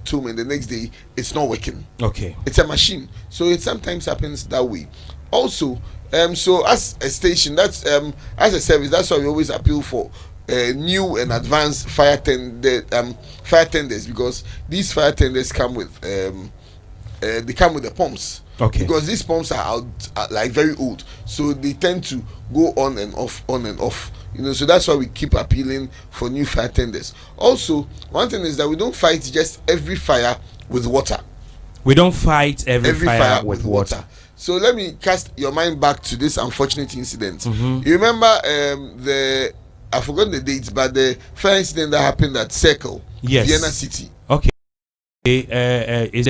at home and the next day it's not working. Okay. It's a machine, so it sometimes happens that way. Also, so as a station, that's as a service, that's why we always appeal for new and advanced fire tenders, because these fire tenders come with they come with the pumps. Okay. Because these pumps are like very old, so they tend to go on and off, on and off. So that's why we keep appealing for new fire tenders. Also, one thing is that we don't fight just every fire with water. We don't fight every fire with water. So let me cast your mind back to this unfortunate incident. Mm-hmm. You remember I forgot the dates, but the fire incident that happened at Circle, yes, Vienna City. Okay. It's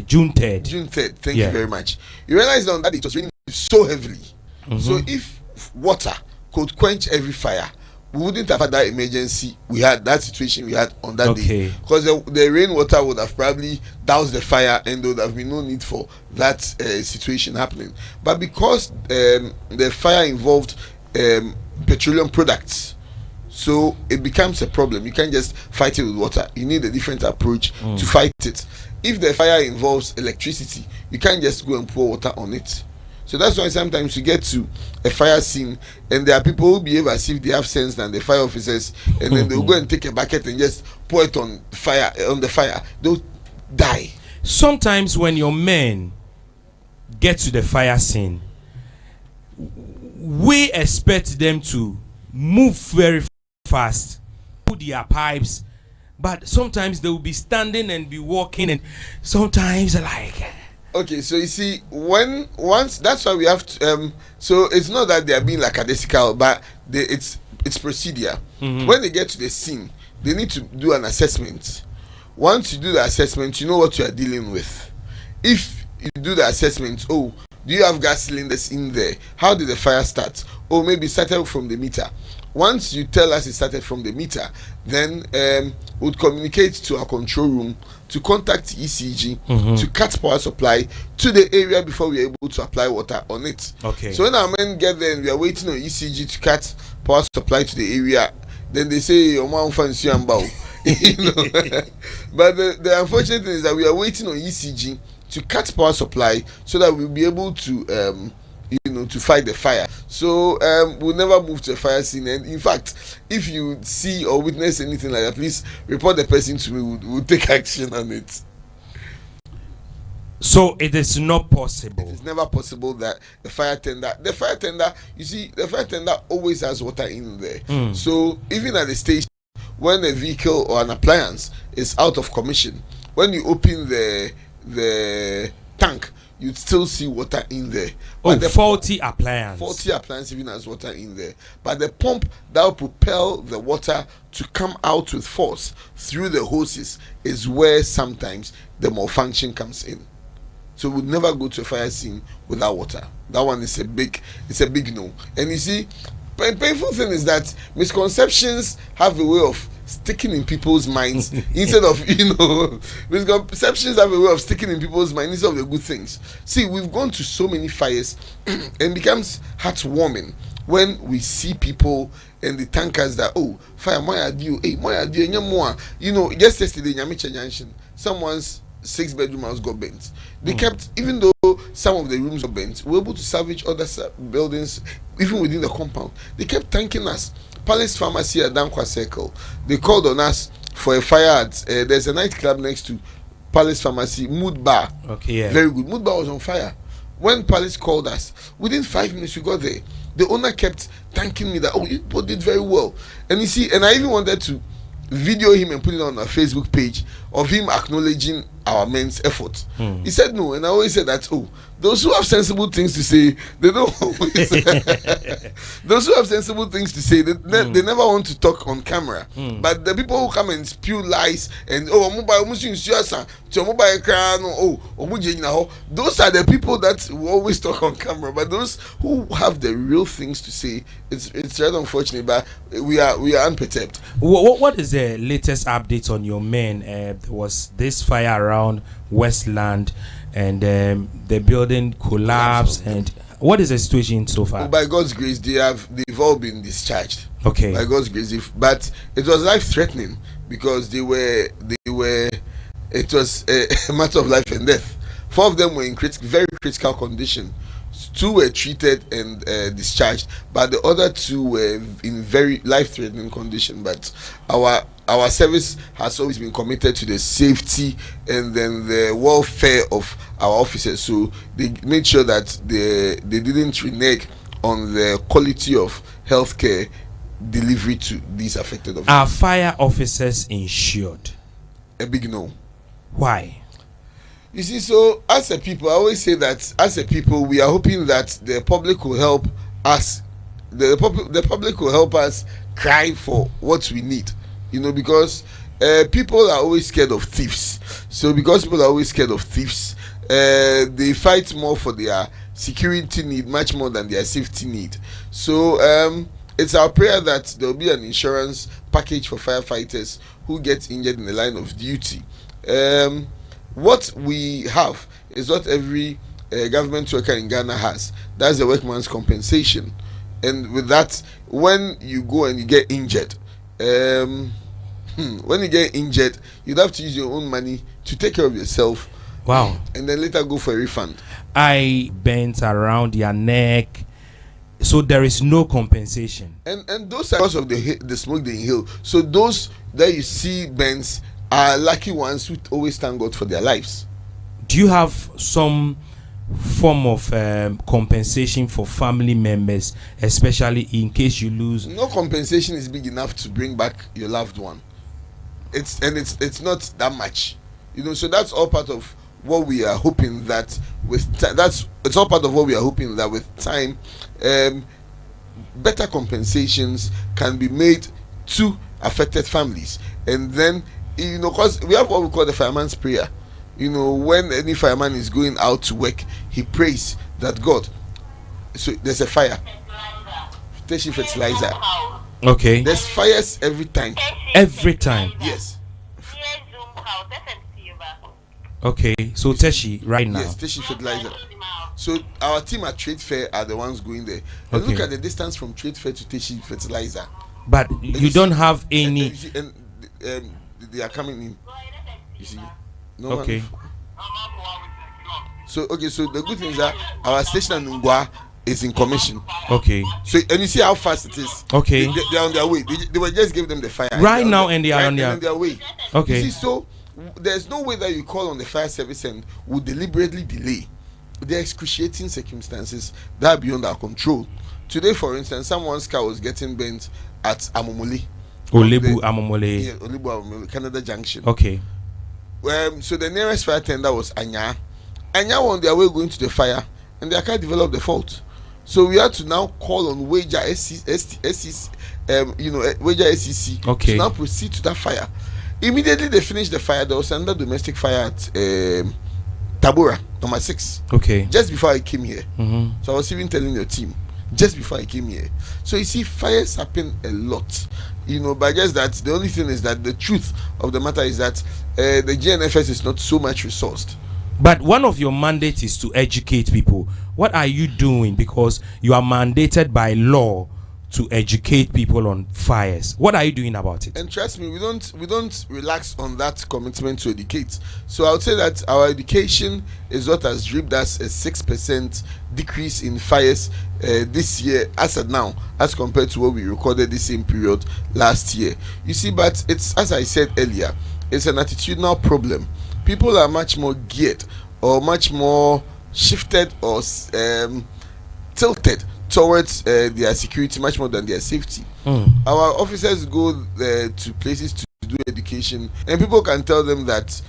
June 3rd. June 3rd. Thank you very much. You realize on that it was raining so heavily. Mm-hmm. So if water could quench every fire, we wouldn't have had that emergency we had, that situation we had on that day, because the rainwater would have probably doused the fire and there would have been no need for that situation happening. But because the fire involved petroleum products, so it becomes a problem. You can't just fight it with water. You need a different approach to fight it. If the fire involves electricity, you can't just go and pour water on it. So that's why sometimes you get to a fire scene and there are people who behave as if they have sense than the fire officers, and then they'll go and take a bucket and just pour it on the fire. They'll die. Sometimes when your men get to the fire scene, we expect them to move very fast, put their pipes, but sometimes they will be standing and be walking, and sometimes like. Okay, so you see, once that's why we have to. So it's not that they are being lackadaisical, but it's procedure. Mm-hmm. When they get to the scene, they need to do an assessment. Once you do the assessment, you know what you are dealing with. If you do the assessment, do you have gas cylinders in there? How did the fire start? Maybe it started from the meter. Once you tell us it started from the meter, then we'll communicate to our control room to contact ECG to cut power supply to the area before we are able to apply water on it. Okay. So when our men get there and we are waiting on ECG to cut power supply to the area, then they say, "Your mom fancy ambao." But the unfortunate thing is that we are waiting on ECG to cut power supply so that we'll be able to to fight the fire. So we'll never move to a fire scene, and in fact, if you see or witness anything like that, please report the person to me. We'll take action on it. So it is not possible. It's never possible that the fire tender, you see, the fire tender always has water in there. So even at the station, when a vehicle or an appliance is out of commission, when you open the tank, you'd still see water in there. But the faulty appliance even has water in there. But the pump that will propel the water to come out with force through the hoses is where sometimes the malfunction comes in. So we'd never go to a fire scene without water. That one is a big no. And you see, the painful thing is that misconceptions have a way of sticking in people's minds instead of misconceptions have a way of sticking in people's minds instead of the good things. See, we've gone to so many fires and it becomes heartwarming when we see people and the tankers that fire just yesterday in Nyamicha Junction, someone's 6-bedroom house got bent. They kept, even though some of the rooms were bent, we were able to salvage other buildings even within the compound. They kept thanking us. Palace Pharmacy at Dankwa Circle, they called on us for a fire at there's a nightclub next to Palace Pharmacy, Mood Bar. Okay, yeah. Very good. Mood Bar was on fire. When Palace called us, within 5 minutes we got there. The owner kept thanking me that you did very well. And you see, and I even wanted to video him and put it on our Facebook page of him acknowledging our men's effort. He said no, and I always said that those who have sensible things to say, they don't always those who have sensible things to say, they never want to talk on camera. But the people who come and spew lies and those are the people that will always talk on camera. But those who have the real things to say, it's rather unfortunate, but we are unperturbed. What is the latest update on your men? There was this fire around Westland, and the building collapsed. And what is the situation so far? By God's grace, they've all been discharged. Okay. By God's grace, but it was life threatening because they were it was a matter of life and death. 4 of them were in very critical condition. 2 were treated and discharged, but the other 2 were in very life-threatening condition. But our service has always been committed to the safety and then the welfare of our officers. So they made sure that they didn't renege on the quality of healthcare delivery to these affected officers. Are fire officers insured? A big no. Why? You see, so as a people, I always say that as a people, we are hoping that the public will help us. The public will help us cry for what we need. You know, because people are always scared of thieves. So because people are always scared of thieves, they fight more for their security need much more than their safety need. So it's our prayer that there will be an insurance package for firefighters who get injured in the line of duty. What we have is what every government worker in Ghana has. That's the workman's compensation. And with that, when you go and you get injured, you'd have to use your own money to take care of yourself. Wow. And then later go for a refund. I bent around your neck, so there is no compensation. And those are because of the smoke they inhale. So those that you see bends are lucky ones who always thank God for their lives. Do you have some form of compensation for family members, especially in case you lose? No compensation is big enough to bring back your loved one. It's not that much, you know. So that's all part of what we are hoping that it's all part of what we are hoping that with time, better compensations can be made to affected families. And then, you know, because we have what we call the fireman's prayer. You know, when any fireman is going out to work, he prays that God, so there's a fire, Teshi fertilizer. Okay. There's fires every time. Every time. Yes. Okay, so Teshi right now. Yes, Teshi fertilizer. So our team at Trade Fair are the ones going there. And Okay. look at the distance from Trade Fair to Teshi fertilizer. But you don't have any. And they are coming in. You see. No Okay. So the good thing is that our station in Ngwa is in commission. Okay. So and you see how fast it is. Okay. They are on their way. They were just giving them the fire Right now, and they are on their way. Okay. You see, so there's no way that you call on the fire service and would deliberately delay. There are excruciating circumstances that are beyond our control. Today, for instance, someone's car was getting bent at Amomole. Olebu Amomole. Yeah, Olebu Amomole, Canada Junction. Okay. So the nearest fire tender was Anya. Anya were on their way going to the fire, and their car developed the fault. So we had to now call on Wager SEC, Wager SEC Okay. to now proceed to that fire. Immediately they finished the fire. There was another domestic fire at Tabora, number 6. Okay. Just before I came here. Mm-hmm. So I was even telling your team just before I came here. So you see, fires happen a lot, you know. But just that the only thing is that the truth of the matter is that the GNFS is not so much resourced. But one of your mandates is to educate people. What are you doing? Because you are mandated by law to educate people on fires. What are you doing about it? And trust me, we don't relax on that commitment to educate. So I would say that our education is what has driven us a 6% decrease in fires this year as of now, as compared to what we recorded the same period last year. You see, but it's, as I said earlier, it's an attitudinal problem. People are much more geared or much more shifted or tilted towards their security much more than their safety. Our officers go to places to do education, and people can tell them that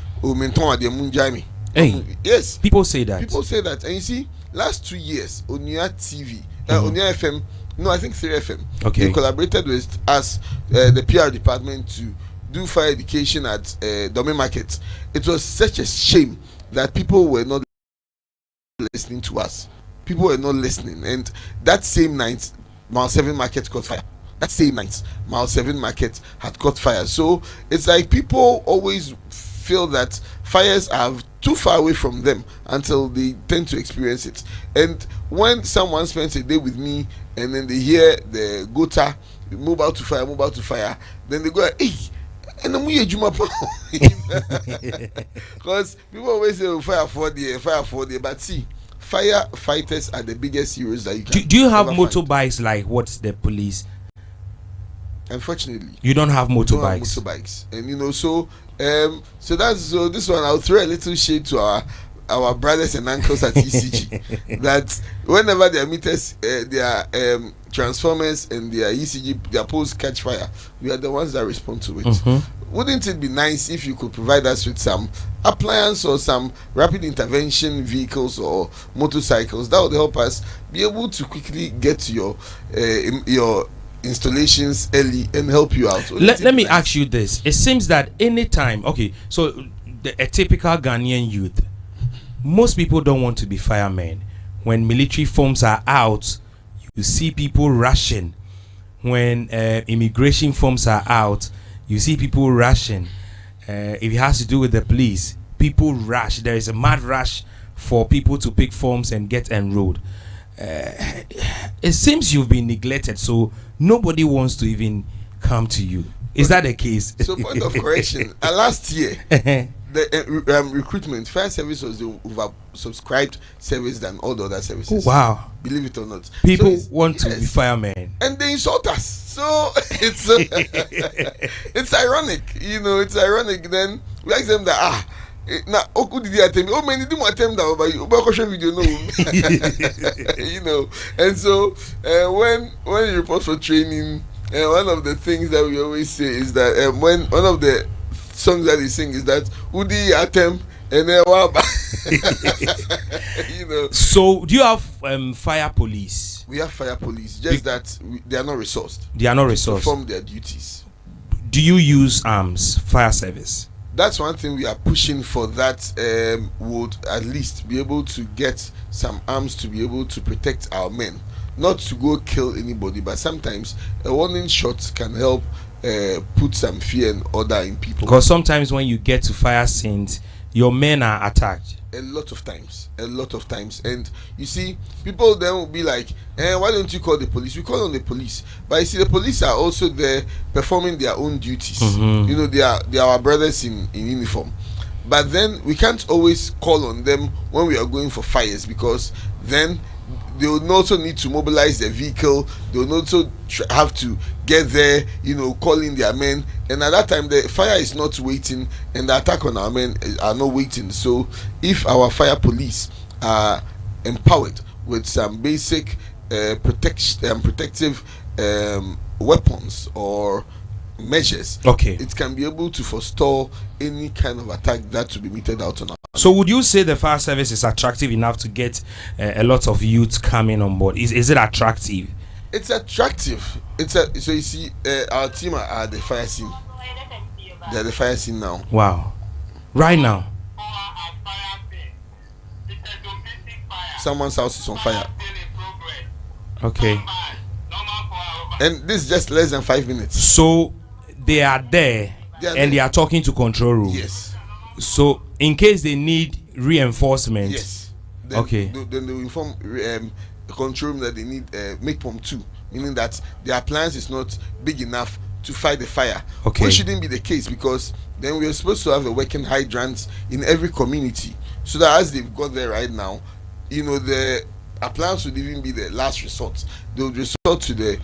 yes, people say that. And you see, last 2 years Onia TV, Onia FM, no, I think 3FM, Okay. they collaborated with us, the PR department, to do fire education at Dome Market. It was such a shame that people were not listening to us. People were not listening, and that same night, Mile 7 Market caught fire. That same night, Mile 7 Market had caught fire. So it's like people always feel that fires are too far away from them until they tend to experience it. And when someone spends a day with me and then they hear the gota move out to fire, then they go, hey, And then we juma because people always say fire for the but see, firefighters are the biggest heroes that you can. Do you have motorbikes like what's the police? Unfortunately, you don't have motorbikes. Motorbikes, and so this one I'll throw a little shade to our brothers and uncles at ECG that whenever their meters, their transformers and their ECG, their poles catch fire, we are the ones that respond to it. Wouldn't it be nice if you could provide us with some appliance or some rapid intervention vehicles or motorcycles that would help us be able to quickly get to your installations early and help you out? Let me ask you this. It seems that anytime, so a typical Ghanaian youth, most people don't want to be firemen. When military forms are out, you see people rushing. When immigration forms are out, you see people rushing. If it has to do with the police, people rush. There is a mad rush for people to pick forms and get enrolled. It seems you've been neglected, so nobody wants to even come to you. Is that the case? So, point of correction. Last year, the recruitment fire service was the oversubscribed service than all the other services. Wow! Believe it or not, people want to be firemen, and they insult us. So it's it's ironic, It's ironic. Then we ask them that now Oku did attempt. Oh, many didn't attempt that over you. Video no, and so when you report for training, one of the things that we always say is that when one of the songs that they sing is that Udi attempt and So do you have fire police? We have fire police, just that they are not resourced. They are not resourced to perform their duties. Do you use arms, fire service? That's one thing we are pushing for, that would at least be able to get some arms to be able to protect our men, not to go kill anybody, but sometimes a warning shot can help put some fear and order in people. Because sometimes when you get to fire scenes, your men are attacked. A lot of times, and you see, people then will be like, why don't you call the police? We call on the police, but you see, the police are also there performing their own duties. They are our brothers in uniform, but then we can't always call on them when we are going for fires, because then they will also need to mobilize their vehicle. They will also have to get there, calling their men. And at that time, the fire is not waiting, and the attack on our men are not waiting. So, if our fire police are empowered with some basic protective weapons or measures, it can be able to forestall any kind of attack that will be meted out on us. So would you say the fire service is attractive enough to get a lot of youth coming on board? Is it attractive? It's attractive. So you see, our team are the fire scene. They're the fire scene now. Wow. Right now. Someone's house is on fire. Okay. And this is just less than 5 minutes. So they are there, they are talking to control room. Yes. So in case they need reinforcement. Yes. Then they will inform the control room that they need make pump 2, meaning that the appliance is not big enough to fight the fire. Which shouldn't be the case, because then we are supposed to have a working hydrant in every community, so that as they've got there right now, the appliance would even be the last resort. They would resort to the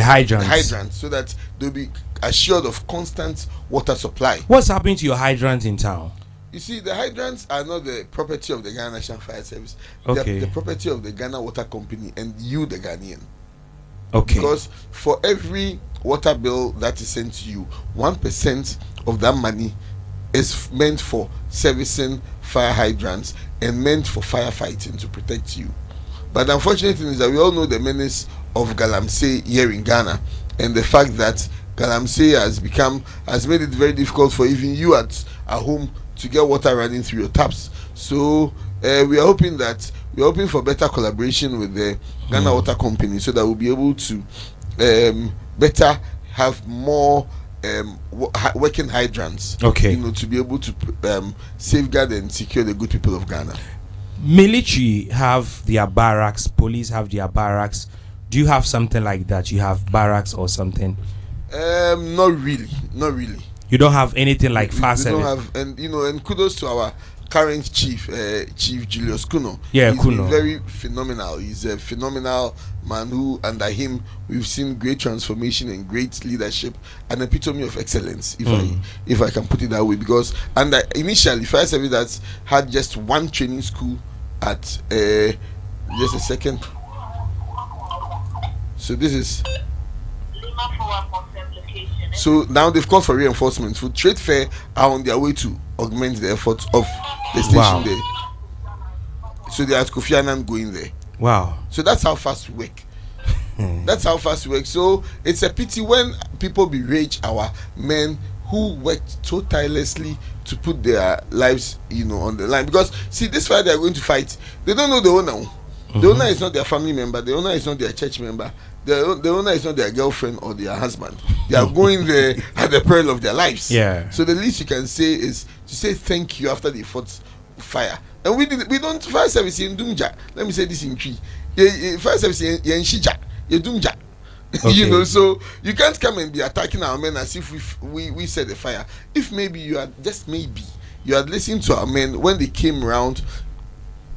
hydrant, so that they'll be assured of constant water supply. What's happening to your hydrants in town? You see, the hydrants are not the property of the Ghana National Fire Service. They're the property of the Ghana Water Company and you, the Ghanaian. Because for every water bill that is sent to you, 1% of that money is meant for servicing fire hydrants and meant for firefighting to protect you. But the unfortunate thing is that we all know the menace of Galamsey here in Ghana, and the fact that Galamsey has made it very difficult for even you at home to get water running through your taps. So we are hoping for better collaboration with the Ghana Water Company, so that we'll be able to better have more working hydrants. To be able to safeguard and secure the good people of Ghana. Military have their barracks, police have their barracks. Do you have something like that? You have barracks or something? Not really, not really. You don't have anything like fire service. We don't have, and and kudos to our current chief, Chief Julius Kuno. Yeah, he's Kuno. been very phenomenal. He's a phenomenal man who, under him, we've seen great transformation and great leadership, an epitome of excellence, if I can put it that way. Because initially, fire service that had just one training school at just a second. So this is. So now they've called for reinforcements. For Trade Fair are on their way to augment the efforts of the station there. So they are Kofi Annan going there. Wow. So that's how fast we work. That's how fast we work. So it's a pity when people berate our men who worked so tirelessly to put their lives, on the line. Because see, this fight they are going to fight, they don't know the owner. The owner is not their family member. The owner is not their church member. The owner is not their girlfriend or their husband. They are going there at the peril of their lives. Yeah. So the least you can say is to say thank you after they fought fire. And we don't fire service in Dumja. Let me say this in Tree. Fire service in Shija. Dumja. Okay. So you can't come and be attacking our men as if we set the fire. If maybe you had listened to our men when they came around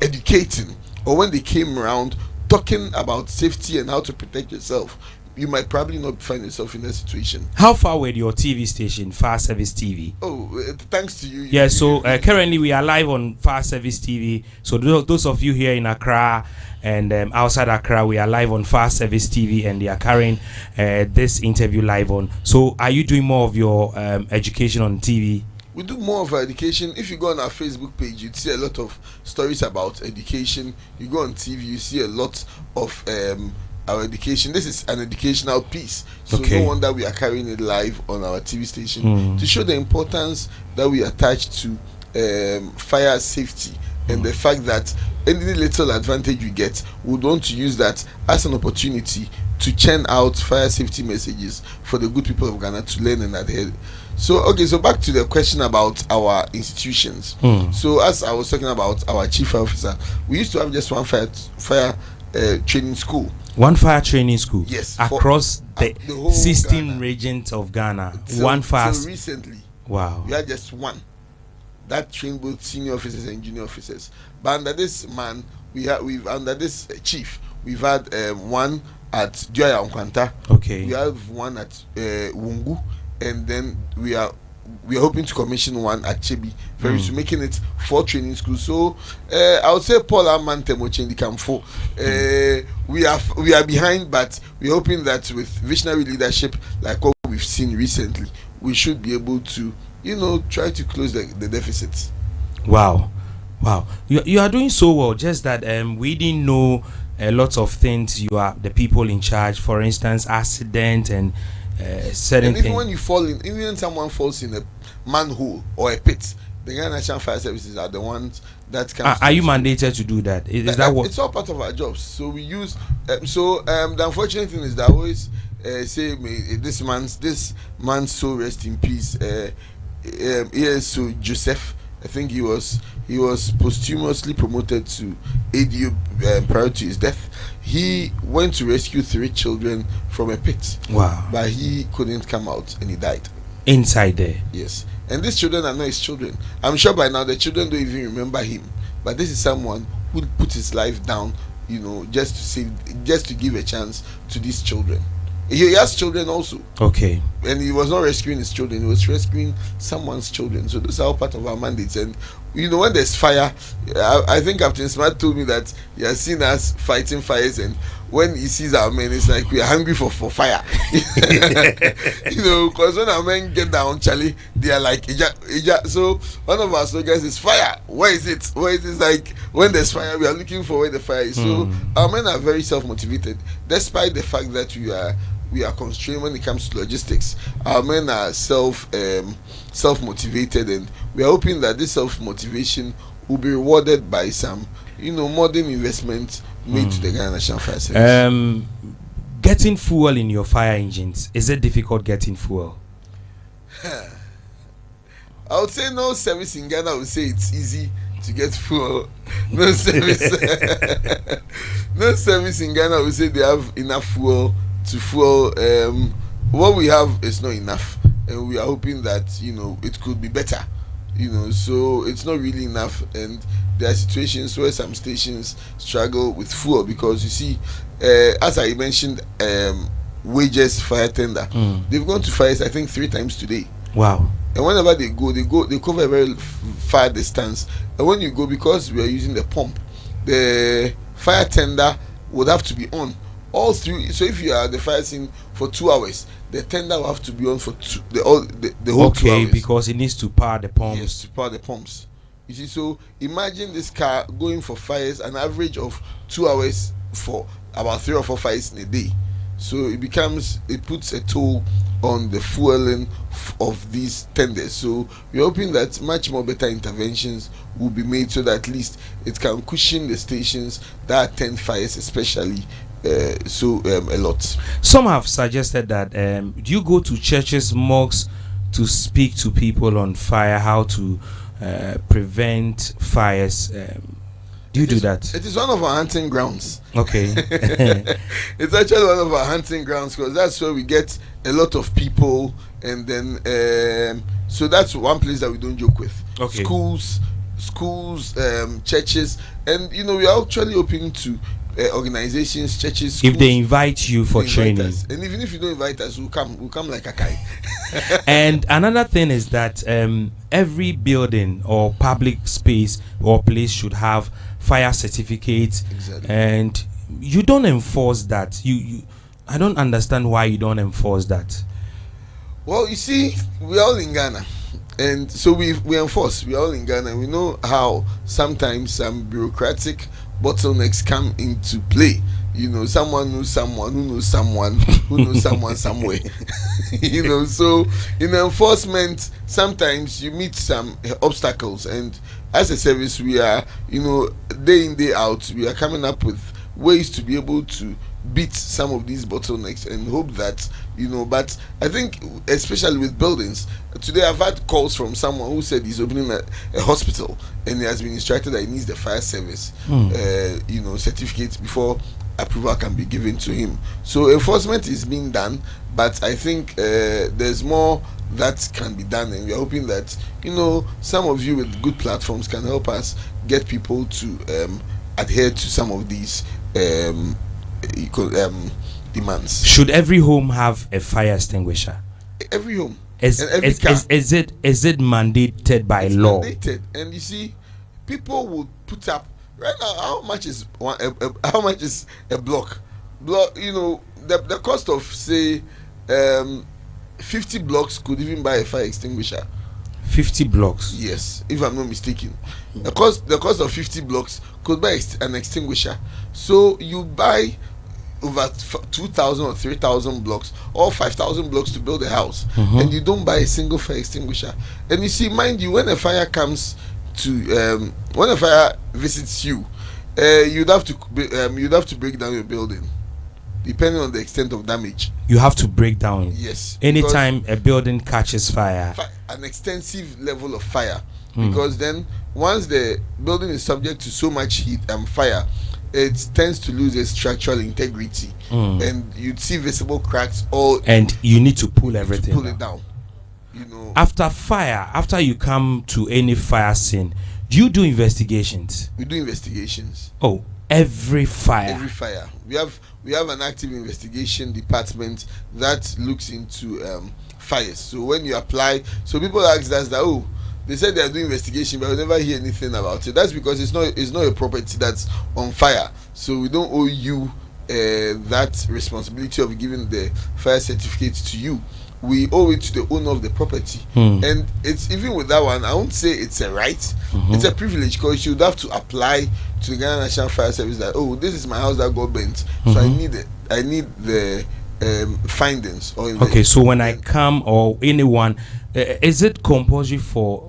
educating, or when they came around talking about safety and how to protect yourself, you might probably not find yourself in that situation. How far were your TV station, Fire Service TV? Oh, thanks to you. Yeah, so currently we are live on Fire Service TV. So those of you here in Accra and outside Accra, we are live on Fire Service TV, and they are carrying this interview live on. So are you doing more of your education on TV? We do more of our education. If you go on our Facebook page, you'd see a lot of stories about education. You go on TV, you see a lot of our education. This is an educational piece, so no wonder we are carrying it live on our TV station to show the importance that we attach to fire safety and the fact that any little advantage we get, we want to use that as an opportunity to churn out fire safety messages for the good people of Ghana to learn and adhere. So back to the question about our institutions. So as I was talking about our chief officer, we used to have just one fire training school. One fire training school? Yes. Across the whole 16 Ghana. Regions of Ghana. So, one fire. So recently, wow, we had just one that trained both senior officers and junior officers. But under this man, under this chief, we've had one at Joya Nkwanta. Okay. We have one at Wungu. And then we are hoping to commission one at Chebi very soon, making it 4 training schools. So I would say Paul Amman Temochendi Kamfo. We are behind, but we're hoping that with visionary leadership like what we've seen recently, we should be able to try to close the deficits. Wow, you are doing so well. Just that we didn't know a lot of things. You are the people in charge. For instance, accident and certain and even when you fall in, even when someone falls in a manhole or a pit, the Ghana National Fire Services are the ones that can. Are you mandated to do that? Is that what? It's all part of our jobs. So we use. The unfortunate thing is that I always say, this man's soul rest in peace. Yes, so Joseph, I think he was posthumously promoted to ADU prior to his death. He went to rescue 3 children from a pit. Wow. But he couldn't come out and he died. Inside there? Yes. And these children are not his children. I'm sure by now the children don't even remember him. But this is someone who put his life down, just to give a chance to these children. He has children also. Okay. And he was not rescuing his children, he was rescuing someone's children. So those are all part of our mandates. And when there's fire, I think Captain Smart told me that he has seen us fighting fires, and when he sees our men, it's like we are hungry for fire. Because when our men get down, Charlie, they are like Ija. So one of our slogans is fire. Where is it? Like when there's fire, we are looking for where the fire is. So our men are very self-motivated, despite the fact that we are constrained when it comes to logistics. Our men are self-motivated, and we are hoping that this self-motivation will be rewarded by some modern investment made to the Ghana National Fire Service. Getting fuel in your fire engines, is it difficult getting fuel? I would say no service in Ghana would say it's easy to get fuel. No service no service in Ghana would say they have enough fuel to fuel what we have is not enough, and we are hoping that it could be better. So it's not really enough, and there are situations where some stations struggle with fuel because you see, as I mentioned, wages fire tender. They've gone to fires I think 3 times today. Wow. And whenever they cover a very far distance. And when you go, because we are using the pump, the fire tender would have to be on all through. So if you are at the fire scene for 2 hours, the tender will have to be on for the whole 2 hours. Okay, because it needs to power the pumps. Yes, to power the pumps. You see, so imagine this car going for fires an average of 2 hours for about 3 or 4 fires in a day. So it puts a toll on the fueling of these tenders. So we're hoping that much more better interventions will be made so that at least it can cushion the stations that attend fires, especially a lot. Some have suggested that do you go to churches, mosques to speak to people on fire, how to prevent fires? Do you do that? It is one of our hunting grounds. Okay. It's actually one of our hunting grounds because that's where we get a lot of people, and then so that's one place that we don't joke with. Okay. Schools, churches, and we are actually open to organizations, churches, schools, if they invite you for training. And even if you don't invite us, we'll come like a kite. And another thing is that every building or public space or place should have fire certificates. Exactly. And you don't enforce that. I don't understand why you don't enforce that. Well, you see, we're all in Ghana, and so we enforce. We're all in Ghana. We know how sometimes some bureaucratic bottlenecks come into play. Someone knows someone who knows someone who knows someone somewhere. So in enforcement, sometimes you meet some obstacles, and as a service, we are, day in, day out, we are coming up with ways to be able to beat some of these bottlenecks and hope that, but I think especially with buildings, today I've had calls from someone who said he's opening a hospital and he has been instructed that he needs the fire service certificate before approval can be given to him. So enforcement is being done, but I think there's more that can be done, and we're hoping that some of you with good platforms can help us get people to adhere to some of these demands. Should every home have a fire extinguisher? Every home. Is it mandated by law? Mandated. And you see, people would put up right now. How much is a block? The cost of say 50 blocks could even buy a fire extinguisher. 50 blocks. Yes, if I'm not mistaken. The cost of 50 blocks could buy an extinguisher. So you buy over 2,000 or 3,000 blocks or 5,000 blocks to build a house, and you don't buy a single fire extinguisher. And you see, mind you, when a fire comes to when a fire visits you, you'd have to break down your building, depending on the extent of damage. You have to break down. Yes. Anytime a building catches fire, an extensive level of fire, because then once the building is subject to so much heat and fire, it tends to lose its structural integrity, and you'd see visible cracks and you need to pull everything pull it down. After fire, after you come to any fire scene, do you do investigations? We do investigations. Oh, every fire. Every fire. We have an active investigation department that looks into fires. So when you apply, so people ask us that, they said they are doing investigation, but we never hear anything about it. That's because it's not a property that's on fire. So we don't owe you that responsibility of giving the fire certificate to you. We owe it to the owner of the property. And it's even with that one, I won't say it's a right, it's a privilege, because you would have to apply to the Ghana National Fire Service that, this is my house that got burnt, so I need the findings. So when I come, or anyone, is it compulsory for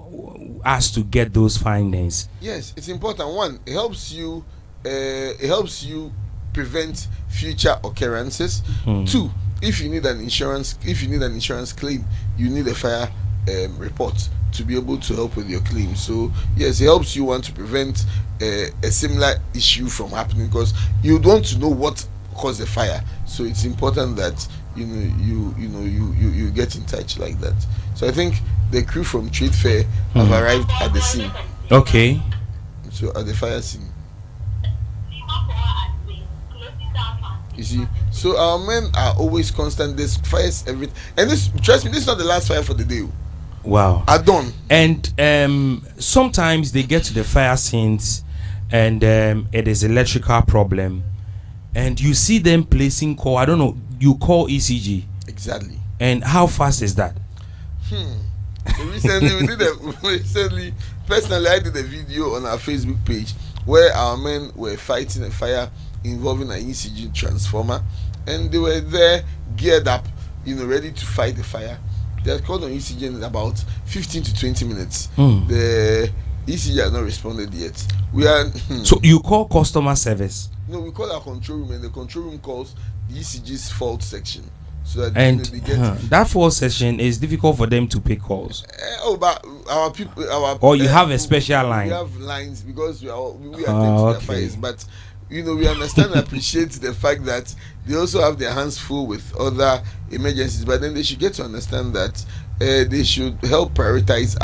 us to get those findings? Yes, it's important. One, it helps you prevent future occurrences. Two, if you need an insurance claim, you need a fire report to be able to help with your claim. So yes, it helps you want to prevent a similar issue from happening, because you want to know what caused the fire. So it's important that you get in touch like that. So I think the crew from Trade Fair have arrived at the scene. Okay. So at the fire scene. You see, so our men are always constant. There's fires every, and this, trust me, this is not the last fire for the day. Wow. At dawn. And sometimes they get to the fire scenes, and it is electrical problem, and you see them placing call. I don't know. You call ECG. Exactly. And how fast is that? Recently, recently, personally, I did a video on our Facebook page where our men were fighting a fire involving an ECG transformer, and they were there geared up, ready to fight the fire. They had called on ECG in about 15 to 20 minutes. The ECG has not responded yet. We are so you call customer service? No, we call our control room, and the control room calls the ECG's fault section. So that they get that fault section is difficult for them to pick calls. But our people, or you have a special line. We have lines because we are okay. Fires, but we understand and appreciate the fact that they also have their hands full with other emergencies, but then they should get to understand that they should help prioritize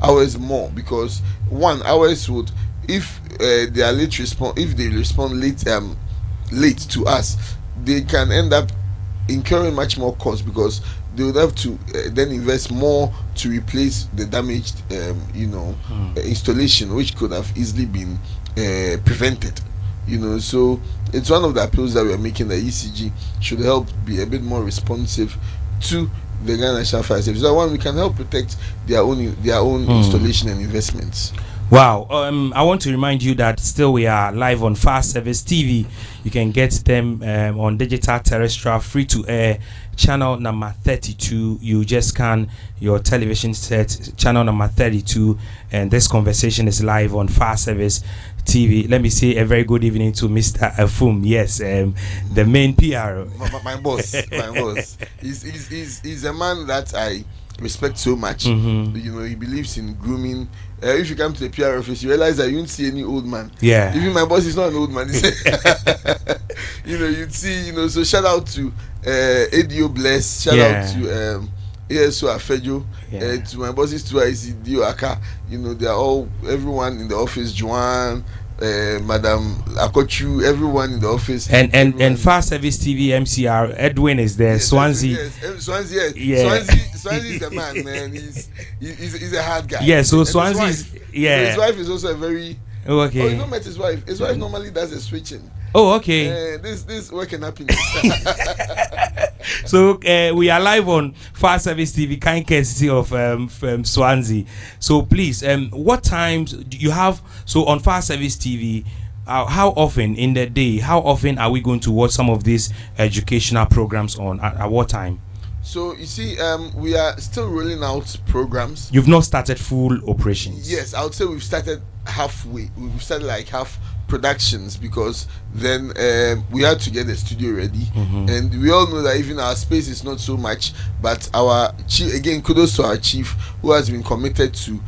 ours more, because ours would, if they are late if they respond late to us, they can end up incurring much more cost, because they would have to then invest more to replace the damaged installation, which could have easily been prevented. So it's one of the appeals that we are making, that ECG should help be a bit more responsive to the Ghana National Fire Service. So one, we can help protect their own installation and investments. Wow. I want to remind you that still we are live on Fire Service TV. You can get them on digital terrestrial free to air channel number 32. You just scan your television set, channel number 32, and this conversation is live on Fire Service TV. Let me say a very good evening to Mr. Afum. Yes, the main PR. My boss. He's a man that I respect so much. He believes in grooming. If you come to the PR office, you realize that you won't see any old man. Yeah. Even my boss is not an old man. You'd see. So shout out to Edio Bless. Shout out to ASO Afejo. To my bosses too. I see Dio Aka. They are everyone in the office. Joanne, Madam Akochu, everyone in the office. And Fire Service TV MCR Edwin is there. Yes, Swansea. Swansea. Swansea is the man. He's a hard guy. Yeah. So Swansea. His wife is also a very. Okay. Oh, you not met his wife. His wife normally does the switching. Oh, okay. This working happiness. So we are live on Fire Service TV, kind courtesy of Swansea. So please, what times do you have? So on Fire Service TV, how often in the day? How often are we going to watch some of these educational programs on? At what time? So you see, we are still rolling out programs. You've not started full operations. Yes, I would say we've started halfway. We've started like half productions, because then we had to get the studio ready, and we all know that even our space is not so much, but our chief, again, kudos to our chief, who has been committed to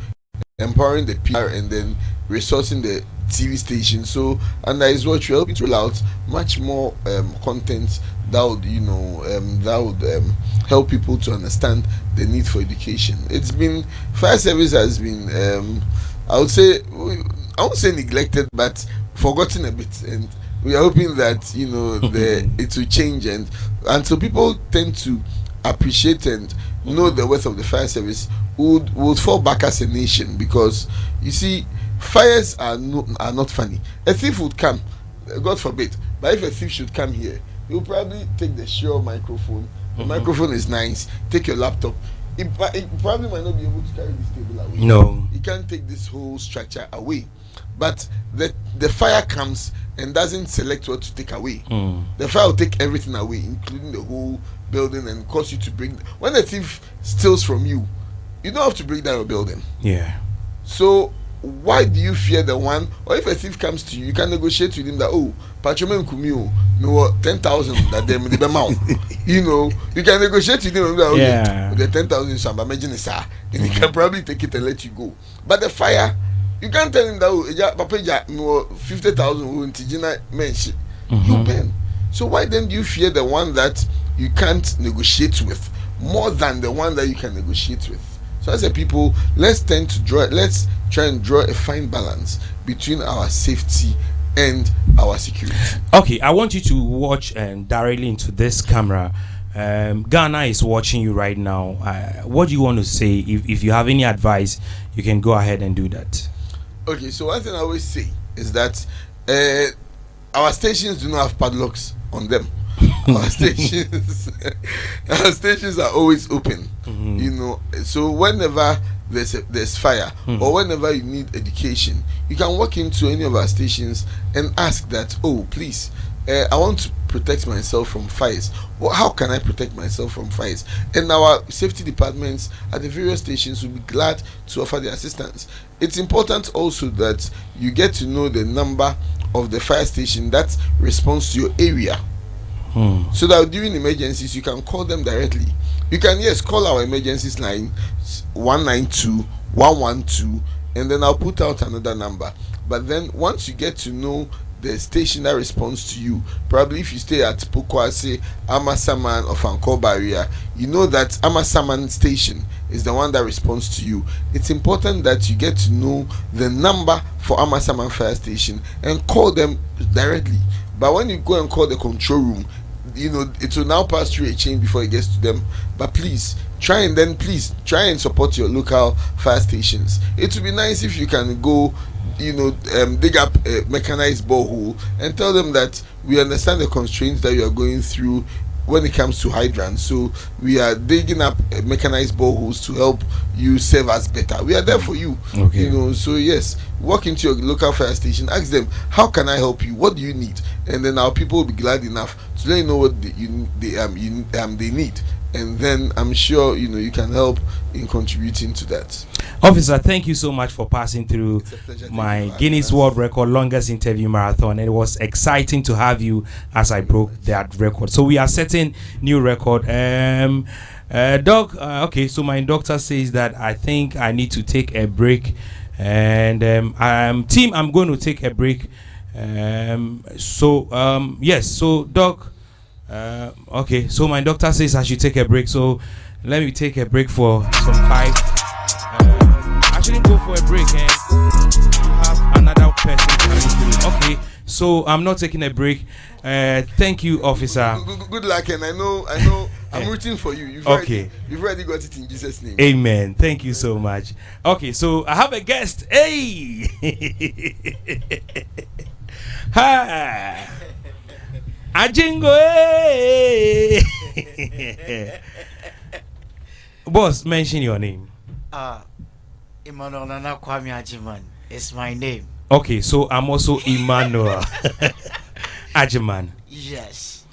empowering the PR and then resourcing the TV station. So under his watch, we're helping to roll out much more content that would help people to understand the need for education. It's been, Fire Service has been I won't say neglected, but forgotten a bit, and we are hoping that it will change, and so people tend to appreciate and know the worth of the Fire Service, would fall back as a nation, because you see, fires are not funny. A thief would come, God forbid, but if a thief should come here, he'll probably take the Shure microphone. The microphone is nice. Take your laptop. It probably might not be able to carry this table away. No, he can't take this whole structure away. But the fire comes and doesn't select what to take away. The fire will take everything away, including the whole building, and cause you to bring. When a thief steals from you, you don't have to break down your building. Yeah. So why do you fear the one? Or if a thief comes to you, you can negotiate with him that, oh, Patrolman Kumio, no 10,000 that they mount. You can negotiate with him that, the 10,000 is about imagine sir, and he can probably take it and let you go. But the fire, you can't tell him that, oh, Papa, no 50,000 who Tijina mention. You burn. So why then do you fear the one that you can't negotiate with more than the one that you can negotiate with. So as a people, let's try and draw a fine balance between our safety and our security. Okay, I want you to watch directly into this camera. Ghana is watching you right now. What do you want to say? If you have any advice, you can go ahead and do that. Okay, so one thing I always say is that our stations do not have padlocks on them. Our stations are always open. You know, so whenever there's fire or whenever you need education, you can walk into any of our stations and ask that, oh please, I want to protect myself from fires. Well, how can I protect myself from fires? And our safety departments at the various stations will be glad to offer the assistance. It's important also that you get to know the number of the fire station that responds to your area, so that during emergencies you can call them directly. You can call our emergencies line 192 112, and then I'll put out another number. But then once you get to know the station that responds to you, probably if you stay at Pokwase, Amasaman or Fanko Barrier, you know that Amasaman station is the one that responds to you. It's important that you get to know the number for Amasaman fire station and call them directly. But when you go and call the control room, you know, it will now pass through a chain before it gets to them. But please try and support your local fire stations. It would be nice if you can go, you know, dig up a mechanized borehole and tell them that we understand the constraints that you are going through when it comes to hydrants, so we are digging up mechanized boreholes to help you serve us better. We are there for you. Okay. You know, so yes, walk into your local fire station, ask them, how can I help you, what do you need, and then our people will be glad enough to let you know what they need, and then I'm sure, you know, you can help in contributing to that. Officer, thank you so much for passing through my Guinness World Record longest interview marathon. It was exciting to have you as I broke that record. So we are setting new record. Doc, okay, so my doctor says that I think I need to take a break, and team, I'm going to take a break. Yes, so Doc, okay, so my doctor says I should take a break, so let me take a break for some time. Actually go for a break and have another person coming through. Okay, so I'm not taking a break. Thank you, officer. Good luck, and I know I'm rooting for you. You've already got it in Jesus' name. Amen. Thank you so much. Okay, so I have a guest. Hey. Hi. Ajingo. Hey. Boss, mention your name. Emmanuel Nana Kwame Ajiman is my name. Okay, so I'm also Emmanuel Ajiman. Yes.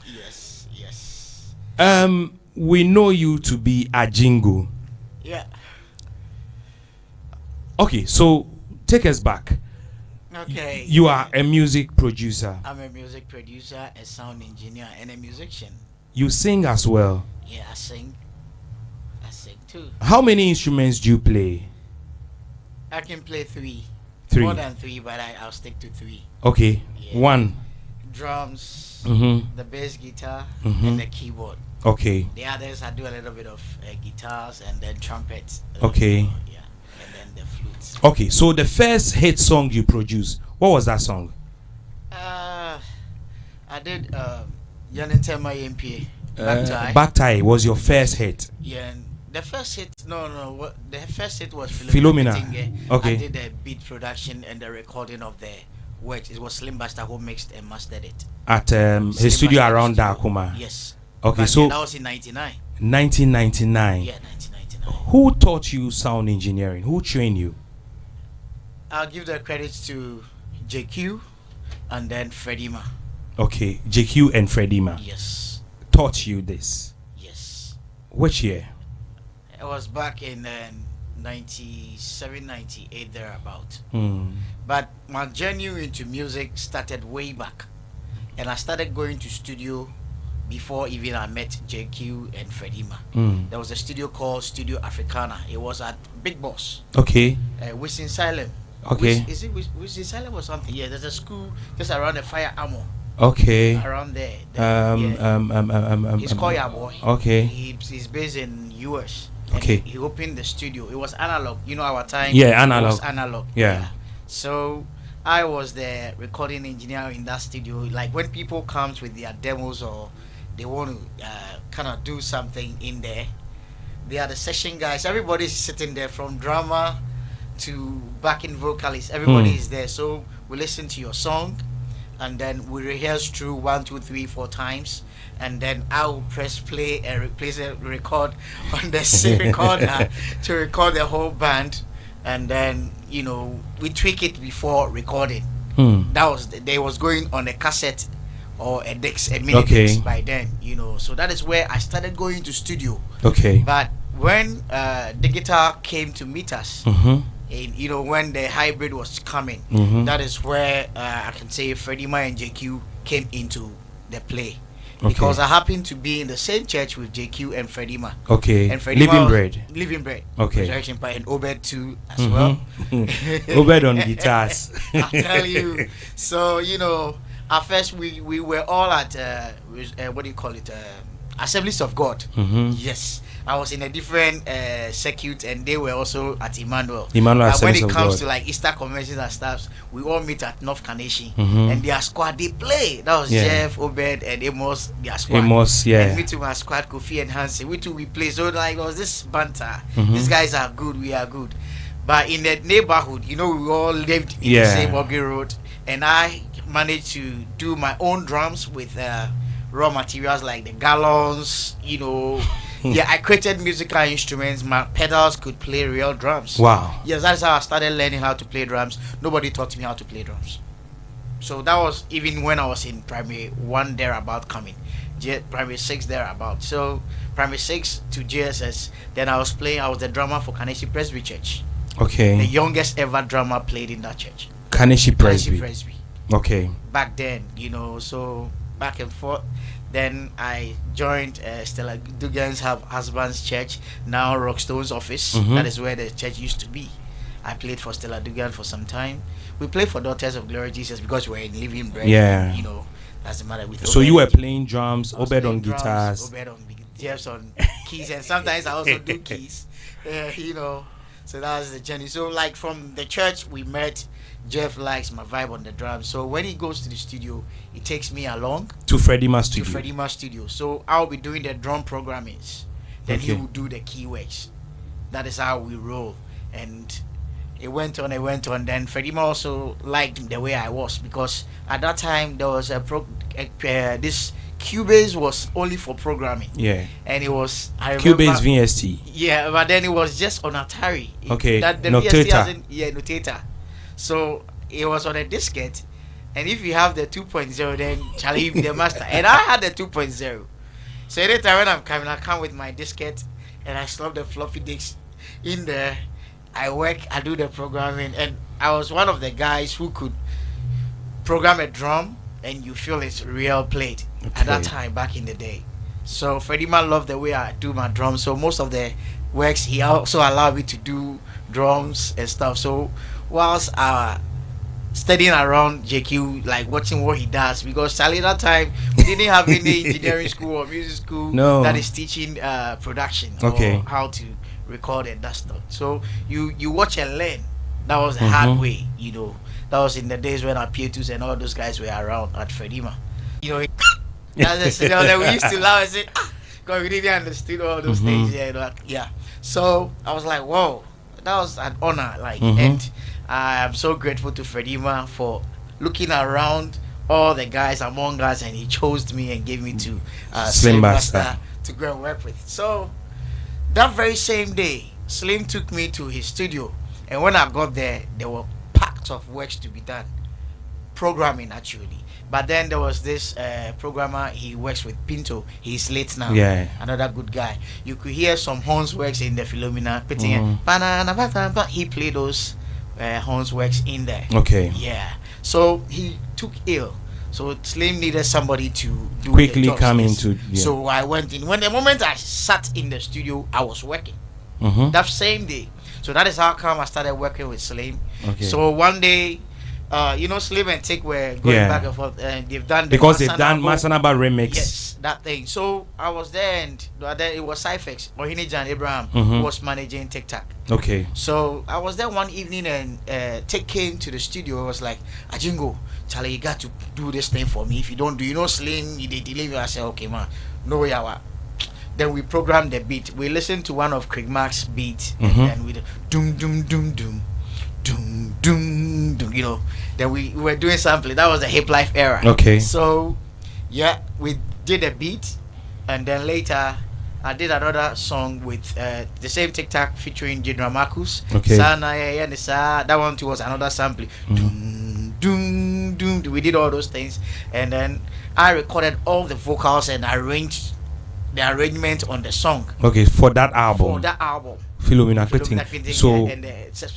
We know you to be Ajingo. Yeah. Okay, so take us back. Okay. You are a music producer. I'm a music producer, a sound engineer, and a musician. You sing as well. Yeah, I sing too. How many instruments do you play? I can play three. More than three, but I'll stick to three. Okay. Yeah. One. Drums, the bass guitar, and the keyboard. Okay. The others, I do a little bit of guitars and then trumpets. Okay. Yeah, and then the flutes. Okay, so the first hit song you produced, what was that song? I did Yanintema MPA. Backtie was your first hit. Yeah. The first hit, the first hit was Philomena. Okay. I did the beat production and the recording of the works. It was Slim Buster who mixed and mastered it at his studio around Dakuma. Yes. Okay, so that was in 1999. 1999. Yeah, 1999. Who taught you sound engineering? Who trained you? I'll give the credits to JQ and then Fredima. Okay, JQ and Fredima. Yes. Taught you this. Yes. Which year? It was back in 97, 98 thereabout. But my journey into music started way back, and I started going to studio before even I met JQ and Fredima. There was a studio called Studio Africana. It was at Big Boss. Okay. Winston Salem. Okay. Is it Winston Salem or something? Yeah, there's a school just around the Fire Ammo. Okay. Around there. He's called Yaboy. Okay. He's based in US. Okay. He opened the studio. It was analog. You know our time. Yeah, analog. It was analog. Yeah. So I was the recording engineer in that studio. Like when people comes with their demos or they want to kind of do something in there, they are the session guys. Everybody's sitting there from drummer to backing vocalist. Everybody is there. So we listen to your song, and then we rehearse through 1, 2, 3, 4 times, and then I'll press play and record on the same recorder to record the whole band, and then we tweak it before recording. They was going on a cassette or a mini disc by then, so that is where I started going to studio. But when digital came to meet us, when the hybrid was coming, that is where I can say Freddie-Ma and JQ came into the play. Because I happened to be in the same church with JQ and Freddie-Ma. And Living Bread. Resurrection Party, and Obed too as well. Obed on guitars. I tell you. So at first we were all at what do you call it? Assemblies of God. Yes. I was in a different circuit, and they were also at Emmanuel. But when it comes to like Easter conventions and stuff, we all meet at North Carnation, and their squad they play. That was Jeff, Obed, and Amos. Their squad. And me too, my squad, Kofi and Hansi. We two we play. So like there was this banter. These guys are good. We are good. But in the neighborhood, we all lived in the same Ogi Road, and I managed to do my own drums with raw materials like the gallons. I created musical instruments. My pedals could play real drums. Wow. Yes, that's how I started learning how to play drums. Nobody taught me how to play drums. So that was even when I was in primary 1 thereabout coming. Primary 6 thereabout. So primary 6 to JSS. Then I was the drummer for Carnegie Presby Church. Okay. The youngest ever drummer played in that church. Carnegie Presby. Okay. Back then, so back and forth. Then I joined Stella Dugan's husband's church, now Rockstone's office. That is where the church used to be. I played for Stella Dugan for some time. We played for Daughters of Glory Jesus because we were in Living Bread. Yeah. That's the matter with So you were playing drums, Obed on guitars. Obed on Jeff's on keys, and sometimes I also do keys. So that was the journey. So like from the church we met. Jeff likes my vibe on the drums, so when he goes to the studio, he takes me along to Freddie-Ma studio. So I'll be doing the drum programmings, then he will do the key works. That is how we roll, and it went on. Then Freddie-Ma also liked the way I was, because at that time there was this Cubase was only for programming. And it was Cubase VST. Yeah, but then it was just on Atari. Notator. Notator. So it was on a diskette, and if you have the 2.0, then Charlie the master. And I had the 2.0. So anytime when I'm coming, I come with my diskette and I slap the floppy disks in there. I do the programming, and I was one of the guys who could program a drum and you feel it's real played at that time back in the day. So Freddie-Ma loved the way I do my drums. So most of the works he also allowed me to do drums and stuff. So whilst studying around JQ, like watching what he does, because Charlie that time we didn't have any engineering school or music school that is teaching production or how to record and that stuff. So you watch and learn. That was the hard way, That was in the days when our P2s and all those guys were around at Freddie-Ma. That's that we used to laugh and say, because we didn't understand all those things. Yeah. So I was like, whoa, that was an honor. And I am so grateful to Freddie-Ma for looking around all the guys among us, and he chose me and gave me to Slim Basta to go and work with. So that very same day, Slim took me to his studio, and when I got there were packs of works to be done, programming actually. But then there was this programmer, he works with Pinto. He's late now. Another good guy. You could hear some horns works in the Philomena. He played those horns works in there. Yeah. So he took ill. So Slim needed somebody to do quickly come into. So I went in. The moment I sat in the studio, I was working. That same day. So that is how come I started working with Slim. So one day, you know, Slim and Tick were going back and forth, and they've done because they've done Masanaba remix. Yes, that thing. So I was there, and then it was Cyphex, Mohini Jan Abraham, who was managing TikTok. Okay. So I was there one evening, and Tick came to the studio. I was like, Ajingo, Charlie, you got to do this thing for me. If you don't do, you know, Slim, they delay me. I said, okay, man, no way, Then we programmed the beat. We listened to one of Craig Mark's beat, and then we doom doom doom doom doom doom doom. You know, then we were doing sampling. That was the hip life era. Okay. So yeah, we did a beat, and then later I did another song with the same TikTok featuring General Marcus. Okay. That one too was another sampling. Doom doom doom. We did all those things, and then I recorded all the vocals and arranged the arrangement on the song. Okay, for that album. For that album. Philomena Quitting. So,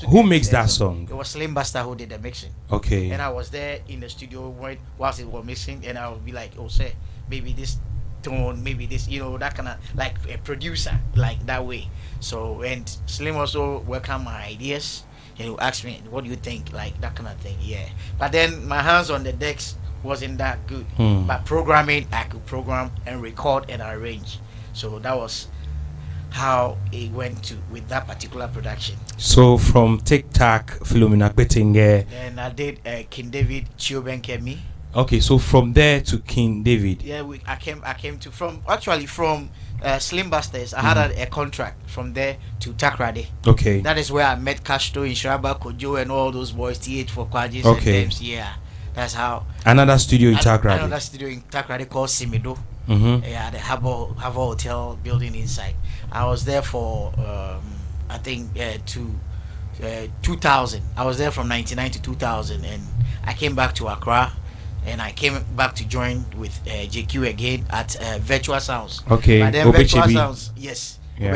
who makes that song? It was Slim Buster who did the mixing. Okay. And I was there in the studio whilst it was mixing, and I would be like, oh, say, maybe this tone, maybe this, you know, that kind of, like a producer, like that way. So, and Slim also welcomed my ideas. He would ask me, what do you think? Like that kind of thing, yeah. But then my hands on the decks wasn't that good. But programming, I could program and record and arrange. So that was how it went to with that particular production. So from TikTok, Philomena Quitting, and I did King David, Chioben Kemi. Okay, so from there to King David. Yeah, I came to from Slim Busters. I had a contract from there to Takrade. Okay. That is where I met Castro, Inshaba, Kojo, and all those boys. TH for Kwajis okay. and Thames. Yeah, that's how. Another studio in Takrade. Another studio in Takrade called Simido. Yeah, the Harbour Hotel building inside. I was there for I think 2000. I was there from 99 to 2000, and I came back to Accra. And I came back to join with JQ again at Virtual Sounds. Okay. But then Virtual Sounds, yes. Yeah.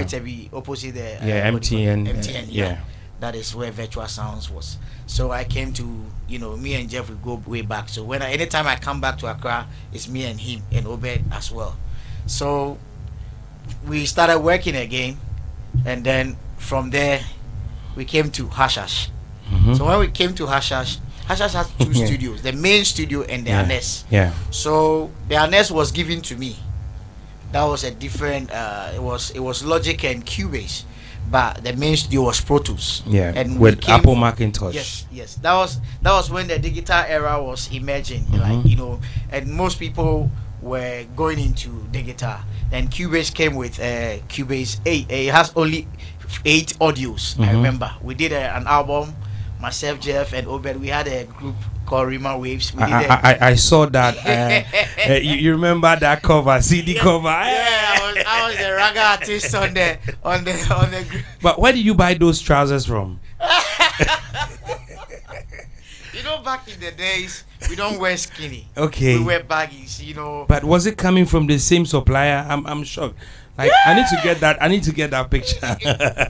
Opposite the MTN. MTN, yeah. That is where Virtual Sounds was. So I came to, you know, me and Jeff, we go way back. So anytime I come back to Accra, it's me and him and Obed as well. So we started working again, and then from there we came to Hashash. So when we came to Hashash has two studios, the main studio and the Arness. Yeah. So the Arness was given to me. That was a different it was Logic and Cubase, but the main studio was Pro Tools. Yeah. And with Apple Macintosh. Yes. That was when the digital era was emerging, like, you know, and most people were going into digital. And Cubase came with Cubase 8. It has only 8 audios. I remember we did an album. Myself, Jeff, and Obed, we had a group called Rima Waves. I saw that. You remember that cover, CD cover? Yeah, I was the raga artist on the group. But where did you buy those trousers from? You know, back in the days, we don't wear skinny. Okay. We wear baggies, you know. But was it coming from the same supplier? I'm shocked. Like, I need to get that picture.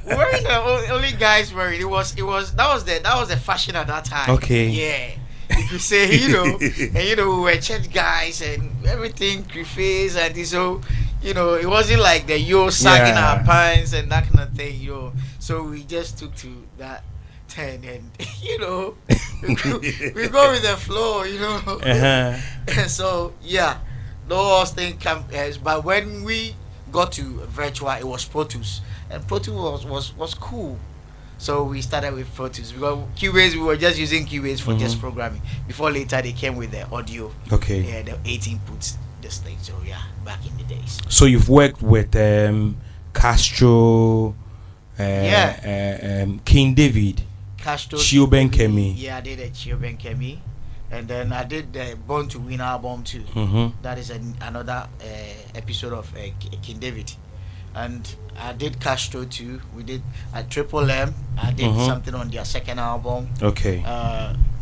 Wearing the only guys wearing it was that was the fashion at that time. Okay. Yeah. You could say, you know, and you know, we were church guys and everything, creface, and so, you know, it wasn't like the sagging our pants and that kind of thing, you know. So we just took to that 10 and you know, we go with the flow, you know. And so yeah, those things come but when we got to Virtual, it was Pro Tools, and Pro Tools was cool. So we started with Pro Tools because Cubase, we were just using Cubase for just programming. Before later they came with the audio. Okay. Yeah, the 8 inputs, this thing. So yeah, back in the days. So you've worked with Castro, King David, Castro, Chioben Kemi. Yeah, I did a Chioben Kemi. And then I did the Born to Win album too. That is another episode of King David. And I did Castro too. We did Triple M. I did something on their second album. Okay.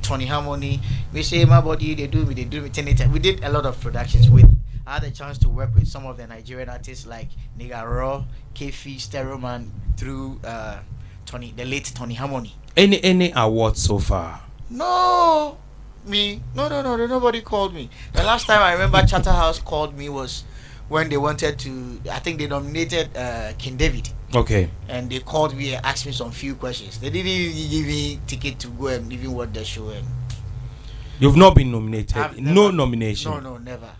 Tony Harmony. We say my body, they do me. We did a lot of productions with. I had a chance to work with some of the Nigerian artists like Nigga Raw, Kefi, Stereoman through the late Tony Harmony. Any awards so far? No. Nobody called me. The last time I remember Charterhouse called me was when they wanted to, I think they nominated King David. Okay. And they called me and asked me some few questions. They didn't even give me ticket to go and even watch the show, and You've not been nominated. No never, nomination. No, never.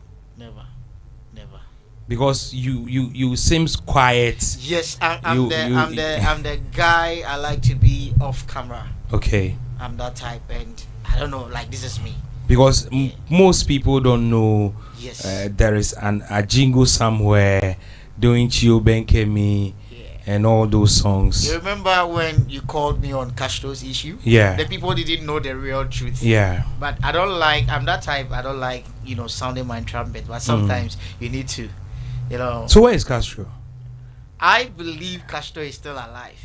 Because you seems quiet. Yes, I'm the guy. I like to be off camera. Okay. I'm that type, and I don't know. Like, this is me. Because most people don't know. Yes. There is a jingle somewhere doing Chio Benkemi and all those songs. You remember when you called me on Castro's issue? Yeah. The people didn't know the real truth. Yeah. But I'm that type. I don't like, sounding my trumpet. But sometimes you need to, So where is Castro? I believe Castro is still alive.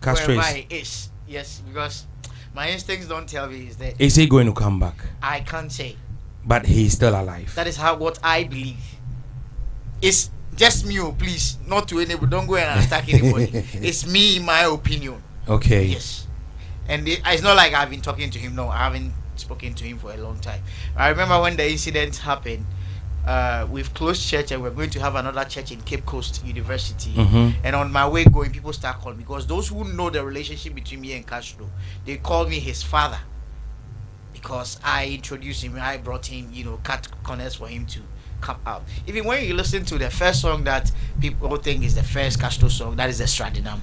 Castro Wherever he is. Yes, because my instincts don't tell me he's dead. Is he going to come back? I can't say. But he's still alive. That is what I believe. It's just me, please. Not to anybody. Don't go and attack anybody. It's me, my opinion. Okay. Yes. And it's not like I've been talking to him. No, I haven't spoken to him for a long time. I remember when the incident happened, we've closed church and we're going to have another church in Cape Coast University. And on my way going, people start calling me, because those who know the relationship between me and Castro, they call me his father, because I introduced him. I brought him, cut corners for him to come out. Even when you listen to the first song that people think is the first Castro song, that is the Stradinam.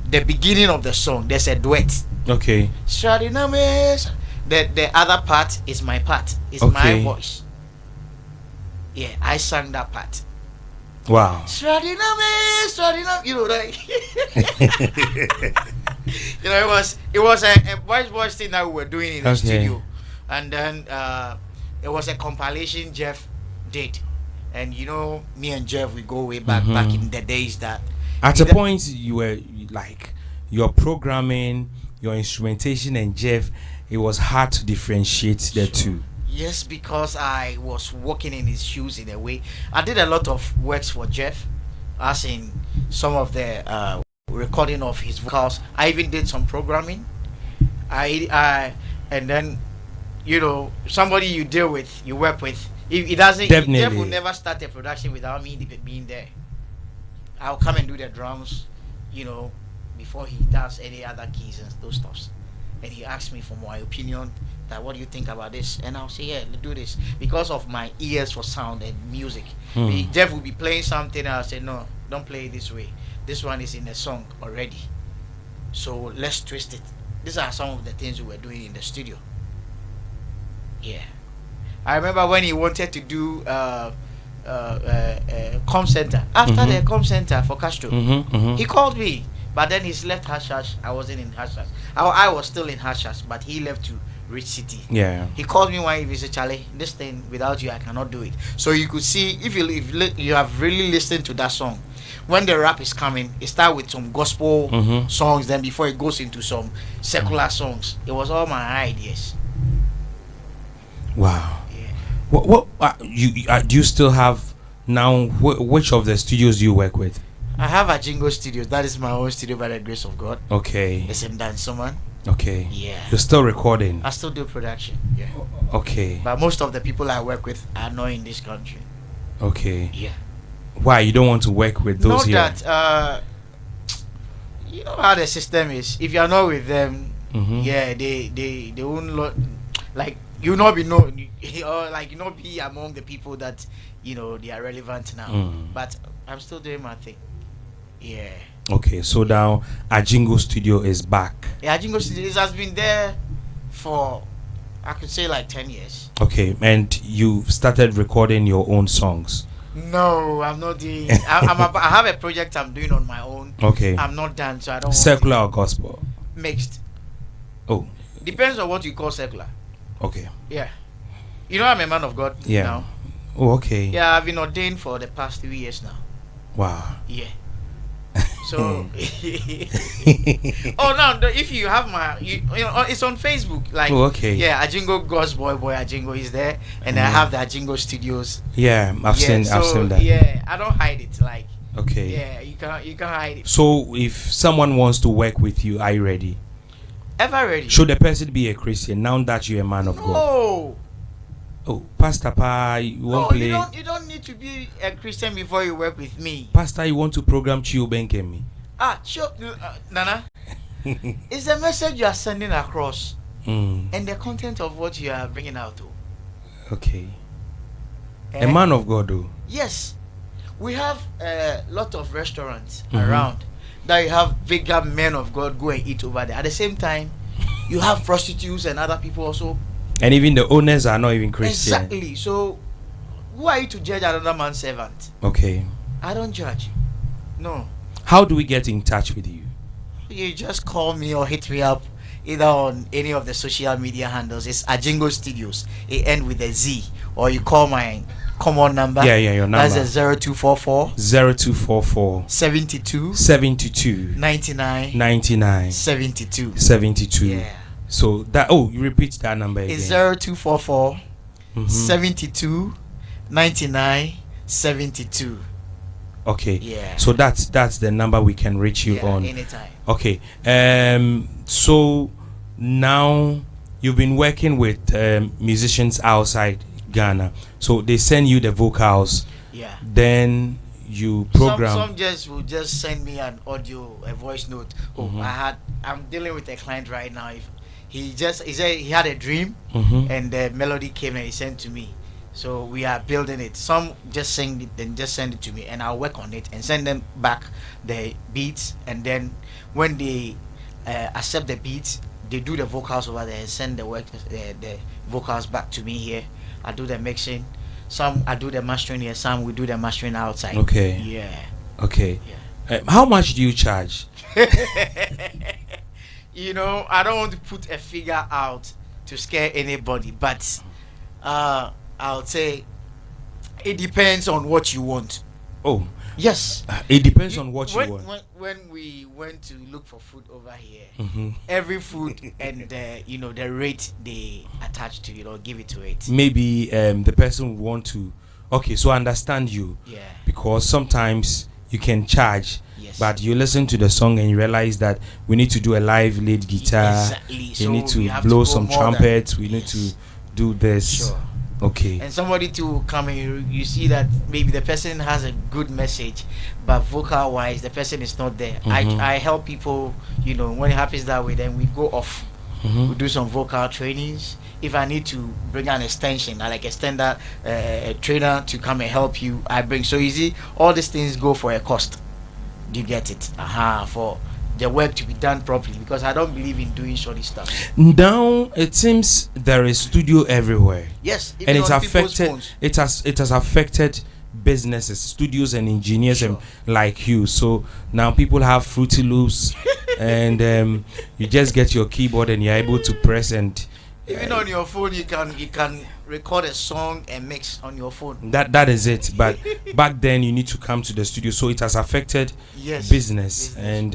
The beginning of the song, there's a duet. Okay. Stradinam is the other part is my part. It's my voice. Yeah, I sang that part. Wow. Stradinam, like it was a voice thing that we were doing in the studio, and then it was a compilation Jeff did, and me and Jeff, we go way back in the days that at a point you were like your programming, your instrumentation, and Jeff, it was hard to differentiate the two. Yes, because I was walking in his shoes in a way. I did a lot of works for Jeff, as in some of the recording of his vocals. I even did some programming. And then somebody you deal with, you work with. If it doesn't, Jeff will never start a production without me being there. I'll come and do the drums, before he does any other keys and those stuffs. And he asked me for my opinion, that what do you think about this? And I'll say, yeah, let's do this, because of my ears for sound and music. Jeff will be playing something, and I'll say, no, don't play it this way. This one is in the song already, so let's twist it. These are some of the things we were doing in the studio. Yeah, I remember when he wanted to do Com Center. After the Com Center for Castro, he called me, but then he's left Hush Hush. I wasn't in Hush Hush. I was still in Hush Hush, but he left to Rich City. Yeah. He called me one day. He said, Charlie, this thing without you, I cannot do it. So you could see, if you have really listened to that song, when the rap is coming, it starts with some gospel songs, then before it goes into some secular songs. It was all my ideas. Wow. Yeah. What do you still have now? Which of the studios do you work with? I have Ajingo Studios. That is my own studio by the grace of God. Okay. It's in Dansoman. Okay. Yeah. You're still recording? I still do production. Yeah. Okay. But most of the people I work with are not in this country. Okay. Yeah. Why you don't want to work with those here? Not that you know how the system is. If you are not with them, yeah, they won't like you not be known, or like you not be among the people that they are relevant now. But I'm still doing my thing. Yeah. Okay, so now Ajingo Studio is back. Yeah, Ajingo Studio has been there for, I could say, like 10 years. Okay, and you started recording your own songs? No, I'm not doing. I have a project I'm doing on my own. Okay. I'm not done, so I don't. Secular or gospel? Mixed. Oh. Depends on what you call secular. Okay. Yeah. I'm a man of God now. Oh, okay. Yeah, I've been ordained for the past 3 years now. Wow. Yeah. So, oh no! If you have it's on Facebook. Like, okay. Yeah, Ajingo God's boy Ajingo is there, and I have the Ajingo Studios. Yeah, I've seen that. Yeah, I don't hide it. Like, okay. Yeah, you can't hide it. So, if someone wants to work with you, are you ready? Ever ready? Should the person be a Christian now that you're a man of God? No. Oh, Pastor Pa, you won't play. You don't need to be a Christian before you work with me. Pastor, you want to program Chio Benkemi? Sure, Nana. It's the message you are sending across. and the content of what you are bringing out. Though. Okay. A man of God, though. Yes, we have a lot of restaurants around that you have bigger men of God go and eat over there. At the same time, you have prostitutes and other people also. And even the owners are not even Christian. Exactly. So, who are you to judge another man's servant? Okay. I don't judge. No. How do we get in touch with you? You just call me or hit me up either on any of the social media handles. It's Ajingo Studios. It ends with a Z. Or you call my common number. Yeah, your number. That's a 0244 0244 72 72 99 72. Yeah. So that you repeat that number again. It's 0244 72 99 72. Okay. Yeah. So that's the number we can reach you on. Anytime. Okay. So now you've been working with musicians outside Ghana. So they send you the vocals. Yeah. Then you program. Some will just send me an audio, a voice note. I'm dealing with a client right now. If he said he had a dream and the melody came and he sent to me. So we are building it. Some just sing it and just send it to me, and I'll work on it and send them back the beats. And then when they accept the beats, they do the vocals over there and send the vocals back to me here. I do the mixing. Some I do the mastering here. Some we do the mastering outside. Okay. Yeah. Okay. Yeah. How much do you charge? You know, I don't want to put a figure out to scare anybody, but I'll say it depends on what you want. Oh, yes. It depends on what you want. When we went to look for food over here, every food and the rate they attach to it or give it to it. Maybe the person would want to. Okay, so I understand you. Yeah. Because sometimes you can charge. Yes. But you listen to the song and you realize that we need to do a live lead guitar. Exactly. You so need to blow some trumpets. We need to do this. Sure. Okay. And somebody to come in, you see that maybe the person has a good message, but vocal wise, the person is not there. I help people, when it happens that way, then we go off. We do some vocal trainings. If I need to bring an extension, I like extend that trainer to come and help you, I bring. So you see, all these things go for a cost. Do you get it? For the work to be done properly, because I don't believe in doing shoddy stuff. Now it seems there is studio everywhere. Yes, and it's affected. It has affected businesses, studios, and engineers and like you. So now people have Fruity Loops, and you just get your keyboard and you're able to press and. Even on your phone, you can record a song and mix on your phone. That is it. But back then, you need to come to the studio, so it has affected business, and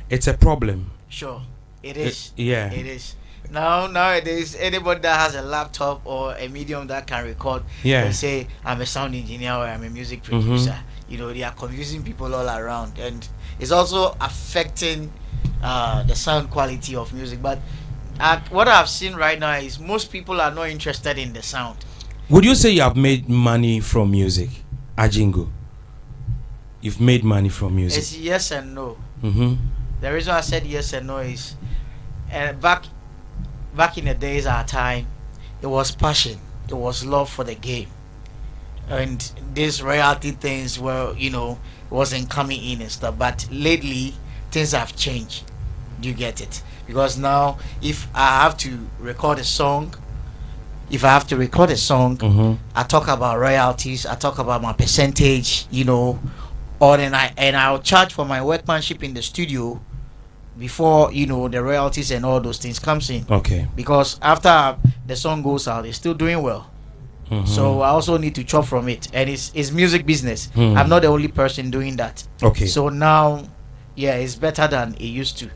it's a problem. Sure, it is. It is. Nowadays, anybody that has a laptop or a medium that can record, and say I'm a sound engineer or I'm a music producer. They are confusing people all around, and it's also affecting the sound quality of music. But what I've seen right now is most people are not interested in the sound. Would you say you have made money from music, Ajingo? You've made money from music? It's yes and no. The reason I said yes and no is back in the days, our time, it was passion, it was love for the game, and these royalty things were, wasn't coming in and stuff. But lately, things have changed. Do you get it? Because now, if I have to record a song, I talk about royalties, I talk about my percentage, or then I'll charge for my workmanship in the studio before the royalties and all those things comes in. Okay. Because after the song goes out, it's still doing well. So I also need to chop from it, and it's music business. I'm not the only person doing that. Okay. So now, it's better than it used to.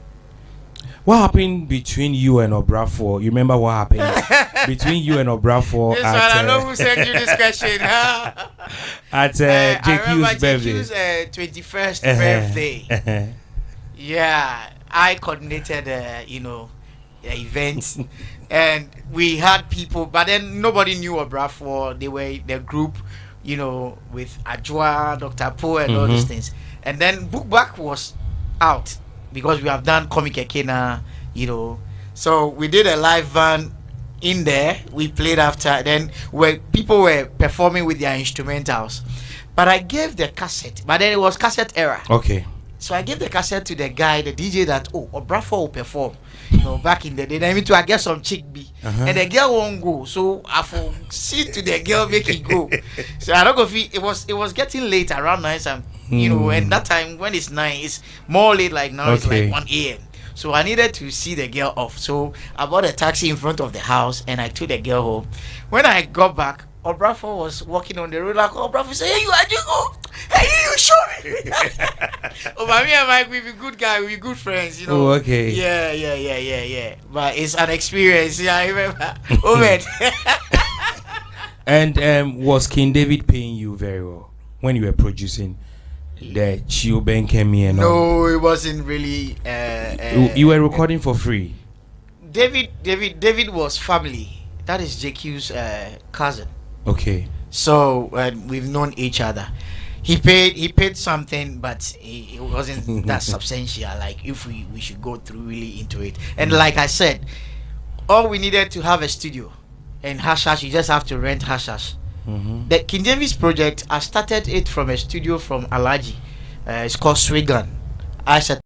What happened between you and Obrafour? You remember what happened between you and Obrafour? I know who sent you this question. At JQ's birthday. JQ's 21st birthday. Yeah, I coordinated, the event, and we had people, but then nobody knew Obrafour. They were the group, with Ajwa, Dr. Poe, and all these things. And then Bookback was out. Because we have done Comic Ekena, So we did a live band in there. We played after. Then where people were performing with their instrumentals. But I gave the cassette. But then it was cassette era. Okay. So I gave the cassette to the guy, the DJ that Obrafo will perform. You know, back in the day. Then I get some chick B. And the girl won't go. So I for see to the girl make it go. So I don't go feel it was getting late around 9 some you know, and that time when it's 9, it's more late like now, it's like 1 a.m. So I needed to see the girl off. So I bought a taxi in front of the house and I took the girl home. When I got back, Obrafo was walking on the road like Obrafo said, "Hey, you are Jingo. Hey, you show me." But me and Mike, we be good guys, we be good friends, you know. Oh, okay. Yeah. But it's an experience. Yeah, I remember. Obed. And was King David paying you very well when you were producing the Chio Ben Kemi and all? No, it wasn't really. You were recording for free. David was family. That is JQ's cousin. Okay. So we've known each other. He paid something, but it wasn't that substantial. Like if we should go through really into it. And like I said, all we needed to have a studio, and Hashash, you just have to rent Hashash. The King Davis project, I started it from a studio from Alaji. It's called Swigan. I set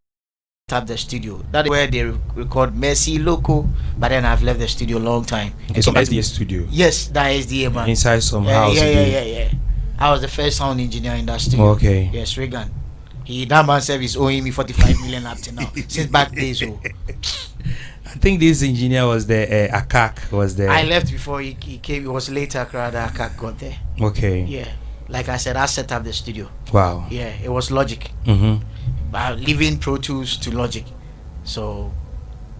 up the studio. That is where they record Mercy Loco. But then I've left the studio a long time. It's some SDA studio. Yes, that SDA man. Inside some house. Yeah. I was the first sound engineer in that studio. Okay. Yes, Reagan. That man said he's owing me 45 million up to now. Since back days. So. I think this engineer was there. Akak was there. I left before he came. It was later that Akak got there. Okay. Yeah. Like I said, I set up the studio. Wow. Yeah, it was Logic. Leaving Pro Tools to Logic. So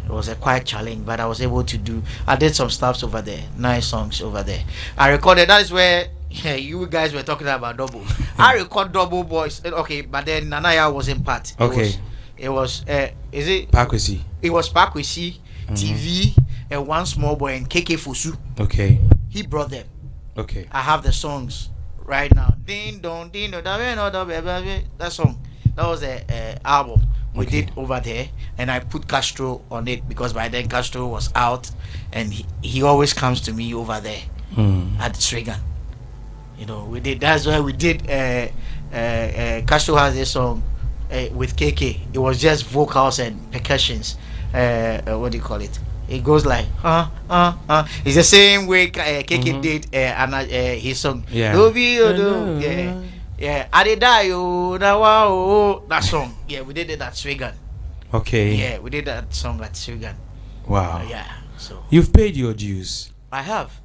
it was a quite challenge, but I was able to I did some stuff over there. Nice songs over there. I recorded. That is where you guys were talking about double. I record double boys. Okay, but then Nanaya was in part. It was is it Pakwesi? It was Pakwesi, TV, and one small boy and KK Fosu. Okay. He brought them. Okay. I have the songs right now. Ding dong ding dong that song. That was the album we did over there, and I put Castro on it because by then Castro was out, and he always comes to me over there at Swigan. You know, we did. That's why we did. Castro has a song with KK. It was just vocals and percussions. What do you call it? It goes like It's the same way KK did his song. Yeah. Yeah. That song. Yeah, we did it at Swigan. Okay. Yeah, we did that song at Swigan. Wow. Yeah. So you've paid your dues. I have.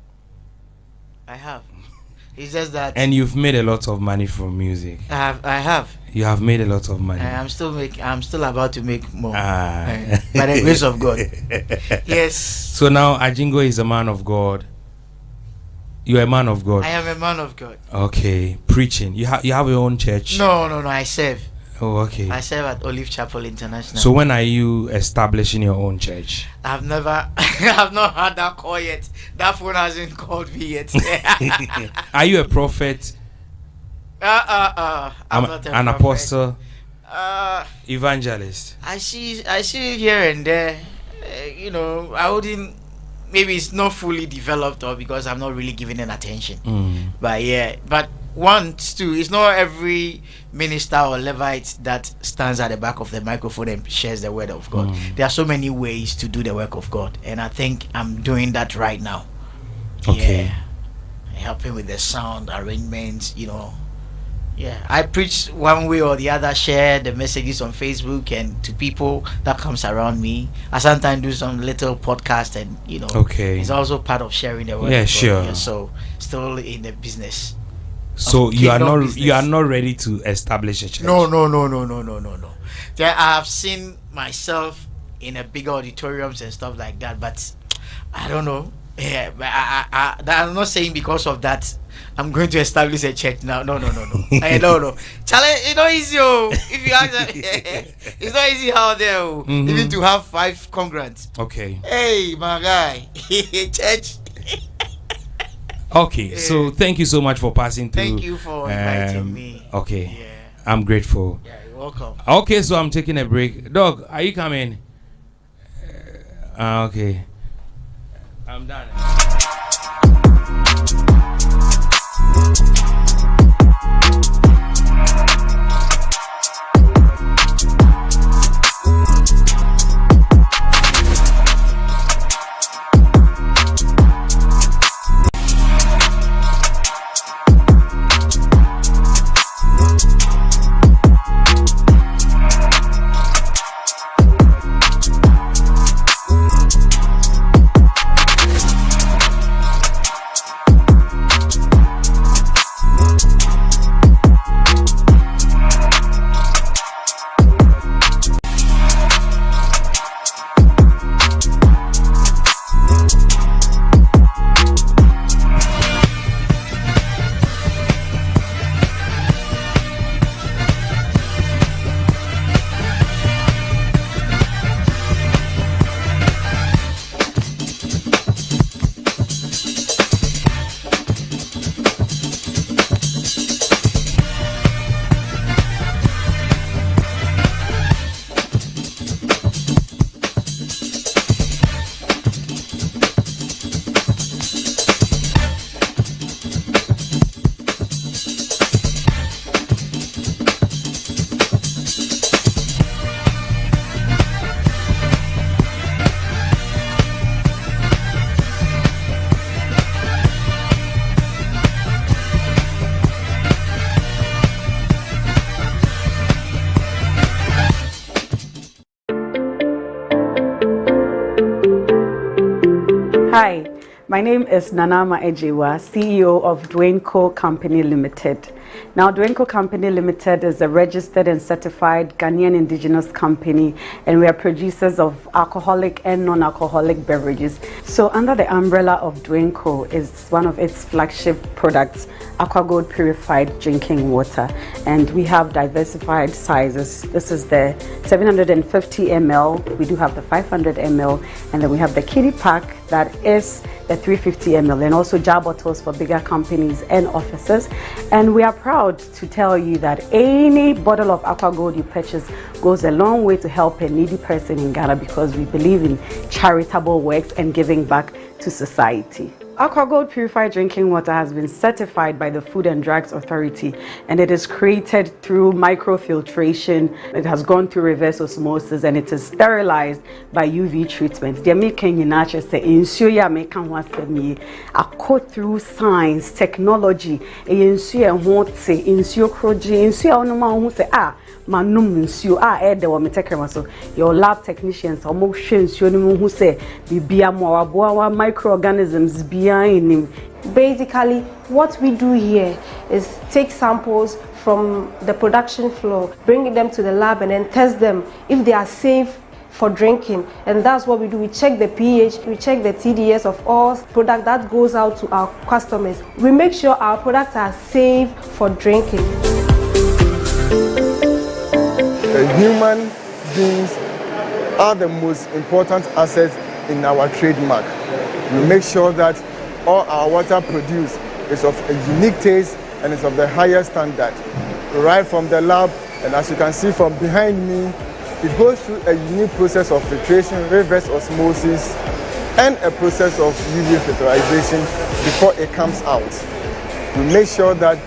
It's just that. And you've made a lot of money from music. I have. You have made a lot of money. I'm still about to make more. By the grace of God. Yes. So now Ajingo is a man of God. You are a man of God. I am a man of God. Okay, preaching. You have your own church. No. I serve. Oh, okay. I serve at Olive Chapel International. So when are you establishing your own church? I've not had that call yet. That phone hasn't called me yet. Are you a prophet? I'm not an prophet. Apostle? Evangelist? I see it here and there. You know, I wouldn't. Maybe it's not fully developed, or because I'm not really giving it attention. But yeah, but it's not every minister or Levite that stands at the back of the microphone and shares the word of God. There are so many ways to do the work of God, and I think I'm doing that right now. Okay. Yeah. Helping with the sound arrangements, you know. Yeah, I preach one way or the other, share the messages on Facebook and to people that comes around me. I sometimes do some little podcast, and you know, it's also part of sharing the word. Yeah, sure. Yeah, so still in the business. So you are not ready to establish a church? No. Yeah, I have seen myself in a bigger auditoriums and stuff like that, but I don't know. Yeah, but I'm not saying because of that I'm going to establish a church now. No. No. Challenge, it's not easy. If you ask them, it's not easy out there. Even to have 5 congregants. Okay. Hey, my guy, church. Okay, so thank you so much for passing through. Thank you for inviting me. Okay. Yeah. I'm grateful. Yeah, you're welcome. Okay, so I'm taking a break. Dog, are you coming? Okay. I'm done. Hi, my name is Nanama Ejewa, CEO of Dwenco Company Limited. Now, Dwenco Company Limited is a registered and certified Ghanaian indigenous company, and we are producers of alcoholic and non-alcoholic beverages. So under the umbrella of Dwenco is one of its flagship products, AquaGold purified drinking water, and we have diversified sizes. This is the 750 ml, we do have the 500 ml, and then we have the kiddie pack that is the 350 ml, and also jar bottles for bigger companies and offices. And we are proud to tell you that any bottle of AquaGold you purchase goes a long way to help a needy person in Ghana, because we believe in charitable works and giving back to society. AquaGold purified drinking water has been certified by the Food and Drugs Authority, and it is created through microfiltration. It has gone through reverse osmosis, and it is sterilized by UV treatment. They making in nature say insuya making was me a code through science, technology, insuya what say insuya kroji insuya onuma who say manum nsuo a de wo metekema so your lab technicians omo hwe nsuo no hu say bibia mo waboa microorganisms behind him. Basically, what we do here is take samples from the production floor, bring them to the lab, and then test them if they are safe for drinking. And that's what we do. We check the pH, we check the TDS of all product that goes out to our customers. We make sure our products are safe for drinking. Human beings are the most important assets in our trademark. We make sure that all our water produced is of a unique taste and is of the highest standard. Right from the lab, and as you can see from behind me, it goes through a unique process of filtration, reverse osmosis, and a process of UV filtration before it comes out. We make sure that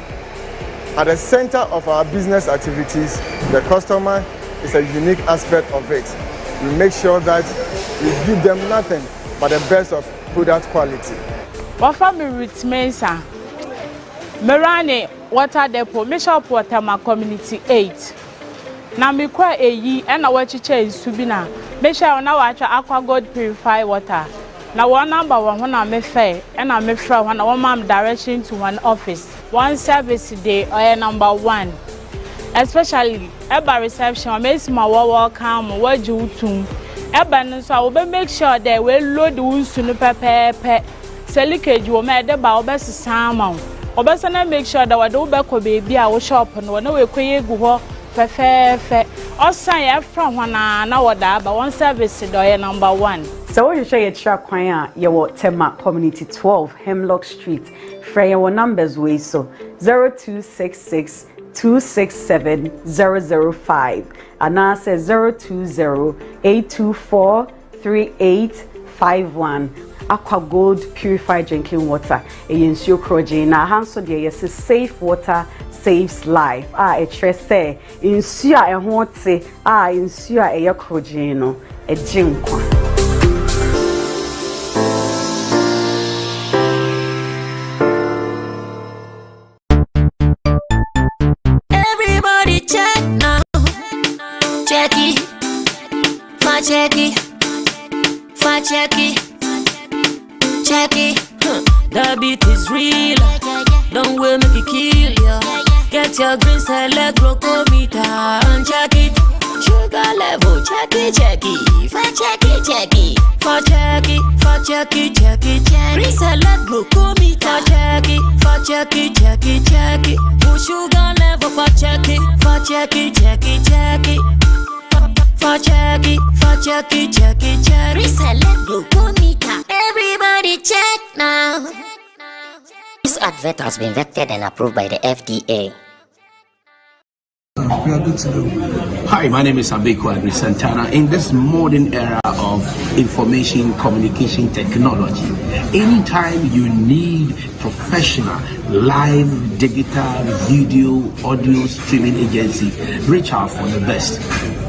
at the center of our business activities, the customer is a unique aspect of it. We make sure that we give them nothing but the best of product quality. Wafa mi Ruth Mensa, Merane Water Depot, Bishop Waterma Community 8. Na mi kwa eyi ena wachiche nsubina. Mesha ona wacha AquaGold purified water. Na one number one na me fair, ena me fra one mam direction to one office. One service day or number one. Especially eba reception, I make my welcome, what you too. Eba so I will make sure that we load the wounds to pepe. Selikage you made about best salmon. Obesana make sure that we do back baby our shop and when we go fe. Osan from one na but one service door number one. So when you share your track kwanya your Tema Community 12 Hemlock Street, free your numbers way so 0266 267 005 and now says 020 824 3851. Aqua Gold purified drinking water. Nsuo kroje na hanso de yes safe water saves life. Say nsuo a ɛho te nsuo a ɛyɛ kroje no ejinkwa. Everybody check now. Check it. Check it. Check it. Check it. The beat is real. Don't wait, make it kill ya. Get your green select glucometer and check it. Sugar level, check it. Check it. Check it. Check it. Check it. Check it. Check it. Green select glucometer. Check it. Check it. Check it. Check it. Put sugar level for check it. Check it. Check it. Check it. Check it, check it. Reselect glucometer. Everybody check now. This advert has been vetted and approved by the FDA. We are good to go. Hi, my name is Abeko Adri Santana. In this modern era of information communication technology, anytime you need professional live digital video audio streaming agency, reach out for the best,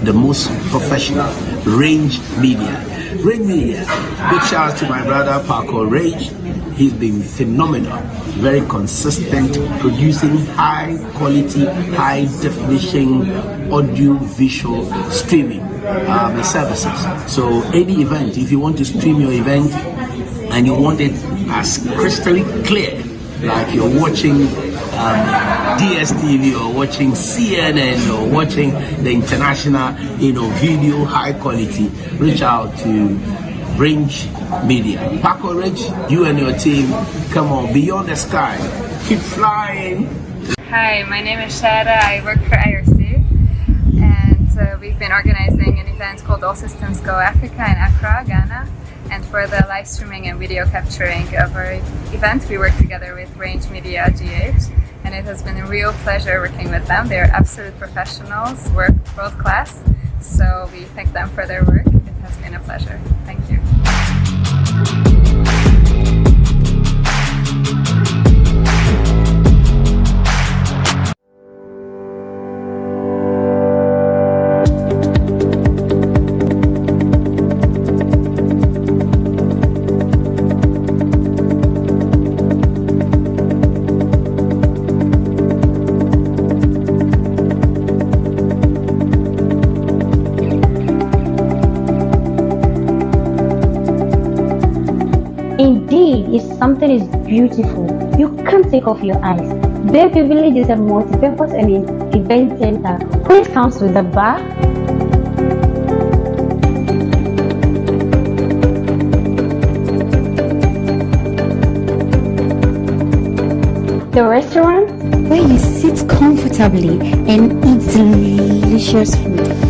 the most professional, Range Media. Range Media. Big shout out to my brother Paco Range. He's been phenomenal, very consistent, producing high quality, high definition audio visual streaming services. So any event, if you want to stream your event and you want it as crystal clear, like you're watching DSTV or watching CNN or watching the international, video high quality, reach out to Range Media. Paco Range, you and your team, come on, beyond the sky, keep flying. Hi, my name is Shara. I work for IRC, and we've been organizing an event called All Systems Go Africa in Accra, Ghana. And for the live streaming and video capturing of our event, we work together with Range Media GH, and it has been a real pleasure working with them. They're absolute professionals, work world class, so we thank them for their work. It has been a pleasure. Thank you. Indeed, if something is beautiful, you can't take off your eyes. Baby Village is a multi-purpose and event center which comes with a bar, the restaurant where you sit comfortably and eat delicious food.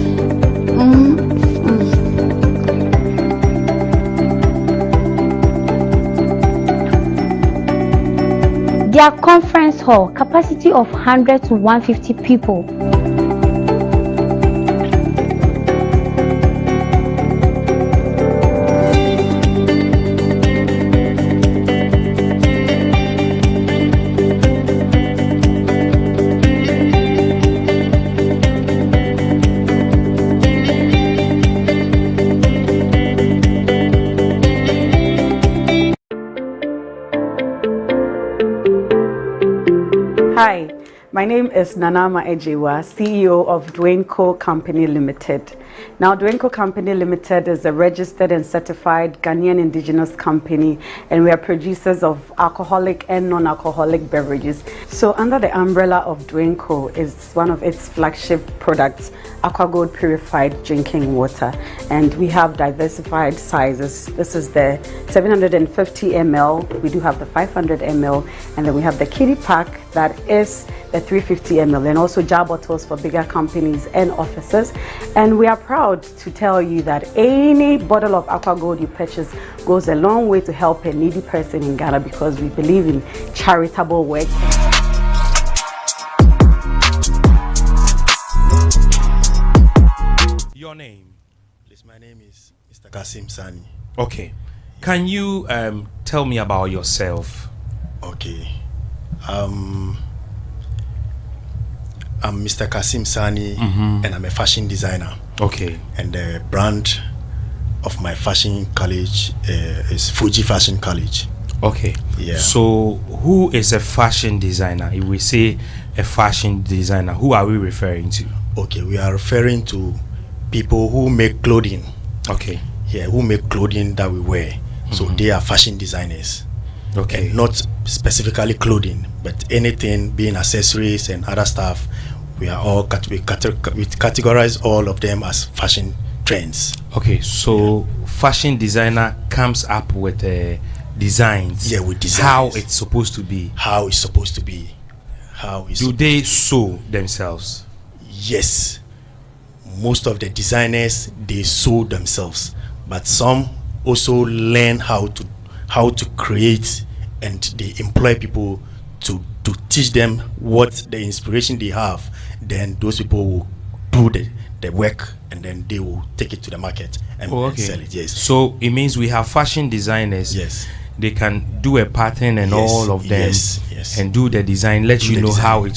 Their conference hall, capacity of 100 to 150 people. Hi, my name is Nanama Ejewa, CEO of Dwayne Co. Company Limited. Now, Dwayne Co. Company Limited is a registered and certified Ghanaian indigenous company, and we are producers of alcoholic and non-alcoholic beverages. So under the umbrella of Dwayne Co. is one of its flagship products, Aqua Gold purified drinking water, and we have diversified sizes. This is the 750 ml, we do have the 500 ml, and then we have the kiddie pack that is the 350 ml, and also jar bottles for bigger companies and offices. And we are proud to tell you that any bottle of Aqua Gold you purchase goes a long way to help a needy person in Ghana, because we believe in charitable work. Your name? Please, my name is Mr. Mr. Kasim Sani. Okay. Can you tell me about yourself? Okay. I'm Mr. Kasim Sani, and I'm a fashion designer. Okay. And the brand of my fashion college is Fuji Fashion College. Okay. Yeah. So, who is a fashion designer? If we say a fashion designer, who are we referring to? Okay, we are referring to people who make clothing. Okay. Yeah, who make clothing that we wear. So they are fashion designers. Okay. And not specifically clothing, but anything being accessories and other stuff. We are all we categorize all of them as fashion trends. Okay, so fashion designer comes up with designs. Yeah, with designs. How it's supposed to be. How it's supposed to be. Do they sew themselves? Yes. Most of the designers, they sew themselves, but some also learn how to create, and they employ people to teach them what the inspiration they have. Then those people will do the work, and then they will take it to the market and sell it. Yes. So it means we have fashion designers. Yes. They can do a pattern and all of them. Yes. And do the design. Let you know how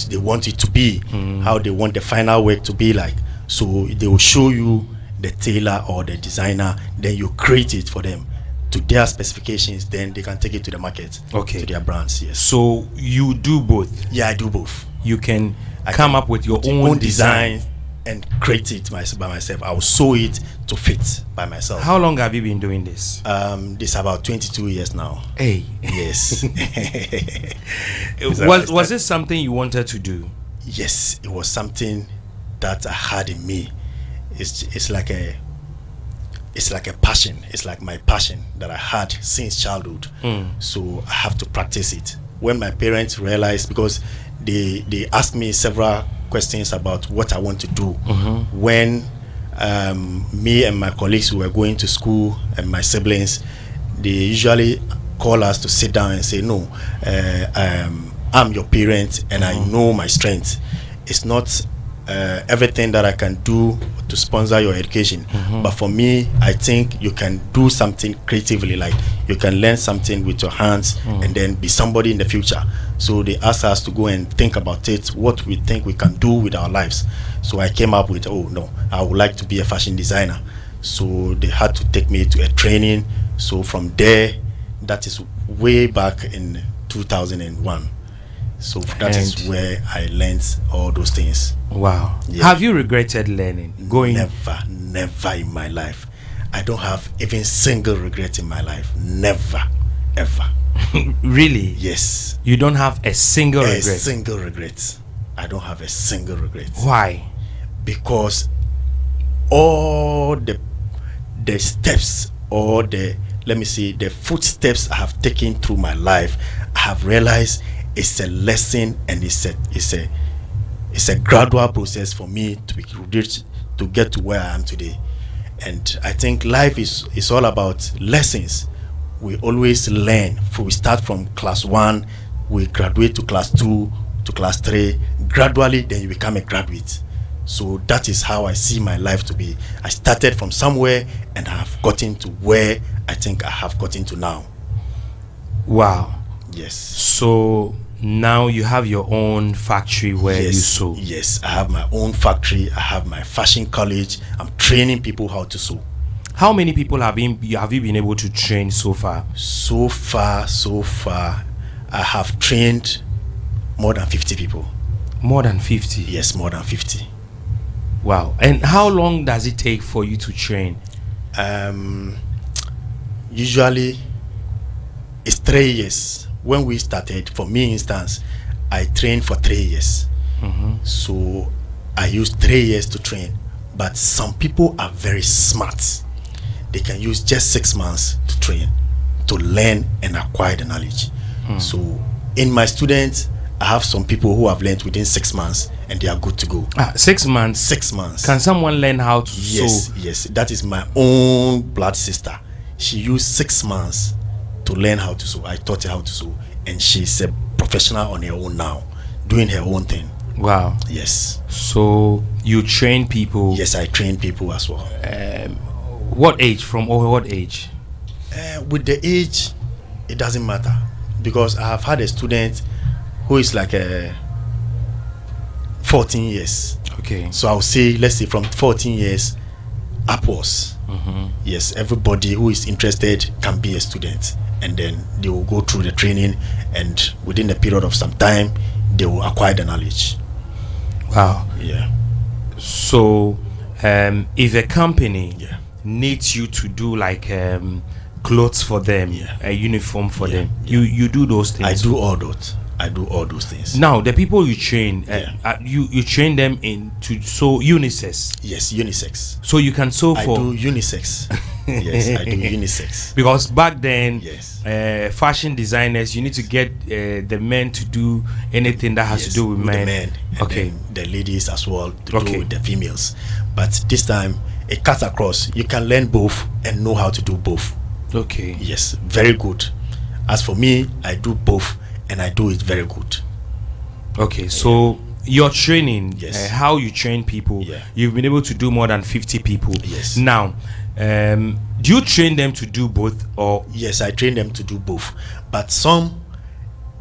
they want it to be, how they want the final work to be like. So they will show you the tailor or the designer, then you create it for them to their specifications, then they can take it to the market. Okay. To their brands. Yes. So you do both? Yeah, I do both. You can come up with your own design and create it by myself. I will sew it to fit by myself. How long have you been doing this? This about 22 years now. Hey. Yes. Was this something you wanted to do? Yes, it was something that I had in me. It's like a passion. It's like my passion that I had since childhood. So I have to practice it. When my parents realized, because they asked me several questions about what I want to do. When me and my colleagues were going to school, and my siblings, they usually call us to sit down and say, no, I'm your parent and I know my strength. It's not everything that I can do to sponsor your education, but for me, I think you can do something creatively, like you can learn something with your hands and then be somebody in the future. So they asked us to go and think about it, what we think we can do with our lives. So I came up with, oh no, I would like to be a fashion designer. So they had to take me to a training. So from there, that is way back in 2001. So that is where I learned all those things. Wow. Yeah. Have you regretted learning? Never in my life. I don't have even single regret in my life. Never, ever. Really? Yes. You don't have a single regret? A single regret. I don't have a single regret. Why? Because all the steps, or the footsteps I have taken through my life, I have realized it's a lesson, and it's a gradual process for me to get to where I am today. And I think life is all about lessons. We always learn. We start from class 1, we graduate to class 2, to class 3. Gradually, then you become a graduate. So that is how I see my life to be. I started from somewhere and I have gotten to where I think I have gotten to now. Wow. Yes. So now you have your own factory where you sew? Yes, I have my own factory. I have my fashion college. I'm training people how to sew. How many people have you been able to train so far? So far, I have trained more than 50 people. More than 50? Yes, more than 50. Wow. And how long does it take for you to train? Usually it's 3 years. When we started, for me instance, I trained for 3 years. So I used 3 years to train. But some people are very smart. They can use just 6 months to train, to learn and acquire the knowledge. So in my students, I have some people who have learned within 6 months and they are good to go. 6 months? 6 months. Can someone learn how to sew? Yes. That is my own blood sister. She used 6 months to learn how to sew. I taught her how to sew, and she's a professional on her own now, doing her own thing. Wow. Yes. So you train people? Yes, I train people as well. What age? From over what age? With the age, it doesn't matter, because I have had a student who is like 14 years. Okay. So I would say, let's say from 14 years upwards. Yes, everybody who is interested can be a student, and then they will go through the training, and within a period of some time, they will acquire the knowledge. Wow. Yeah. So, if a company needs you to do like clothes for them, a uniform for them, you do those things. I do all those. I do all those things. Now, the people you train, you train them in to sew unisex. Yes, unisex. So you can sew for. I do unisex. Yes, I do unisex. Because back then, yes, fashion designers, you need to get the men to do anything that has to do with men. The men, and okay. The ladies as well to do with the females. But this time, it cuts across. You can learn both and know how to do both. Okay. Yes, very good. As for me, I do both, and I do it very good. Okay, so your training, yes, how you train people, you've been able to do more than 50 people. Yes. Now, do you train them to do both, or? Yes, I train them to do both. But some,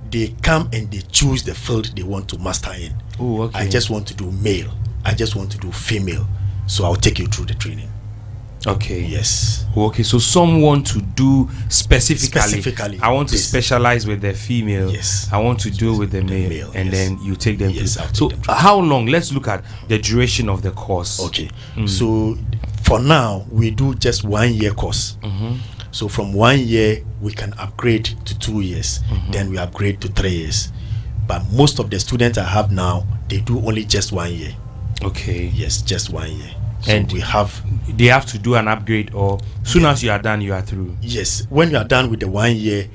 they come and they choose the field they want to master in. Oh, okay. I just want to do male. I just want to do female. So I'll take you through the training. Okay. Yes. Okay, so some want to do specifically. I want to specialize with the female. Yes. I want to do with the male, and then you take them. Yes. So how long? Let's look at the duration of the course. Okay. So for now, we do just 1 year course. So from 1 year, we can upgrade to 2 years. Then we upgrade to 3 years. But most of the students I have now, they do only just 1 year. Okay. Yes, just 1 year. So and they have to do an upgrade, or soon as you are done, you are through. Yes, when you are done with the 1 year,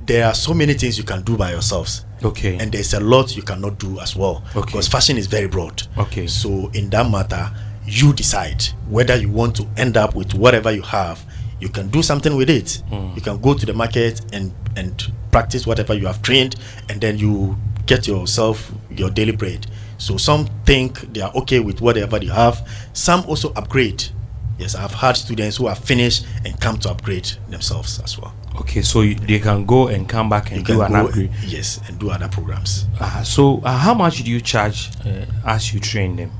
there are so many things you can do by yourselves. Okay. And there's a lot you cannot do as well. Okay. Because fashion is very broad. Okay. So in that matter, you decide whether you want to end up with whatever you have. You can do something with it. You can go to the market and practice whatever you have trained, and then you get yourself your daily bread. So some think they are okay with whatever they have. Some also upgrade. Yes, I've had students who have finished and come to upgrade themselves as well. Okay, so they can go and come back and do an upgrade. Yes, and do other programs. So how much do you charge as you train them?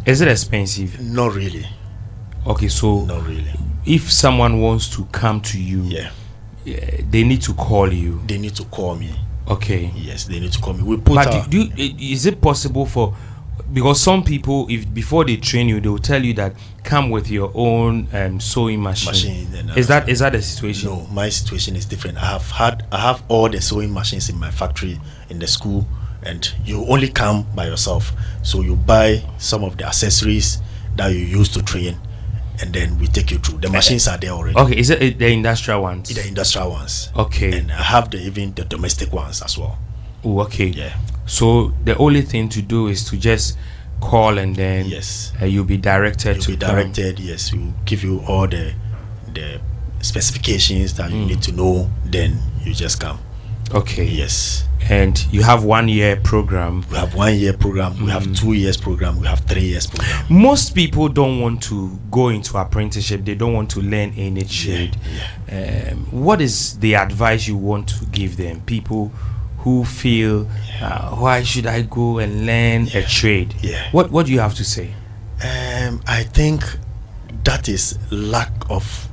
Is it expensive? Not really. Okay, so not really. If someone wants to come to you, they need to call you. They need to call me. Okay. Yes, they need to call me. We put. But is it possible for? Because some people, if before they train you, they will tell you that come with your own sewing machine. Is that the situation? No, my situation is different. I have all the sewing machines in my factory, in the school, and you only come by yourself. So you buy some of the accessories that you use to train, and then we take you through. The machines are there already. Okay, is it the industrial ones? The industrial ones. Okay. And I have even the domestic ones as well. Oh, okay. Yeah. So the only thing to do is to just call, and then you'll be directed to come. Yes, we'll give you all the specifications that you need to know. Then you just come. Okay. Yes. And you have 1 year program. We have 1 year program. We have 2 years program. We have 3 years program. Most people don't want to go into apprenticeship. They don't want to learn any trade. What is the advice you want to give them? People who feel, why should I go and learn a trade? What do you have to say? I think that is lack of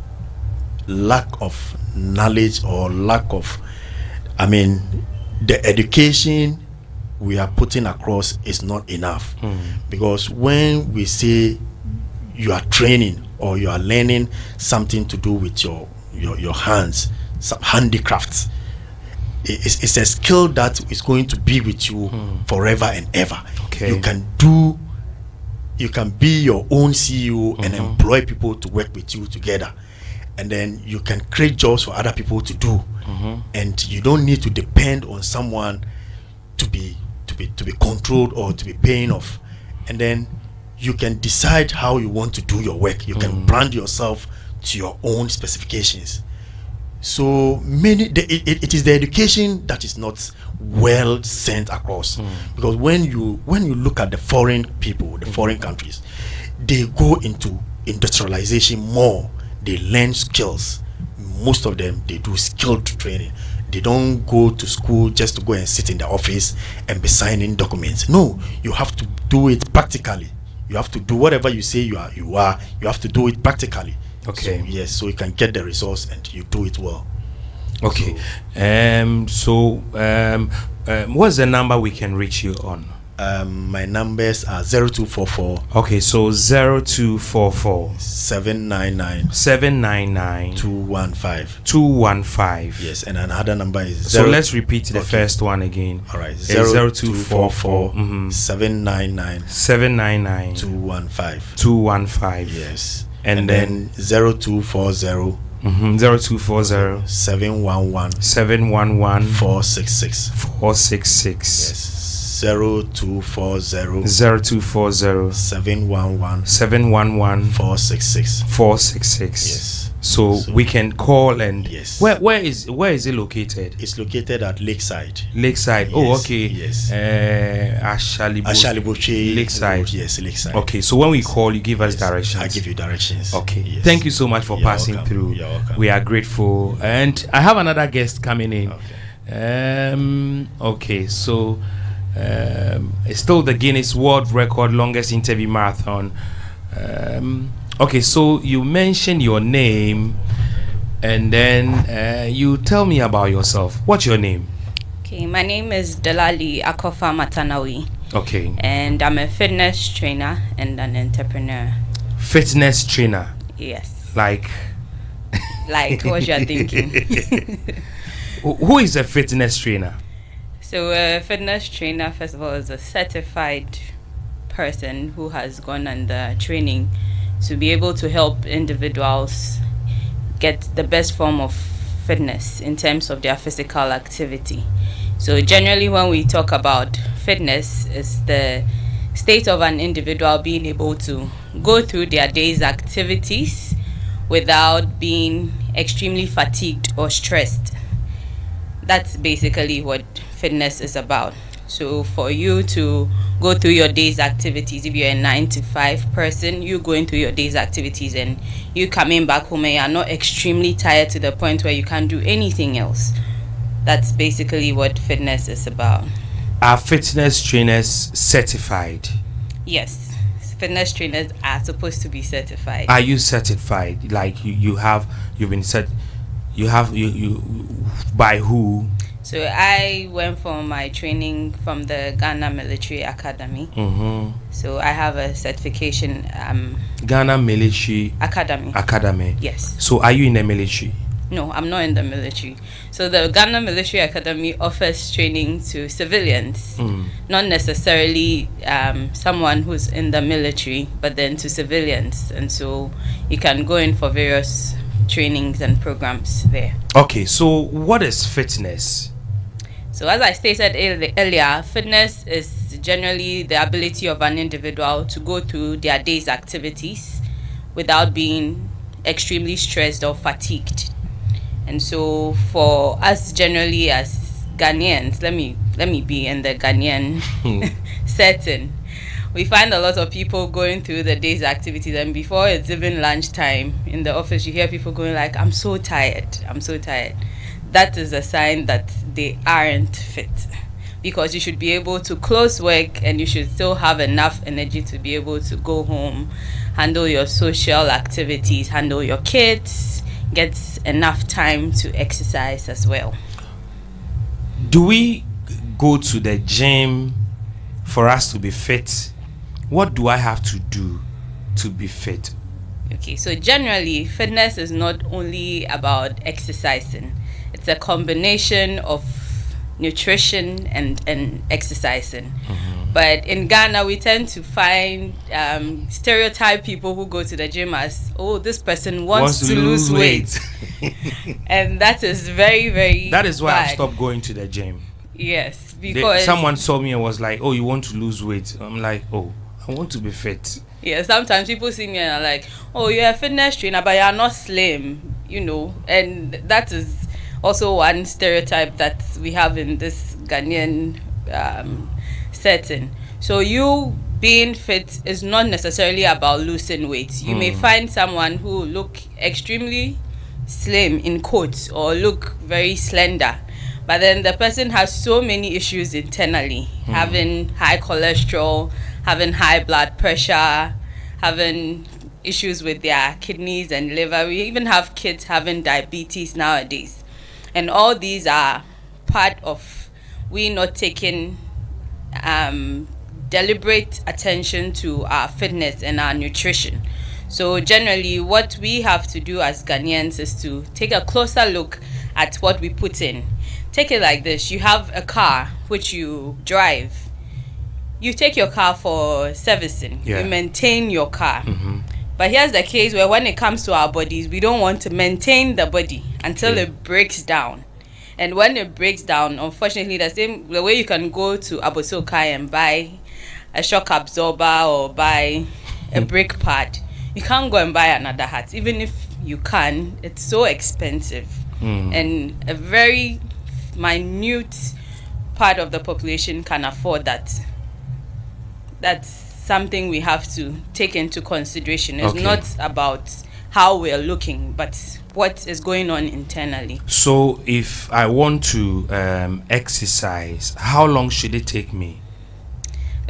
knowledge, or lack of, the education we are putting across is not enough. Because when we say you are training or you are learning something to do with your hands, some handicrafts, it's a skill that is going to be with you forever and ever. Okay. You can be your own CEO and employ people to work with you together, and then you can create jobs for other people to do, and you don't need to depend on someone to be controlled or to be paying off. And then you can decide how you want to do your work. You can brand yourself to your own specifications. So it is the education that is not well sent across, because when you look at the foreign people, the foreign countries, they go into industrialization more. They learn skills. Most of them, they do skilled training. They don't go to school just to go and sit in the office and be signing documents. No, you have to do it practically. You have to do whatever you say you are. You have to do it practically. Okay. So, yes, so you can get the results and you do it well. Okay. What's the number we can reach you on? My numbers are 0244. Okay, so 0244 799 215. Yes, and another number is so let's repeat the first one again. All right, 0244 799 215. Yes, and then 0240 0240 711 466. Yes. 0240 711 466. Yes. So we can call and yes. Where is it located? It's located at Lakeside. Lakeside. Yes, Oh, okay. Yes. Ashaliboche. Lakeside. Yes, Lakeside. Okay. So when we call, you give us directions. I give you directions. Okay. Yes. Thank you so much for passing welcome. through. You're welcome. We are grateful. And I have another guest coming in. Okay. So it's still the Guinness World Record longest interview marathon. Okay, so you mentioned your name, and then you tell me about yourself. What's your name? Okay, my name is Delali Akofa Matanawi. Okay. And I'm a fitness trainer and an entrepreneur. Fitness trainer? Yes. Like what you're thinking. Who is a fitness trainer? So a fitness trainer, first of all, is a certified person who has gone under training to be able to help individuals get the best form of fitness in terms of their physical activity. So generally when we talk about fitness, it's the state of an individual being able to go through their day's activities without being extremely fatigued or stressed. That's basically what fitness is about. So for you to go through your day's activities, if you're a 9-to-5 person, you going through your day's activities and you coming back home and you're not extremely tired to the point where you can't do anything else. That's basically what fitness is about. Are fitness trainers certified? Yes, fitness trainers are supposed to be certified. Are you certified? Like you've been set, you by who? So I went for my training from the Ghana Military Academy. So I have a certification. Ghana Military Academy. Yes. So are you in the military? No, I'm not in the military. So the Ghana Military Academy offers training to civilians, not necessarily someone who's in the military, but then to civilians. And so you can go in for various trainings and programs there. Okay, so what is fitness? So as I stated earlier, fitness is generally the ability of an individual to go through their day's activities without being extremely stressed or fatigued. And so for us generally as Ghanaians, let me be in the Ghanaian setting. We find a lot of people going through the day's activities, and before it's even lunchtime in the office, you hear people going like, I'm so tired. That is a sign that they aren't fit, because you should be able to close work and you should still have enough energy to be able to go home, handle your social activities, handle your kids, get enough time to exercise as well. Do we go to the gym for us to be fit? What do I have to do to be fit? Okay, so generally fitness is not only about exercising. It's a combination of nutrition and exercising. But in Ghana, we tend to find stereotype people who go to the gym as, oh, this person wants to lose weight. And that is very, very That is why bad. I've stopped going to the gym. Yes, because someone saw me and was like, oh, you want to lose weight? I'm like, oh, I want to be fit. Yeah, sometimes people see me and are like, oh, you're a fitness trainer, but you're not slim, and that is also one stereotype that we have in this Ghanaian setting. So you being fit is not necessarily about losing weight. You may find someone who look extremely slim in quotes or look very slender, but then the person has so many issues internally, having high cholesterol, having high blood pressure, having issues with their kidneys and liver. We even have kids having diabetes nowadays, and all these are part of we not taking deliberate attention to our fitness and our nutrition. So generally what we have to do as Ghanaians is to take a closer look at what we put in. Take it like this: you have a car which you drive, you take your car for servicing, you maintain your car. But here's the case where when it comes to our bodies, we don't want to maintain the body until it breaks down. And when it breaks down, unfortunately, the way you can go to Abosokai and buy a shock absorber or buy a brake pad, you can't go and buy another hat. Even if you can, it's so expensive. And a very minute part of the population can afford that. That's something we have to take into consideration. It's not about how we're looking, but what is going on internally. So if I want to exercise, how long should it take me?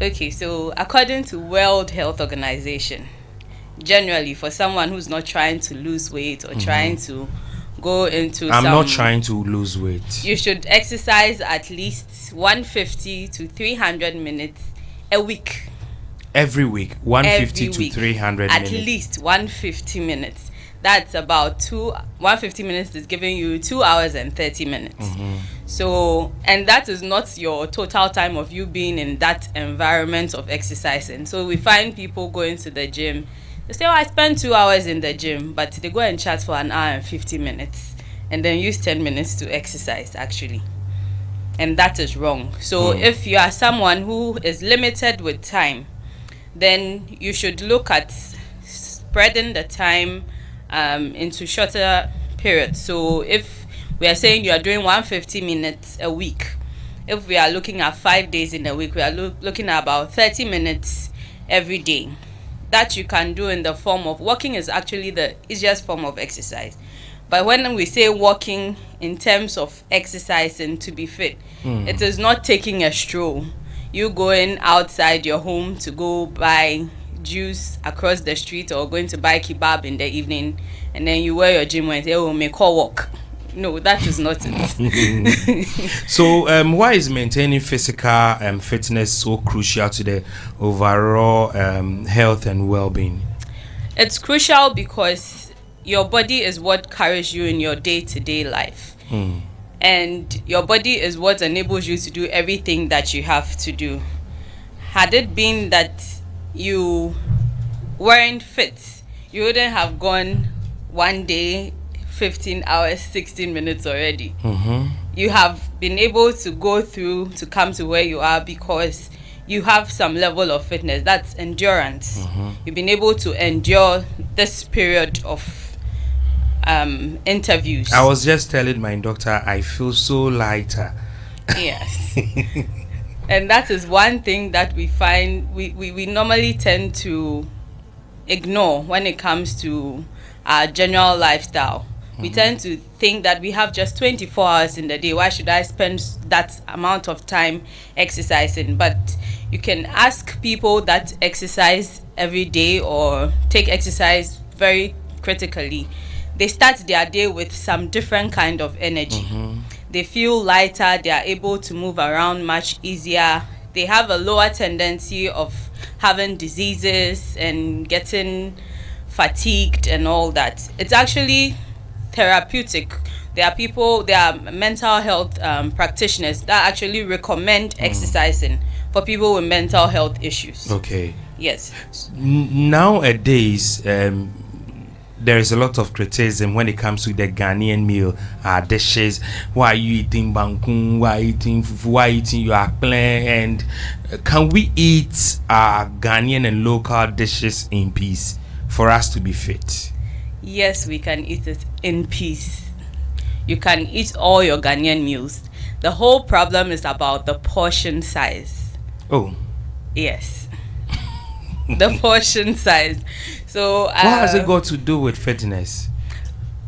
Okay, so according to World Health Organization, generally for someone who's not trying to lose weight or trying to go into I'm not trying to lose weight. You should exercise at least 150 to 300 minutes a week. Every week, 150 to 300 at minutes. At least 150 minutes. That's about 150 minutes is giving you 2 hours and 30 minutes. So, and that is not your total time of you being in that environment of exercising. So we find people going to the gym. They say, oh, I spend 2 hours in the gym, but they go and chat for an hour and 50 minutes and then use 10 minutes to exercise actually. And that is wrong. So if you are someone who is limited with time, then you should look at spreading the time into shorter periods. So if we are saying you are doing 150 minutes a week, if we are looking at 5 days in a week, we are looking at about 30 minutes every day. That you can do in the form of walking is actually the easiest form of exercise. But when we say walking in terms of exercising to be fit, it is not taking a stroll. You going outside your home to go buy juice across the street or going to buy kebab in the evening and then you wear your gym wear and say, oh, make her walk. No, that is not it. So why is maintaining physical fitness so crucial to the overall health and well-being? It's crucial because your body is what carries you in your day-to-day life. And your body is what enables you to do everything that you have to do. Had it been that you weren't fit, you wouldn't have gone one day 15 hours 16 minutes already. You have been able to go through to come to where you are because you have some level of fitness. That's endurance. You've been able to endure this period of interviews. I was just telling my doctor I feel so lighter. Yes. And that is one thing that we find we normally tend to ignore when it comes to our general lifestyle. We tend to think that we have just 24 hours in the day. Why should I spend that amount of time exercising? But you can ask people that exercise every day or take exercise very critically. They start their day with some different kind of energy. They feel lighter, they are able to move around much easier. They have a lower tendency of having diseases and getting fatigued and all that. It's actually therapeutic. There are mental health practitioners that actually recommend exercising for people with mental health issues. Okay. Yes. Nowadays, there is a lot of criticism when it comes to the Ghanaian meal dishes. Why are you eating bangkun? Why are you eating fufu? Why are you eating your akple? And can we eat our Ghanaian and local dishes in peace for us to be fit? Yes, we can eat it in peace. You can eat all your Ghanaian meals. The whole problem is about the portion size. Oh. Yes. The portion size. So what has it got to do with fitness?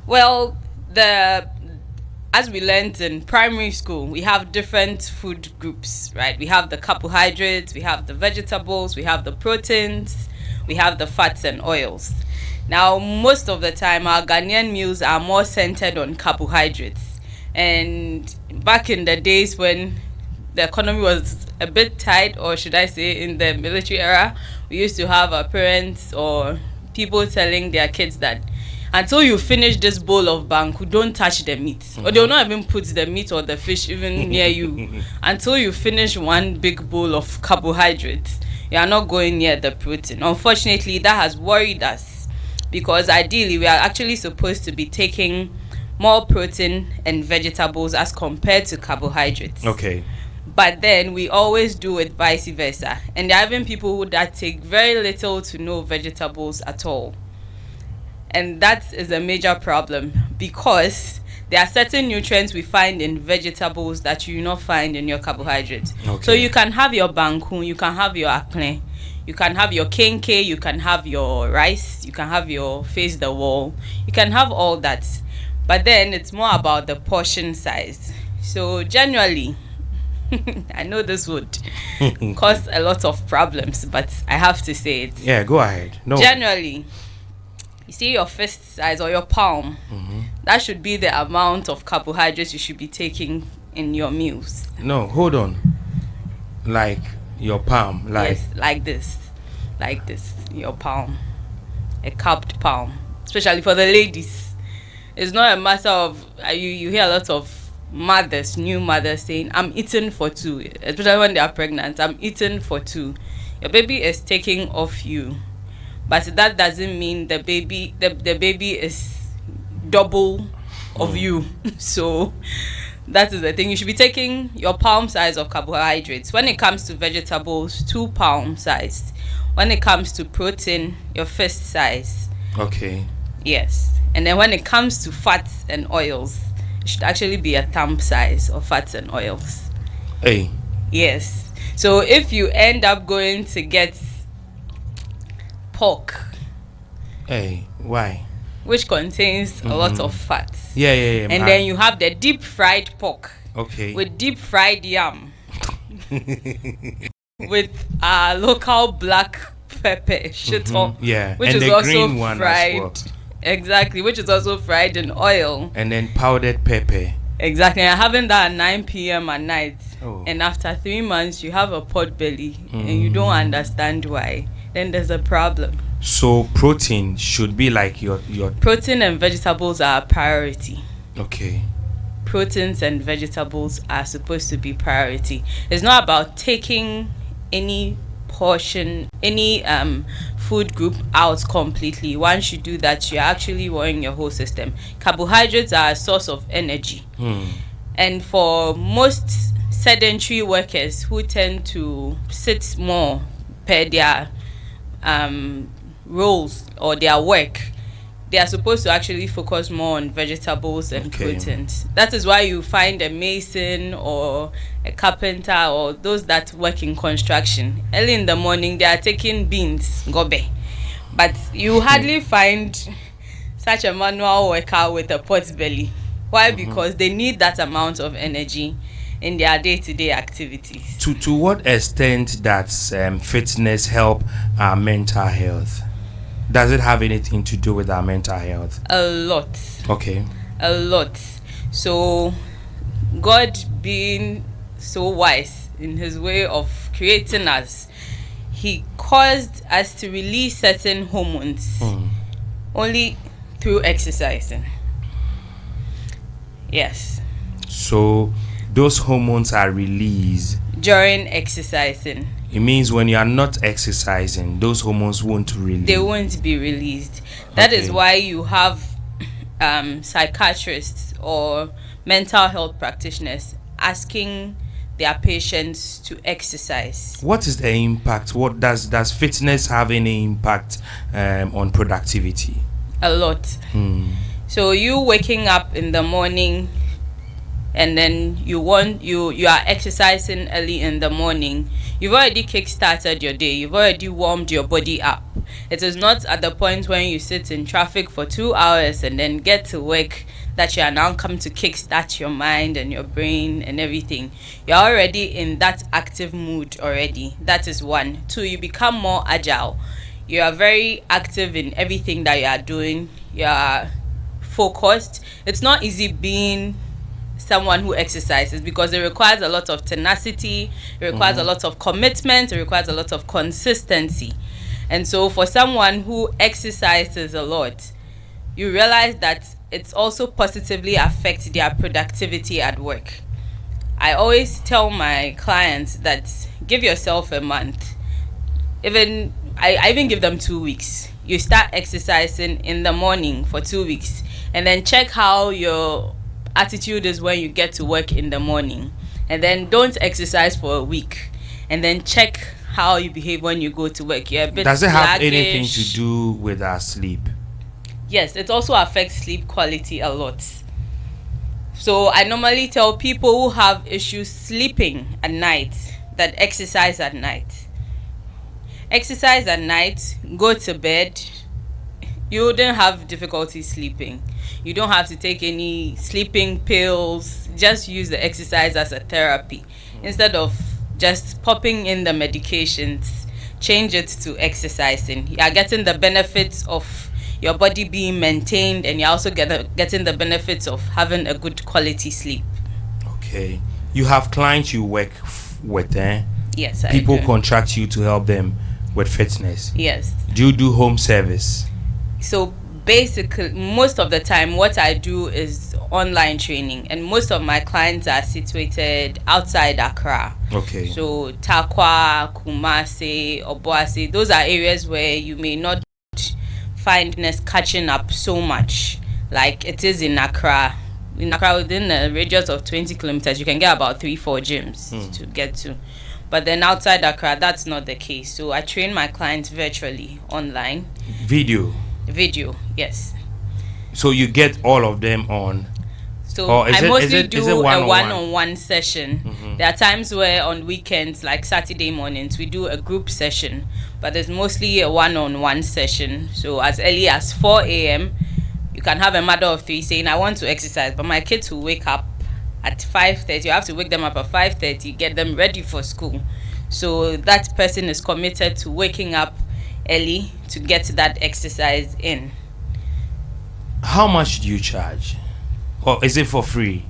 Well, as we learned in primary school, we have different food groups, right? We have the carbohydrates, we have the vegetables, we have the proteins, we have the fats and oils. Now, most of the time, our Ghanaian meals are more centered on carbohydrates. And back in the days when the economy was a bit tight, or should I say in the military era, we used to have our parents or people telling their kids that until you finish this bowl of banku, don't touch the meat. Or they will not even put the meat or the fish even near you. Until you finish one big bowl of carbohydrates, you are not going near the protein. Unfortunately, that has worried us, because ideally we are actually supposed to be taking more protein and vegetables as compared to carbohydrates. Okay. But then we always do it vice versa. And there are even people that take very little to no vegetables at all. And that is a major problem, because there are certain nutrients we find in vegetables that you do not find in your carbohydrates. Okay. So you can have your banku, you can have your akle, you can have your kenke, you can have your rice, you can have your face the wall, you can have all that. But then it's more about the portion size. So generally, I know this would cause a lot of problems, but I have to say it. Yeah, go ahead. No. Generally, you see your fist size or your palm, that should be the amount of carbohydrates you should be taking in your meals. No, hold on. Like your palm, like yes, like this, your palm, a cupped palm, especially for the ladies. It's not a matter of you hear a lot of new mothers saying, I'm eating for two, especially when they are pregnant. I'm eating for two. Your baby is taking off you, but that doesn't mean the baby is double of you. So that is the thing. You should be taking your palm size of carbohydrates. When it comes to vegetables, 2 palm size. When it comes to protein, your fist size. Okay. Yes. And then when it comes to fats and oils, it should actually be a thumb size of fats and oils. Hey. Yes. So if you end up going to get pork. Hey, why? Which contains a lot of fats. Yeah. And then you have the deep fried pork. Okay. With deep fried yam. With local black pepper, shito. Yeah. Which and is the also green one fried. as well. Exactly, which is also fried in oil. And then powdered pepper. Exactly. And having that at 9 p.m. at night. Oh. And after 3 months, you have a pot belly. And you don't understand why. Then there's a problem. So protein should be like your Protein and vegetables are a priority. Okay. Proteins and vegetables are supposed to be priority. It's not about taking any portion, any food group out completely. Once you do that, you're actually worrying your whole system. Carbohydrates are a source of energy. And for most sedentary workers who tend to sit more per their roles or their work, they are supposed to actually focus more on vegetables and proteins. That is why you find a mason or a carpenter or those that work in construction. Early in the morning, they are taking beans, gobe. But you hardly find such a manual worker with a pot belly. Why? Because they need that amount of energy in their day-to-day activities. To what extent does fitness help our mental health? Does it have anything to do with our mental health? A lot. Okay. A lot. So God, being so wise in his way of creating us, he caused us to release certain hormones only through exercising. Yes. So those hormones are released during exercising. It means when you are not exercising, those hormones won't release. They won't be released. That is why you have psychiatrists or mental health practitioners asking their patients to exercise. What is the impact? What does fitness have any impact on productivity? A lot. So you waking up in the morning and then you are exercising early in the morning, you've already kick-started your day. You've already warmed your body up. It is not at the point when you sit in traffic for 2 hours and then get to work that you are now come to kick-start your mind and your brain and everything. You're already in that active mood already. That is 1. 2, you become more agile. You are very active in everything that you are doing. You are focused. It's not easy being someone who exercises because it requires a lot of tenacity, it requires a lot of commitment, it requires a lot of consistency. And so for someone who exercises a lot, you realize that it also positively affects their productivity at work. I always tell my clients that give yourself a month. I even give them 2 weeks. You start exercising in the morning for 2 weeks and then check how your attitude is when you get to work in the morning, and then don't exercise for a week and then check how you behave when you go to work. You're a bit Does it have sluggish. anything to do with our sleep? Yes, it also affects sleep quality a lot. So I normally tell people who have issues sleeping at night that exercise at night. Exercise at night, go to bed. You wouldn't have difficulty sleeping. You don't have to take any sleeping pills. Just use the exercise as a therapy. Instead of just popping in the medications, change it to exercising. You are getting the benefits of your body being maintained, and you're also getting the benefits of having a good quality sleep. Okay. You have clients you work with, eh? Yes, I People do. contract you to help them with fitness. Yes. Do you do home service? So basically, most of the time, what I do is online training, and most of my clients are situated outside Accra. Okay. So Takwa, Kumasi, Obuasi, those are areas where you may not find fitness catching up so much like it is in Accra. In Accra, within a radius of 20 kilometers, you can get about 3-4 gyms to get to. But then outside Accra, that's not the case. So I train my clients virtually, online. Video, yes. so you get all of them on. So Or is I it- mostly is it do a one-on-one? one-on-one session. There are times where on weekends, like Saturday mornings, we do a group session, but it's mostly a one-on-one session. So as early as 4 a.m., you can have a mother of 3 saying, I want to exercise, but my kids will wake up at 5:30. You have to wake them up at 5:30, get them ready for school. So that person is committed to waking up early to get that exercise in. How much do you charge? Or is it for free?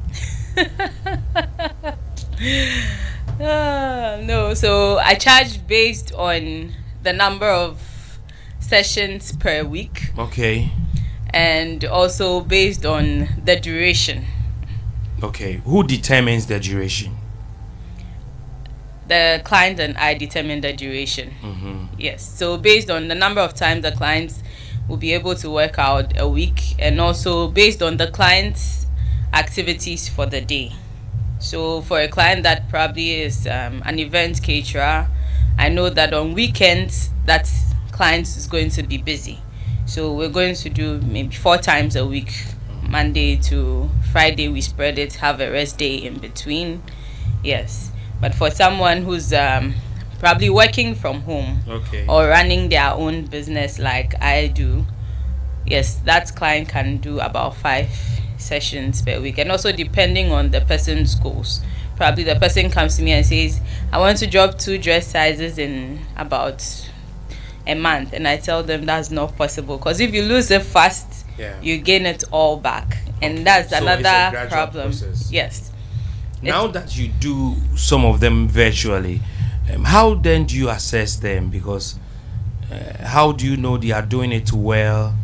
No, so I charge based on the number of sessions per week, Okay. and also based on the duration. Okay. Who determines the duration? The client and I determine the duration. Yes, so based on the number of times the clients will be able to work out a week, and also based on the client's activities for the day. So for a client that probably is an event caterer, I know that on weekends that client is going to be busy. So we're going to do maybe 4 times a week. Monday to Friday we spread it, have a rest day in between. Yes. But for someone who's probably working from home, Okay. or running their own business like I do, yes, that client can do about 5 sessions per week. And also depending on the person's goals. Probably the person comes to me and says, I want to drop 2 dress sizes in about a month, and I tell them that's not possible, because if you lose it fast, you gain it all back, and that's So it's a another gradual problem. process. Yes. Now that you do some of them virtually, how then do you assess them? Because how do you know they are doing it well?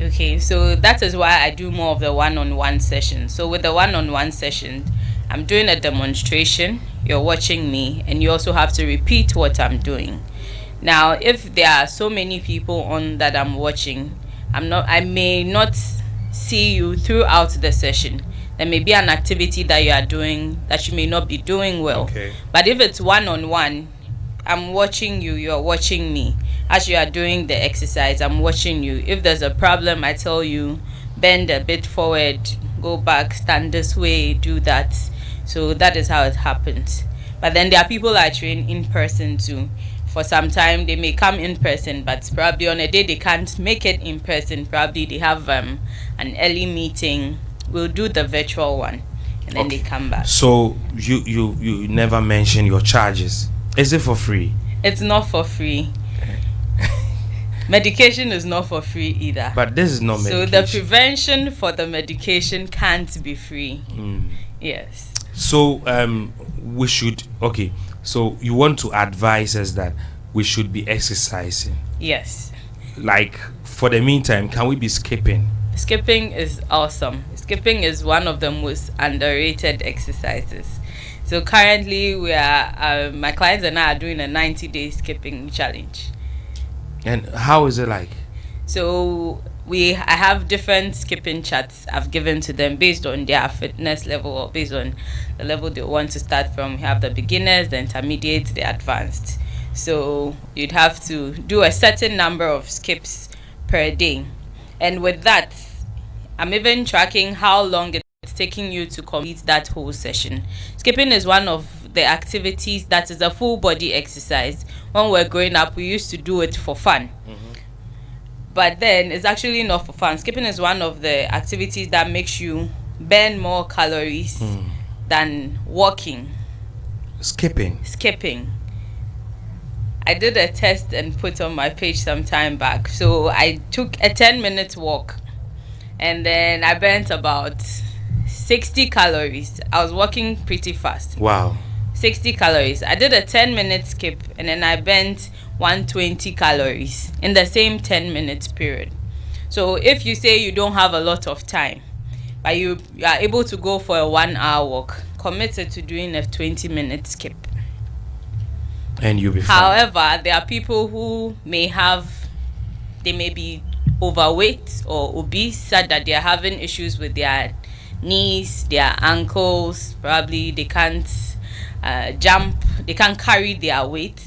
Okay, so that is why I do more of the one-on-one session. So with the one-on-one session, I'm doing a demonstration, you're watching me, and you also have to repeat what I'm doing. Now, if there are so many people on that I'm watching, I may not see you throughout the session. There may be an activity that you are doing that you may not be doing well. Okay. But if it's one-on-one, I'm watching you, you're watching me. As you are doing the exercise, I'm watching you. If there's a problem, I tell you, bend a bit forward, go back, stand this way, do that. So that is how it happens. But then there are people I train in person too. For some time they may come in person, but probably on a day they can't make it in person. Probably they have an early meeting. We'll do the virtual one, and then they come back. So you never mention your charges. Is it for free? It's not for free. Medication is not for free either. But this is not medication. So the prevention for the medication can't be free. Yes. So we should, okay, so you want to advise us that we should be exercising? Yes. Like, for the meantime, can we be skipping? Skipping is awesome. Skipping is one of the most underrated exercises. So currently we are, my clients and I are doing a 90-day skipping challenge. And how is it like? So I have different skipping charts I've given to them based on their fitness level or based on the level they want to start from. We have the beginners, the intermediate, the advanced. So you'd have to do a certain number of skips per day. And with that, I'm even tracking how long it's taking you to complete that whole session. Skipping is one of the activities that is a full body exercise. When we were growing up, we used to do it for fun. But then it's actually not for fun. Skipping is one of the activities that makes you burn more calories than walking. Skipping. I did a test and put on my page some time back. So I took a 10-minute walk and then I burnt about 60 calories. I was walking pretty fast. Wow. 60 calories. I did a 10-minute skip and then I burnt 120 calories in the same 10-minute period. So if you say you don't have a lot of time, but you are able to go for a 1-hour walk, committed to doing a 20-minute skip. And you'll be fine. However, there are people who may be overweight or obese, such that they are having issues with their knees, their ankles, probably they can't jump, they can't carry their weight.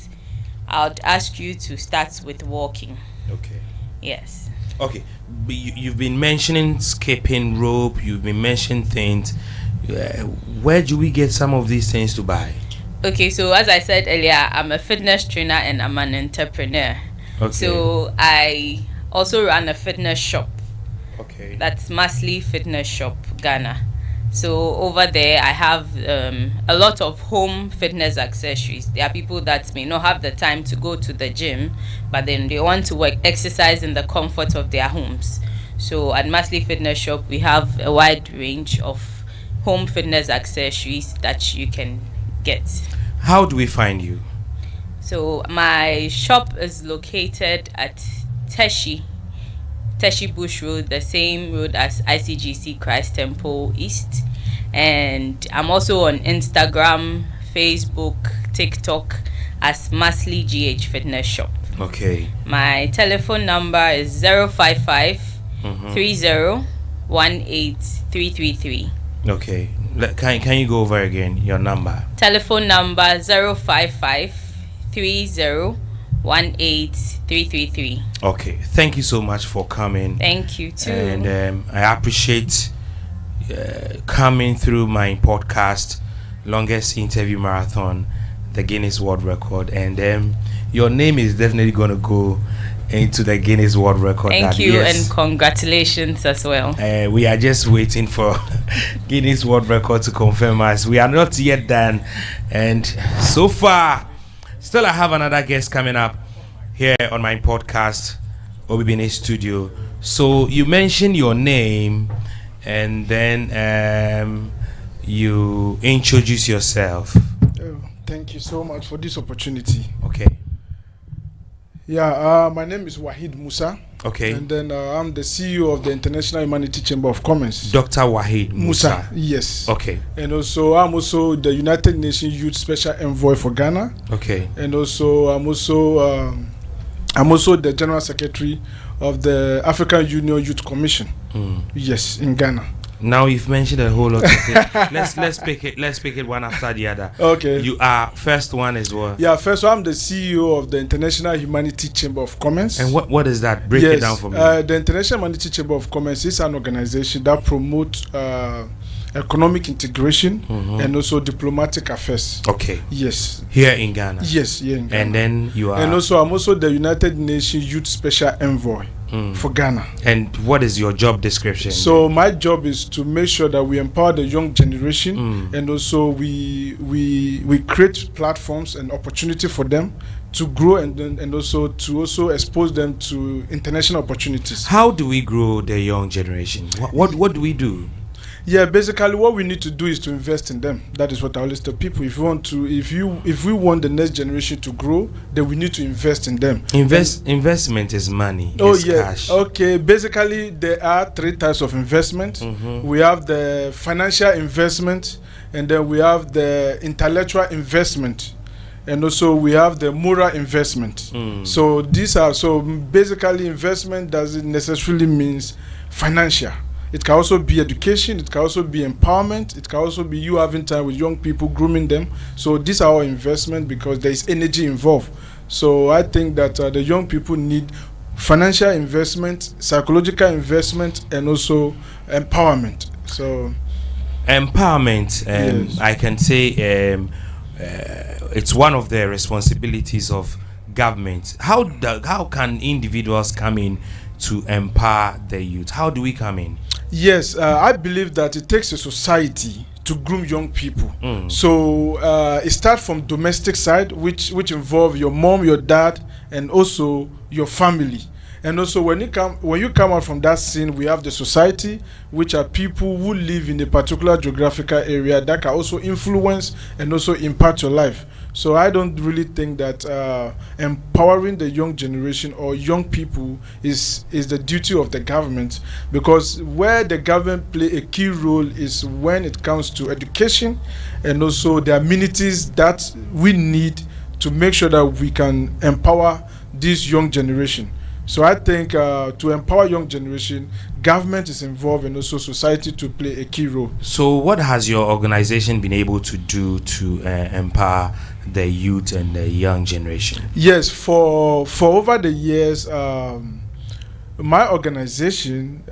I would ask you to start with walking. Okay. Yes. Okay. You've been mentioning skipping rope, you've been mentioning things. Where do we get some of these things to buy? Okay, so as I said earlier, I'm a fitness trainer and I'm an entrepreneur. Okay. So I also run a fitness shop. Okay. That's Masli Fitness Shop, Ghana. So over there, I have a lot of home fitness accessories. There are people that may not have the time to go to the gym, but then they want to exercise in the comfort of their homes. So at Masli Fitness Shop, we have a wide range of home fitness accessories that you can get. How do we find you? So my shop is located at Teshi Bush Road, the same road as ICGC Christ Temple East. And I'm also on Instagram, Facebook, TikTok as Masli GH Fitness Shop. Okay. My telephone number is 055 30 18 333. Okay. Can you go over again your number? Telephone number 055 30 18 333. Okay. Thank you so much for coming. Thank you too. And I appreciate coming through my podcast, longest interview marathon, the Guinness World Record, and your name is definitely going to go into the Guinness World Record. Thank you, yes, and congratulations as well. We are just waiting for Guinness World Record to confirm us. We are not yet done, and so far still I have another guest coming up here on my podcast, OBBNA Studio. So you mentioned your name and then you introduce yourself. Thank you so much for this opportunity. Okay. Yeah, my name is Wahid Musa. Okay. And then I'm the CEO of the International Humanity Chamber of Commerce. Dr. Wahid Musa. Yes. Okay. And also I'm also the United Nations Youth Special Envoy for Ghana. Okay. And also I'm also the General Secretary of the African Union Youth Commission. Yes, in Ghana. Now you've mentioned a whole lot of things. let's pick it one after the other. Okay. You are first one as well. Yeah, first I'm the CEO of the International Humanity Chamber of Commerce. And what is that? Break it down for me. The International Humanity Chamber of Commerce is an organization that promotes economic integration and also diplomatic affairs. Okay. Yes. Here in Ghana. Yes, here in Ghana. And then you are. And also I'm also the United Nations Youth Special Envoy for Ghana. And what is your job description? So my job is to make sure that we empower the young generation, and also we create platforms and opportunity for them to grow, and also to expose them to international opportunities. How do we grow the young generation? What do we do? Yeah, basically what we need to do is to invest in them. That is what I always tell people. If we want the next generation to grow, then we need to invest in them. Investment is money. Cash. Okay. Basically, there are 3 types of investment. We have the financial investment, and then we have the intellectual investment, and also we have the moral investment. So basically investment doesn't necessarily means financial. It can also be education, it can also be empowerment, it can also be you having time with young people, grooming them. So these are our investment because there is energy involved. So I think that the young people need financial investment, psychological investment, and also empowerment. So empowerment, yes. I can say it's one of the responsibilities of government. How can individuals come in to empower the youth? How do we come in? Yes, I believe that it takes a society to groom young people. So it starts from domestic side, which involve your mom, your dad, and also your family. And also when you come out from that scene, we have the society, which are people who live in a particular geographical area that can also influence and also impact your life. So I don't really think that empowering the young generation or young people is the duty of the government, because where the government play a key role is when it comes to education and also the amenities that we need to make sure that we can empower this young generation. So I think to empower young generation, government is involved and also society to play a key role. So what has your organization been able to do to empower the youth and the young generation? Yes, for over the years, my organization,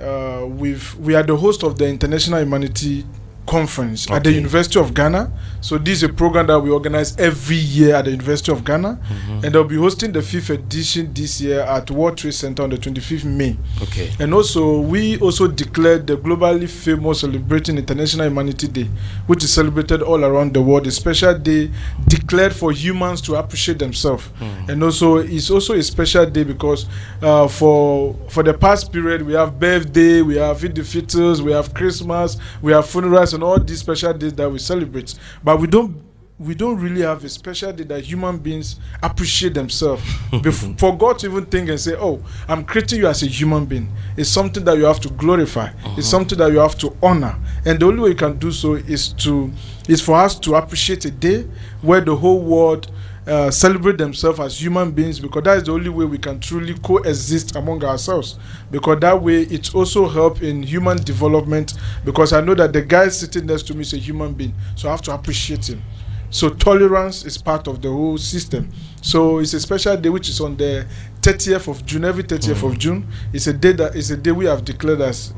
we are the host of the International Humanity Conference at the University of Ghana. So this is a program that we organize every year at the University of Ghana, and they'll be hosting the 5th edition this year at World Trade Center on the 25th May. Okay. And also we also declared the globally famous Celebrating International Humanity Day, which is celebrated all around the world, a special day declared for humans to appreciate themselves. And also it's also a special day because for the past period we have birthday, we have Eid al-Fitr, we have Christmas, we have funerals, and all these special days that we celebrate, but we don't really have a special day that human beings appreciate themselves. For God to even think and say, oh, I'm creating you as a human being, it's something that you have to glorify. It's something that you have to honor, and the only way you can do so is for us to appreciate a day where the whole world celebrate themselves as human beings, because that is the only way we can truly coexist among ourselves, because that way it also helps in human development, because I know that the guy sitting next to me is a human being, so I have to appreciate him. So tolerance is part of the whole system. So it's a special day which is on the 30th of June. Every 30th of June is a day we have declared as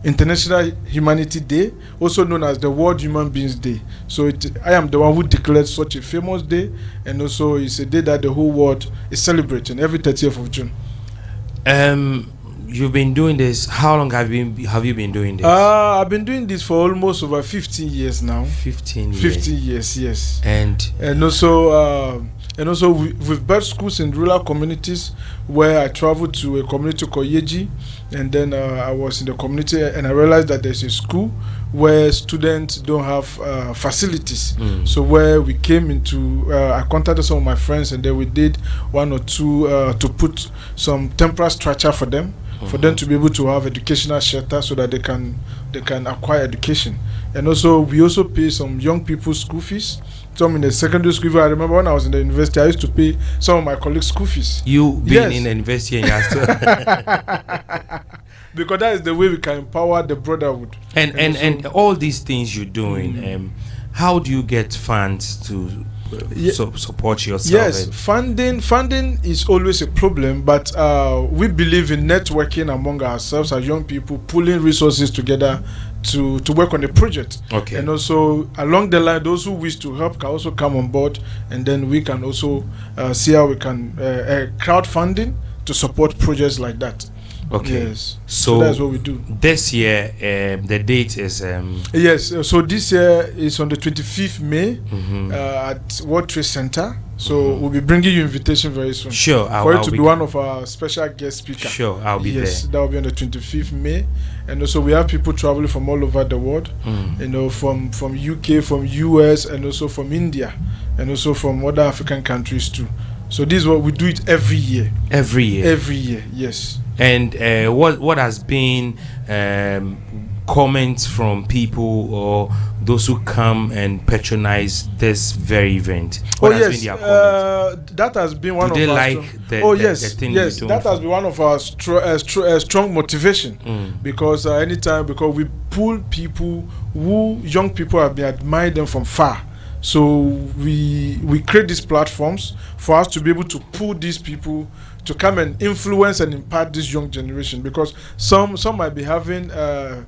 International Humanity Day, also known as the World Human Beings Day. So I am the one who declared such a famous day, and also it's a day that the whole world is celebrating every 30th of June. You've been doing this. How long have you been doing this? I've been doing this for almost over 15 years now. 15 years. 15 years, yes. And also we've built schools in rural communities, where I traveled to a community called Yeji, and then I was in the community and I realized that there's a school where students don't have facilities. So where we came into, I contacted some of my friends, and then we did 1 or 2 to put some temporary structure for them, for them to be able to have educational shelter so that they can acquire education. And also we also pay some young people school fees. Some in the secondary school. I remember when I was in the university, I used to pay some of my colleagues school fees. You being in the university and you have to because that is the way we can empower the brotherhood. And all these things you're doing, how do you get funds to support yourself? Yes, funding is always a problem, but we believe in networking among ourselves as young people, pulling resources together to work on a project. Okay. And also along the line, those who wish to help can also come on board, and then we can also see how we can crowdfunding to support projects like that. Okay. Yes. So that's what we do. This year, the date is yes. So this year is on the 25th May at World Trade Center. So we'll be bringing you invitation very soon. Sure. For you to be one of our special guest speakers. Sure, I'll be there. Yes, that will be on the 25th May. And also we have people traveling from all over the world. You know, from UK, from US, and also from India, and also from other African countries too. So this is what we do it every year. Every year. Every year, yes. And what has been comments from people or those who come and patronize this very event? What has been their comments? That has been one do of they our like the thing yes, you're doing? that has been one of our strong motivation because because we pull people who young people have been admiring them from far. So we create these platforms for us to be able to pull these people to come and influence and impact this young generation, because some might be having a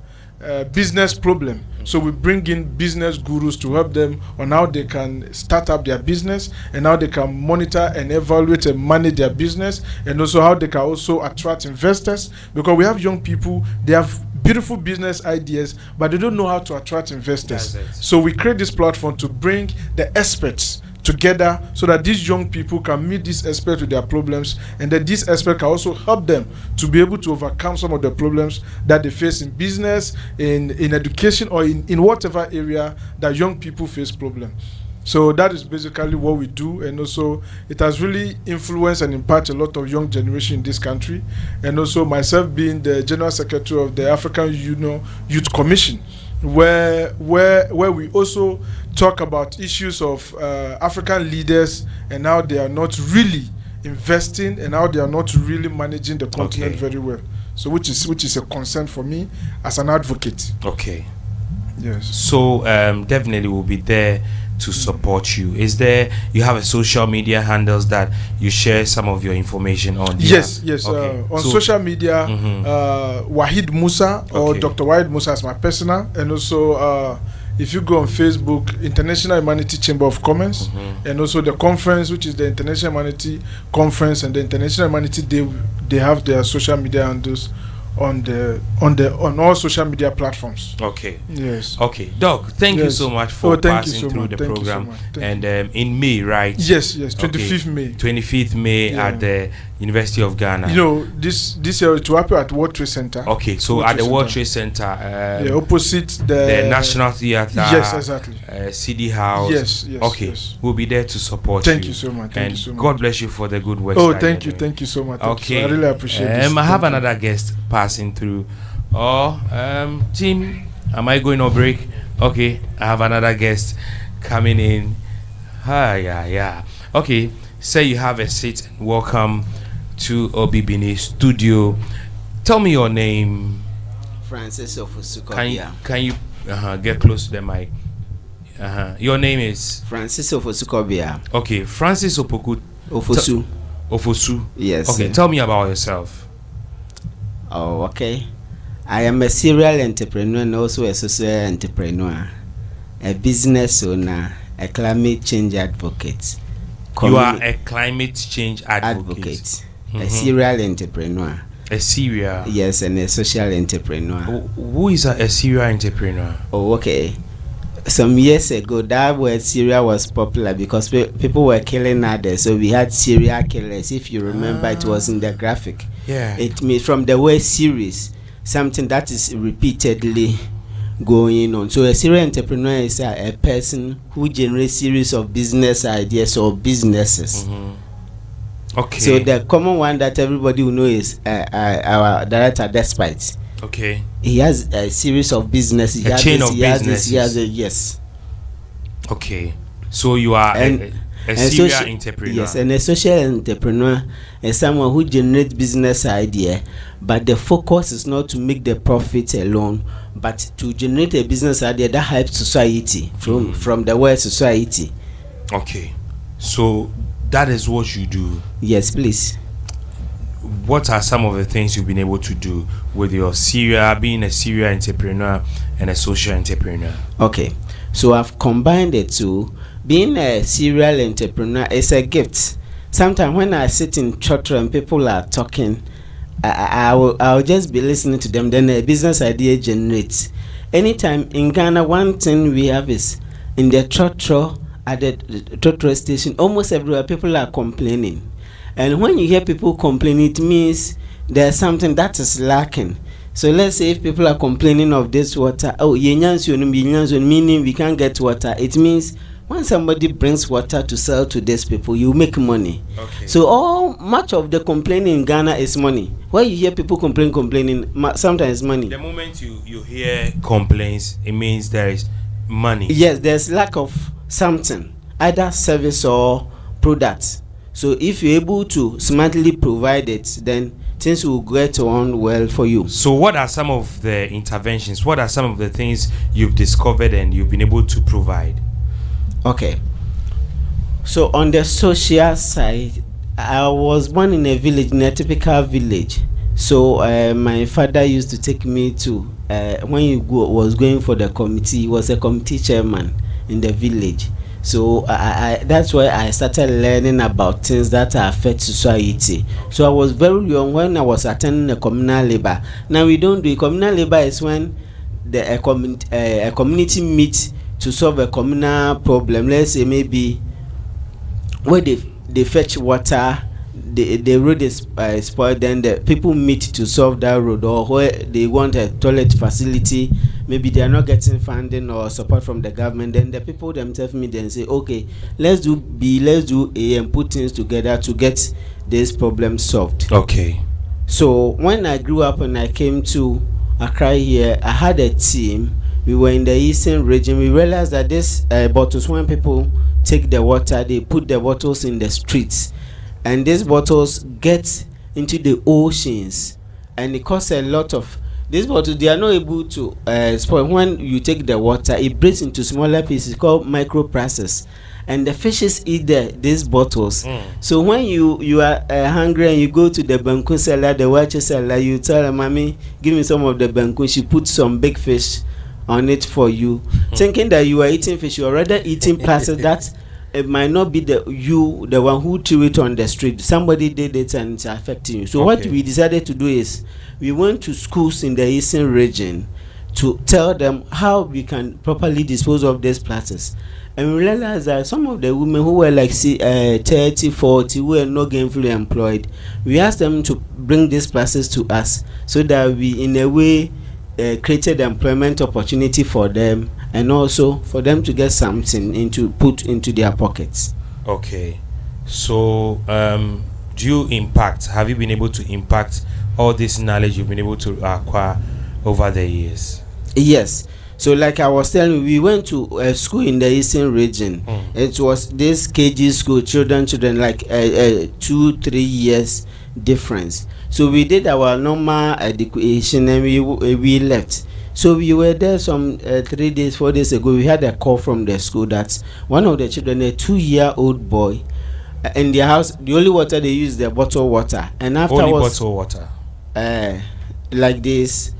business problem. So we bring in business gurus to help them on how they can start up their business and how they can monitor and evaluate and manage their business, and also how they can also attract investors, because we have young people, they have beautiful business ideas, but they don't know how to attract investors. So we create this platform to bring the experts together so that these young people can meet these experts with their problems, and that these experts can also help them to be able to overcome some of the problems that they face in business, in education, or in whatever area that young people face problems. So that is basically what we do, and also it has really influenced and impacted a lot of young generation in this country, and also myself being the General Secretary of the African Union Youth Commission, where we also talk about issues of African leaders and how they are not really investing and how they are not really managing the continent very well. So which is a concern for me as an advocate. Okay. Yes. So definitely we'll be there to support you. Is there, you have a social media handles that you share some of your information on? Yes. Okay. On social media, Wahid Musa or Dr. Wahid Musa is my personal, and also if you go on Facebook, International Humanity Chamber of Commerce, and also the conference, which is the International Humanity Conference, and the International Humanity Day, they have their social media handles on all social media platforms. Okay. Yes. Okay. Doc, thank you so much for passing through the program. And in May, right? Yes. 25th May. 25th May at the University of Ghana. You know, this year it will happen at World Trade Center. Okay, so at the World Trade Center, opposite the National Theatre. Yes, exactly. CD House. Yes. Okay, we'll be there to support you. Thank you you so much. And God bless you for the good work. Oh, thank you so much. Okay, I really appreciate it. I have another guest passing through. Team, am I going on break? Okay, I have another guest coming in. Yeah. Okay, say you have a seat. Welcome to Obibini Studio. Tell me your name. Francis Ofosu. Can you get close to the mic? Your name is Francis Ofosu. Okay, Francis Ofosu. Ofosu. Yes. Okay, tell me about yourself. Oh, okay. I am a serial entrepreneur and also a social entrepreneur, a business owner, a climate change advocate. You are a climate change advocate. A serial entrepreneur. A serial? Yes, and a social entrepreneur. Who is a serial entrepreneur? Oh, okay. Some years ago, that word serial was popular because people were killing others. So we had serial killers. If you remember, it was in the graphic. Yeah. It means from the word series, something that is repeatedly going on. So a serial entrepreneur is a person who generates series of business ideas or businesses. Okay. So the common one that everybody will know is our director, Despite. Okay. He has a series of businesses. A chain of businesses. Yes. Okay. So you are A serial entrepreneur. Yes, and a social entrepreneur is someone who generates business idea, but the focus is not to make the profit alone, but to generate a business idea that helps society from the world society. Okay, so that is what you do. Yes, please. What are some of the things you've been able to do with your being a serial entrepreneur and a social entrepreneur? Okay, so I've combined the two. Being a serial entrepreneur is a gift. Sometimes when I sit in church and people are talking, I'll just be listening to them. Then a business idea generates. Anytime in Ghana, one thing we have is in the church at the church station, almost everywhere people are complaining. And when you hear people complain, it means there's something that is lacking. So let's say if people are complaining of this water, meaning we can't get water, it means when somebody brings water to sell to these people, you make money. Okay. So much of the complaining in Ghana is money. When you hear people complaining, sometimes money. The moment you hear complaints, it means there is money. Yes, there's lack of something, either service or product. So if you're able to smartly provide it, then things will get on well for you. So what are some of the interventions? What are some of the things you've discovered and you've been able to provide? Okay. So on the social side, I was born in a village, in a typical village. So my father used to take me to, when he was going for the committee, he was a committee chairman in the village. So that's why I started learning about things that affect society. So I was very young when I was attending a communal labor. Now we don't do communal labor is when a community meets to solve a communal problem. Let's say maybe where they fetch water, the road is spoiled, then the people meet to solve that road, or where they want a toilet facility, maybe they are not getting funding or support from the government, then the people themselves meet and say, okay, let's do B, let's do A, and put things together to get this problem solved. Okay. So when I grew up and I came to Accra here, I had a team. We were in the eastern region. We realized that these bottles, when people take the water, they put the bottles in the streets, and these bottles get into the oceans, and it costs a lot of. These bottles, they are not able to spoil. When you take the water, it breaks into smaller pieces called microplastics, and the fishes eat these bottles. So when you are hungry and you go to the banku seller, the white seller, you tell her, "Mommy, give me some of the banku." She puts some big fish on it for you, thinking that you are eating fish. You are rather eating plastic that it might not be the one who threw it on the street. Somebody did it and it's affecting you. So what we decided to do is we went to schools in the eastern region to tell them how we can properly dispose of these plastics. And we realized that some of the women who were like 30, 40, who were not gainfully employed, we asked them to bring these plastics to us so that we in a way created employment opportunity for them, and also for them to get something put into their pockets. Okay, so do you have you been able to impact all this knowledge you've been able to acquire over the years? Yes. So like I was telling you, we went to a school in the eastern region. It was this KG school, children like 2-3 years difference. So we did our normal education and we left. So we were there some 3 days, 4 days ago. We had a call from the school that one of the children, a 2-year-old boy, in their house, the only water they use is the bottled water. And afterwards, only bottled water. Like this.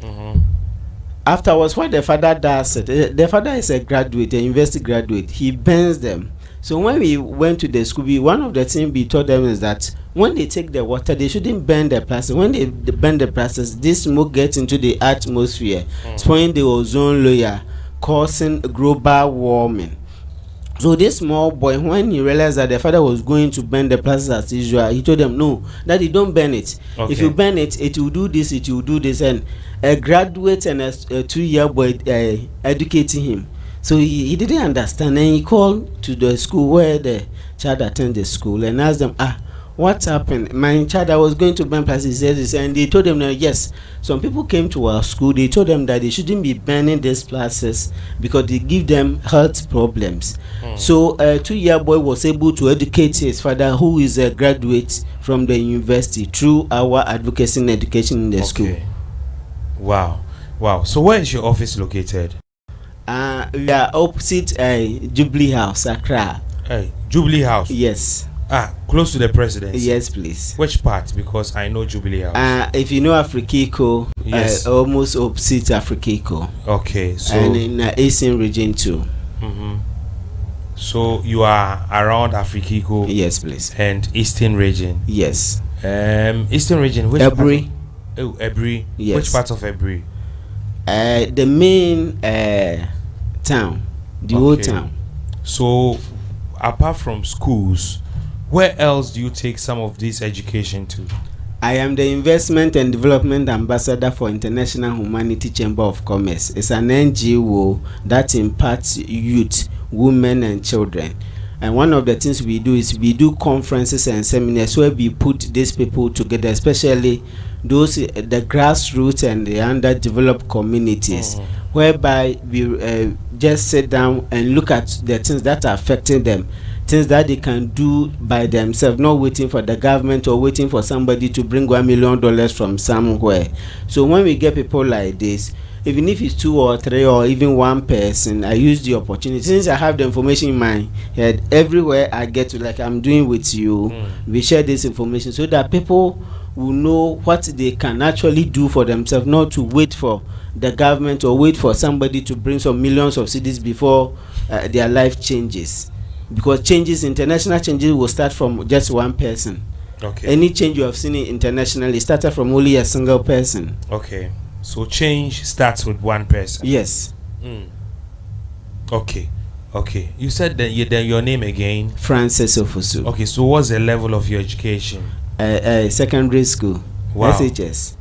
Afterwards, what the father does, the father is a graduate, a university graduate. He burns them. So when we went to the school, one of the things we told them is that when they take the water, they shouldn't burn the plastic. When they burn the plastic, this smoke gets into the atmosphere, spoiling the ozone layer, causing global warming. So this small boy, when he realized that the father was going to burn the plastic as usual, he told them, no, Daddy, don't burn it. Okay. If you burn it, it will do this, it will do this. And a graduate and a 2-year boy educating him. So he didn't understand, and he called to the school where the child attended the school and asked them, what happened? My child, I was going to burn plastics, and they told them that yes, some people came to our school. They told them that they shouldn't be burning these plastics because they give them health problems. So a 2-year boy was able to educate his father, who is a graduate from the university, through our advocacy and education in the school. Wow. So where is your office located? We are opposite Jubilee House, Accra. Jubilee House? Yes. Close to the presidency? Yes, please. Which part? Because I know Jubilee House. If you know Afrikiko, yes. Almost opposite Afrikiko. Okay, so... And in the Eastern region too. So you are around Afrikiko? Yes, please. And Eastern region? Yes. Eastern region, which Ebri. Ebri. Yes. Which part of Ebri? The main town, the old town. So, apart from schools, where else do you take some of this education to? I am the Investment and Development Ambassador for International Humanity Chamber of Commerce. It's an NGO that imparts youth, women and children. And one of the things we do is we do conferences and seminars where we put these people together, especially those the grassroots and the underdeveloped communities, whereby we just sit down and look at the things that are affecting them, things that they can do by themselves, not waiting for the government or waiting for somebody to bring $1 million from somewhere. So when we get people like this, even if it's 2 or 3 or even one person, I use the opportunity. Since I have the information in my head, everywhere I get to, like I'm doing with you, we share this information so that people will know what they can actually do for themselves, not to wait for the government or wait for somebody to bring some millions of cedis before their life changes. Because changes, international changes, will start from just one person. Okay. Any change you have seen internationally started from only a single person. Okay. So change starts with one person. Yes. Okay. You said that your name again? Francis Ofosu. Okay. So what's the level of your education? Secondary school. Wow. SHS.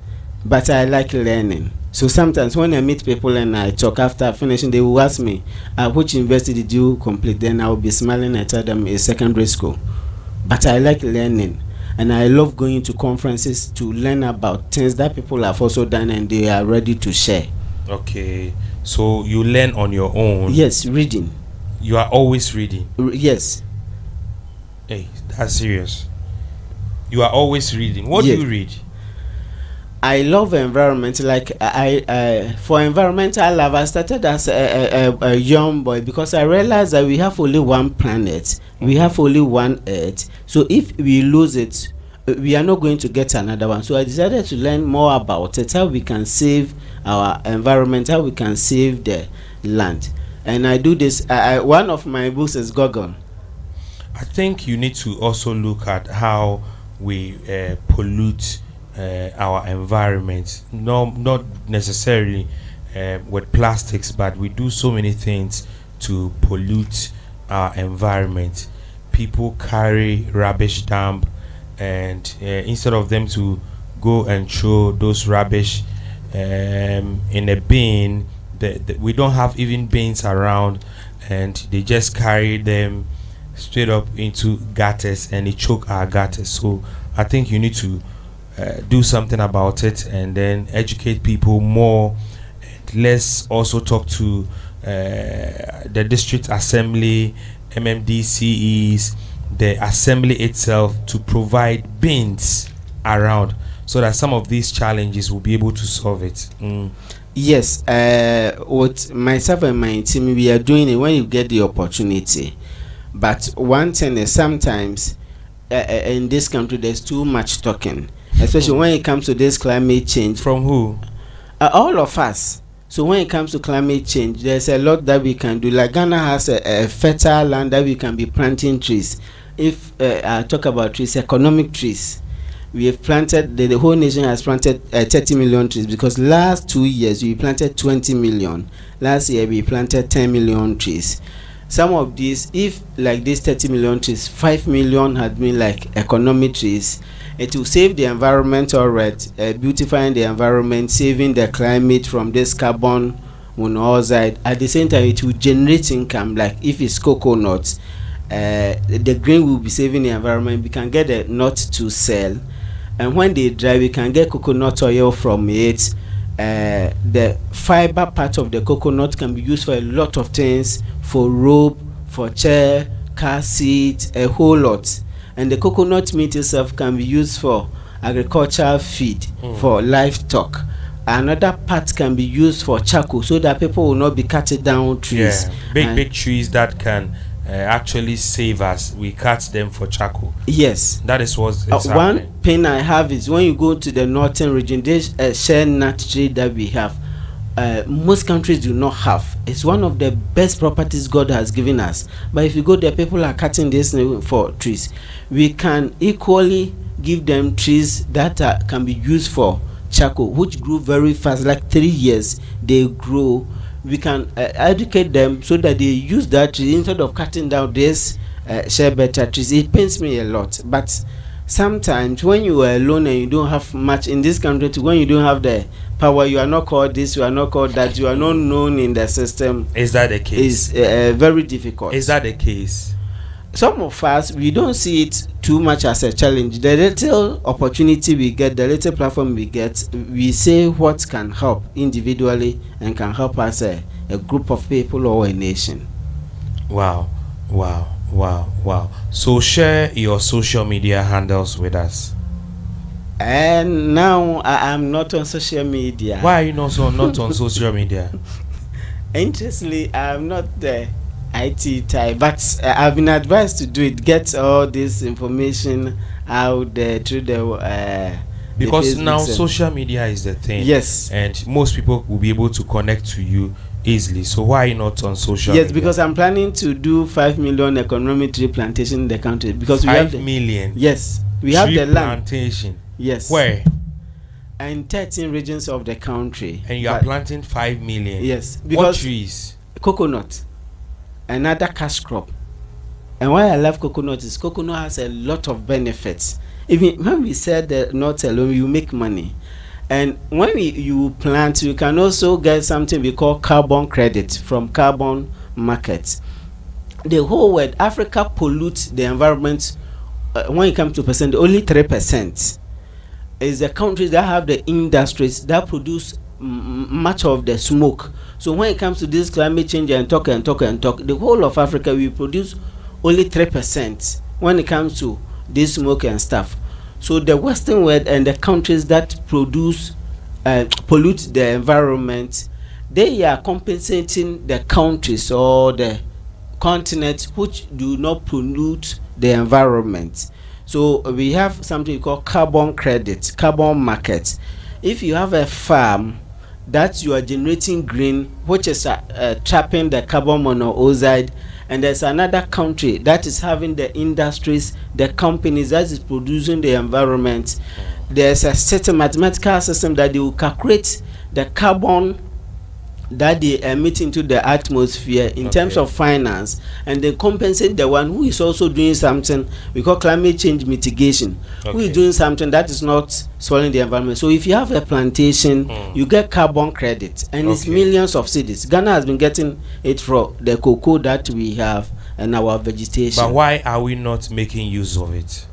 But I like learning. So sometimes when I meet people and I talk after finishing, they will ask me, which university did you complete? Then I will be smiling and tell them a secondary school. But I like learning. And I love going to conferences to learn about things that people have also done and they are ready to share. Okay. So you learn on your own? Yes, reading. You are always reading? Yes. Hey, that's serious. You are always reading. What do you read? I love environment. Like for environmental love, I started as a young boy because I realized that we have only one planet. We have only one Earth. So if we lose it, we are not going to get another one. So I decided to learn more about it, how we can save our environment, how we can save the land. And I do this. One of my books is Gorgon. I think you need to also look at how we pollute our environment, not necessarily with plastics, but we do so many things to pollute our environment. People carry rubbish dump, and instead of them to go and throw those rubbish in a bin, we don't have even bins around, and they just carry them straight up into gutters and they choke our gutters. So I think you need to do something about it and then educate people more. And let's also talk to the district assembly, MMDCEs, the assembly itself, to provide bins around so that some of these challenges will be able to solve it. Yes, what myself and my team, we are doing it when you get the opportunity. But one thing is sometimes in this country there's too much talking, especially when it comes to this climate change. From who? All of us. So when it comes to climate change, there's a lot that we can do. Like Ghana has a fertile land that we can be planting trees. If I talk about trees, economic trees, we have planted, the whole nation has planted 30 million trees, because last 2 years we planted 20 million. Last year we planted 10 million trees. Some of these, if like this 30 million trees, 5 million had been like economic trees, it will save the environment already, beautifying the environment, saving the climate from this carbon monoxide. At the same time, it will generate income. Like if it's coconuts, the grain will be saving the environment. We can get the nut to sell, and when they dry, we can get coconut oil from it. The fiber part of the coconut can be used for a lot of things, for rope, for chair, car seat, a whole lot. And the coconut meat itself can be used for agricultural feed, for livestock. Another part can be used for charcoal, so that people will not be cutting down trees. Yeah, big trees that can actually save us. We cut them for charcoal. Yes, that is what's one pain I have is when you go to the northern region, there's a share nut tree that we have. Most countries do not have. It's one of the best properties God has given us. But if you go there, people are cutting this for trees. We can equally give them trees that can be used for charcoal, which grew very fast, like 3 years they grow. We can educate them so that they use that tree instead of cutting down this share better trees. It pains me a lot, but sometimes when you are alone and you don't have much in this country, when you don't have the power, you are not called this, you are not called that, you are not known in the system. Is that the case? It's very difficult. Is that the case? Some of us, we don't see it too much as a challenge. The little opportunity we get, the little platform we get, we say what can help individually and can help us a group of people or a nation. Wow. So share your social media handles with us. And now I am not on social media. Why are you not on social media? Interestingly, I'm not the IT type, but I've been advised to do it. Get all this information out there through the because now social media is the thing. Yes, and most people will be able to connect to you easily. So why are you not on social media? Yes, because I'm planning to do 5 million economic tree plantation in the country. Because 5 million. Yes, we have the land plantation. Yes. Where? In 13 regions of the country. And you are planting 5 million. Yes. What trees? Coconut. Another cash crop. And why I love coconut is coconut has a lot of benefits. Even when we said that not alone, you make money. And when you plant, you can also get something we call carbon credit from carbon markets. The whole world, Africa pollutes the environment when it comes to percent, only 3%. Is the countries that have the industries that produce much of the smoke. So when it comes to this climate change and talk, the whole of Africa will produce only 3% when it comes to this smoke and stuff. So the Western world and the countries that produce pollute the environment, they are compensating the countries or the continents which do not pollute the environment. So we have something called carbon credit, carbon market. If you have a farm that you are generating green, which is trapping the carbon monoxide, and there's another country that is having the industries, the companies that is producing the environment, there's a certain mathematical system that they will calculate the carbon that they emit into the atmosphere in terms of finance, and then compensate the one who is also doing something we call climate change mitigation, who is doing something that is not spoiling the environment. So if you have a plantation, you get carbon credit, and it's millions of cedis. Ghana has been getting it for the cocoa that we have and our vegetation. But why are we not making use of it?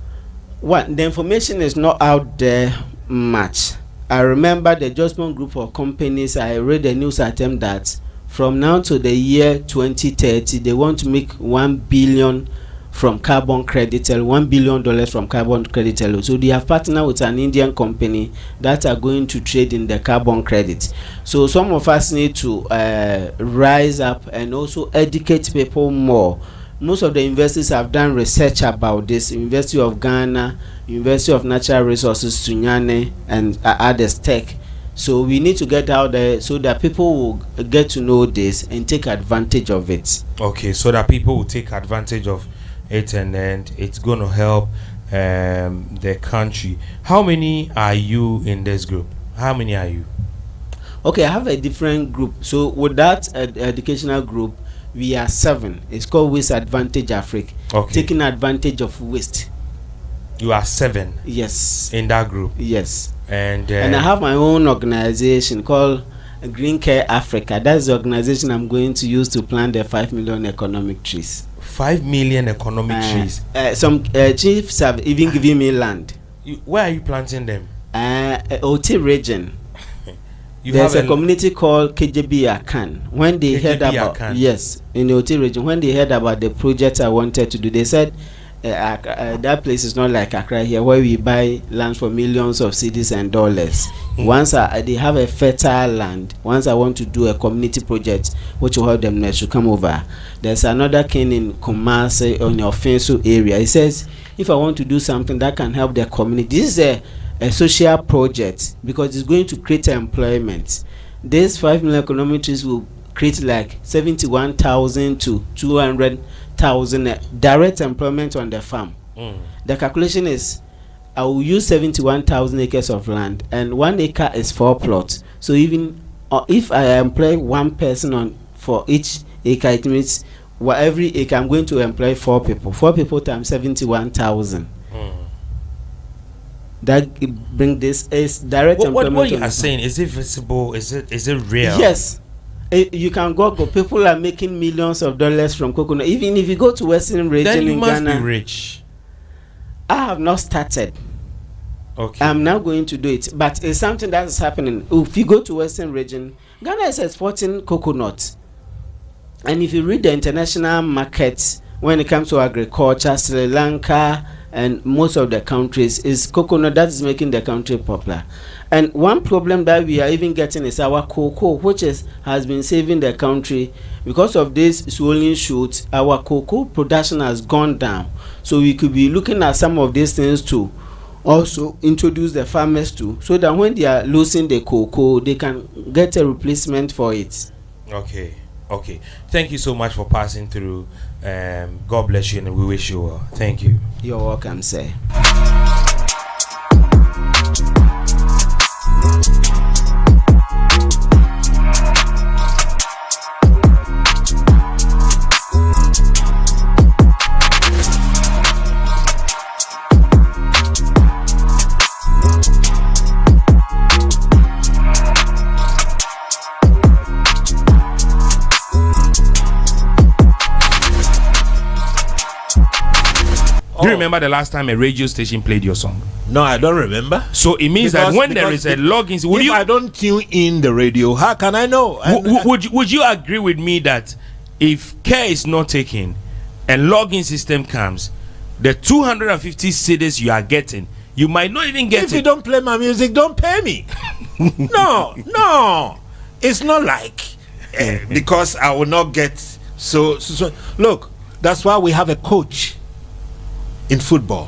One, the information is not out there much. I remember the Jospon group of companies, I read a news item that from now to the year 2030, they want to make 1 billion from carbon credit, $1 billion from carbon credit alone. So they have partnered with an Indian company that are going to trade in the carbon credit. So some of us need to rise up and also educate people more. Most of the universities have done research about this. University of Ghana, University of Natural Resources, Sunyane, and others, Tech. So we need to get out there so that people will get to know this and take advantage of it. Okay, so that people will take advantage of it, and then it's going to help the country. How many are you in this group? How many are you? Okay, I have a different group. So with that educational group, we are 7. It's called Waste Advantage Africa. Okay. Taking advantage of waste. You are 7. Yes. In that group. Yes. And I have my own organization called Green Care Africa. That's the organization I'm going to use to plant the 5 million economic trees. 5 million economic trees. Some chiefs have even given me land. Where are you planting them? Oti region. There's a community called KJB Akan. When they heard about in the Oti region, when they heard about the project I wanted to do, they said that place is not like Accra here, where we buy land for millions of cedis and dollars. Once they have a fertile land, once I want to do a community project, which will help them, they should come over. There's another king in Kumasi on your Fensu area. He says, if I want to do something that can help the community, this is a social project because it's going to create employment. This 5 million economic trees will create like 71,000 to 200,000 direct employment on the farm. The calculation is I will use 71,000 acres of land, and 1 acre is 4 plots. So even if I employ one person for each acre, it means every acre I'm going to employ 4 people. 4 people times 71,000. That bring this is direct employment. What you are saying, is it visible? Is it real? Yes. You can go. People are making millions of dollars from coconut. Even if you go to Western region then you in must Ghana, be rich. I have not started. Okay. I'm now going to do it, but it's something that is happening. If you go to Western region, Ghana is exporting coconut, and if you read the international markets when it comes to agriculture, Sri Lanka and most of the countries, is coconut that is making the country popular. And one problem that we are even getting is our cocoa, which has been saving the country. Because of this swollen shoots, our cocoa production has gone down. So we could be looking at some of these things to also introduce the farmers to, so that when they are losing the cocoa, they can get a replacement for it. Okay. Thank you so much for passing through. God bless you, and we wish you well. Thank you. You're welcome, sir. Do you remember the last time a radio station played your song? No, I don't remember. So it means that when there is a login, if I don't tune in the radio, how can I know? Would you agree with me that if care is not taken and login system comes, the 250 cedis you are getting, you might not even get it? If you don't play my music, don't pay me. No, it's not like because I will not get so. Look, that's why we have a coach in football.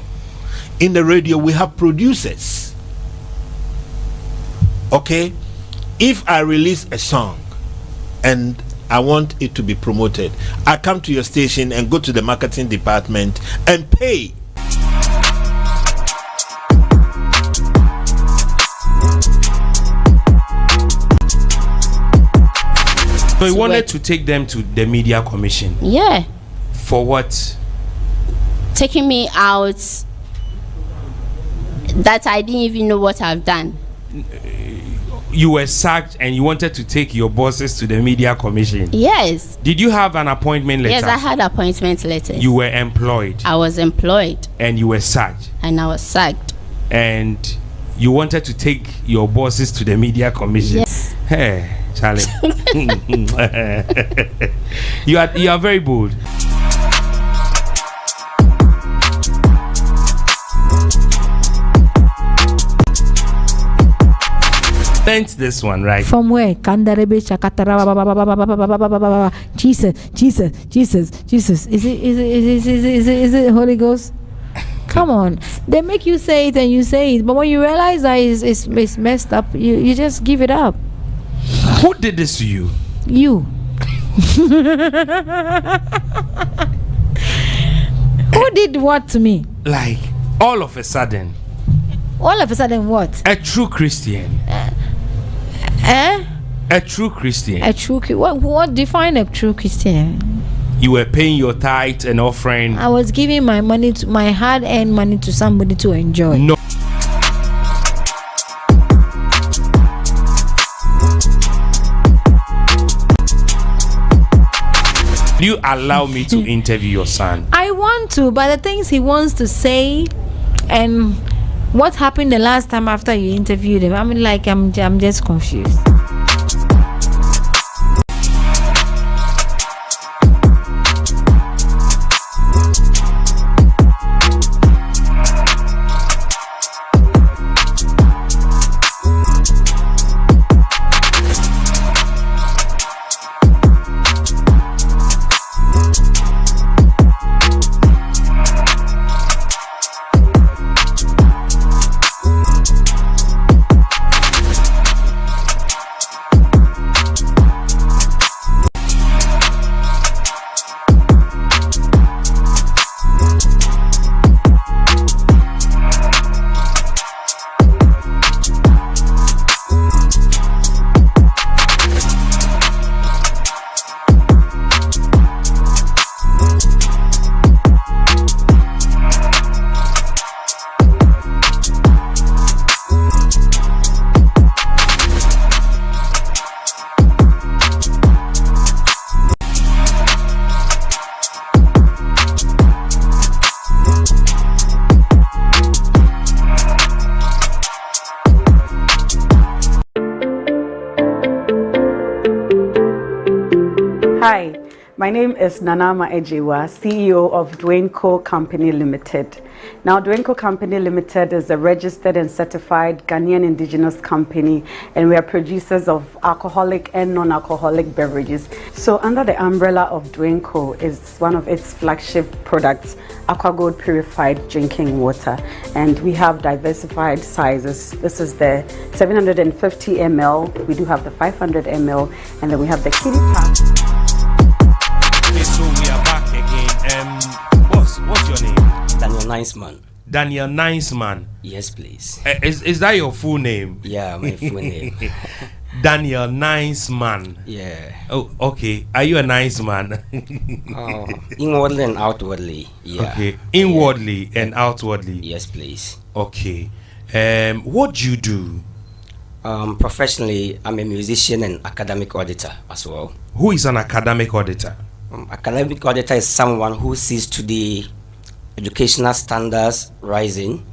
In the radio, we have producers. Okay, if I release a song and I want it to be promoted, I come to your station and go to the marketing department and pay. So you wanted to take them to the media commission? Yeah. For what? Taking me out that I didn't even know what I've done. You were sacked and you wanted to take your bosses to the media commission? Yes. Did you have an appointment letter? Yes, I had appointment letters. You were employed? I was employed. And you were sacked? And I was sacked. And you wanted to take your bosses to the media commission? Yes. Hey, Charlie. You are very bold. Sent this one, right? From where? Kandarebe Chakatara. Jesus. Is it Holy Ghost? Come on. They make you say it and you say it, but when you realize that it's messed up, you just give it up. Who did this to you? You. Who did what to me? Like all of a sudden. All of a sudden what? A true Christian. A true Christian. What define a true Christian? You were paying your tithe and offering. I was giving my money, my hard-earned money, to somebody to enjoy. No. you allow me to interview your son? I want to, but the things he wants to say and what happened the last time after you interviewed him, I'm just confused. Hi, my name is Nanama Ejewa, CEO of Dwayne Co. Company Limited. Now, Dwayne Co. Company Limited is a registered and certified Ghanaian indigenous company, and we are producers of alcoholic and non-alcoholic beverages. So, under the umbrella of Dwayne Co. is one of its flagship products, AquaGold Purified Drinking Water, and we have diversified sizes. This is the 750 ml, we do have the 500 ml, and then we have the kiddie pack. So we are back again. What's your name? Daniel Niceman. Daniel Niceman. Yes, please. Is that your full name? Yeah, my full name. Daniel Niceman. Yeah. Oh, okay. Are you a nice man? Inwardly and outwardly. Yeah. Okay. Inwardly and outwardly. Yes, please. Okay. What do you do? Professionally, I'm a musician and academic auditor as well. Who is an academic auditor? Academic auditor is someone who sees to the educational standards rising,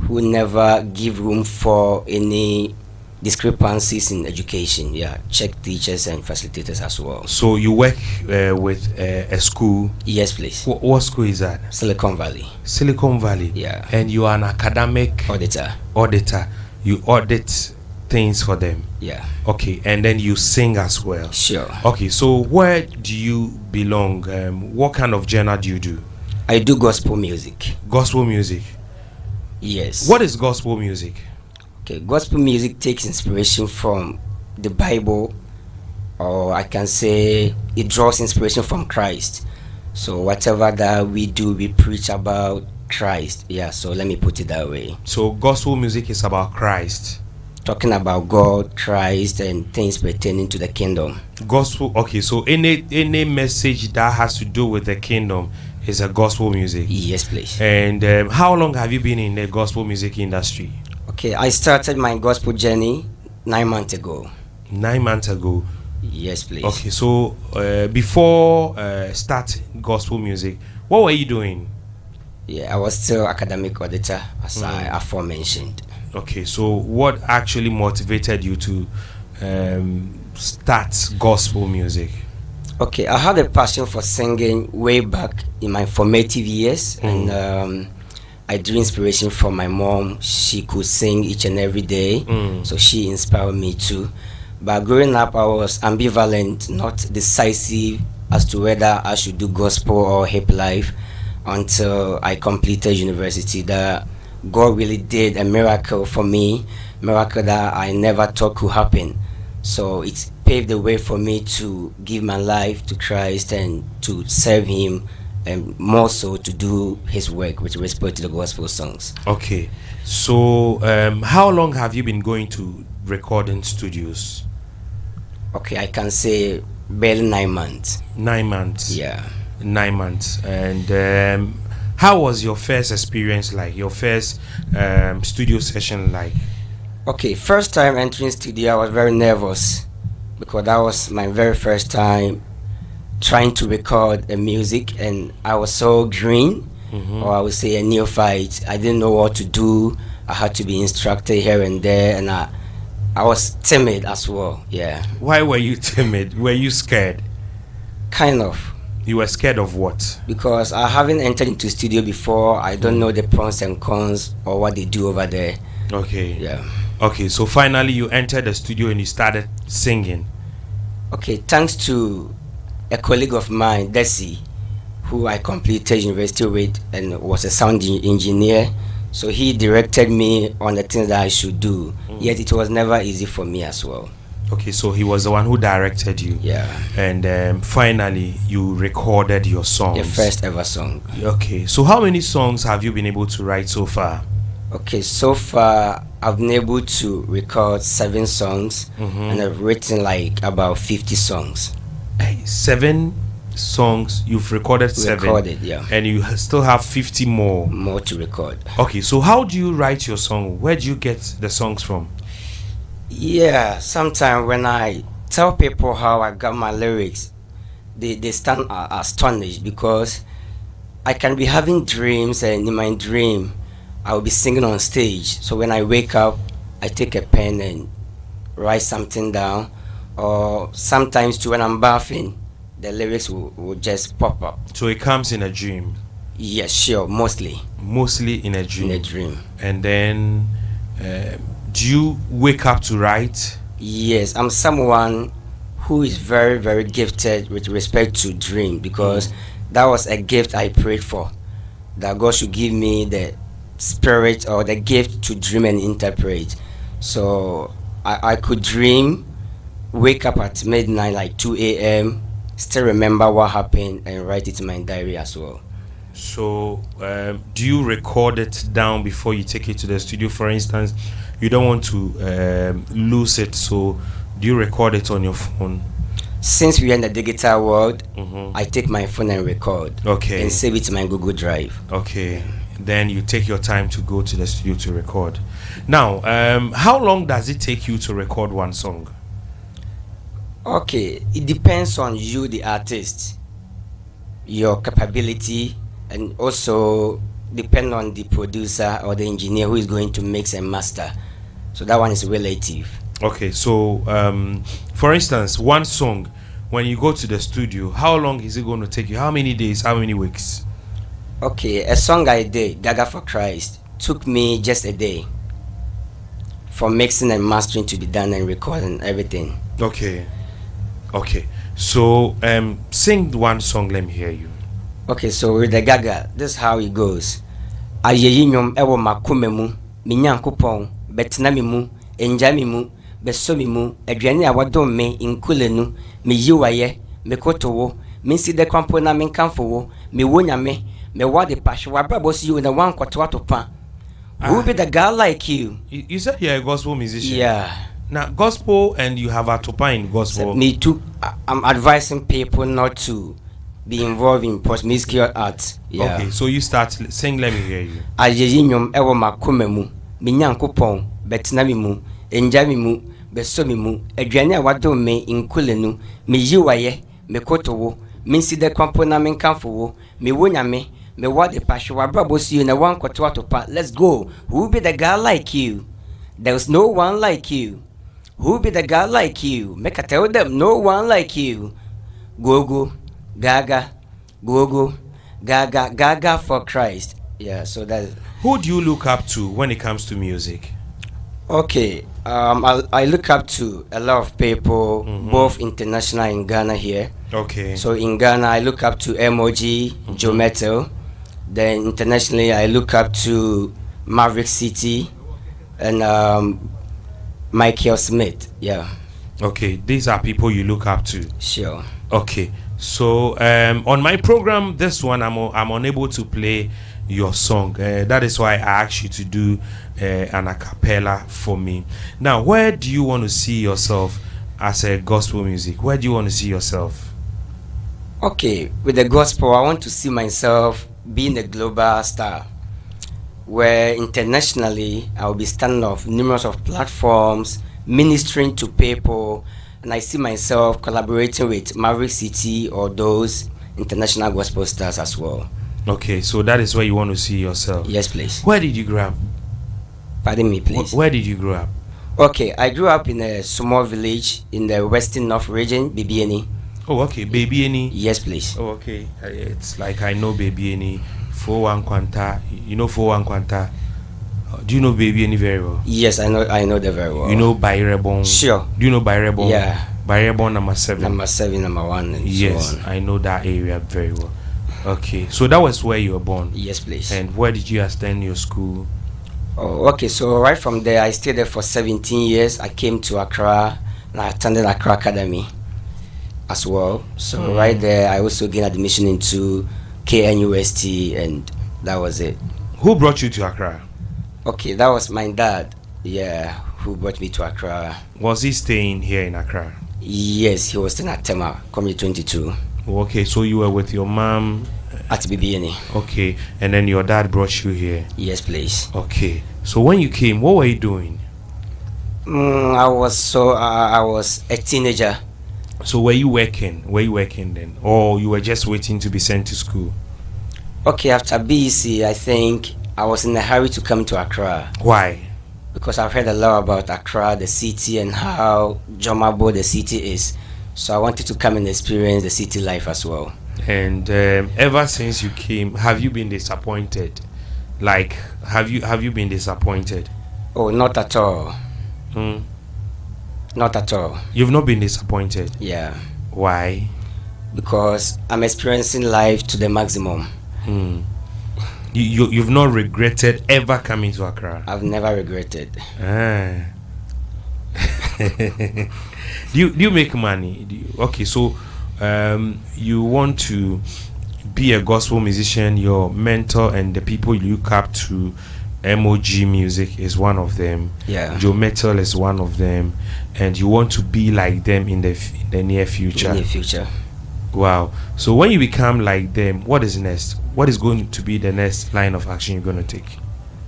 who never give room for any discrepancies in education. Yeah, check teachers and facilitators as well. So you work with a school? Yes, please. What school is that? Silicon Valley. Silicon Valley. Yeah. And you are an academic auditor. You audit things for them. Yeah. Okay, and then you sing as well. Sure. Okay, so where do you belong? What kind of genre do you do? I do gospel music. Gospel music. Yes. What is gospel music? Okay, gospel music takes inspiration from the Bible, or I can say it draws inspiration from Christ. So whatever that we do, we preach about Christ. Yeah, so let me put it that way. So gospel music is about Christ. Talking about God, Christ, and things pertaining to the kingdom. Gospel. Okay, so any message that has to do with the kingdom is a gospel music. Yes, please. And how long have you been in the gospel music industry? Okay, I started my gospel journey 9 months ago. 9 months ago. Yes, please. Okay, so before starting gospel music, what were you doing? Yeah, I was still academic auditor, as I aforementioned. Okay, so what actually motivated you to start gospel music? Okay, I had a passion for singing way back in my formative years, and I drew inspiration from my mom. She could sing each and every day, so she inspired me too. But growing up, I was ambivalent, not decisive as to whether I should do gospel or hip life until I completed university. That God really did a miracle for me, miracle that I never thought could happen. So it paved the way for me to give my life to Christ and to serve Him, and more so to do His work with respect to the gospel songs. Okay, so how long have you been going to recording studios? Okay, I can say barely 9 months. 9 months. Yeah. 9 months. And how was your first experience like? Your first studio session like? Okay, first time entering studio, I was very nervous because that was my very first time trying to record a music, and I was so green, or I would say a neophyte. I didn't know what to do. I had to be instructed here and there, and I was timid as well. Yeah. Why were you timid? Were you scared? Kind of. You were scared of what? Because I haven't entered into studio before. I don't know the pros and cons or what they do over there. Okay. Yeah. Okay, so finally you entered the studio and you started singing. Okay, thanks to a colleague of mine, Desi, who I completed university with and was a sound engineer. So he directed me on the things that I should do. Yet it was never easy for me as well. Okay, so he was the one who directed you. Yeah. And finally, you recorded your songs. The first ever song. Okay, so how many songs have you been able to write so far? Okay, so far I've been able to record 7 songs, and I've written like about 50 songs. Hey, 7 songs, you've recorded 7. Recorded, yeah. And you still have 50 more. More to record. Okay, so how do you write your song? Where do you get the songs from? Yeah, sometimes when I tell people how I got my lyrics, they stand astonished, because I can be having dreams, and in my dream I will be singing on stage. So when I wake up, I take a pen and write something down, or sometimes too when I'm bathing, the lyrics will just pop up. So it comes in a dream? Yes, sure, mostly. Mostly in a dream? In a dream. And then do you wake up to write? Yes, I'm someone who is very, very gifted with respect to dream, because that was a gift I prayed for, that God should give me the spirit or the gift to dream and interpret. So I could dream, wake up at midnight, like 2 a.m., still remember what happened and write it in my diary as well. So do you record it down before you take it to the studio? For instance, you don't want to lose it, so do you record it on your phone? Since we're in the digital world, I take my phone and record. Okay. And save it in my Google Drive. Okay. Then you take your time to go to the studio to record. Now, how long does it take you to record one song? Okay, it depends on you, the artist, your capability, and also depend on the producer or the engineer who is going to mix and master. So that one is relative. Okay, so for instance, one song, when you go to the studio, how long is it going to take you? How many days? How many weeks? Okay, a song I did, Gaga for Christ, took me just a day for mixing and mastering to be done and recording everything. Okay. Okay, so sing one song, let me hear you. Okay, so with the Gaga, this is how it goes. Ayeyinyom ewo makume mu, minyankopon, betena mi mu, enja mi mu, beso mi mu, aduane a wadom me inkule nu, me yiwaye, me kotowo, me si de kwampo na me nkamfo wo, me wonyame, me wade pashe, wabrabo si you na wan kwatwa to pa. Who be the guy like you? You said you're a gospel musician. Yeah. Now, gospel, and you have a topa in gospel. So me too. I'm advising people not to be involved in musical arts. Yeah. Okay, so you start sing. Let me hear you. Ayeyinyom ewo makume mu, minyankopon, betena mi mu, enja mi mu, beso mi mu, aduane a wadom me inkule nu, me yiwaye, me kotowo, me nsi de kwampo na me nkamfo wo, me wonyame, me wade pashe, wabrabo si you na wan kwatwa to pa. Let's go. Who be the guy like you? There's no one like you. Who be the guy like you? Make I tell them, no one like you. Go, Gaga, go, Gaga, Gaga for Christ. Yeah, so that's... Who do you look up to when it comes to music? Okay, I look up to a lot of people, both international and Ghana here. Okay. So in Ghana, I look up to MOG, Joe Metal. Then internationally, I look up to Maverick City and Michael Smith. Yeah. Okay, these are people you look up to. Sure. Okay, so on my program, this one I'm unable to play your song. That is why I asked you to do an a cappella for me. Now, where do you want to see yourself as a gospel music? Where do you want to see yourself? Okay, with the gospel, I want to see myself being a global star, where internationally I will be standing off numerous of platforms, ministering to people, and I see myself collaborating with Maverick City or those international gospel stars as well. Okay, so that is where you want to see yourself. Yes, please. Where did you grow up? Pardon me, please. Where did you grow up? Okay, I grew up in a small village in the Western North region, Bibiani. Oh, okay, Bibiani. Yes, please. Oh, okay. It's like I know Bibiani. 41 Kwanta. You know 41 Kwanta? Do you know Bibiani very well? Yes, I know that very well. You know Bayrebon? Sure. Do you know Bayrebon? Yeah. Bayrebon number 7. Number 7, number 1, and yes, so on. I know that area very well. Okay, so that was where you were born? Yes, please. And where did you attend your school? Oh, okay, so right from there, I stayed there for 17 years. I came to Accra, and I attended Accra Academy as well. So right there, I also gained admission into KNUST, and that was it. Who brought you to Accra? Okay, that was my dad, yeah, who brought me to Accra. Was he staying here in Accra? Yes, he was staying at Tema, Community 22. Okay, so you were with your mom at Bibiani. Okay, and then your dad brought you here. Yes, please. Okay, so when you came, what were you doing? I was a teenager. So were you working? Were you working then, or you were just waiting to be sent to school? Okay, after BEC, I think I was in a hurry to come to Accra. Why? Because I've heard a lot about Accra, the city, and how Jomabo the city is. So I wanted to come and experience the city life as well. And ever since you came, have you been disappointed? Like, have you been disappointed? Oh, not at all. Not at all. You've not been disappointed? Yeah. Why? Because I'm experiencing life to the maximum. You've not regretted ever coming to Accra? I've never regretted. Do you make money? Okay, so you want to be a gospel musician. Your mentor and the people you look up to, MOG Music is one of them. Yeah. Joe Metal is one of them, and you want to be like them in the near future. Near future. Wow. So when you become like them, what is next? What is going to be the next line of action you're going to take?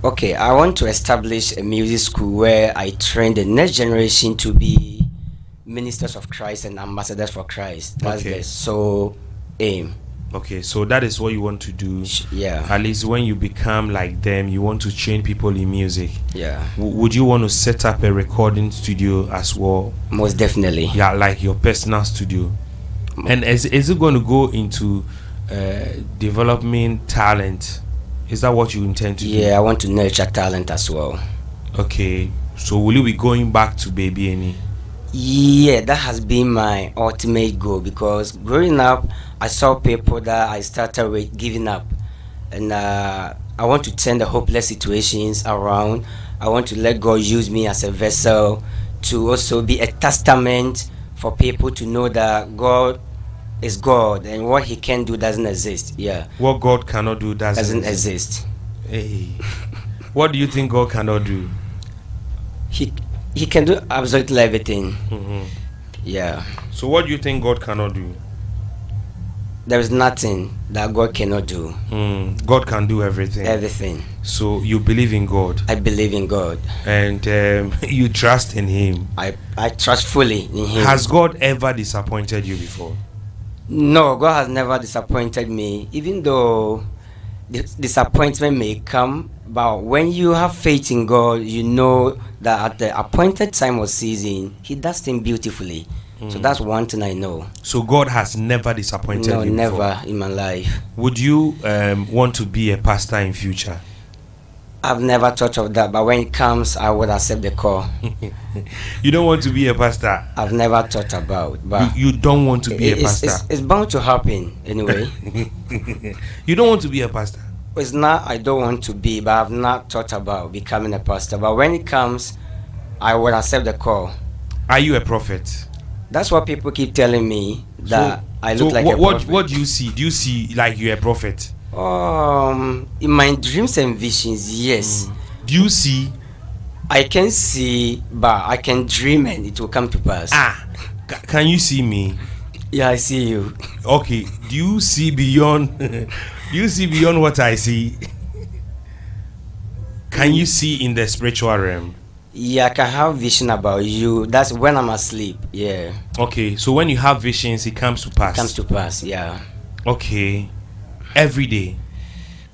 Okay, I want to establish a music school where I train the next generation to be ministers of Christ and ambassadors for Christ. That's the sole aim. Okay, so that is what you want to do. Yeah. At least when you become like them, you want to train people in music. Yeah. Would you want to set up a recording studio as well? Most definitely. Yeah, like your personal studio. And is it going to go into developing talent? Is that what you intend to do? Yeah, I want to nurture talent as well. Okay, so will you be going back to Bibiani? Yeah, that has been my ultimate goal, because growing up, I saw people that I started with giving up, and I want to turn the hopeless situations around. I want to let God use me as a vessel to also be a testament for people to know that God is God, and what He can do doesn't exist. Yeah. What God cannot do doesn't exist. Hey. What do you think God cannot do? He can do absolutely everything. Yeah. So what do you think God cannot do? There is nothing that God cannot do. God can do everything. Everything. So you believe in God? I believe in God. And you trust in Him? I trust fully in Him. Has God ever disappointed you before? No, God has never disappointed me, even though disappointment may come. But when you have faith in God, you know that at the appointed time or season, He does things beautifully. So that's one thing I know. So God has never disappointed you before? No, never in my life. Would you want to be a pastor in future? I've never thought of that, but when it comes, I would accept the call. You don't want to be a pastor? I've never thought about, but you don't want to be a pastor? It's bound to happen anyway. You don't want to be a pastor? It's not I don't want to be, but I've not thought about becoming a pastor. But when it comes, I will accept the call. Are you a prophet? That's what people keep telling me, that I look like a prophet. What do you see? Do you see like you're a prophet? In my dreams and visions, yes. Do you see? I can see, but I can dream and it will come to pass. Can you see me? Yeah, I see you. Okay. Do you see beyond? Do you see beyond what I see? Can you see in the spiritual realm? Yeah, I can have vision about you. That's when I'm asleep. Yeah. Okay, so when you have visions, it comes to pass. Comes to pass. Yeah. Okay. Every day.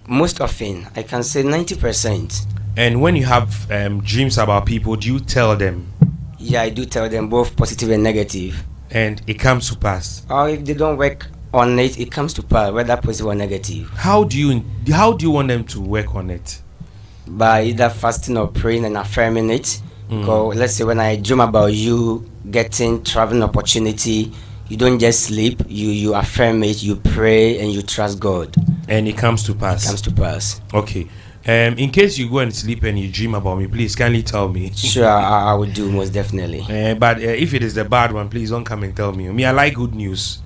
Most often, I can say 90%. And when you have dreams about people, do you tell them? Yeah, I do tell them, both positive and negative. And it comes to pass. Or if they don't work on it, it comes to pass, whether positive or negative. How do you want them to work on it? By either fasting or praying and affirming it. Because let's say when I dream about you getting traveling opportunity, you don't just sleep, you affirm it, you pray, and you trust God. And it comes to pass. It comes to pass. Okay. In case you go and sleep and you dream about me, please kindly tell me. Sure, I will do, most definitely. But if it is the bad one, please don't come and tell me. I like good news.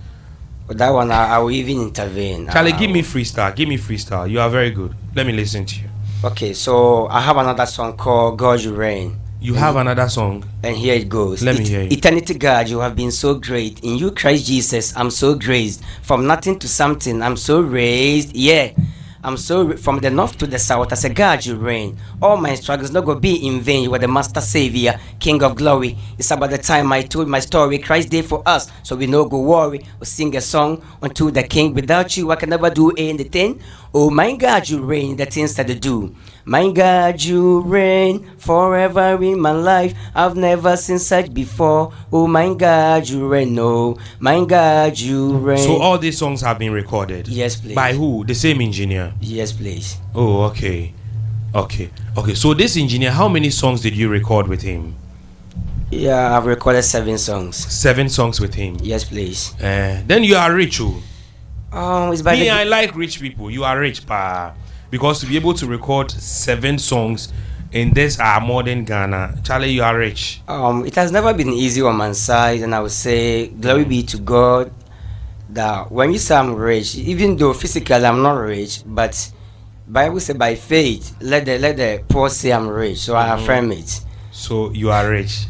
But that one, I will even intervene. Charlie, give me freestyle. Give me freestyle. You are very good. Let me listen to you. Okay, so I have another song called God You Reign. You have another song? And here it goes. Let me hear it. Eternity God, you have been so great. In you, Christ Jesus, I'm so graced. From nothing to something, I'm so raised. Yeah. I'm so from the north to the south. As a God, you reign. All my struggles not gonna be in vain. You are the Master Savior, King of Glory. It's about the time I told my story. Christ did for us, so we no go worry. We'll sing a song unto the King. Without you, I can never do anything. Oh my God, you reign. The things that you do. My God, you reign forever in my life. I've never seen such before. Oh my God, you reign. No, my God, you reign. So all these songs have been recorded? Yes, please. By who? The same engineer? Yes, please. Oh, okay. Okay. So this engineer, how many songs did you record with him? Yeah, I've recorded 7 songs. 7 songs with him? Yes, please. Then you are rich, oh. It's by I like rich people. You are rich, pa. Because to be able to record 7 songs in this modern Ghana, Charlie, you are rich. It has never been easy on my side, and I would say glory be to God that when you say I'm rich, even though physically I'm not rich, but Bible say by faith, let the poor say I'm rich, so I affirm it. So you are rich.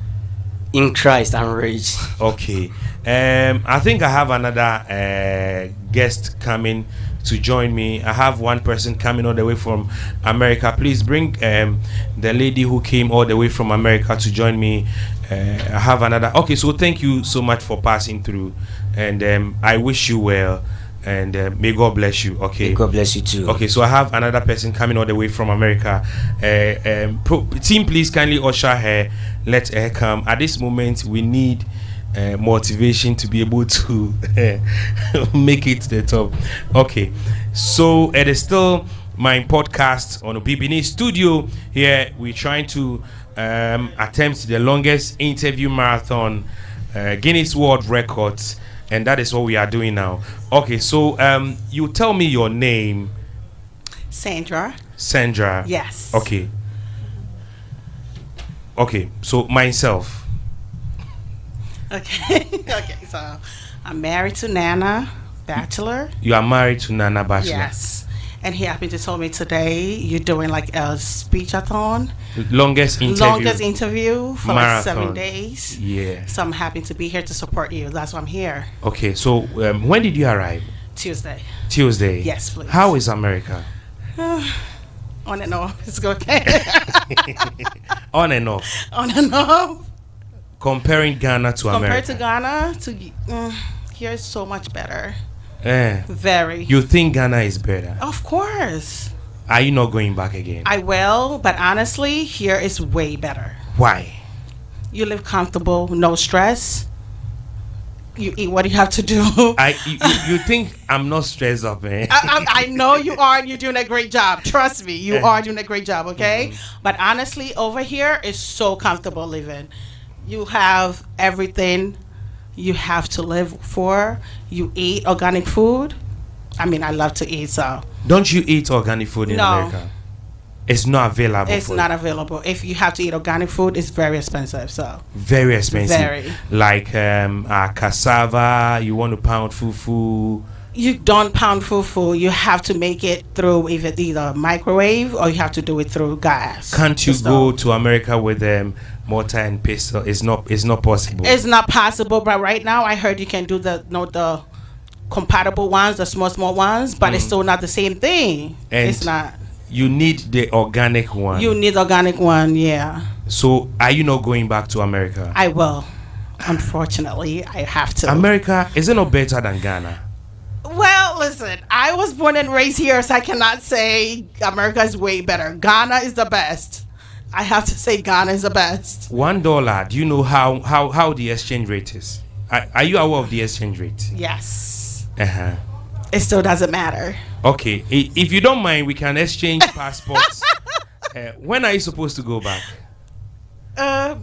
In Christ, I'm rich. Okay. I think I have another guest coming to join me. I have one person coming all the way from America. Please bring the lady who came all the way from America to join me. I have another. Okay, so thank you so much for passing through, and I wish you well, and may God bless you. Okay, may God bless you too. Okay, so I have another person coming all the way from America. Team, please kindly usher her. Let her come. At this moment, we need motivation to be able to make it to the top. Okay, so it is still my podcast on BBN Studio. Here we're trying to attempt the longest interview marathon, Guinness World Records, and that is what we are doing now. Okay, so you tell me your name. Sandra. Yes. Okay, so myself. Okay. So I'm married to Nana, bachelor. You are married to Nana, bachelor. Yes. And he happened to tell me today you're doing like a speech-a-thon. Longest interview for like 7 days. Yeah. So I'm happy to be here to support you. That's why I'm here. Okay, so when did you arrive? Tuesday. Yes, please. How is America? On and off. It's okay. On and off. On and off. Comparing Ghana to America. Compared to Ghana, here is so much better. Very. You think Ghana is better? Of course. Are you not going back again? I will, but honestly, here is way better. Why? You live comfortable, no stress. You eat what you have to do. You think I'm not stressed up, man? I know you are, and you're doing a great job. Trust me, you are doing a great job, okay? But honestly, over here is so comfortable living. You have everything you have to live for. You eat organic food. I mean, I love to eat, so. Don't you eat organic food in America? It's not available. It's not available. If you have to eat organic food, it's very expensive. So. Very expensive. Very. Like cassava. You want to pound fufu. You don't pound fufu. You have to make it through either microwave or you have to do it through gas. Can't you go to America with mortar and pestle? It's not possible. It's not possible. But right now, I heard you can do the compatible ones, the small ones, but it's still not the same thing. And it's not. You need the organic one. You need organic one, yeah. So, are you not going back to America? I will. Unfortunately, I have to. America, is it not better than Ghana? Well, listen, I was born and raised here, so I cannot say America is way better. Ghana is the best. I have to say Ghana is the best. $1, do you know how the exchange rate is? Are you aware of the exchange rate? Yes. Uh-huh. It still doesn't matter. Okay, if you don't mind, we can exchange passports. When are you supposed to go back?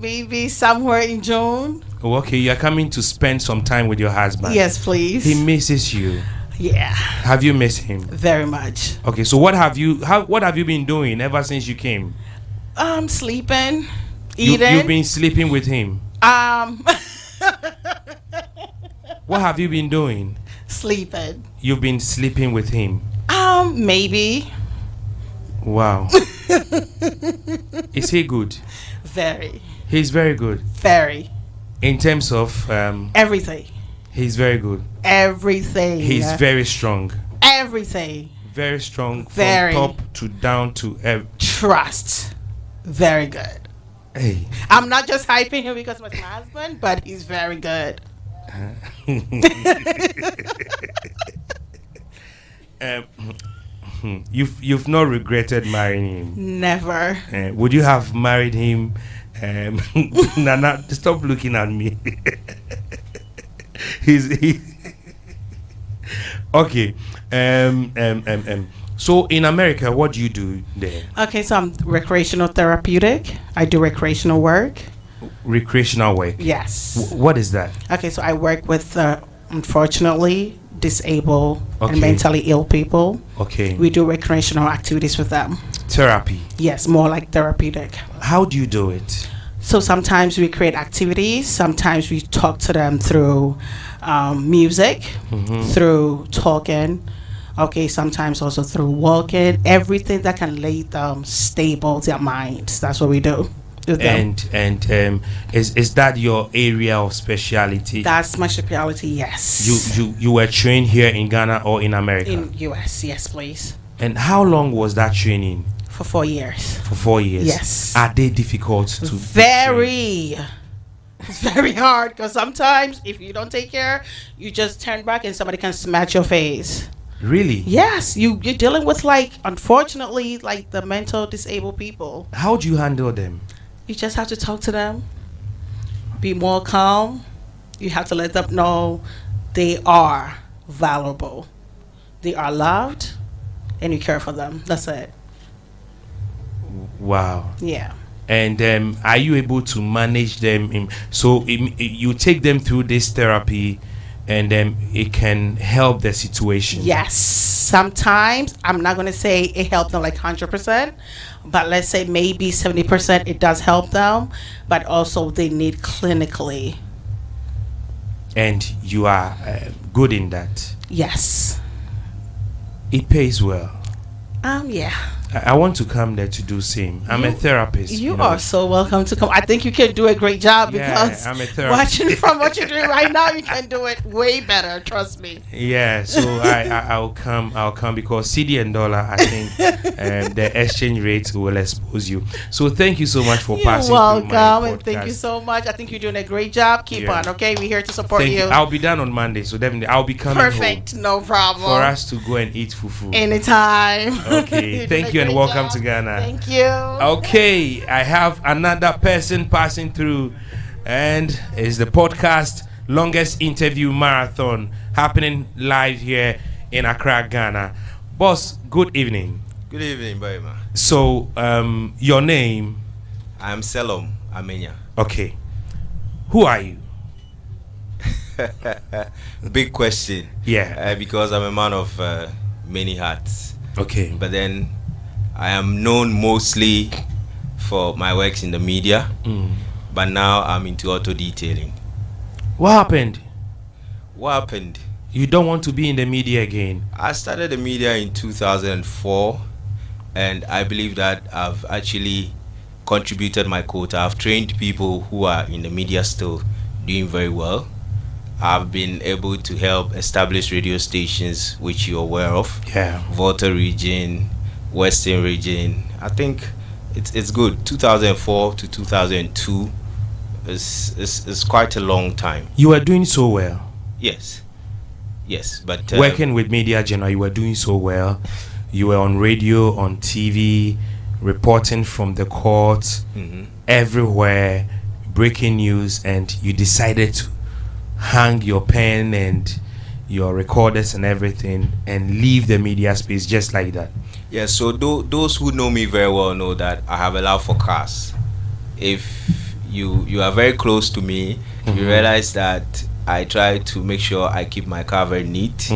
Maybe somewhere in June. Oh, okay, you're coming to spend some time with your husband. Yes, please. He misses you. Yeah. Have you missed him? Very much. Okay, so what have you been doing ever since you came? Sleeping, eating. You've been sleeping with him. What have you been doing? Sleeping. You've been sleeping with him. Maybe. Wow. Is he good? Very. He's very good. Very. In terms of everything. He's very good. Everything. He's very strong. Everything. Very strong. Very. From top to down to trust. Very good. Hey. I'm not just hyping him because he's my husband, but he's very good. You've not regretted marrying him? Never. Would you have married him? Nana, stop looking at me. Okay. So in America, what do you do there? Okay, so I'm recreational therapeutic. I do recreational work. Recreational work? Yes. What is that? Okay, so I work with unfortunately disabled and mentally ill people. Okay. We do recreational activities with them. Therapy? Yes, more like therapeutic. How do you do it? So sometimes we create activities. Sometimes we talk to them through music, through talking. Okay, sometimes also through walking. Everything that can let them stable their minds. That's what we do. And is that your area of speciality? That's my speciality. Yes. You were trained here in Ghana or in America? In US, yes, please. And how long was that training? For 4 years. For 4 years. Yes. Are they difficult to? Very. It's very hard because sometimes if you don't take care, you just turn back and somebody can smash your face. Really? Yes, you're dealing with unfortunately the mental disabled people. How do you handle them? You just have to talk to them, be more calm. You have to let them know they are valuable, they are loved, and you care for them. That's it. Wow. Yeah. And are you able to manage them? You take them through this therapy, and it can help the situation. Yes. Sometimes I'm not going to say it helps them 100%, but let's say maybe 70% it does help them, but also they need clinically. And you are good in that. Yes. It pays well. Yeah. I want to come there to do same. I'm a therapist. You are so welcome to come. I think you can do a great job because I'm a therapist. Watching from what you're doing right now, you can do it way better. Trust me. Yeah, so I'll come because CD and dollar. I think the exchange rate will expose you. So thank you so much for passing. You're welcome, and thank you so much. I think you're doing a great job. Keep on, okay? We're here to support you. I'll be done on Monday, so definitely I'll be coming. Perfect, home no problem. for us to go and eat fufu anytime. Okay, thank you and welcome to Ghana. Thank you. Okay, I have another person passing through, and it's the podcast longest interview marathon happening live here in Accra, Ghana. Boss, good evening. Good evening, Baima. So, your name? I'm Selom Amenya. Okay. Who are you? Big question. Yeah. Because I'm a man of many hats. Okay. But then I am known mostly for my works in the media. But now I'm into auto detailing. What happened? What happened? You don't want to be in the media again? I started the media in 2004, and I believe that I've actually contributed my quota. I've trained people who are in the media still doing very well. I've been able to help establish radio stations which you're aware of. Yeah. Volta region, Western region. I think it's good. 2004 to 2002 is quite a long time. You were doing so well. Yes, but working with Media General, you were doing so well. You were on radio, on TV, reporting from the court, everywhere, breaking news, and you decided to hang your pen and your recorders and everything and leave the media space just like that. Yeah, so those who know me very well know that I have a love for cars. If you are very close to me, you realize that I try to make sure I keep my car very neat.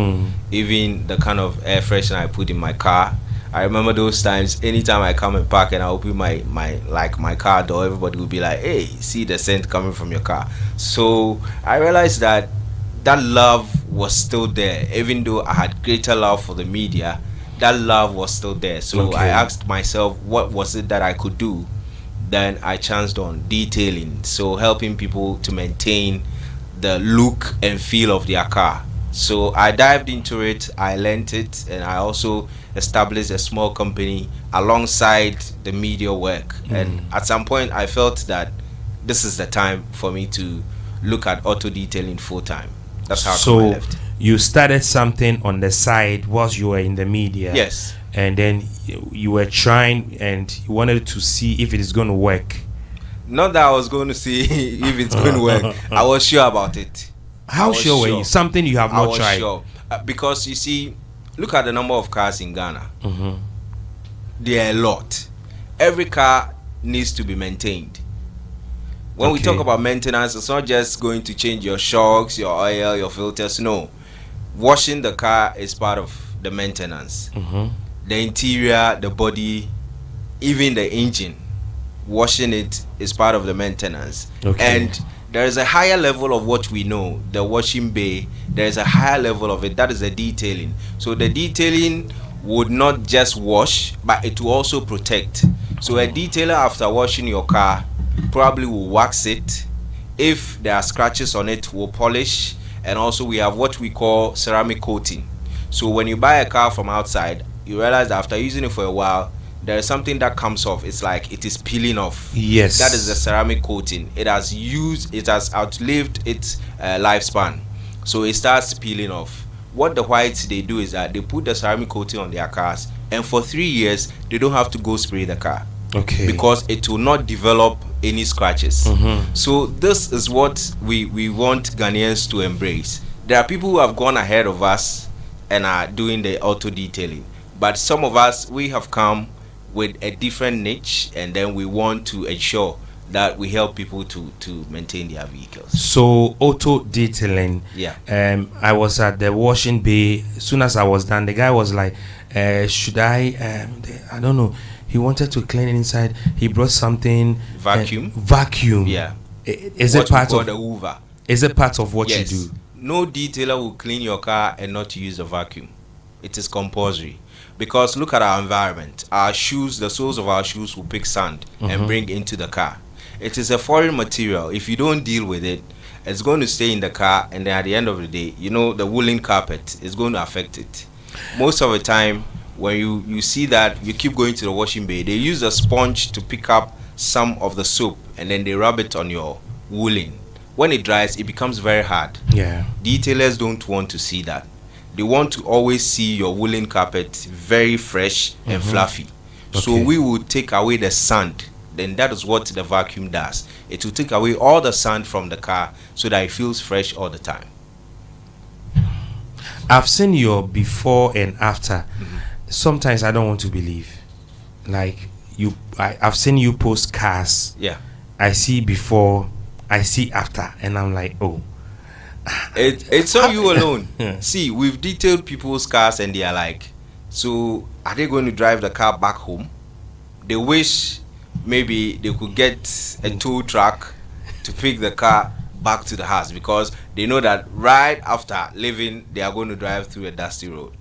Even the kind of air freshener I put in my car. I remember those times, anytime I come and park and I open my car door, everybody will be like, hey, see the scent coming from your car. So I realized that love was still there. Even though I had greater love for the media, that love was still there. So I asked myself, what was it that I could do? Then I chanced on detailing, so helping people to maintain the look and feel of their car. So I dived into it, I learned it, and I also established a small company alongside the media work. And at some point I felt that this is the time for me to look at auto detailing full time. That's how I left. You started something on the side whilst you were in the media. Yes. And then you were trying and you wanted to see if it is going to work. Not that I was going to see if it's going to work. I was sure about it. How sure were you? Something you have not tried? Sure. Because you see, look at the number of cars in Ghana. There are a lot. Every car needs to be maintained. When we talk about maintenance, it's not just going to change your shocks, your oil, your filters. No. Washing the car is part of the maintenance. The interior, the body, even the engine, washing it is part of the maintenance. And there is a higher level of what we know, the washing bay. There is a higher level of it, that is the detailing. So the detailing would not just wash, but it will also protect. So a detailer, after washing your car, probably will wax it. If there are scratches on it, will polish. And also we have what we call ceramic coating. So when you buy a car from outside, you realize that after using it for a while, there is something that comes off. It's like it is peeling off. Yes. That is the ceramic coating. It has outlived its lifespan. So it starts peeling off. What the whites they do is that they put the ceramic coating on their cars, and for 3 years they don't have to go spray the car. Because it will not develop any scratches. So this is what we want Ghanaians to embrace. There are people who have gone ahead of us and are doing the auto detailing, but some of us, we have come with a different niche, and then we want to ensure that we help people to maintain their vehicles. So auto detailing. I was at the washing bay. As soon as I was done, the guy was like, should I don't know, he wanted to clean it inside. He brought something. Vacuum. Yeah. Is it part of the Hoover? Is it part of what you do? No detailer will clean your car and not use a vacuum. It is compulsory. Because look at our environment. Our shoes, the soles of our shoes will pick sand and bring into the car. It is a foreign material. If you don't deal with it, it's going to stay in the car, and then at the end of the day, you know, the woolen carpet is going to affect it. Most of the time, when you see that, you keep going to the washing bay, they use a sponge to pick up some of the soap, and then they rub it on your woolen. When it dries, it becomes very hard. Detailers don't want to see that. They want to always see your woolen carpet very fresh and fluffy. So we will take away the sand. Then that is what the vacuum does. It will take away all the sand from the car so that it feels fresh all the time. I've seen your before and after. Sometimes I don't want to believe. Like I've seen you post cars. I see before, I see after, and I'm like, oh. It's not you alone. See, we've detailed people's cars and they are like, so are they going to drive the car back home? They wish maybe they could get a tow truck to pick the car back to the house, because they know that right after leaving they are going to drive through a dusty road.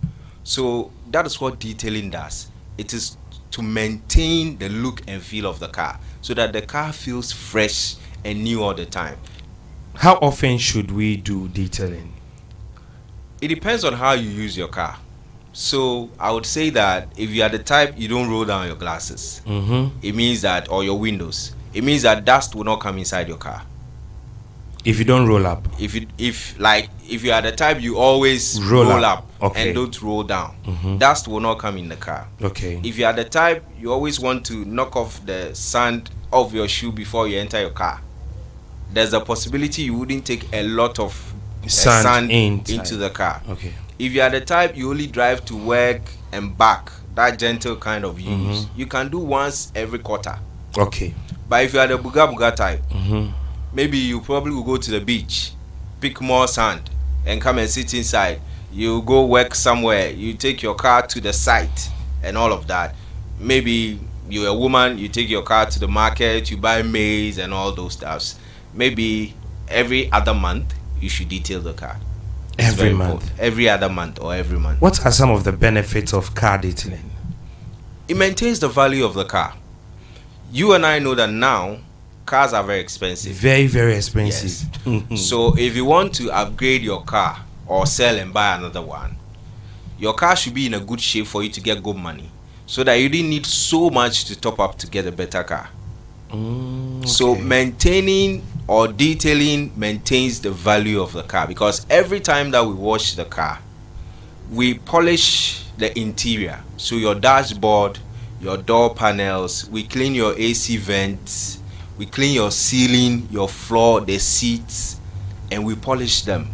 So that is what detailing does. It is to maintain the look and feel of the car so that the car feels fresh and new all the time. How often should we do detailing? It depends on how you use your car. So I would say that if you are the type you don't roll down your glasses, it means that, or your windows, it means that dust will not come inside your car. If you don't roll up. If you are the type you always roll up and don't roll down, dust will not come in the car. Okay. If you are the type you always want to knock off the sand off your shoe before you enter your car, there's a possibility you wouldn't take a lot of sand into the car. Okay. If you are the type you only drive to work and back, that gentle kind of use, you can do once every quarter. Okay. But if you are the buga type, maybe you probably will go to the beach, pick more sand, and come and sit inside. You go work somewhere, you take your car to the site and all of that. Maybe you're a woman, you take your car to the market, you buy maize and all those stuffs. Maybe every other month you should detail the car. Every month? Every other month or every month. What are some of the benefits of car detailing? It maintains the value of the car. You and I know that now cars are very expensive. Very, very expensive. Yes. So if you want to upgrade your car or sell and buy another one, your car should be in a good shape for you to get good money, so that you didn't need so much to top up to get a better car. Okay. So maintaining or detailing maintains the value of the car, because every time that we wash the car, we polish the interior. So your dashboard, your door panels, we clean your AC vents, we clean your ceiling, your floor, the seats, and we polish them.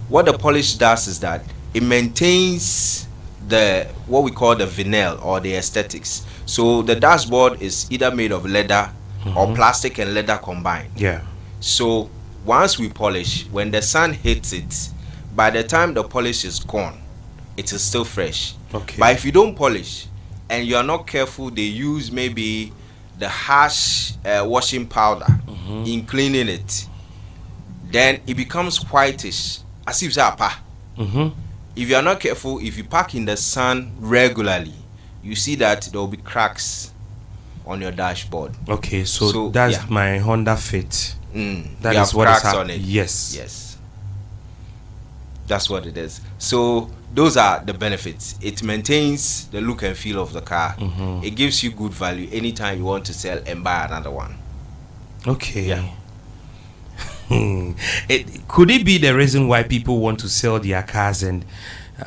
What the polish does is that it maintains the what we call the vinyl or the aesthetics. So the dashboard is either made of leather or plastic and leather combined. Yeah. So once we polish, when the sun hits it, by the time the polish is gone, it is still fresh. Okay. But if you don't polish and you are not careful, they use maybe the harsh washing powder in cleaning it, then it becomes whitish, as if it's If you are not careful, if you park in the sun regularly, you see that there will be cracks on your dashboard. Okay, so that's my Honda Fit. That is what cracks is on it. Yes. That's what it is. So those are the benefits. It maintains the look and feel of the car. It gives you good value anytime you want to sell and buy another one. Okay. Yeah. Could it be the reason why people want to sell their cars and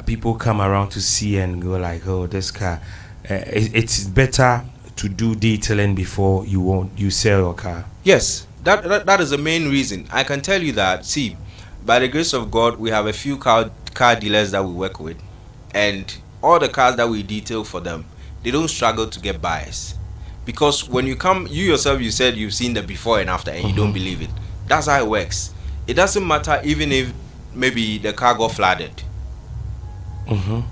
people come around to see and go like, oh, this car, it's better to do detailing before you sell your car? Yes, that is the main reason. I can tell you that. See, by the grace of God, we have a few car dealers that we work with, and all the cars that we detail for them, they don't struggle to get buyers, because when you come, you yourself, you said you've seen the before and after, and you don't believe it. That's how it works. It doesn't matter even if maybe the car got flooded,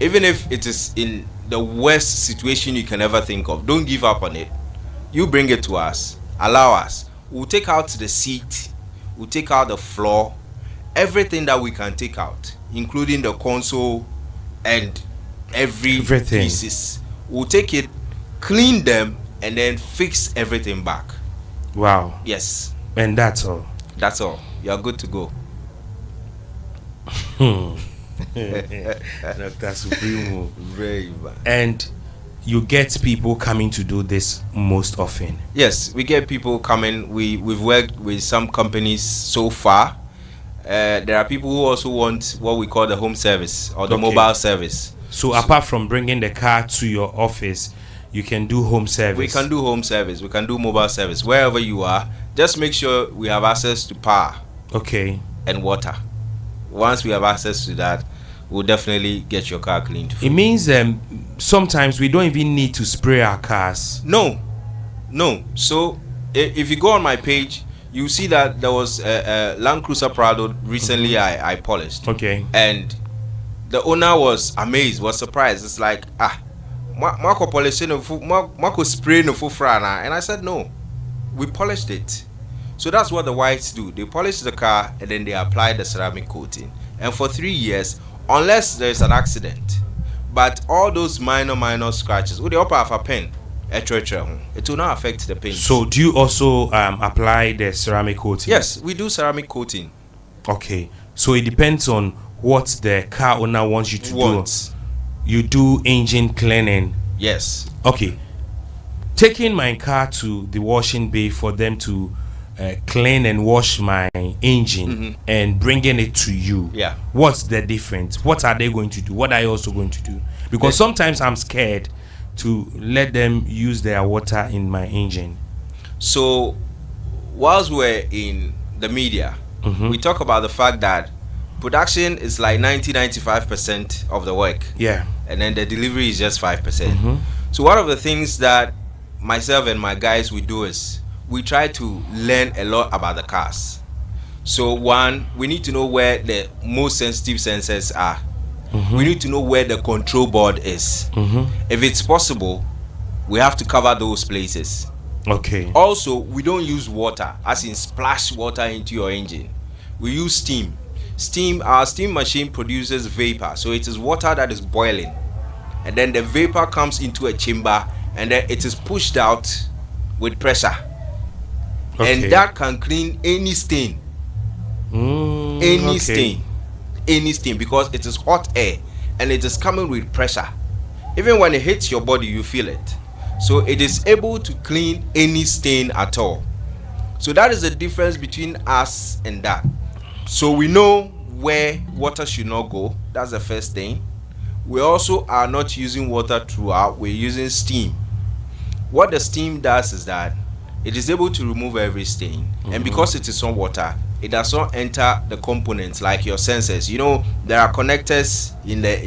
even if it is in the worst situation you can ever think of. Don't give up on it. You bring it to us, allow us. We'll take out the seat, we'll take out the floor, everything that we can take out, including the console and everything. Pieces. We'll take it, clean them, and then fix everything back. Wow. Yes. And that's all. That's all. You're good to go. Dr. Supremo. Very bad. And you get people coming to do this most often? Yes, we get people coming. We've worked with some companies so far. There are people who also want what we call the home service or the mobile service. So apart from bringing the car to your office, you can do home service? We can do home service. We can do mobile service. Wherever you are, just make sure we have access to power. Okay. And water. Once we have access to that, we'll definitely get your car cleaned. It means sometimes we don't even need to spray our cars. No. So if you go on my page, you see that there was a Land Cruiser Prado recently I polished. Okay. And the owner was amazed, was surprised. It's like, Marco polishing Marco spraying the fufrana. And I said, no, we polished it. So that's what the whites do. They polish the car and then they apply the ceramic coating. And for 3 years, unless there is an accident, but all those minor scratches, with the upper half a pen, it will not affect the paint. So do you also apply the ceramic coating? Yes, we do ceramic coating. Okay, so it depends on what the car owner wants you to do. you do engine cleaning. Yes. Okay. Taking my car to the washing bay for them to clean and wash my engine and bringing it to you. Yeah. What's the difference? What are they going to do? What are you also going to do? Because sometimes I'm scared to let them use their water in my engine. So, whilst we're in the media, we talk about the fact that production is like 90-95% of the work. Yeah. And then the delivery is just 5%. So one of the things that myself and my guys we do is we try to learn a lot about the cars. So one, we need to know where the most sensitive sensors are. We need to know where the control board is. If it's possible, we have to cover those places. Okay. Also, we don't use water, as in splash water into your engine. We use steam. Our steam machine produces vapor, so it is water that is boiling, and then the vapor comes into a chamber, and then it is pushed out with pressure, and that can clean any stain, any stain, because it is hot air and it is coming with pressure. Even when it hits your body, you feel it. So it is able to clean any stain at all. So that is the difference between us and that. So we know where water should not go. That's the first thing. We also are not using water throughout. We're using steam. What the steam does is that it is able to remove every stain, and because it is on water, it does not enter the components like your sensors. You know, there are connectors in the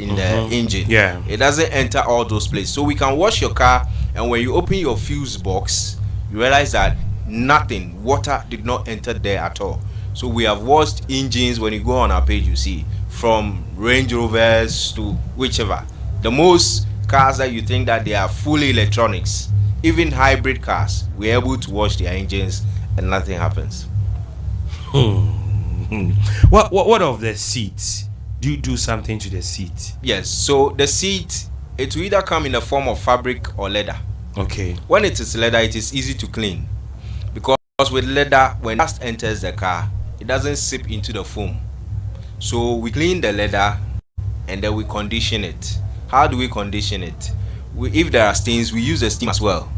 engine. Yeah. It doesn't enter all those places. So we can wash your car, and when you open your fuse box, you realize that nothing, water did not enter there at all. So we have washed engines. When you go on our page, you see from Range Rovers to whichever. The most cars that you think that they are fully electronics, even hybrid cars, we're able to wash their engines and nothing happens. What of the seats? Do you do something to the seat? Yes. So the seat, it will either come in the form of fabric or leather. Okay. When it is leather, it is easy to clean, because with leather, when dust enters the car, it doesn't seep into the foam. So we clean the leather and then we condition it. How do we condition it? If there are stains, we use the steam as well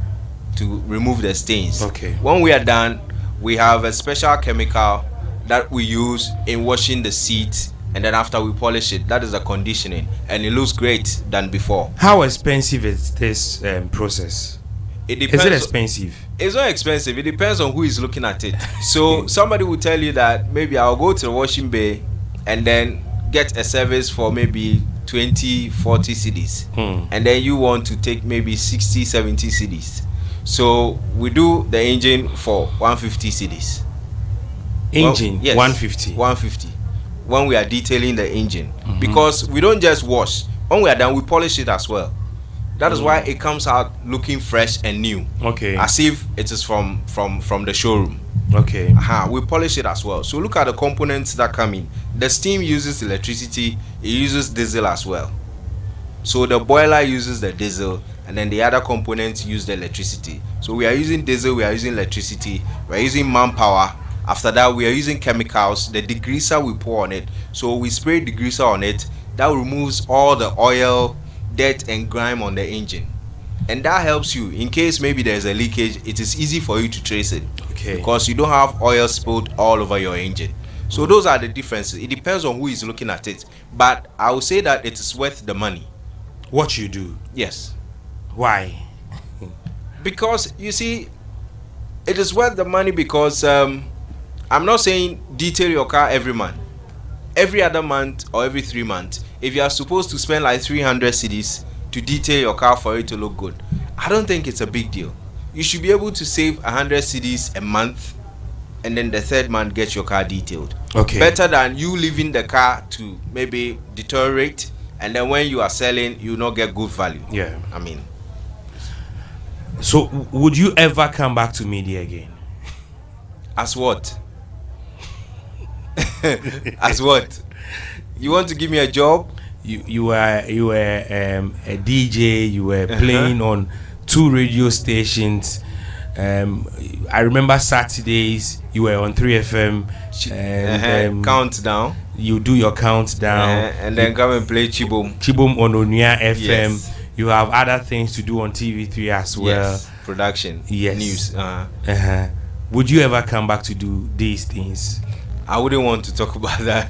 to remove the stains. Okay. When we are done, we have a special chemical that we use in washing the seat, and then after we polish it, that is the conditioning, and it looks great than before. How expensive is this process? It depends. Is it expensive? It's not expensive. It depends on who is looking at it. So somebody will tell you that maybe I'll go to the washing bay and then get a service for maybe 20-40 cedis, and then you want to take maybe 60-70 cedis. So we do the engine for 150 cedis. Engine? Yes, 150. 150 when we are detailing the engine, because we don't just wash. When we are done, we polish it as well. That is why it comes out looking fresh and new. Okay. As if it is from the showroom. Okay. We polish it as well. So look at the components that come in. The steam uses electricity. It uses diesel as well. So the boiler uses the diesel, and then the other components use the electricity. So we are using diesel, we are using electricity, we are using manpower. After that, we are using chemicals. The degreaser we pour on it. So we spray degreaser on it. That removes all the oil, dirt and grime on the engine, and that helps you in case maybe there's a leakage. It is easy for you to trace it, because you don't have oil spilled all over your engine. So those are the differences. It depends on who is looking at it, but I would say that it is worth the money. What you do? Yes. Why? Because you see, it is worth the money because I'm not saying detail your car every month, every other month or every 3 months. If you are supposed to spend like 300 cedis to detail your car for it to look good, I don't think it's a big deal. You should be able to save 100 cedis a month, and then the third month get your car detailed. Okay. Better than you leaving the car to maybe deteriorate, and then when you are selling, you not get good value. Yeah. I mean. So would you ever come back to media again? As what? As what? You want to give me a job? You were a DJ. You were playing on 2 radio stations. I remember Saturdays you were on 3FM. And, Countdown. you do your countdown, and then come and play Chibom on Onuya FM. Yes. You have other things to do on TV3 as well. Yes. Production. Yes. News. Would you ever come back to do these things? I wouldn't want to talk about that.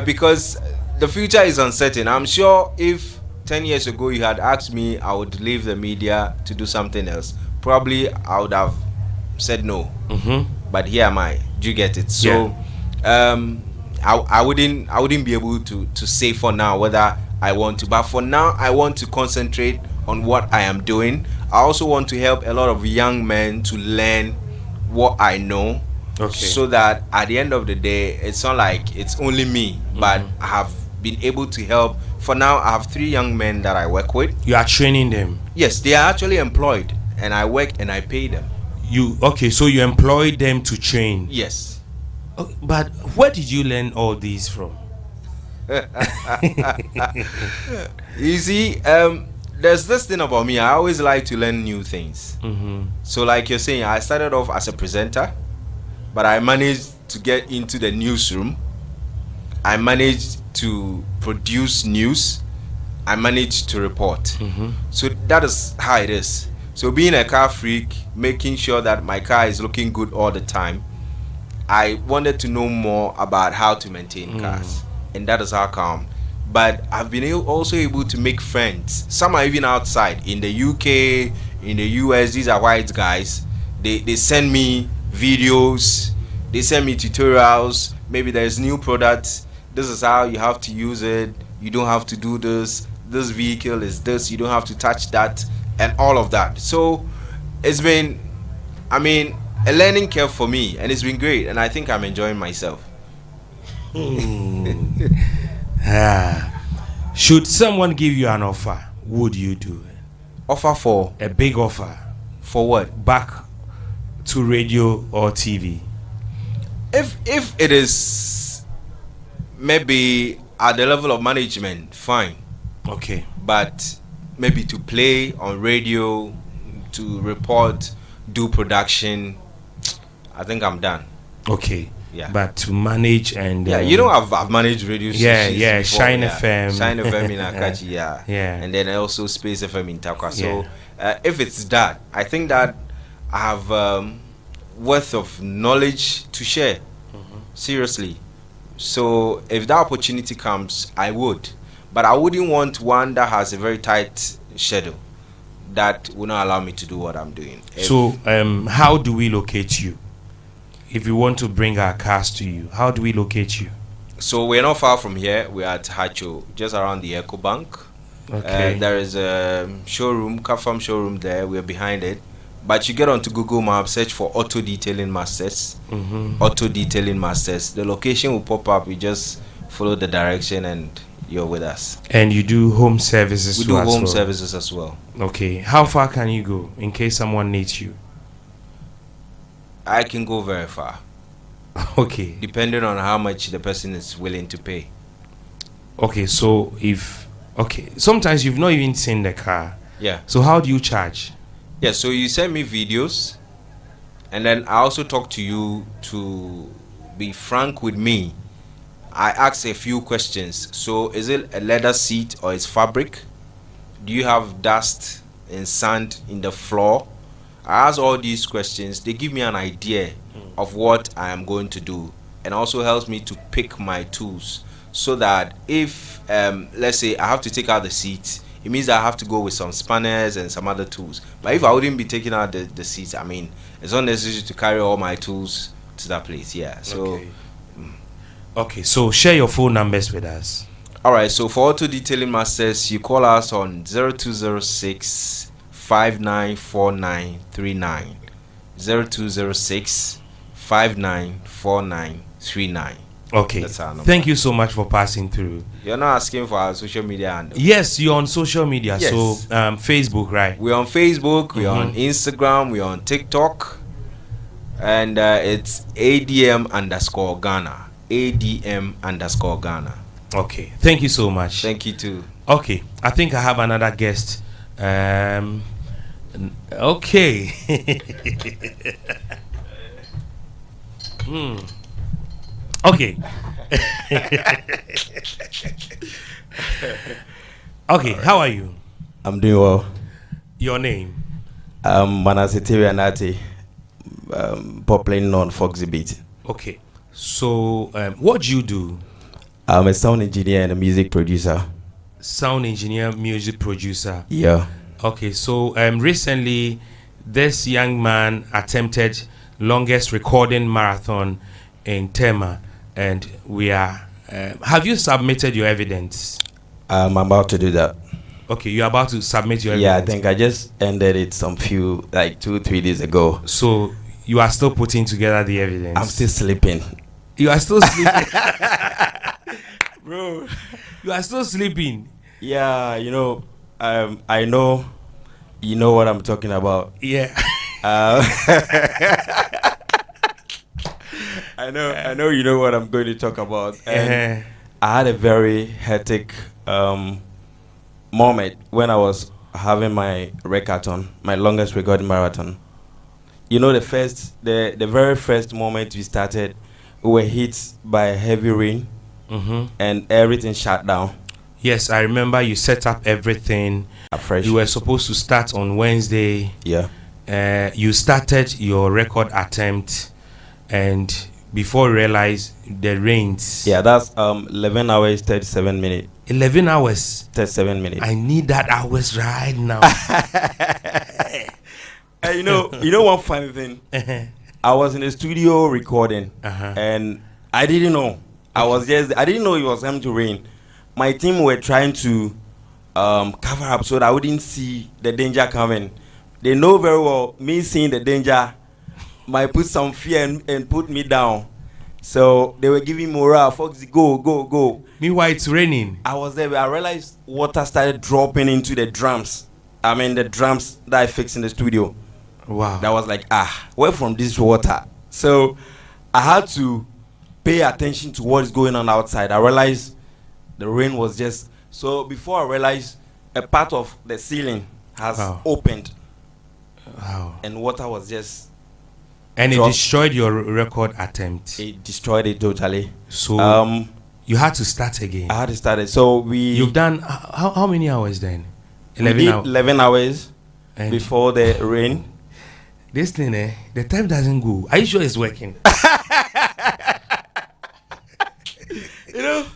Because the future is uncertain. I'm sure if 10 years ago you had asked me, I would leave the media to do something else. Probably I would have said no. But here am I. Do you get it? So, I wouldn't be able to say for now whether I want to. But for now, I want to concentrate on what I am doing. I also want to help a lot of young men to learn what I know. So that at the end of the day, it's not like it's only me, but I have been able to help. For now, I have 3 young men that I work with. You are training them? Yes, they are actually employed, and I work and I pay them. So you employ them to train? Yes. But where did you learn all these from? You see, there's this thing about me. I always like to learn new things. So like you're saying, I started off as a presenter, but I managed to get into the newsroom. I managed to produce news. I managed to report. So that is how it is. So being a car freak, making sure that my car is looking good all the time, I wanted to know more about how to maintain cars. And that is how come. But I've been also able to make friends. Some are even outside. In the UK, in the US, these are white guys. They send me videos. They send me tutorials. Maybe there's new products. This is how you have to use it. You don't have to do this. This vehicle is this. You don't have to touch that. And all of that. So it's been, a learning curve for me. And it's been great. And I think I'm enjoying myself. Should someone give you an offer, would you do it? Offer for? A big offer. For what? Back to radio or TV. If it is maybe at the level of management, fine. Okay. But maybe to play on radio, to report, do production, I think I'm done. Okay. Yeah. But to manage and I've managed radio stations before, Shine FM. Shine FM in Akachi, and then also Space FM in Takwa. So if it's that, I think that I have worth of knowledge to share. Seriously. So if that opportunity comes, I would. But I wouldn't want one that has a very tight schedule that will not allow me to do what I'm doing. So how do we locate you? If we want to bring our cars to you, how do we locate you? So we're not far from here. We're at Hacho, just around the Eco Bank. Okay. There is a showroom, car farm showroom there. We're behind it. But you get onto Google Maps, search for Auto Detailing Masters. Auto Detailing Masters. The location will pop up. You just follow the direction and you're with us. And you do home services too? We do home services as well. Okay. How far can you go in case someone needs you? I can go very far. Okay. Depending on how much the person is willing to pay. Okay, so sometimes you've not even seen the car. Yeah. So how do you charge? Yeah, so you send me videos, and then I also talk to you to be frank with me. I ask a few questions. So is it a leather seat or is fabric? Do you have dust and sand in the floor? I ask all these questions. They give me an idea of what I am going to do, and also helps me to pick my tools, so that if let's say I have to take out the seats, it means I have to go with some spanners and some other tools. But if I wouldn't be taking out the seats, it's not necessary to carry all my tools to that place. Yeah. So okay, so share your phone numbers with us. All right, so for Auto Detailing Masters, you call us on 0206 594939, 0206 594939. Okay. That's our number. Thank you so much for passing through. You're not asking for our social media handle. Yes, you're on social media. Yes. So Facebook, right? We're on Facebook, we're on Instagram, we're on TikTok, and it's ADM_Ghana. ADM_Ghana. Okay. Thank you so much. Thank you too. Okay. I think I have another guest. Okay. Okay. Okay, how are you? I'm doing well. Your name? Manasitiri Anati, popularly known Foxy Beat. Okay. So, what do you do? I'm a sound engineer and a music producer. Sound engineer, music producer. Yeah. Okay, so recently, this young man attempted longest recording marathon in Tema, and we are. Have you submitted your evidence? I'm about to do that. Okay, you're about to submit your evidence. Yeah, I think I just ended it some few, like 2-3 days ago. So you are still putting together the evidence? I'm still sleeping. You are still sleeping? Bro, you are still sleeping? Yeah, you know, I know you know what I'm talking about. Yeah. I know you know what I'm going to talk about. And I had a very hectic moment when I was having my recathon, my longest recording marathon. You know, the very first moment we started, we were hit by heavy rain, and everything shut down. Yes, I remember you set up everything. Afresh. You were supposed to start on Wednesday. Yeah. You started your record attempt, and before you realize the rains. Yeah, that's 11 hours 37 minutes. 11 hours 37 minutes. I need that hours right now. You know one funny thing. I was in the studio recording, and I didn't know. I didn't know it was going to rain. My team were trying to cover up so that I wouldn't see the danger coming. They know very well me seeing the danger might put some fear and put me down. So they were giving morale. Foxy, go, go, go. Meanwhile, it's raining. I was there, but I realized water started dropping into the drums. I mean, the drums that I fixed in the studio. Wow. That was like, where from this water? So I had to pay attention to what is going on outside. I realized the rain was just... So before I realized, a part of the ceiling has opened. Wow. And water was just... And it destroyed your record attempt. It destroyed it totally. So you had to start again. I had to start it. So You've done how many hours then? 11 hours. 11 hours before the rain. This thing, the time doesn't go. Are you sure it's working? You know,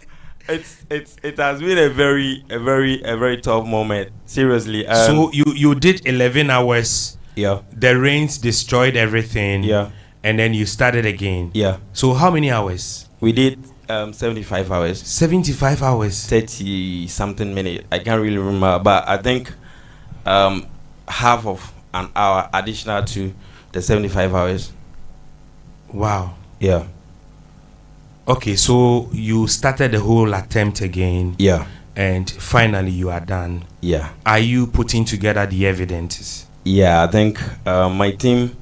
it has been a very tough moment. Seriously. So you did 11 hours. Yeah. The rains destroyed everything. Yeah. And then you started again. Yeah. So how many hours? We did 75 hours. 75 hours. 30 something minutes. I can't really remember, but I think half of an hour additional to the 75 hours. Wow. Yeah. Okay, so you started the whole attempt again. Yeah. And finally you are done. Yeah. Are you putting together the evidences? Yeah, I think my team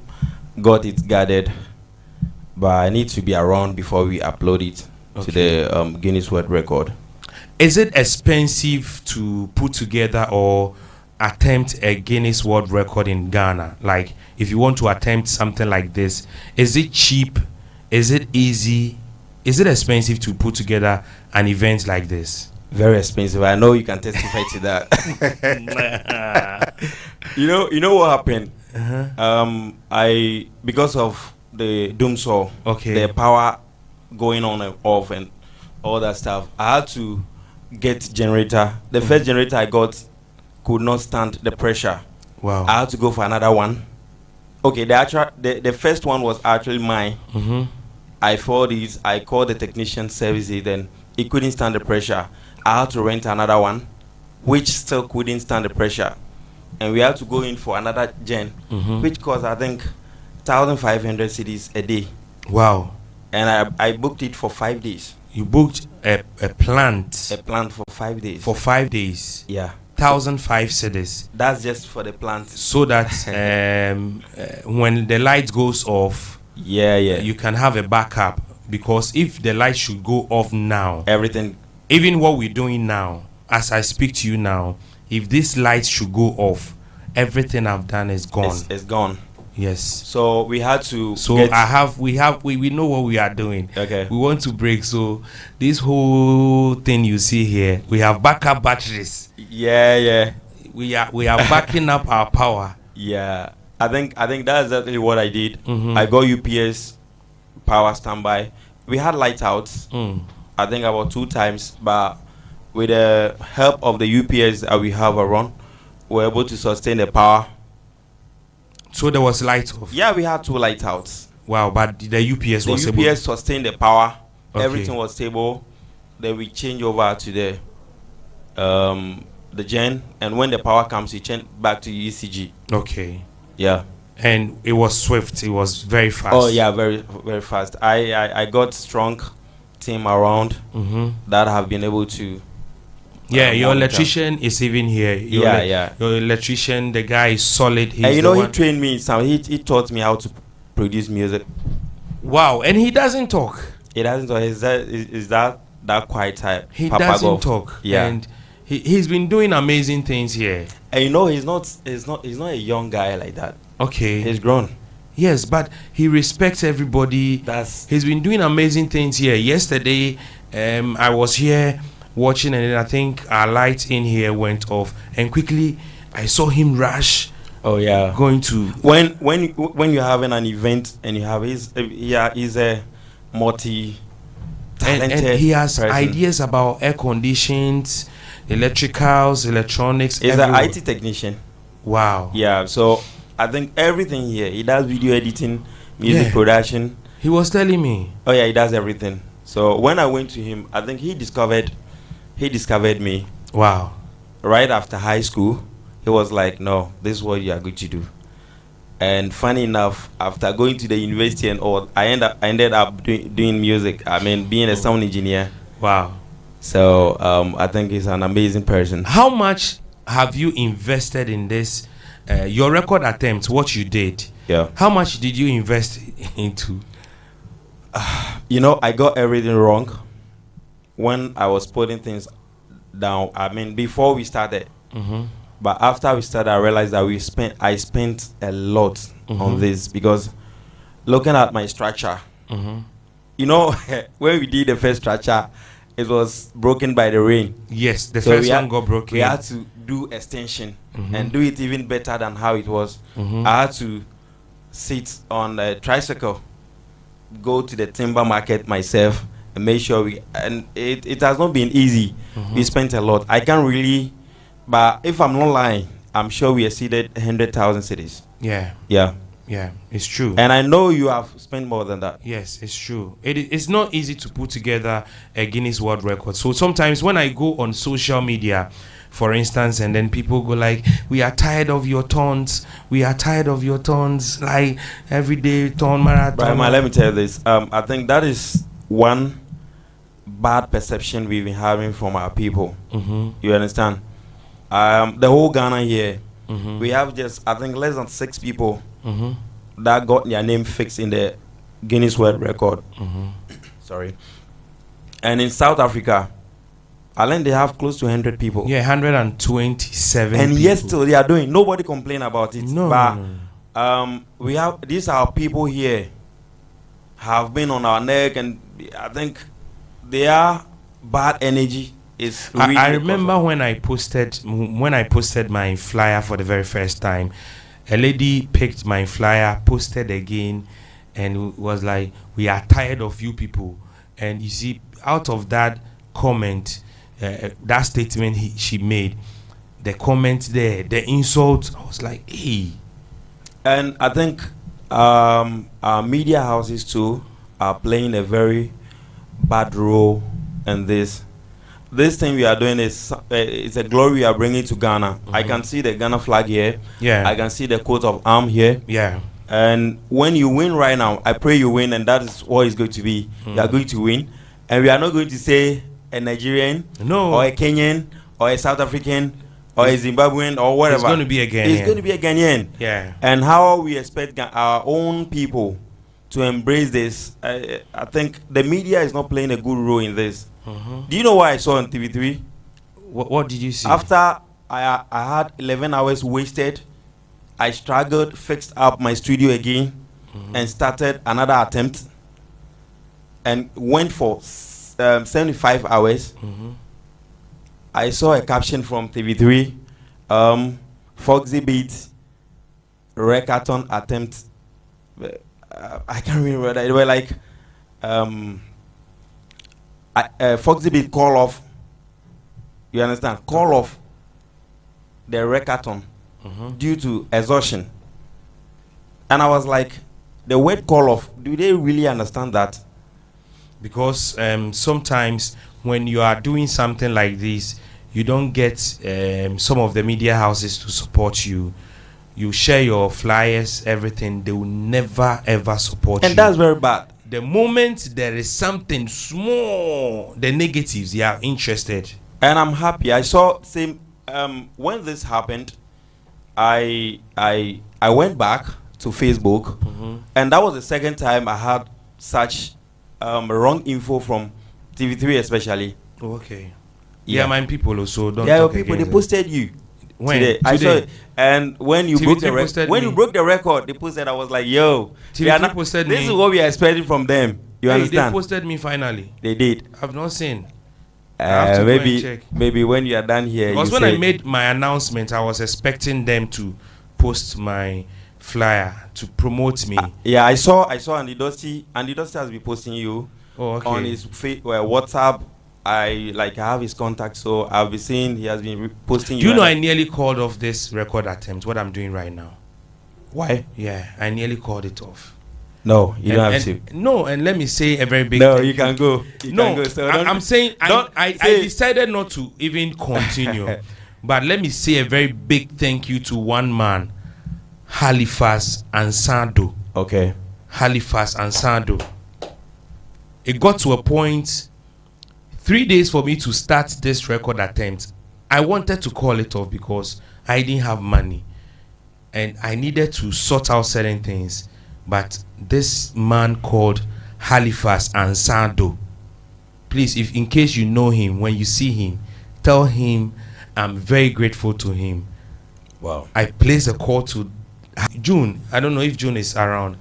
got it gathered, but I need to be around before we upload it to the Guinness World Record. Is it expensive to put together or attempt a Guinness World Record in Ghana? Like, if you want to attempt something like this, is it cheap? Is it easy? Is it expensive to put together an event like this? Very expensive. I know you can testify to that. You know what happened? Because of the doom saw, the power going on and off and all that stuff, I had to get generator. The first generator I got could not stand the pressure. Wow. I had to go for another one. Okay, the first one was actually mine. I called the technician services, then it couldn't stand the pressure. I had to rent another one, which still couldn't stand the pressure. And we had to go in for another gen, which cost, I think, 1,500 cedis a day. Wow. And I booked it for 5 days. You booked a plant? A plant for 5 days. For 5 days? Yeah. 1,005 cedis. That's just for the plant. So that when the light goes off, you can have a backup. Because if the light should go off now, everything, even what we're doing now, as I speak to you now, if this light should go off, everything I've done is gone. It's gone. Yes. So we had to. So we know what we are doing. Okay. We want to break. So this whole thing you see here, we have backup batteries. Yeah. We are backing up our power. Yeah. I think that's exactly what I did. Mhm. I got UPS power standby. We had light outs. I think about 2 times, but with the help of the UPS that we have around, we're able to sustain the power. So there was light off. Yeah, we had 2 light outs. Wow, but the UPS was the able. UPS sustained the power. Okay. Everything was stable. Then we change over to the gen, and when the power comes, we change back to ECG. Okay. Yeah. And it was swift. It was very fast. Oh yeah, very very fast. I got strong team around that have been able to. Yeah, your monitor. electrician is even here. Yeah. Your electrician, the guy is solid. He's And you the know, he one- trained me. He taught me how to produce music. Wow, and he doesn't talk. He doesn't talk. Is that quiet type? He Papa doesn't Golf. talk. Yeah. And he's been doing amazing things here. And you know, he's not a young guy like that. Okay. He's grown. Yes, but he respects everybody. He's been doing amazing things here. Yesterday, I was here watching, and then I think our light in here went off, and quickly I saw him rush. Oh yeah. Going to when you're having an event and you have he's a multi-talented and he has person. ideas about air conditions, electricals, electronics. He's an everywhere. IT technician. Wow. Yeah. So I think everything here. He does video editing, music Yeah. production. He was telling me. Oh yeah, he does everything. So when I went to him, I think he discovered me. Wow. Right after high school, he was like, "No, this is what you are going to do." And funny enough, after going to the university and all, I ended up doing music. I mean, being a sound engineer. Wow. So I think he's an amazing person. How much have you invested in this? Your record attempt, what you did. Yeah. How much did you invest into? You know, I got everything wrong when I was putting things down. I mean, before we started. But after we started, I realized that I spent a lot on this, because looking at my structure, you know, when we did the first structure, it was broken by the rain. Yes, the first one got broken. We had to do extension and do it even better than how it was. I had to sit on a tricycle, go to the timber market myself, and make sure and it has not been easy. We spent a lot. I can't really, but if I'm not lying, I'm sure we exceeded 100,000 cities. Yeah. Yeah. Yeah, it's true. And I know you have spent more than that. Yes, it's true. It's not easy to put together a Guinness World Record. So sometimes when I go on social media, for instance, and then people go like, "We are tired of your taunts. We are tired of your taunts. Like every day taunt marathon." Brahma, let me tell you this. I think that is one bad perception we've been having from our people. You understand? The whole Ghana here, we have just, I think, less than 6 people that got their name fixed in the Guinness World Record. Sorry. And in South Africa, I learned they have close to 100 people. Yeah, 127. And people. yes, still they are doing. Nobody complain about it. No, But no. we have these are people here have been on our neck, and I think their bad energy is. Really I remember when I posted my flyer for the very first time. A lady picked my flyer, posted again, and was like, "We are tired of you people." And you see, out of that comment, that statement she made, the comment there, the insult, I was like, "Hey." And I think our media houses too are playing a very bad role in this. This thing we are doing is it's a glory we are bringing to Ghana. I can see the Ghana flag here. Yeah. I can see the coat of arms here. Yeah. And when you win right now, I pray you win, and that is what it's going to be. You are going to win, and we are not going to say a Nigerian, or a Kenyan, or a South African, or a Zimbabwean, or whatever. It's going to be a Ghanaian. It's going to be a Ghanaian. Yeah. And how we expect our own people to embrace this, I think the media is not playing a good role in this. Do you know what I saw on TV3? What did you see? After I had 11 hours wasted I struggled, fixed up my studio again, and started another attempt, and went for 75 hours. I saw a caption from TV3, Foxy Beats, Rekaton attempt. I can't remember that. They were like, Foxy Beat call off. You understand? Call off the Rekaton due to exhaustion. And I was like, the word call off, do they really understand that? Because sometimes when you are doing something like this, you don't get some of the media houses to support you. You share your flyers, everything. They will never ever support you. And that's very bad. The moment there is something small, the negatives, they are interested. And I'm happy. I saw same when this happened. I went back to Facebook, and that was the second time I had such wrong info from TV3, especially. Okay. Yeah, my people also don't. Yeah, talk people again. they posted you. When? Today. I saw it. And when you TV3 broke the posted when me. you broke the record, they posted. I was like, "Yo, they are TV3 posted this me. is what we are expecting from them." You Hey, understand? They posted me finally. They did. I've not seen. I have to go and check. Maybe when you are done here. Because you when say, I made my announcement, I was expecting them to post my flyer to promote me. Yeah, I saw Andy Dusty. Andy Dusty has been posting you on his WhatsApp. I have his contact, so I'll be seeing he has been posting you. Do you know I nearly called off this record attempt, what I'm doing right now? Why? Yeah, I nearly called it off. No, you don't have to. No, and let me say a very big No, thank you can go. You no, can go. So I'm saying I say- decided not to even continue. But let me say a very big thank you to one man, Halifax Ansado. Okay. Halifax Ansado. It got to a point, 3 days for me to start this record attempt. I wanted to call it off because I didn't have money. And I needed to sort out certain things. But this man called Halifax Ansado, please, if in case you know him, when you see him, tell him I'm very grateful to him. Wow. I placed a call to June. I don't know if June is around.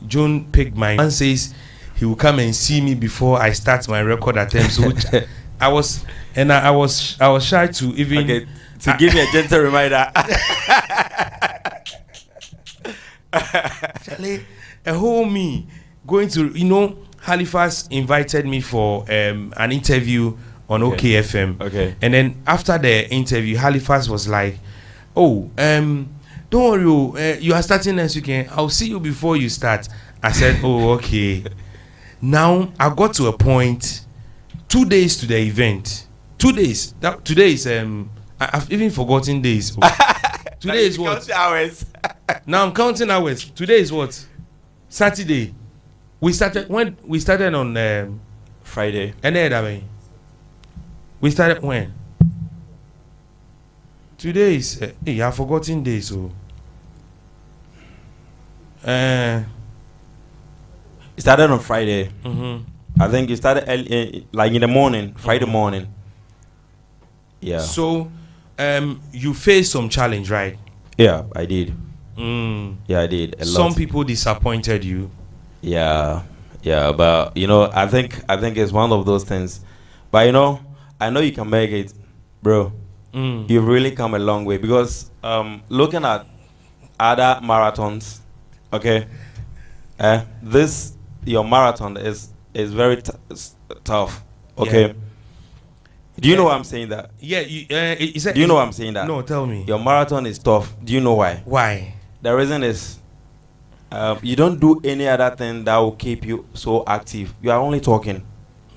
June picked my man, says he will come and see me before I start my record attempt. So which I was shy to even give me a gentle reminder. Actually, a whole me going to Halifax invited me for an interview on OKFM. Okay. And then after the interview, Halifax was like, "Oh, don't worry, you are starting next weekend. I'll see you before you start." I said, "Oh, okay." Now I got to a point. 2 days to the event. 2 days. Today is I've even forgotten days. Today is what? Hours. Now I'm counting hours. Today is what? Saturday. We started on Friday. And then we started when? Today is I've forgotten days. So it started on Friday. I think it started early, like in the morning, Friday morning. Yeah. So you faced some challenge, right? Yeah, I did. Yeah, I did. Some people disappointed you. Yeah, but I think it's one of those things. But I know you can make it, bro. You've really come a long way because looking at other marathons, okay, your marathon is very tough, okay. Yeah. Do you know why I'm saying that? Yeah, do you know why I'm saying that? No, tell me. Your marathon is tough. Do you know why? Why? The reason is you don't do any other thing that will keep you so active. You are only talking.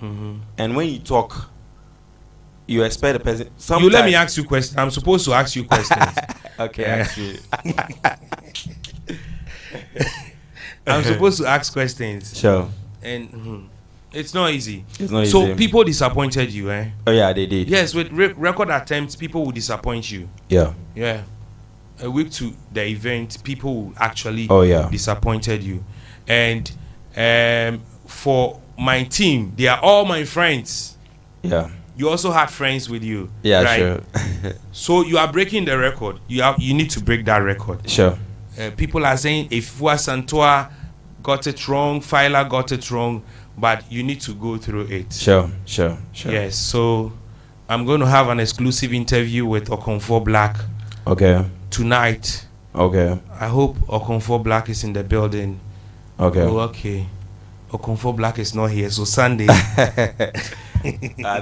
And when you talk, you expect the person. You let me ask you questions. I'm supposed to ask you questions. Okay, ask you. I'm supposed to ask questions. Sure. And it's not easy. It's not so easy. people disappointed you, eh? Oh yeah, they did. Yes, with record attempts, people will disappoint you. Yeah. Yeah. A week to the event, people will actually disappointed you. And for my team, they are all my friends. Yeah. you also had friends with you. Yeah, right? sure. So you are breaking the record. You need to break that record. Sure. People are saying if Fua Santua got it wrong, Phyla got it wrong, but you need to go through it. Sure. Yes. So I'm going to have an exclusive interview with Okonfo Black. Okay. Tonight. Okay. I hope Okonfo Black is in the building. Okay. Oh, okay. Okonfo Black is not here, so Sunday. I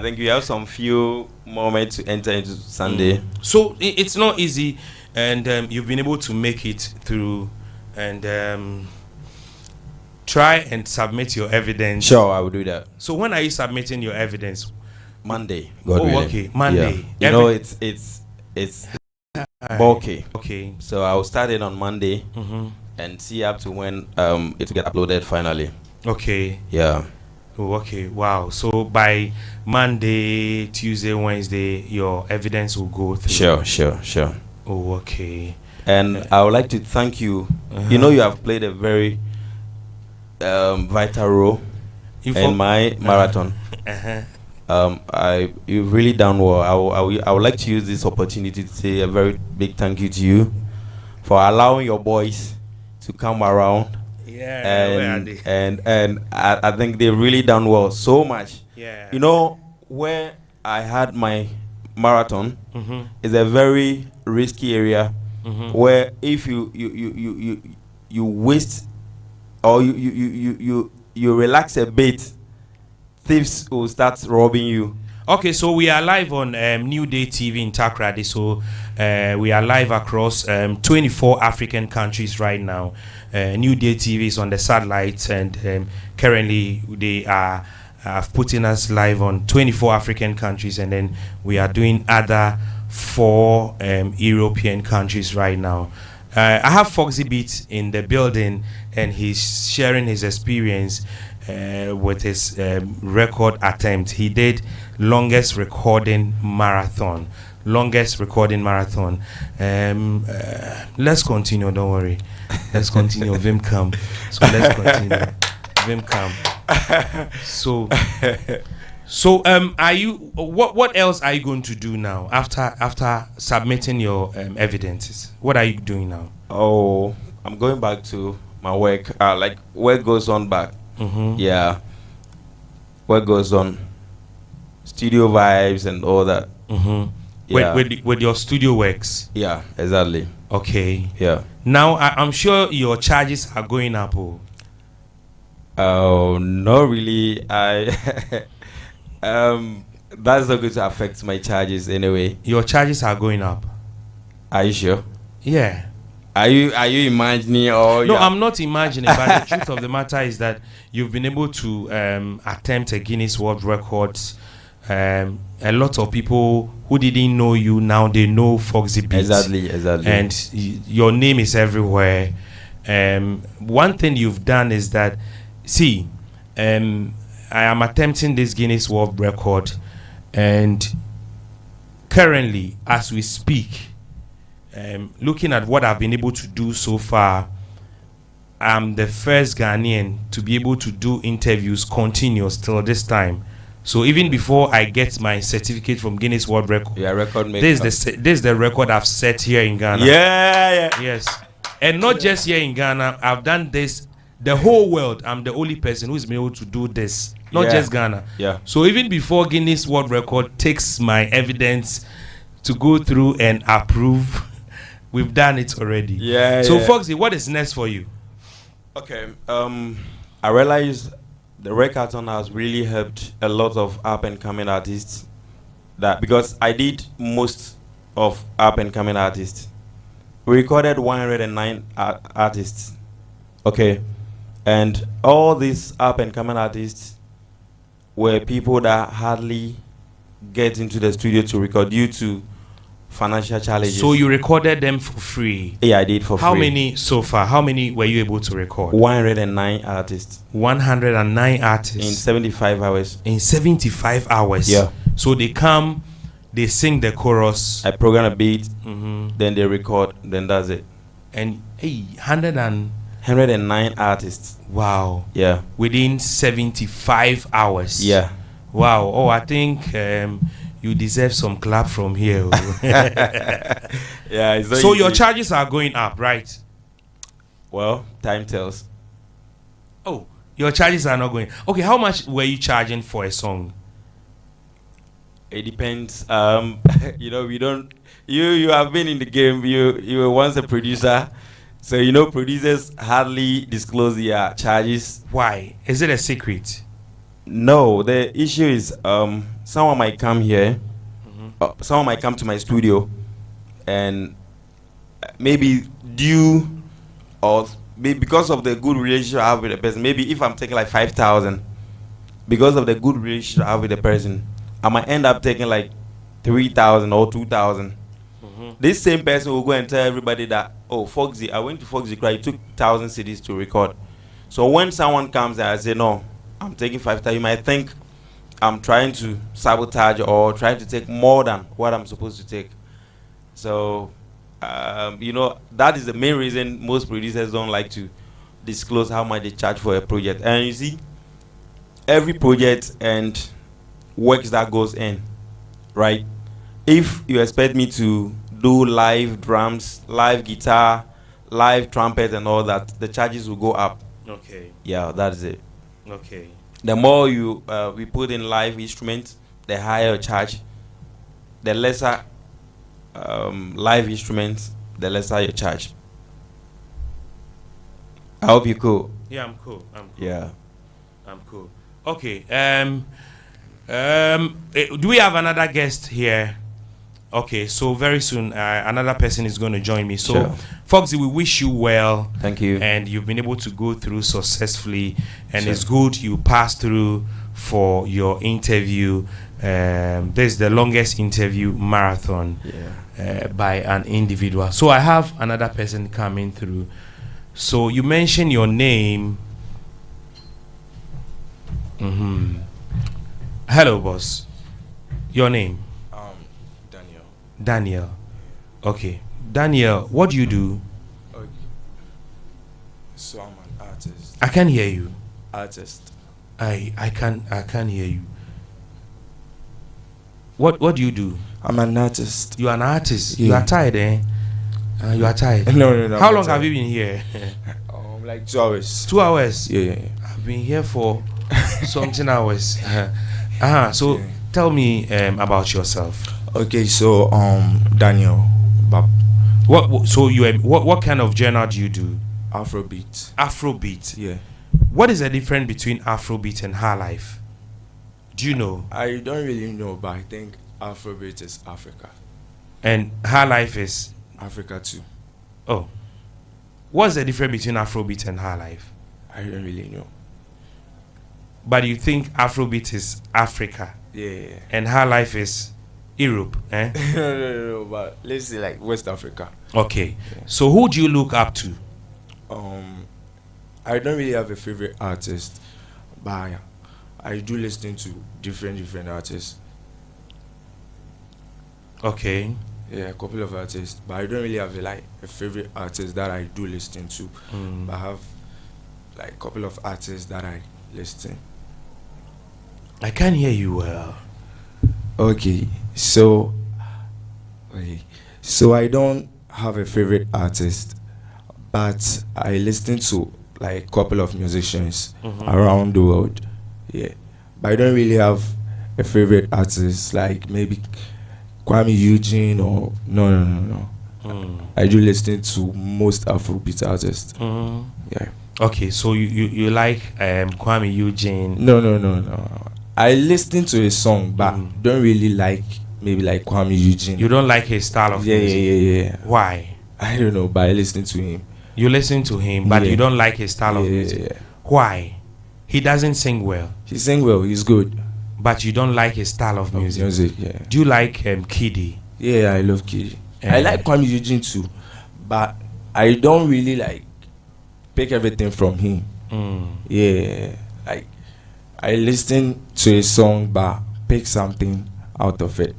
think we have some few moments to enter into Sunday. So it's not easy, and you've been able to make it through, and try and submit your evidence. Sure, I will do that. So when are you submitting your evidence? Monday. Okay, Monday. Yeah. You know, it's bulky. Okay. So I will start it on Monday and see up to when it will get uploaded finally. Okay. Yeah. Oh, okay. Wow. So by Monday, Tuesday, Wednesday, your evidence will go through. Sure. Oh, okay. And I would like to thank you. You know, you have played a very vital role in my marathon. You've really done well. I would like to use this opportunity to say a very big thank you to you for allowing your boys to come around. And I think they've really done well so much. Yeah. You know, where I had my marathon is a very risky area where if you waste or you relax a bit, thieves will start robbing you. Okay, so we are live on New Day TV in Takoradi. So we are live across 24 African countries right now. New Day TV is on the satellite, and currently they are putting us live on 24 African countries, and then we are doing other 4 European countries right now. I have Foxy Beat in the building, and he's sharing his experience with his record attempt. He did longest recording marathon. Let's continue, don't worry. Let's continue. Vim come. So let's continue. Vim come. So are you what else are you going to do now after submitting your evidences? What are you doing now? Oh, I'm going back to my work. Like work goes on back. Yeah. Work goes on. Studio vibes and all that. Yeah. With your studio works. Yeah, exactly. Okay. Yeah. Now I'm sure your charges are going up. Oh, not really. That's not going to affect my charges anyway. Your charges are going up. Are you sure? Yeah. Are you imagining or? No, I'm not imagining. But the truth of the matter is that you've been able to attempt a Guinness World Records. A lot of people who didn't know you now they know Foxy Beat. Exactly. And your name is everywhere. One thing you've done is that, I am attempting this Guinness World Record, and currently, as we speak, looking at what I've been able to do so far, I'm the first Ghanaian to be able to do interviews continuous till this time. So even before I get my certificate from Guinness World Record, this is the record I've set here in Ghana. Yeah. Yes, and not just here in Ghana. I've done this the whole world. I'm the only person who's been able to do this, not just Ghana. Yeah. So even before Guinness World Record takes my evidence to go through and approve, we've done it already. Yeah. So Foxy, what is next for you? Okay. I realized the Recathon has really helped a lot of up and coming artists. That because I did most of up and coming artists. We recorded 109 artists. Okay. And all these up and coming artists were people that hardly get into the studio to record due to financial challenges. So you recorded them for free? Yeah, I did for free. How many so far? How many were you able to record? 109 artists. 109 artists. In 75 hours. In 75 hours? Yeah. So they come, they sing the chorus. I program a beat, then they record, then that's it. And 109 artists. Wow. Yeah. Within 75 hours. Yeah. Wow. Oh, I think you deserve some clap from here. Yeah. It's not So easy. your charges are going up, right? Well, time tells. Oh, your charges are not going. Okay, how much were you charging for a song? It depends. You know, we don't. You have been in the game. You were once a producer, so you know producers hardly disclose their charges. Why? Is it a secret? No, the issue is someone might come here, someone might come to my studio, and maybe due or maybe because of the good relationship I have with the person, maybe if I'm taking like 5,000, because of the good relationship I have with the person, I might end up taking like 3,000 or 2,000. This same person will go and tell everybody that, oh, Foxy, I went to Foxy Cry, it took 1,000 cities to record. So when someone comes and I say, no, I'm taking 5,000, you might think I'm trying to sabotage or trying to take more than what I'm supposed to take. So, you know, that is the main reason most producers don't like to disclose how much they charge for a project. And you see, every project and works that goes in, right? If you expect me to do live drums, live guitar, live trumpet and all that, the charges will go up. Okay. Yeah, that's it. Okay. The more you we put in live instruments, the higher your charge. The lesser live instruments, the lesser your charge. I hope you're cool. Yeah, I'm cool. Yeah. I'm cool. Okay. Do we have another guest here? Okay, so very soon another person is going to join me. So, Sure. Foxy, we wish you well. Thank you. And you've been able to go through successfully, and Sure. it's good you passed through for your interview. This is the longest interview marathon by an individual. So I have another person coming through. So you mentioned your name. Hello, boss. Your name? Daniel. Daniel. Okay. Daniel, what do you do? Okay. So I'm an artist. I can hear you. Artist. I can't hear you. What do you do? I'm an artist. You are an artist. Yeah. You are tired, eh? You are tired. No. How I'm long not have you tired. been here? Like 2 hours. 2 hours. Yeah. I've been here for something hours. So tell me about yourself. Okay, so Daniel. What kind of genre do you do? Afrobeat. Afrobeat. Yeah. What is the difference between Afrobeat and high life? Do you know? I don't really know, but I think Afrobeat is Africa. And high life is Africa too. Oh. What's the difference between Afrobeat and high life? I don't really know. But you think Afrobeat is Africa? Yeah. And high life is Europe, eh? no, but let's say like West Africa. Okay. So who do you look up to? I don't really have a favorite artist, but I do listen to different artists. Okay. Yeah, a couple of artists, but I don't really have a favorite artist that I do listen to. But I have like a couple of artists that I listen. I can't hear you well. Okay, so I don't have a favorite artist, but I listen to like a couple of musicians around the world. Yeah, but I don't really have a favorite artist like maybe Kwame Eugene or no. I do listen to most Afrobeat artists. Yeah. Okay, so you like Kwame Eugene? No. I listen to a song, but don't really like maybe like Kwame Eugene. You don't like his style of music? Yeah. Why? I don't know, but I listen to him. You listen to him, but you don't like his style of music? Yeah. Why? He doesn't sing well. He sings well. He's good. But you don't like his style of music? Yeah. Do you like Kiddy? Yeah, I love Kiddy. I like Kwame Eugene too, but I don't really like pick everything from him. Yeah, like I listen to a song, but pick something out of it.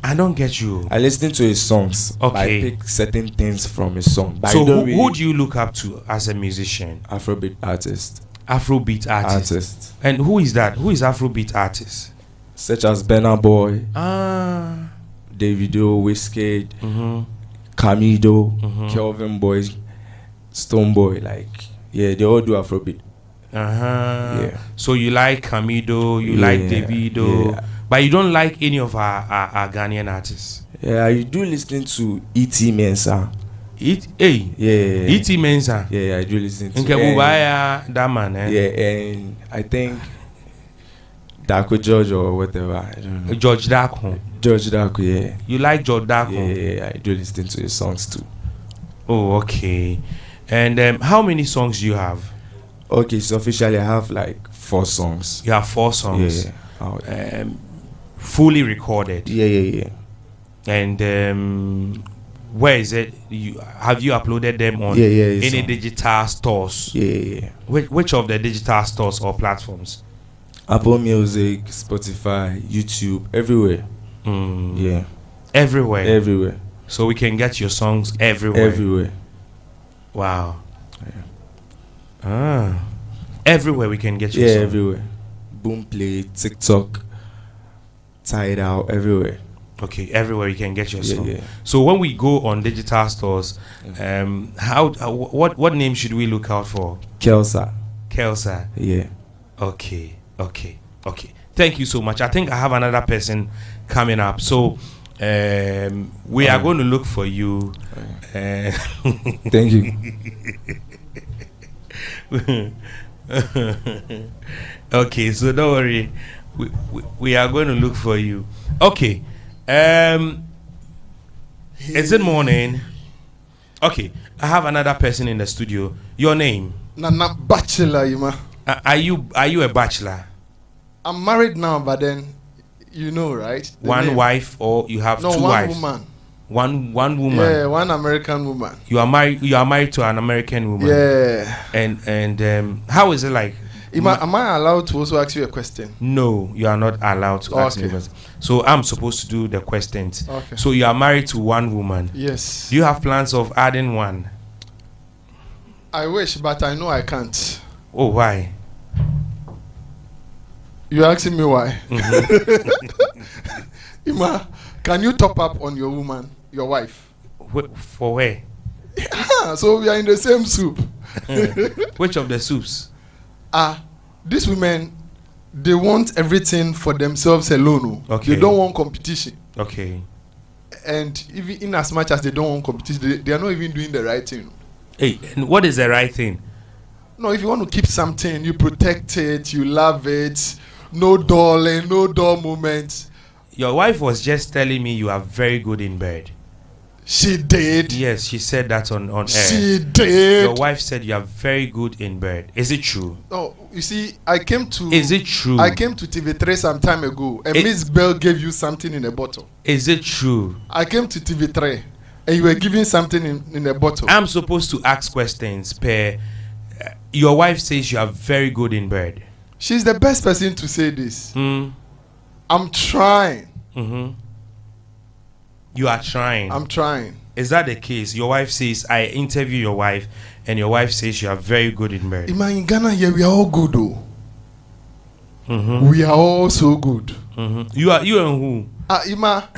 I don't get you. I listen to his songs, but I Okay. pick certain things from his song. But So I don't who do you look up to as a musician? Afrobeat artist. Afrobeat artist. And who is that? Who is Afrobeat artist? Such as Burna Boy, Ah. Davido, Wizkid, Camido, Kelvin Boy, Stone Boy. Like, yeah, they all do Afrobeat. Yeah. So you like Camido, you like Davido, but you don't like any of our Ghanaian artists. Yeah, I do listen to E.T. Mensah. E.T. Mensah. Yeah, I do listen to. Nkebubaya, that man. Yeah, and I think Dako George or whatever. I don't know. George Dako. George Dako, yeah. You like George Dako? Yeah, I do listen to his songs too. Oh, okay. And how many songs do you have? Okay, so officially I have like 4 songs. You have 4 songs. Yeah. Fully recorded. Yeah. And where is it? Have you uploaded them on any digital stores? Yeah. Which of the digital stores or platforms? Apple Music, Spotify, YouTube, everywhere. Yeah. Everywhere. So we can get your songs everywhere. Everywhere. Wow. Everywhere we can get your songs. Everywhere. Boomplay, TikTok, Tidal, everywhere. Okay, everywhere you can get your song. Yeah. So when we go on digital stores, what name should we look out for? Kelsa. Yeah. Okay. Thank you so much. I think I have another person coming up. So we are going to look for you. Thank you. Okay, so don't worry. We are going to look for you. Okay. Is it morning? Okay, I have another person in the studio. Your name? Nana Bachelor, Ima. Are you a bachelor? I'm married now, but then you know, right? One wife, or you have 2 one wives? Woman. One woman. Yeah, one American woman. You are married to an American woman. Yeah. And how is it like? Am I allowed to also ask you a question? No, you are not allowed to ask me a question. So I'm supposed to do the questions. Okay. So you are married to one woman. Yes. Do you have plans of adding one? I wish, but I know I can't. Oh, why? You're asking me why? Ima, can you top up on your woman, your wife? For where? So we are in the same soup. Which of the soups? These women, they want everything for themselves alone. Okay. They don't want competition. Okay. And even in as much as they don't want competition, they are not even doing the right thing. Hey, and what is the right thing? No, if you want to keep something, you protect it, you love it. No darling, no dull moments. Your wife was just telling me you are very good in bed. She did. Yes, she said that on air. She did. Your wife said you are very good in bed. Is it true? No, you see, I came to. Is it true? I came to TV3 some time ago, and Miss Bell gave you something in a bottle. Is it true? I came to TV3, and you were giving something in a bottle. I'm supposed to ask questions per. Your wife says you are very good in bed. She's the best person to say this. I'm trying. You are trying. I'm trying. Is that the case? Your wife says, I interview your wife, and your wife says you are very good in bed. In Ghana here, we are all good though. We are all so good. You and who? Ima.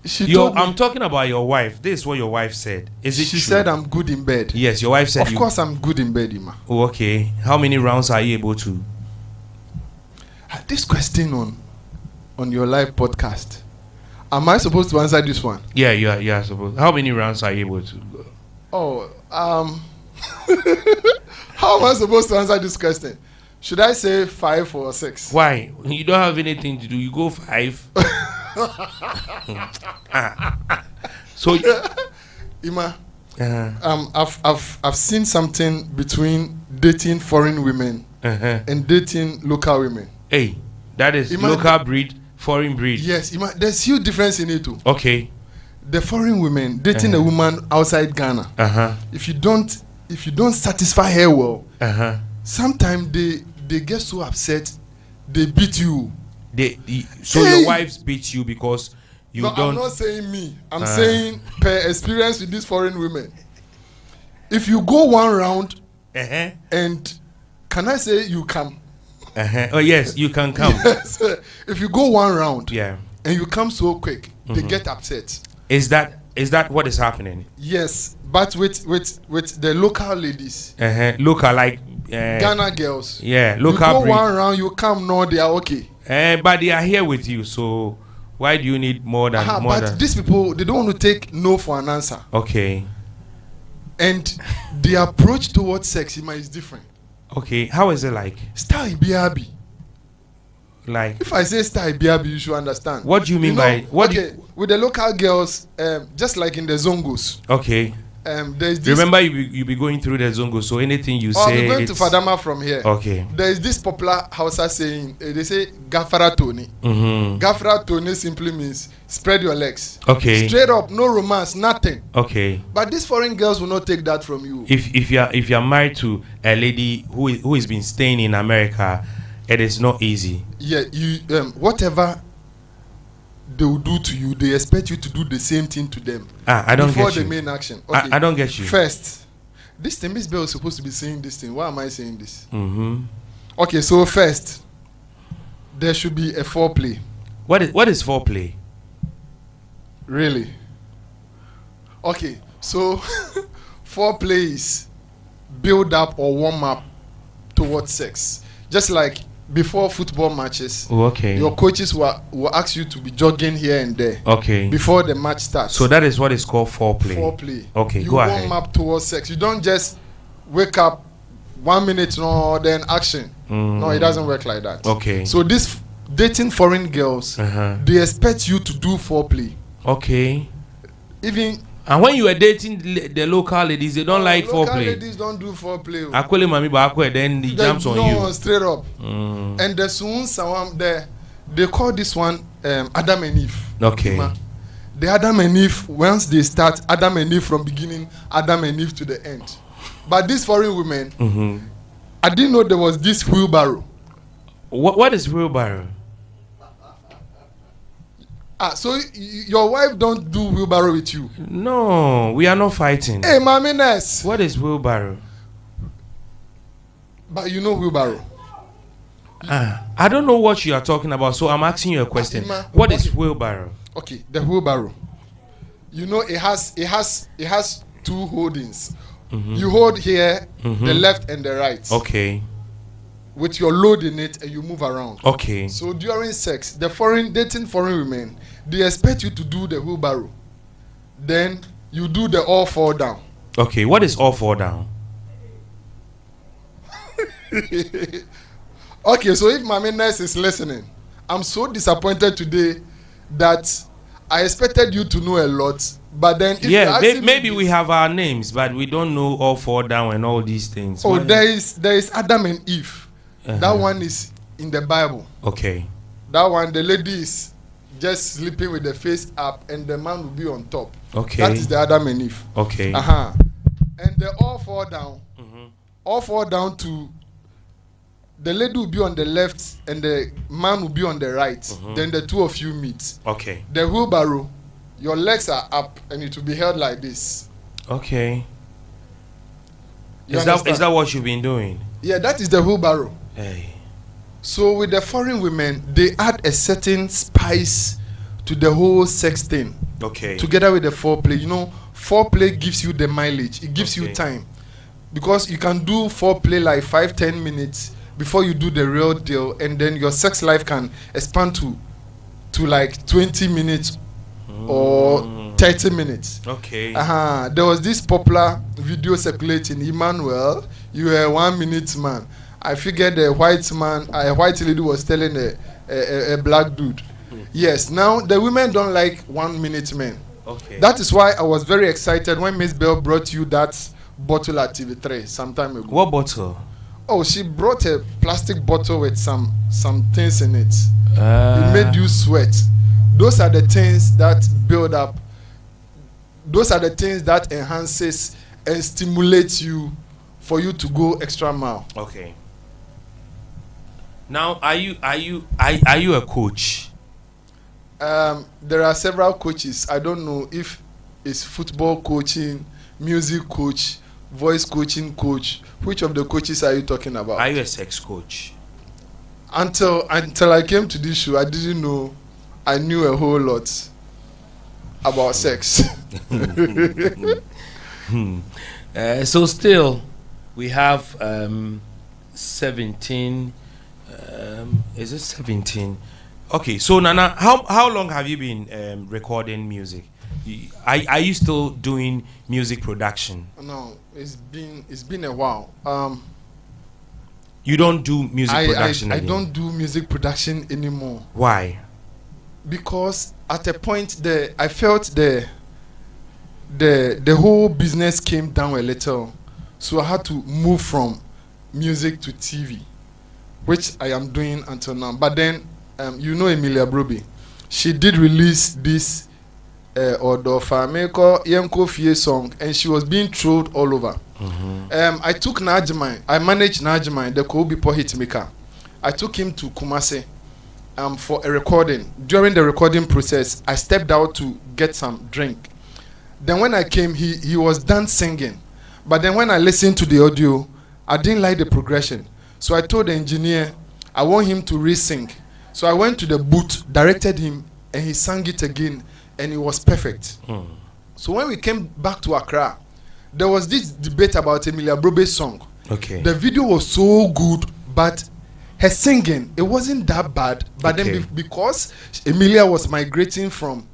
I'm talking about your wife. This is what your wife said. Is it She true? said I'm good in bed. Yes, your wife said Of course I'm good in bed, Ima. Oh, okay. How many rounds are you able to? This question on your live podcast. Am I supposed to answer this one? Yeah, you are supposed. How many rounds are you able to? How am I supposed to answer this question? Should I say 5 or 6? Why? You don't have anything to do. You go 5. So, Ima, I've seen something between dating foreign women and dating local women. Hey, that is local breed, foreign breed. Yes, Ima, there's huge difference in it too. Okay. The foreign women dating a woman outside Ghana. If you don't satisfy her well, sometimes they get so upset, they beat you. Your wives beat you because you don't. I'm not saying me. I'm saying per experience with these foreign women. If you go one round and Can I say you come? Oh yes, you can come. Yes. If you go one round, Yeah. and you come so quick, they Mhm. get upset. Is that what is happening? Yes, but with the local ladies, Local like Ghana girls. Yeah, You local go breed. one round, you come, no, they are okay. But they are here with you, so why do you need more than more But than? these people, they don't want to take no for an answer. Okay. And the approach towards sex is different. Okay. How is it like? Style BRB. Like. If I say style BRB, you should understand. What do you mean by what? Okay, with the local girls, just like in the Zongos. Okay. There's this. Remember, you be going through the Zongo, so anything you Oh, say. we're going to it's- Fadama from here. Okay. There is this popular Hausa saying, they say Gafara Tony. Mhm. Gafara Tony simply means spread your legs. Okay. Straight up, no romance, nothing. Okay. But these foreign girls will not take that from you. If you're married to a lady who has been staying in America, it is not easy. Yeah, you whatever they will do to you, they expect you to do the same thing to them. I don't before get the you. main action. I don't get you. First, this thing, Miss Bell is supposed to be saying this thing. Why am I saying this? Mm-hmm. Okay, so first, there should be a foreplay. What is foreplay? Really? Okay, so foreplay is build up or warm up towards sex. Just like before football matches, Oh, okay. your coaches will ask you to be jogging here and there. Okay. Before the match starts. So that is what is called foreplay. Foreplay. Okay, You go warm ahead. up towards sex. You don't just wake up 1 minute, no, then action. No, it doesn't work like that. Okay. So this dating foreign girls, Uh-huh. they expect you to do foreplay. Okay. Even And when you are dating the local ladies, they don't like local foreplay. ladies don't do foreplay. Akwele mami ba akwe, then he jumps on No, you. straight up. Mm. And the soon sawam there, they call this one Adam and Eve. Okay. The Adam and Eve, once they start Adam and Eve from beginning, Adam and Eve to the end. But these foreign women, Mm-hmm. I didn't know there was this wheelbarrow. What is wheelbarrow? So your wife don't do wheelbarrow with you? No, we are not fighting. Hey, mommy nurse. What is wheelbarrow? But you know wheelbarrow. I don't know what you are talking about, so I'm asking you a question. What is wheelbarrow? Okay, the wheelbarrow. You know it has two holdings. Mhm. You hold here, Mhm. the left and the right. Okay. With your load in it, and you move around. Okay. So during sex, the dating foreign women, they expect you to do the wheelbarrow. Then you do the all fall down. Okay. What is all fall down? Okay, so if Mami Nurse is listening, I'm so disappointed today that I expected you to know a lot, but then if you're Yeah, asking me maybe we have our names, but we don't know all fall down and all these things. Oh, What- there is Adam and Eve. Uh-huh. That one is in the Bible. Okay. That one, the lady is just sleeping with the face up, and the man will be on top. Okay. That is the Adam and Eve. Okay. And they all fall down. All fall down to the lady will be on the left, and the man will be on the right. Then the two of you meet. Okay. The wheelbarrow, your legs are up, and it will be held like this. Okay. You Is that understand? what you've been doing? Yeah, that is the wheelbarrow. Hey. So with the foreign women, they add a certain spice to the whole sex thing. Okay. Together with the foreplay, you know, foreplay gives you the mileage. It gives you time, because you can do foreplay like 5-10 minutes before you do the real deal, and then your sex life can expand to like 20 minutes or 30 minutes. Okay. There was this popular video circulating. Emmanuel, you were a 1 minute man. I figured a white lady was telling a black dude. Yes, now the women don't like 1 minute men. Okay. That is why I was very excited when Miss Bell brought you that bottle at TV3 some time ago. What bottle? Oh, she brought a plastic bottle with some things in it. It made you sweat. Those are the things that build up. Those are the things that enhances and stimulates you for you to go extra mile. Okay. Now, are you a coach? There are several coaches. I don't know if it's football coaching, music coach, voice coaching coach. Which of the coaches are you talking about? Are you a sex coach? Until I came to this show, I didn't know. I knew a whole lot about sex. So still, we have 17. Is it 17? Okay, so Nana, how long have you been recording music? Are you still doing music production? No, it's been a while. You don't do music production I anymore? don't do music production anymore. Why? Because at a point I felt the whole business came down a little, so I had to move from music to TV, which I am doing until now. But then, you know Emilia Broby, she did release this Odofa Meko Yenko Fie song, and she was being trolled all over. I took Najimai, I managed Najimai, the Kobe hit maker. I took him to Kumasi for a recording. During the recording process, I stepped out to get some drink. Then when I came, he was done singing. But then when I listened to the audio, I didn't like the progression. So I told the engineer, I want him to re-sing. So I went to the booth, directed him, and he sang it again, and it was perfect. So when we came back to Accra, there was this debate about Emilia Brobe's song. Okay. The video was so good, but her singing, it wasn't that bad. But Okay. then because Emilia was migrating from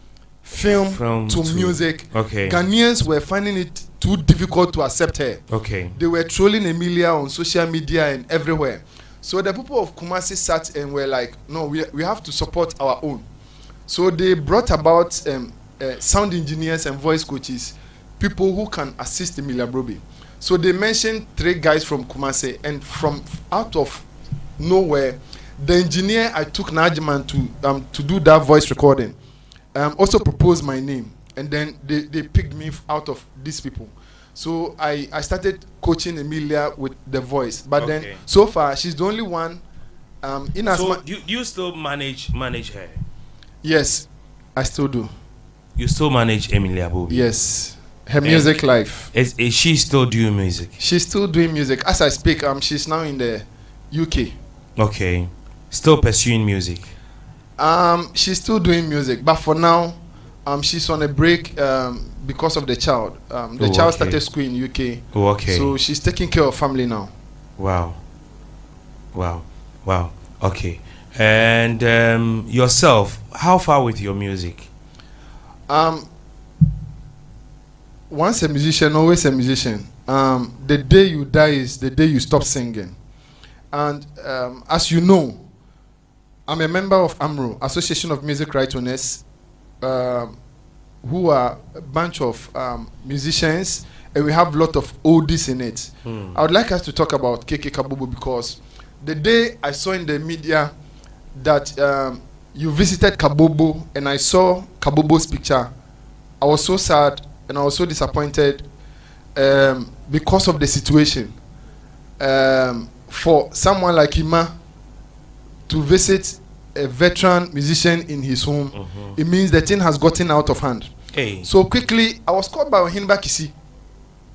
film to music, Okay. Ghanaians were finding it too difficult to accept her. Okay. They were trolling Emilia on social media and everywhere. So the people of Kumasi sat and were like, no, we have to support our own. So they brought about sound engineers and voice coaches, people who can assist Emilia Broby. So they mentioned 3 guys from Kumasi, and from out of nowhere, the engineer I took Najman to do that voice recording also proposed my name, and then they picked me out of these people. So I started coaching Emilia with the voice, but then Okay. so far she's the only one. So do you still manage her? Yes, I still do. You still manage Emilia Broby? Yes, her music life. Is she still doing music? She's still doing music as I speak. She's now in the UK. Okay, still pursuing music. She's still doing music, but for now, she's on a break because of the child. The Oh, child okay. started school in UK. Oh, okay. So she's taking care of family now. Wow. Okay. And yourself, how far with your music? Once a musician, always a musician. The day you die is the day you stop singing. And as you know, I'm a member of AMRO, Association of Music Rights Owners, who are a bunch of musicians, and we have a lot of oldies in it. I would like us to talk about KK Kabobo, because the day I saw in the media that you visited Kabobo and I saw Kabobo's picture, I was so sad and I was so disappointed because of the situation. For someone like Ima to visit a veteran musician in his home, it means the thing has gotten out of hand. Hey. So quickly, I was called by Ohinba Kisi,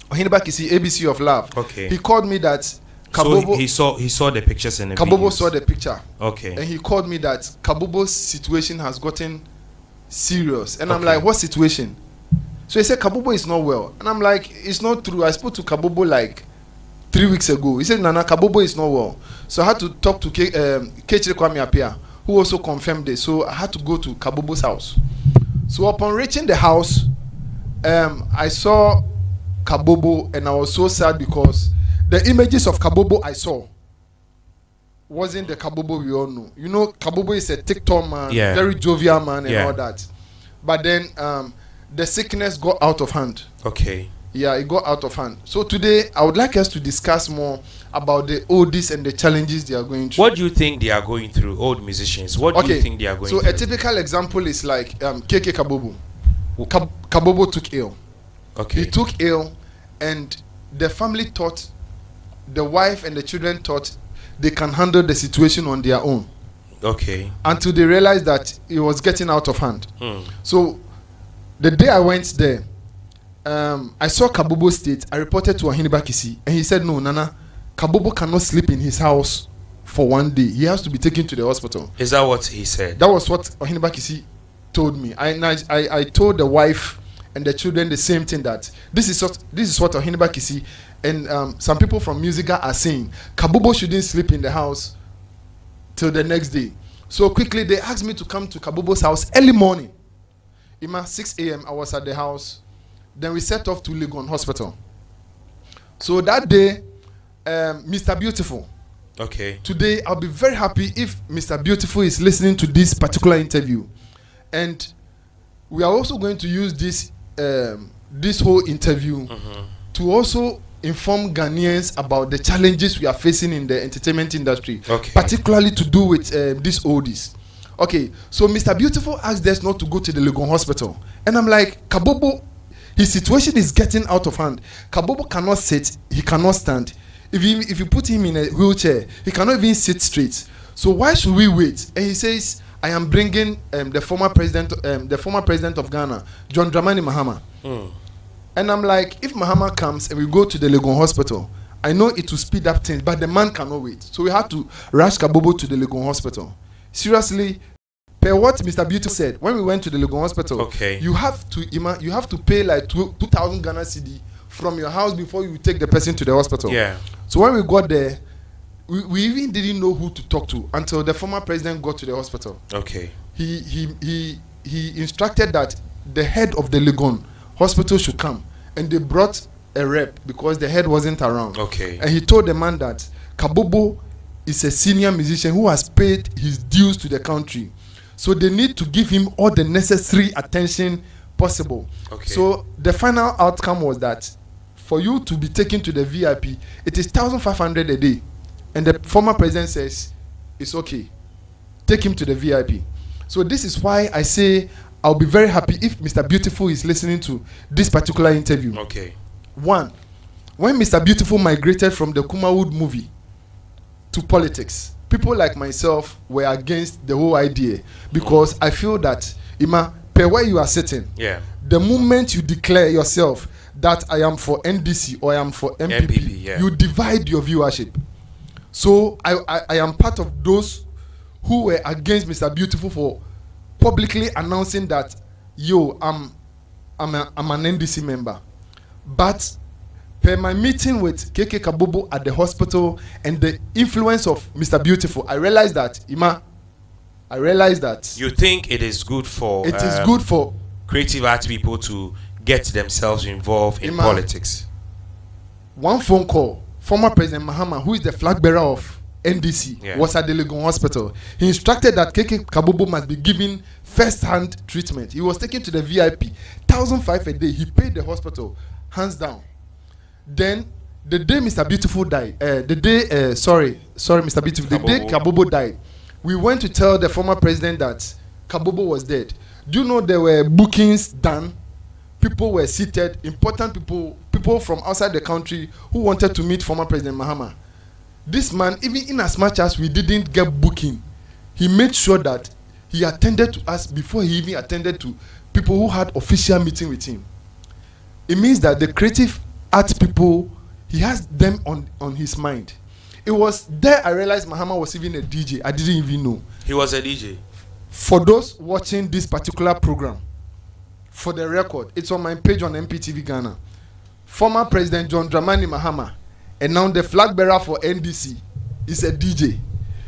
ABC of Love. Okay. He called me that Kabobo, So he saw the pictures and the Kabobo videos. saw the picture. Okay. And he called me that Kabobo's situation has gotten serious. And I'm Okay. like, what situation? So he said Kabobo is not well. And I'm like, it's not true. I spoke to Kabobo like 3 weeks ago. He said, Nana, Kabobo is not well. So I had to talk to Kechiri Kwame Apia, who also confirmed this. So I had to go to Kabobo's house. So upon reaching the house, I saw Kabobo, and I was so sad because the images of Kabobo I saw wasn't the Kabobo we all know. You know, Kabobo is a TikTok man, Yeah. very jovial man and Yeah. all that. But then the sickness got out of hand. Okay. Yeah, it got out of hand. So today, I would like us to discuss more about the oldies and the challenges they are going through. What do you think they are going through, old musicians? What do you think they are going so through? a typical example is like KK Kabobo. Kabobo took ill. Okay. He took ill, and the family thought, the wife and the children thought they can handle the situation on their own. Okay. Until they realized that it was getting out of hand. Hmm. So the day I went there, I saw Kabobo state. I reported to Ohiniba Kisi, and he said, "No, Nana, Kabobo cannot sleep in his house for one day. He has to be taken to the hospital." Is that what he said? That was what Ohiniba Kisi told me. I told the wife and the children the same thing, that this is what Ohiniba Kisi and some people from Musica are saying. Kabobo shouldn't sleep in the house till the next day. So quickly they asked me to come to Kabobo's house early morning. Ima 6 a.m. I was at the house. Then we set off to Legon Hospital. So that day, Mr. Beautiful. Okay. Today I'll be very happy if Mr. Beautiful is listening to this particular interview, and we are also going to use this this whole interview to also inform Ghanaians about the challenges we are facing in the entertainment industry, particularly to do with these oldies. Okay, so Mr. Beautiful asked us not to go to the Legon Hospital, and I'm like, Kabobo, his situation is getting out of hand. Kabobo cannot sit, he cannot stand. If you put him in a wheelchair, he cannot even sit straight. So why should we wait? And he says, I am bringing the former president of Ghana, John Dramani Mahama. And I'm like, if Mahama comes and we go to the Legon Hospital, I know it will speed up things, but the man cannot wait. So we had to rush Kabobo to the Legon Hospital. Seriously, per what Mr. Beauty said, when we went to the Legon Hospital, you have to pay like 2,000 Ghana cedi from your house before you take the person to the hospital. Yeah. So when we got there, we even didn't know who to talk to until the former president got to the hospital. Okay. He instructed that the head of the Legon Hospital should come, and they brought a rep because the head wasn't around. Okay. And he told the man that Kabobo is a senior musician who has paid his dues to the country, so they need to give him all the necessary attention possible. Okay. So the final outcome was that for you to be taken to the VIP, it is 1,500 a day. And the former president says, it's okay. Take him to the VIP. So this is why I say I'll be very happy if Mr. Beautiful is listening to this particular interview. Okay. One, when Mr. Beautiful migrated from the Kumawood movie to politics, people like myself were against the whole idea, because I feel that, Ima, per where you are sitting, the moment you declare yourself that I am for NDC or I am for MPP, you divide your viewership. So I am part of those who were against Mr. Beautiful for publicly announcing that, yo, I'm an NDC member. But per my meeting with KK Kabobo at the hospital and the influence of Mr. Beautiful, I realized that, you think it is good for creative arts people to get themselves involved in politics. One phone call, former President Mahama, who is the flag bearer of NDC, was at the Legon Hospital. He instructed that KK Kabobo must be given first-hand treatment. He was taken to the VIP, 1,500 a day. He paid the hospital, hands down. Then the day Mr. Beautiful died, Mr. Beautiful, the day Kabobo died, we went to tell the former president that Kabobo was dead. Do you know there were bookings done? People were seated, important people from outside the country who wanted to meet former President Mahama. This man, even in as much as we didn't get booking, he made sure that he attended to us before he even attended to people who had official meeting with him. It means that the creative art people, he has them on his mind. It was there I realized Mahama was even a DJ. I didn't even know. He was a DJ. For those watching this particular program, for the record, it's on my page on MPTV Ghana. Former President John Dramani Mahama, and now the flag bearer for NDC, is a DJ.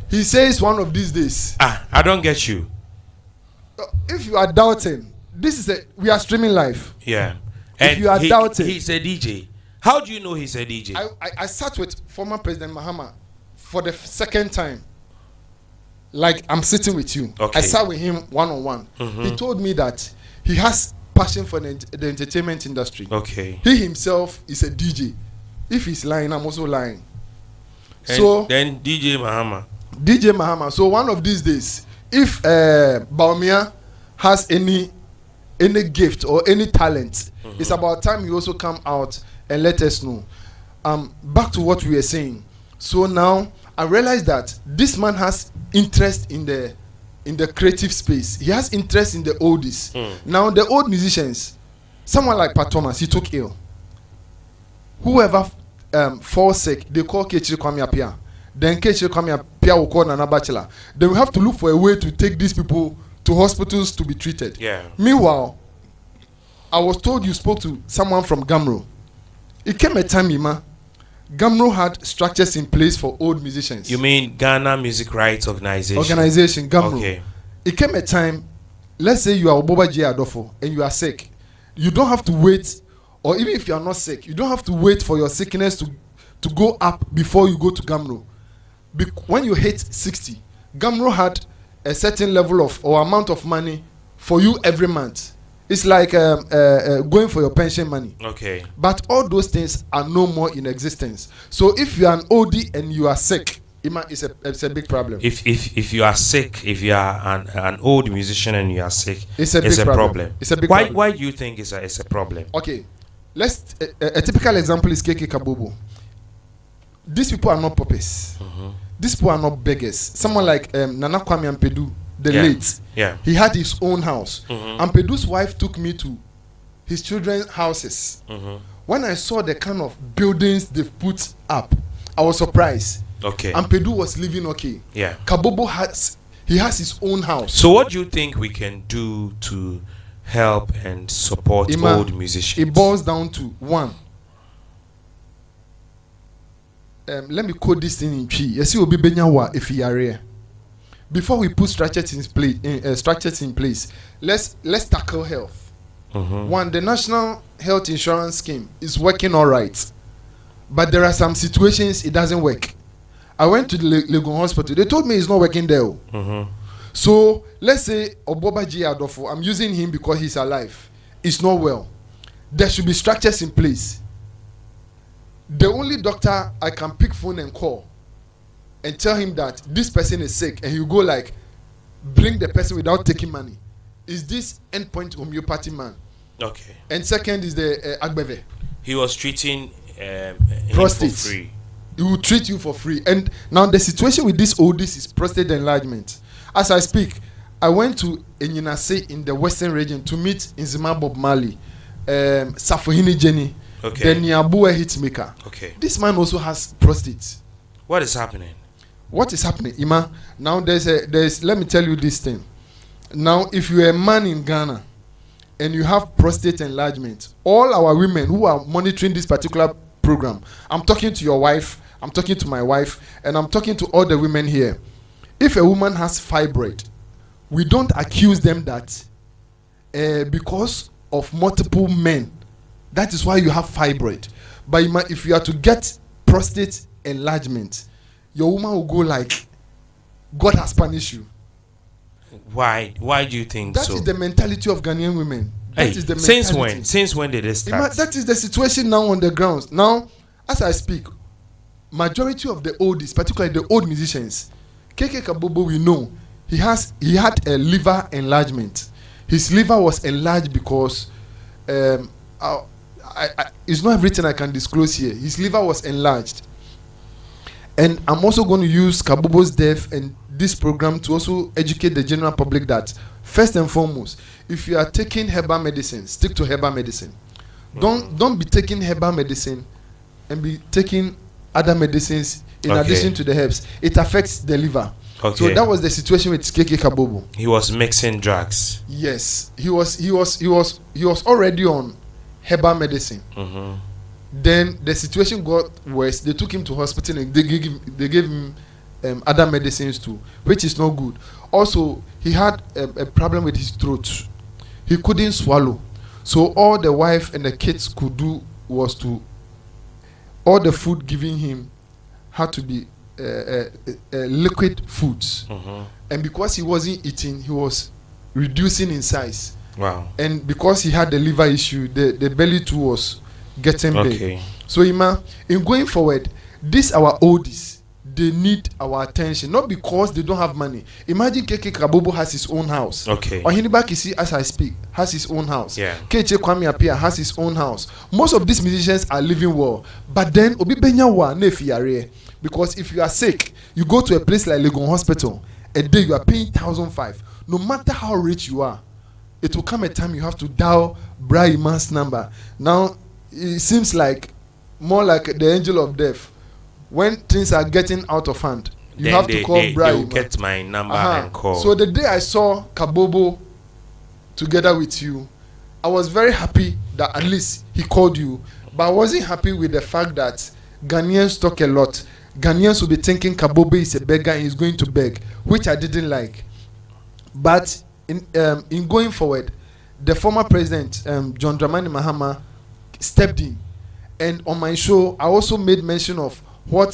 He says one of these days. I don't get you. If you are doubting, we are streaming live. Yeah. If you are doubting, he's a DJ. How do you know he's a DJ? I sat with former President Mahama for the second time. Like I'm sitting with you. I sat with him one-on-one. He told me that he has passion for the entertainment industry. He himself is a DJ. If he's lying, I'm also lying. And then DJ Mahama. So one of these days, if Baumia has any gift or any talent, it's about time you also come out and let us know. Back to what we were saying. So now I realize that this man has interest in the creative space. He has interest in the oldies. Now the old musicians, Someone like Pat Thomas, he took ill. Whoever falls sick, they call Kechiri Kwame Appiah. Then Kechiri Kwame Appiah will call Nana Bachelor. They will have to look for a way to take these people to hospitals to be treated. Yeah. Meanwhile, I was told you spoke to someone from Gamro. It came a time, Ima, Gamro had structures in place for old musicians. You mean Ghana Music Rights Organization? Organization, Gamro. Okay. It came a time, let's say you are Oboba J. Adolfo and you are sick. You don't have to wait, or even if you are not sick, you don't have to wait for your sickness to go up before you go to Gamro. When you hit 60, Gamro had a certain level of or amount of money for you every month. It's like going for your pension money. Okay. But all those things are no more in existence. So if you are an OD and you are sick, it's a big problem. If you are sick, if you are an old musician and you are sick, it's a big problem. It's a big problem. Why do you think it's a problem? Okay, let's a typical example is KK Kabobo. These people are not paupers. These people are not beggars. Someone like Nana Kwame Ampedu, the late. Yeah. He had his own house. Ampedu's wife took me to his children's houses. When I saw the kind of buildings they've put up, I was surprised. Okay. Ampedu was living okay. Yeah. Kabobo has his own house. So what do you think we can do to help and support old musicians? It boils down to one. Let me quote this thing in Chi. Yes, you will be benyawa if you are. Before we put structures in place, let's tackle health. One, the National Health Insurance Scheme is working all right, but there are some situations it doesn't work. I went to the Legon Hospital. They told me it's not working there. So let's say Oboba J. Adolfo, I'm using him because he's alive. It's not well. There should be structures in place. The only doctor I can pick phone and call and tell him that this person is sick, and he'll go like, bring the person without taking money, is this endpoint homeopathy man. Okay. And second is the Agbeve. He was treating prostate for free. He will treat you for free. And now the situation with this oldest is prostate enlargement. As I speak, I went to Enyinase in the western region to meet Nzima Bob Marley, Safohini Jenny, the Niabua hitmaker. Okay. This man also has prostate. What is happening? What is happening, Ima? Now there's let me tell you this thing. Now, if you're a man in Ghana and you have prostate enlargement, all our women who are monitoring this particular program, I'm talking to your wife, I'm talking to my wife, and I'm talking to all the women here. If a woman has fibroid, we don't accuse them that because of multiple men, that is why you have fibroid. But if you are to get prostate enlargement, your woman will go like, God has punished you. Why do you think that so? That is the mentality of Ghanaian women. That is the mentality. Since when did it start? That is the situation now on the grounds. Now, as I speak, majority of the oldies, particularly the old musicians, KK Kabobo, we know he had a liver enlargement. His liver was enlarged because it's not everything I can disclose here. His liver was enlarged. And I'm also going to use Kabobo's death and this program to also educate the general public that, first and foremost, if you are taking herbal medicine, stick to herbal medicine. Don't be taking herbal medicine and be taking other medicines in addition to the herbs. It affects the liver. Okay. So that was the situation with KK Kabobo. He was mixing drugs. Yes, he was already on herbal medicine. Then the situation got worse. They took him to hospital and they gave him other medicines too, which is not good. Also, he had a problem with his throat. He couldn't swallow. So all the wife and the kids could do was all the food given him had to be liquid foods. And because he wasn't eating, he was reducing in size. Wow. And because he had the liver issue, the belly too was getting big. So Ima, in going forward, these our oldies, they need our attention, not because they don't have money. Imagine KK Kabobo has his own house. Okay. Ohiniba Kisi, as I speak, has his own house. Yeah. KJ Kwame Appiah has his own house. Most of these musicians are living well, but then Obi Benyawa nefiyare, because if you are sick, you go to a place like Legon Hospital, a day you are paying 1,500. No matter how rich you are, it will come a time you have to dial Brahima's number. Now it seems like more like the angel of death. When things are getting out of hand, you Then have to call they'll Brahima. get my number and call. So the day I saw Kabobo together with you, I was very happy that at least he called you. But I wasn't happy with the fact that Ghanaians talk a lot. Ghanaians will be thinking Kabobo is a beggar and he's going to beg, which I didn't like. But in going forward, the former president, John Dramani Mahama, stepped in. And on my show, I also made mention of what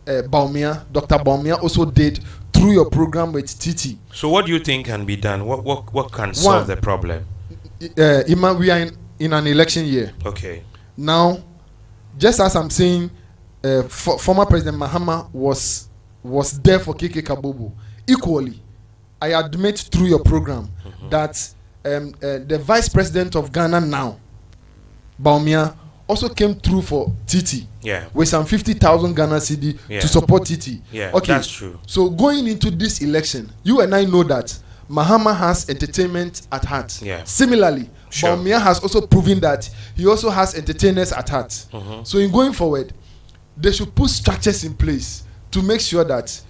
Baumia, Dr. Baumia also did through your program with Titi. So what do you think can be done? What can solve the problem? Ima, we are in an election year. Okay. Now, just as I'm saying, former President Mahama was there for KK Kabobo. Equally, I admit through your program that the Vice President of Ghana now, Baumia, also came through for Titi. Yeah. With some 50,000 Ghana cedi to support Titi. Yeah, okay, that's true. So going into this election, you and I know that Mahama has entertainment at heart. Yeah. Similarly, Baumia has also proven that he also has entertainers at heart. So in going forward, they should put structures in place to make sure that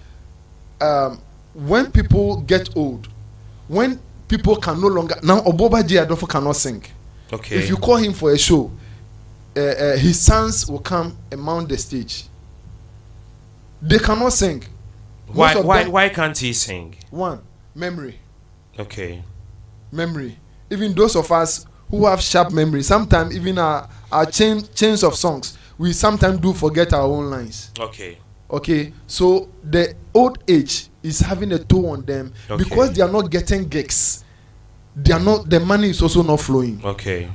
when people get old, when people can no longer now Oboba J. Adolfo cannot sing. Okay. If you call him for a show, his sons will come and mount the stage. They cannot sing. Why can't he sing? One, memory. Okay. Memory. Even those of us who have sharp memory, sometimes even our chains of songs, we sometimes do forget our own lines. Okay. Okay. So the old age is having a toll on them because they are not getting gigs. They are not. The money is also not flowing. Okay.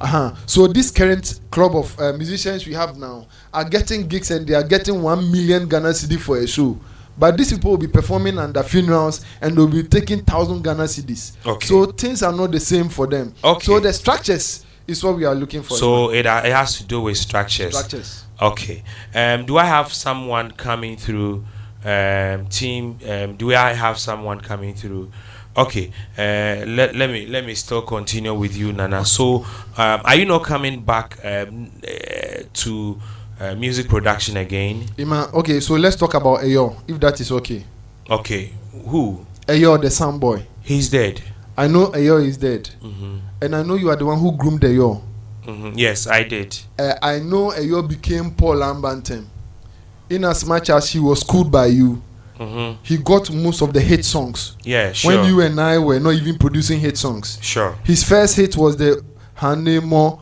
So this current club of musicians we have now are getting gigs and they are getting 1 million Ghana cedi for a show. But these people will be performing under funerals and they'll be taking 1,000 Ghana cedis. Okay. So things are not the same for them. Okay. So the structures is what we are looking for. So it has to do with structures. Structures. Okay. Do I have someone coming through? Team. Do I have someone coming through? Okay. Let me still continue with you, Nana. So, are you not coming back to music production again? Ima, okay, so let's talk about Eyo, if that is okay. Okay. Who? Eyo, the sound boy. He's dead. I know Eyo is dead. And I know you are the one who groomed Eyo. Yes, I did. I know Eyo became Paul Lambantem. In as much as he was schooled by you, he got most of the hit songs. Yeah, sure. When you and I were not even producing hit songs. Sure. His first hit was the Hanemo,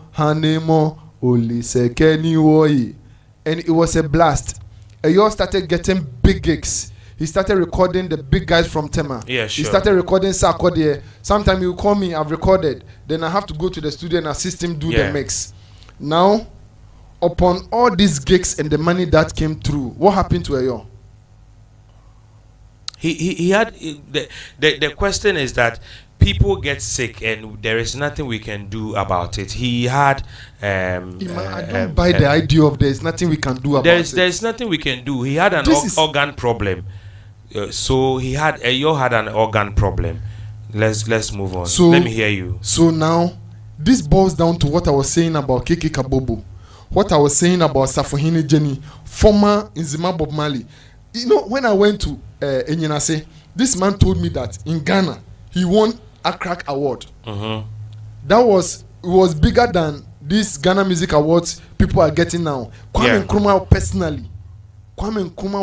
Olisekeni Woi. And it was a blast. Eyo started getting big gigs. He started recording the big guys from Tema. Yeah, sure. He started recording Sarkodie. Sometimes he will call me, I've recorded. Then I have to go to the studio and assist him do the mix. Now, upon all these gigs and the money that came through, what happened to Eyo? He had the question is that people get sick and there is nothing we can do about it. He had I don't buy the idea of there's nothing we can do about it. There's nothing we can do. He had an organ problem. So Eyo had an organ problem. Let's move on. So, let me hear you. So now this boils down to what I was saying about KK Kabobo. What I was saying about Safohini Jenny, former Nzima Bob Marley. You know, when I went to Enyinase, this man told me that in Ghana he won a crack award. That was bigger than these Ghana Music Awards people are getting now. Kwame Nkrumah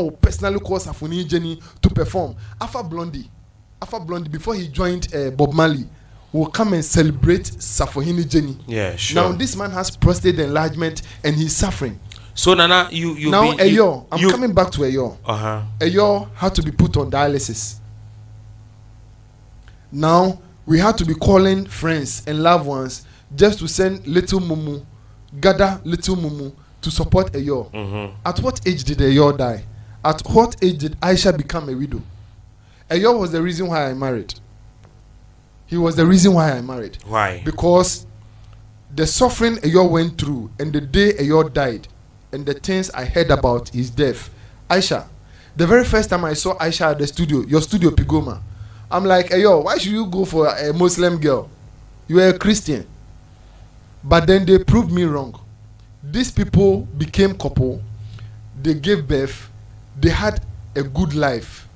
will personally call Safohini Jenny to perform. Alpha Blondie, before he joined Bob Marley, will come and celebrate Safohini Jenny. Yeah, sure. Now this man has prostate enlargement and he's suffering. So Nana, I'm coming back to Eyo. Eyo had to be put on dialysis. Now we had to be calling friends and loved ones just to send little Mumu, gather little Mumu to support Eyo. At what age did Eyo die? At what age did Aisha become a widow? Eyo was the reason why I married. He was the reason why I married. Why? Because the suffering Eyo went through and the day Eyo died and the things I heard about his death. Aisha, the very first time I saw Aisha at the studio, your studio Pigoma, I'm like, Eyo, why should you go for a Muslim girl? You are a Christian. But then they proved me wrong. These people became couple. They gave birth. They had a good life.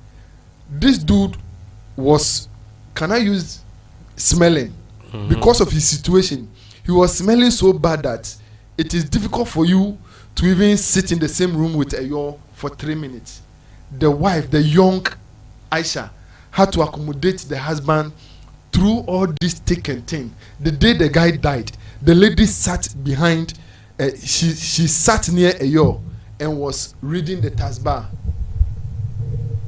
This dude was, can I use smelling? Because of his situation. He was smelling so bad that it is difficult for you to even sit in the same room with Eyo for 3 minutes. The wife, the young Aisha, had to accommodate the husband through all this thick and thin. The day the guy died, the lady sat behind, she sat near Eyo and was reading the Tasbah.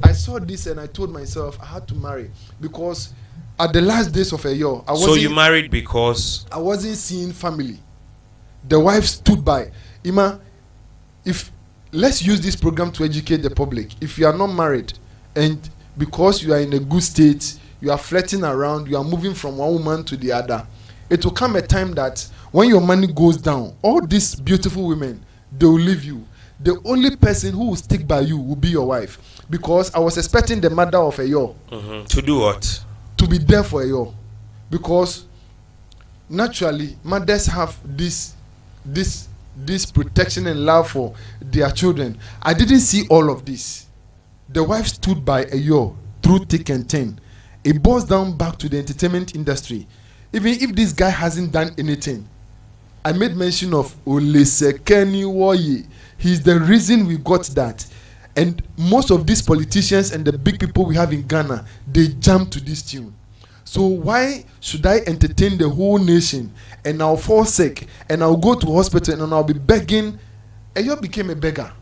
I saw this and I told myself I had to marry, because at the last days of Eyo, So you married because? I wasn't seeing family. The wife stood by. Ima, if let's use this program to educate the public. If you are not married and because you are in a good state, you are flirting around, you are moving from one woman to the other, it will come a time that when your money goes down, all these beautiful women, they will leave you. The only person who will stick by you will be your wife. Because I was expecting the mother of Eyo to do what? To be there for Eyo. Because naturally, mothers have this protection and love for their children. I didn't see all of this. The wife stood by Eyo through thick and thin. It boils down back to the entertainment industry. Even if this guy hasn't done anything, I made mention of Olesekeni Woye. He's the reason we got that. And most of these politicians and the big people we have in Ghana, they jump to this tune. So why should I entertain the whole nation and I'll fall sick and I'll go to hospital and I'll be begging? Eyo became a beggar.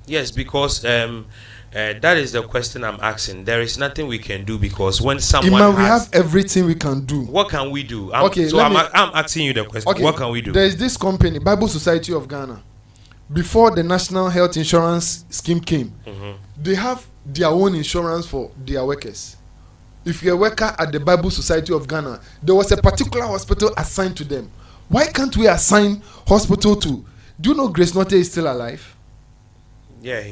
Yes, because that is the question I'm asking. There is nothing we can do, because when someone we have everything we can do. What can we do? I'm asking you the question. Okay, what can we do? There is this company, Bible Society of Ghana. Before the National Health Insurance Scheme came, they have their own insurance for their workers. If you're a worker at the Bible Society of Ghana, there was a particular hospital assigned to them. Why can't we assign hospital to? Do you know Grace Notte is still alive? Yeah,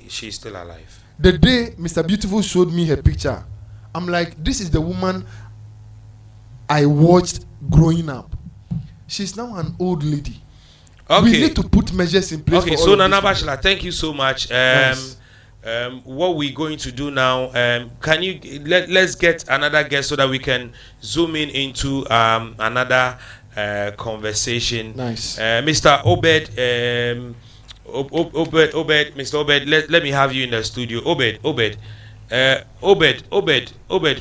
she's still alive. The day Mr. Beautiful showed me her picture, I'm like, this is the woman I watched growing up. She's now an old lady. Okay. We need to put measures in place. Okay, so Nana Bachelor, thank you so much. What we're going to do now, can you let's get another guest so that we can zoom in into another conversation. Nice. Mr. Obed, Mr. Obed, let me have you in the studio. Obed,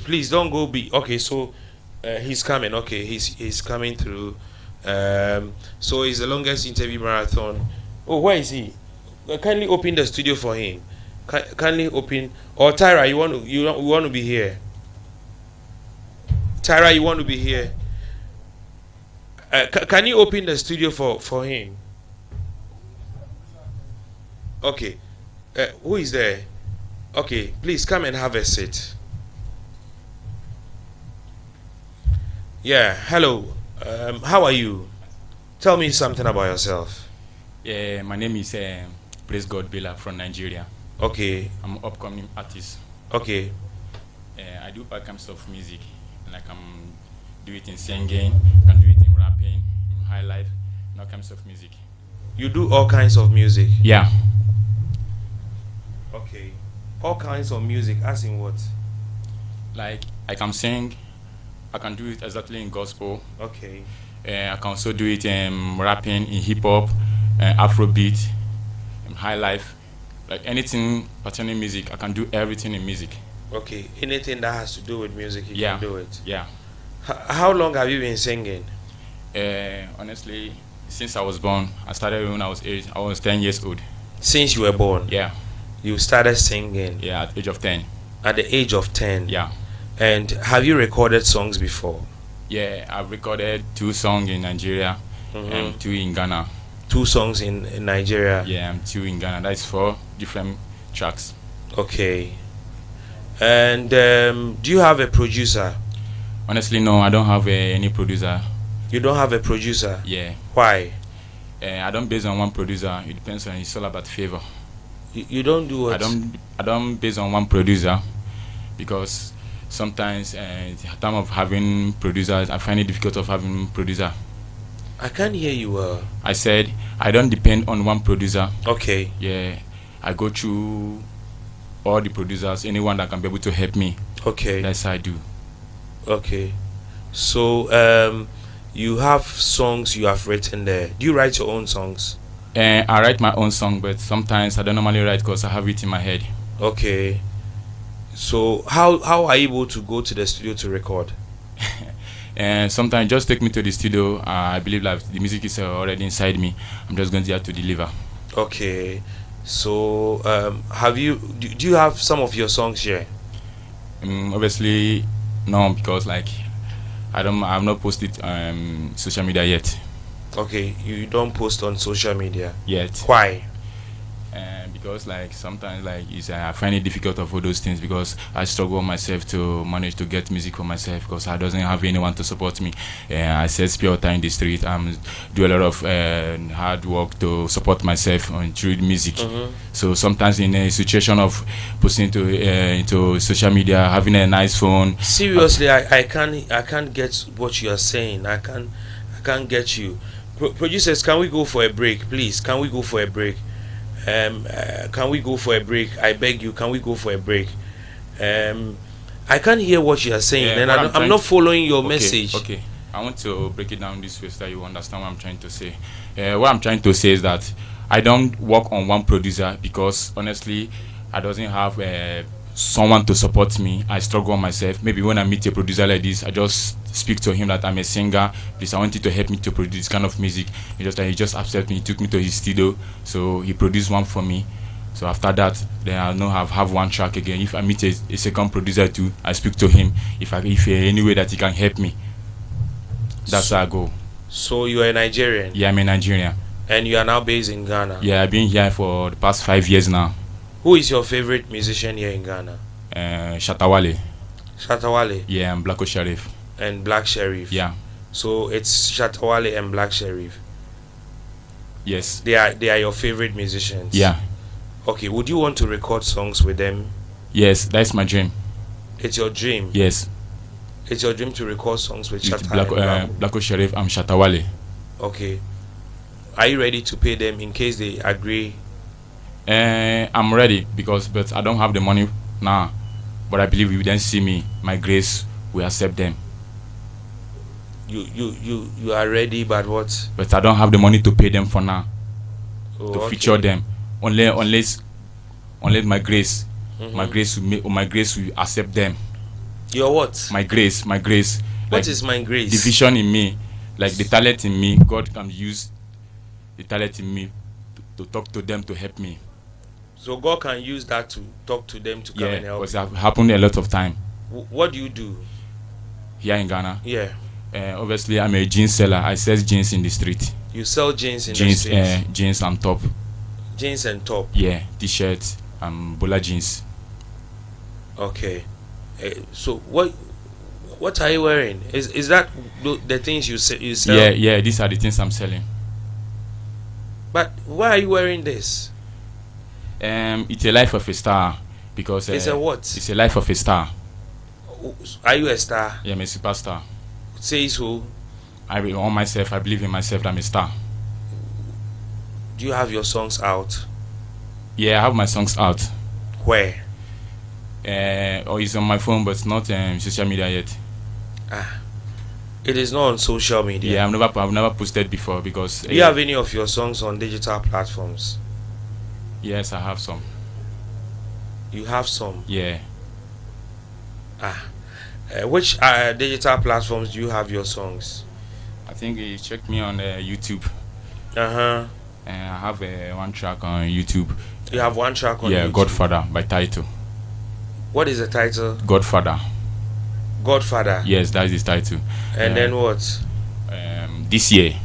please don't go. Okay, so he's coming. Okay, he's coming through. So it's the longest interview marathon. Oh, where is he? Kindly open the studio for him. Kindly open. Or Tyra, you want to be here? Tyra, you want to be here? Can you open the studio for him? Okay. Who is there? Okay, please come and have a seat. Yeah, hello. How are you? Tell me something about yourself. Yeah, my name is Praise God Bella from Nigeria. Okay. I'm an upcoming artist. Okay. I do all kinds of music, and I can do it in singing, can do it in rapping, in high life, and all kinds of music. You do all kinds of music? Yeah. Okay. All kinds of music, as in what? Like, I can sing, I can do it exactly in gospel. Okay. I can also do it in rapping, in hip hop, Afrobeat, in high life. Like anything pertaining music, I can do everything in music. Okay. Anything that has to do with music, you can do it? Yeah. How long have you been singing? Honestly, since I was born. I started when I was 10 years old. Since you were born? Yeah. You started singing? Yeah, at the age of 10. At the age of 10? Yeah. And have you recorded songs before? Yeah, I've recorded 2 songs in Nigeria and 2 in Ghana. 2 songs in Nigeria? Yeah, and 2 in Ghana. That's 4 different tracks. Okay. And do you have a producer? Honestly, no, I don't have any producer. You don't have a producer? Yeah. Why? I don't base on one producer. It depends on, it's all about favor. You don't do what? I don't base on one producer because sometimes at the time of having producers, I find it difficult of having producer. I can't hear you well. I said I don't depend on one producer. Okay. Yeah, I go through all the producers, anyone that can be able to help me. Okay. That's how I do. Okay. So you have songs you have written there. Do you write your own songs? I write my own song, but sometimes I don't normally write because I have it in my head. Okay. So how are you able to go to the studio to record? And sometimes just take me to the studio. I believe like the music is already inside me. I'm just going there to deliver. Okay. So do you have some of your songs here? Obviously no, because like I've not posted social media yet. Okay, you don't post on social media yet. Why? Because like sometimes like I find it difficult of all those things because I struggle myself to manage to get music for myself because I doesn't have anyone to support me. I sell pure water in the street. Do a lot of hard work to support myself through music. So sometimes in a situation of posting into social media, having a nice phone. Seriously, I can't get what you are saying. I can't get you. Producers, can we go for a break, please? Can we go for a break? Can we go for a break? I beg you, can we go for a break? I can't hear what you are saying, and I'm not following your message. Okay, I want to break it down this way so that you understand what I'm trying to say. What I'm trying to say is that I don't work on one producer because honestly, I doesn't have someone to support me. I struggle on myself. Maybe when I meet a producer like this, I just speak to him that I'm a singer. Please, I want you to help me to produce this kind of music. He just accepted me. He took me to his studio, so he produced one for me. So after that, then I know have one track again. If I meet a second producer too, I speak to him. If any way that he can help me, that's how I go. So you are a Nigerian? Yeah, I'm a Nigerian. And you are now based in Ghana? Yeah, I've been here for the past 5 years now. Who is your favorite musician here in Ghana? Shatta Wale. Shatta Wale? Yeah, and Black Sherif. And Black Sherif? Yeah. So it's Shatta Wale and Black Sherif? Yes. They are your favorite musicians? Yeah. Okay, would you want to record songs with them? Yes, that's my dream. It's your dream? Yes. It's your dream to record songs with Shatta Black Sherif and Shatta Wale. Okay. Are you ready to pay them in case they agree? I'm ready but I don't have the money now. But I believe if you then see me, my grace will accept them. You are ready, but what? But I don't have the money to pay them for now. To okay. Feature them. Unless my grace, my grace will accept them. Your what? My grace. What is my grace? The vision in me, like the talent in me. God can use the talent in me to talk to them to help me. So God can use that to talk to them to come and help. Yeah, because it happened a lot of time. What do you do? Here in Ghana? Yeah. Obviously, I'm a jeans seller. I sell jeans in the street. You sell jeans in the street? Jeans and top. Jeans and top? Yeah, t-shirts and Bola jeans. Okay. So what are you wearing? Is that the things you sell? Yeah, these are the things I'm selling. But why are you wearing this? It's a life of a star because it's a what? It's a life of a star. Are you a star? Yeah, I'm a superstar. Says who? I believe in myself that I'm a star. Do you have your songs out? Yeah, I have my songs out. Where? It's on my phone, but it's not social media yet. It is not on social media. Yeah, I've never posted before because. Do you have any of your songs on digital platforms? Yes, I have some. You have some? Yeah. Which digital platforms do you have your songs? I think you check me on YouTube. I have one track on YouTube. You have one track on YouTube? Yeah, Godfather by title. What is the title? Godfather. Godfather? Yes, that is his title. And then what? This year.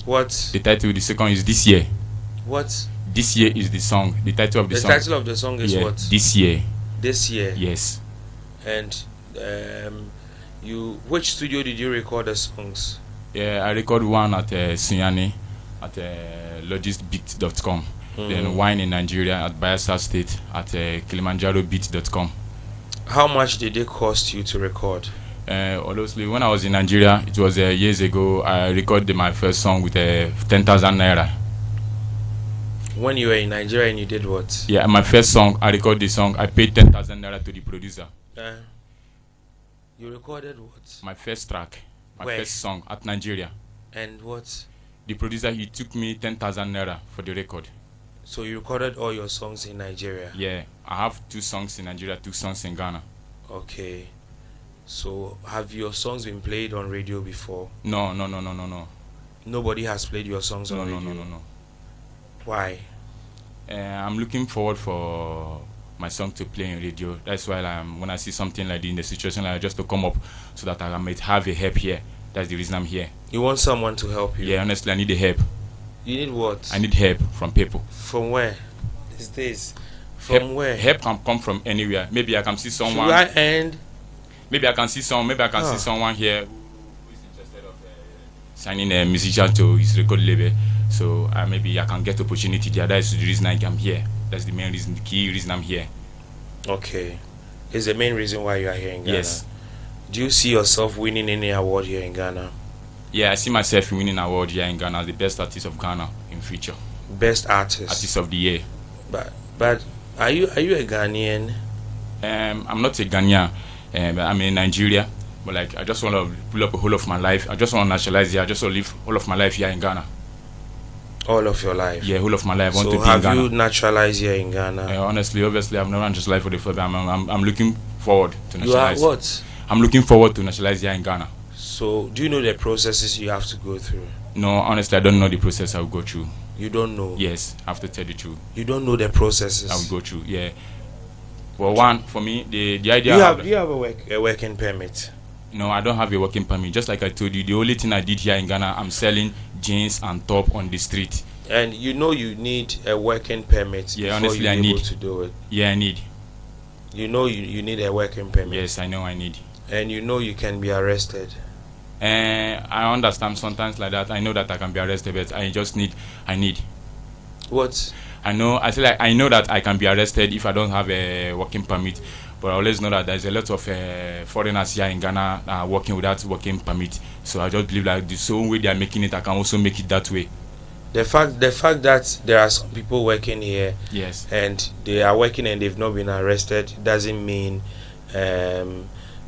What? The title, the second is This Year. What? This Year is the song. The title of the song. The title of the song is what? This Year. This Year? Yes. And which studio did you record the songs? Yeah, I recorded one at Sunyani at logisbeat.com. Then one in Nigeria at Bayelsa State at KilimanjaroBeat.com. How much did it cost you to record? Honestly, when I was in Nigeria, it was years ago. I recorded my first song with 10,000 naira. When you were in Nigeria and you did what? Yeah, my first song, I recorded the song. I paid 10,000 naira to the producer. You recorded what? My first track, my Where? first song at Nigeria. And what? The producer, he took me 10,000 naira for the record. So you recorded all your songs in Nigeria? Yeah, I have 2 songs in Nigeria, 2 songs in Ghana. Okay. So have your songs been played on radio before? No. Nobody has played your songs on radio? No. Why? I'm looking forward for my song to play in radio. That's why when I see something like this in the situation, like just to come up so that I might have a help here. That's the reason I'm here. You want someone to help you? Yeah, honestly, I need the help. You need what? I need help from people. From where? These days? From where? Help can come from anywhere. Maybe I can see someone. Should I end? Maybe I can see see someone here who is interested of signing a musician to his record label. So maybe I can get opportunity there. That's the reason I'm here. That's the main reason, the key reason I'm here. Okay. Is the main reason why you are here in Ghana? Yes. Do you see yourself winning any award here in Ghana? Yeah, I see myself winning an award here in Ghana as the best artist of Ghana in future. Best artist? Artist of the year. But are you a Ghanaian? I'm not a Ghanaian. I'm in Nigeria. But like I just want to pull up a whole of my life. I just want to nationalize here. I just want to live all of my life here in Ghana. All of your life? Yeah, whole of my life. I want so to be in Ghana. have you naturalized here in Ghana? Honestly, obviously, I've never naturalized for the first time. I'm looking forward to nationalize. You are what? I'm looking forward to nationalize here in Ghana. So, do you know the processes you have to go through? No, honestly, I don't know the process I will go through. You don't know? Yes, I have to tell the truth. You don't know the processes? I will go through, yeah. For one, for me, the idea... Do you have a working permit? No, I don't have a working permit. Just like I told you, the only thing I did here in Ghana, I'm selling jeans and top on the street. And you know you need a working permit before honestly, you're able to do it? Yeah, I need. You know you need a working permit? Yes, I know I need. And you know you can be arrested? I understand sometimes like that. I know that I can be arrested, but I need. What? I know that I can be arrested if I don't have a working permit. But I always know that there's a lot of foreigners here in Ghana working without working permit. So I just believe like the same way they are making it, I can also make it that way. The fact that there are some people working here, yes, and they are working and they've not been arrested doesn't mean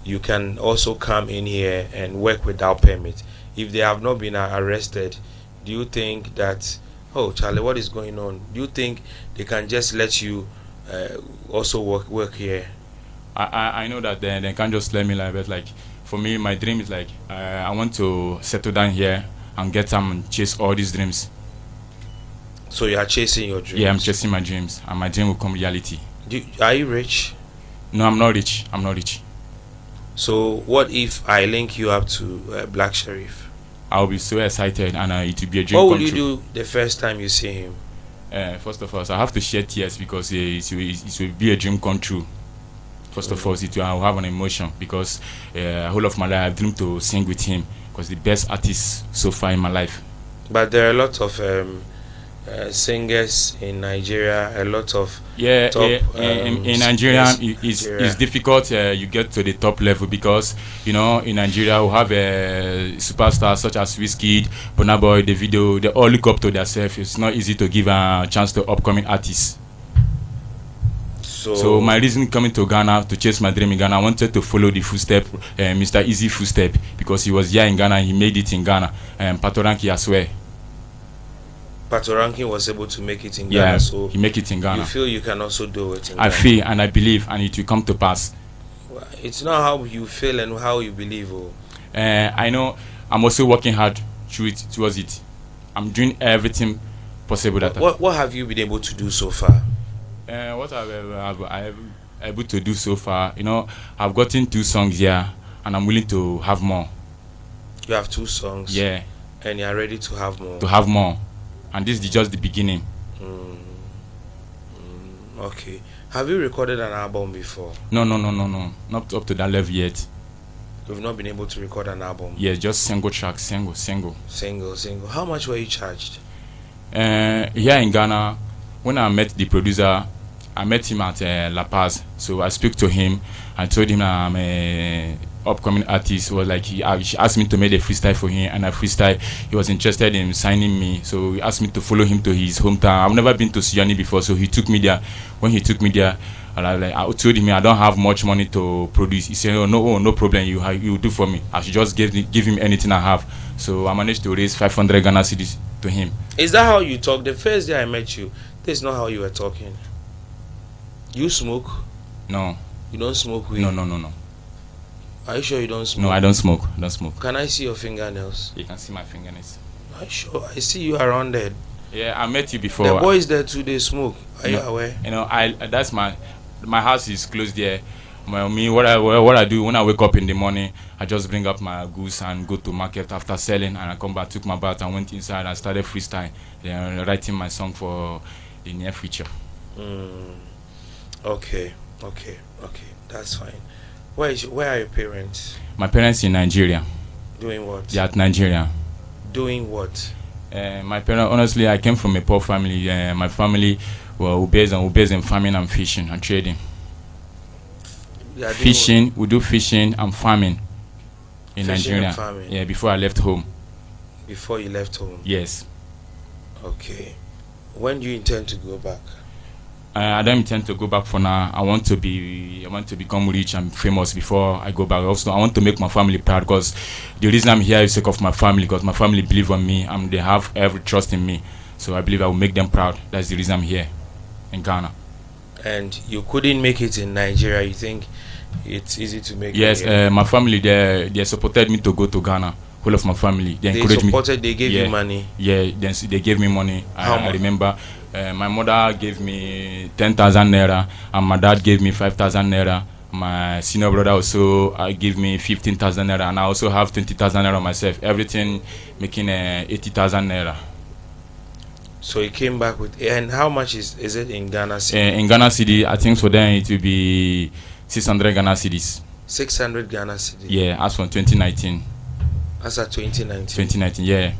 you can also come in here and work without permit. If they have not been arrested, do you think that, oh Charlie, what is going on? Do you think they can just let you also work here? I know that they can't just let me like that. Like for me, my dream is like I want to settle down here and get some and chase all these dreams. So you are chasing your dreams? Yeah, I'm chasing my dreams, and my dream will come reality. Are you rich? No, I'm not rich. I'm not rich. So what if I link you up to Black Sherif? I'll be so excited, and it will be a dream come true. What will you do the first time you see him? First of all, I have to shed tears because it will be a dream come true. First of all, I will have an emotion because whole of my life I've dreamed to sing with him because the best artist so far in my life. But there are a lot of singers in Nigeria, a lot of top, in Nigeria it's difficult you get to the top level because you know in Nigeria we have superstars such as Wizkid, Burna Boy, Davido. They all look up to themselves. It's not easy to give a chance to upcoming artists. So my reason coming to Ghana to chase my dream in Ghana, I wanted to follow the footstep, Mr. Easy footstep, because he was here in Ghana and he made it in Ghana. Patoranking as well. Patoranking was able to make it in Ghana, so he make it in Ghana. You feel you can also do it in Ghana? I feel and I believe, and it will come to pass. It's not how you feel and how you believe. I know I'm also working hard towards it. I'm doing everything possible. What have you been able to do so far? What I've able to do so far, you know, I've gotten 2 songs here, and I'm willing to have more. You have 2 songs? Yeah. And you are ready to have more? To have more. And this is just the beginning. Okay. Have you recorded an album before? No. Not up to that level yet. You've not been able to record an album? Yeah, just single track, single. Single. How much were you charged? Here in Ghana, when I met the producer, I met him at La Paz. So I spoke to him. I told him I'm upcoming artist. Was like he asked me to make a freestyle for him, and I freestyle. He was interested in signing me, so he asked me to follow him to his hometown. I've never been to Siani before, so he took me there. When he took me there, I told him I don't have much money to produce. He said, no problem. You do for me. I should just give him anything I have. So I managed to raise 500 Ghana cedis to him. Is that how you talk? The first day I met you, this is not how you were talking. You smoke? No. You don't smoke weed? No. Are you sure you don't smoke? No, I don't smoke. I don't smoke. Can I see your fingernails? You can see my fingernails. Are you sure? I see you around there. Yeah, I met you before. The boys there too, they smoke. Are you aware? You know, that's my house is close there. What I do when I wake up in the morning, I just bring up my goods and go to market after selling, and I come back, took my bath, and went inside and started freestyle, then writing my song for the near future. Okay, that's fine. Where are your parents? My parents in Nigeria. Doing what? They are at Nigeria. Doing what? My parents, honestly, I came from a poor family. My family were based in farming and fishing and trading. Fishing, we do fishing and farming in Fishing Nigeria. and farming. Yeah, before I left home. Before you left home? Yes. Okay. When do you intend to go back? I don't intend to go back for now. I want to become rich and famous before I go back. Also, I want to make my family proud, because the reason I'm here is sake of my family, because my family believe on me and they have every trust in me. So I believe I will make them proud. That's the reason I'm here in Ghana. And you couldn't make it in Nigeria. You think it's easy to make Yes, it here? my family, they supported me to go to Ghana. Whole of my family, they encouraged me. They gave you money? Yeah, they gave me money. How I much? remember my mother gave me 10,000 naira, and my dad gave me 5,000 naira. My senior brother also gave me 15,000 naira, and I also have 20,000 naira myself. Everything making 80,000 naira. So you came back with, and how much is it in Ghana cedi? In Ghana cedi, I think for them it will be 600 Ghana cedis. 600 Ghana cedi. Yeah, as from 2019. As at 2019. 2019, yeah.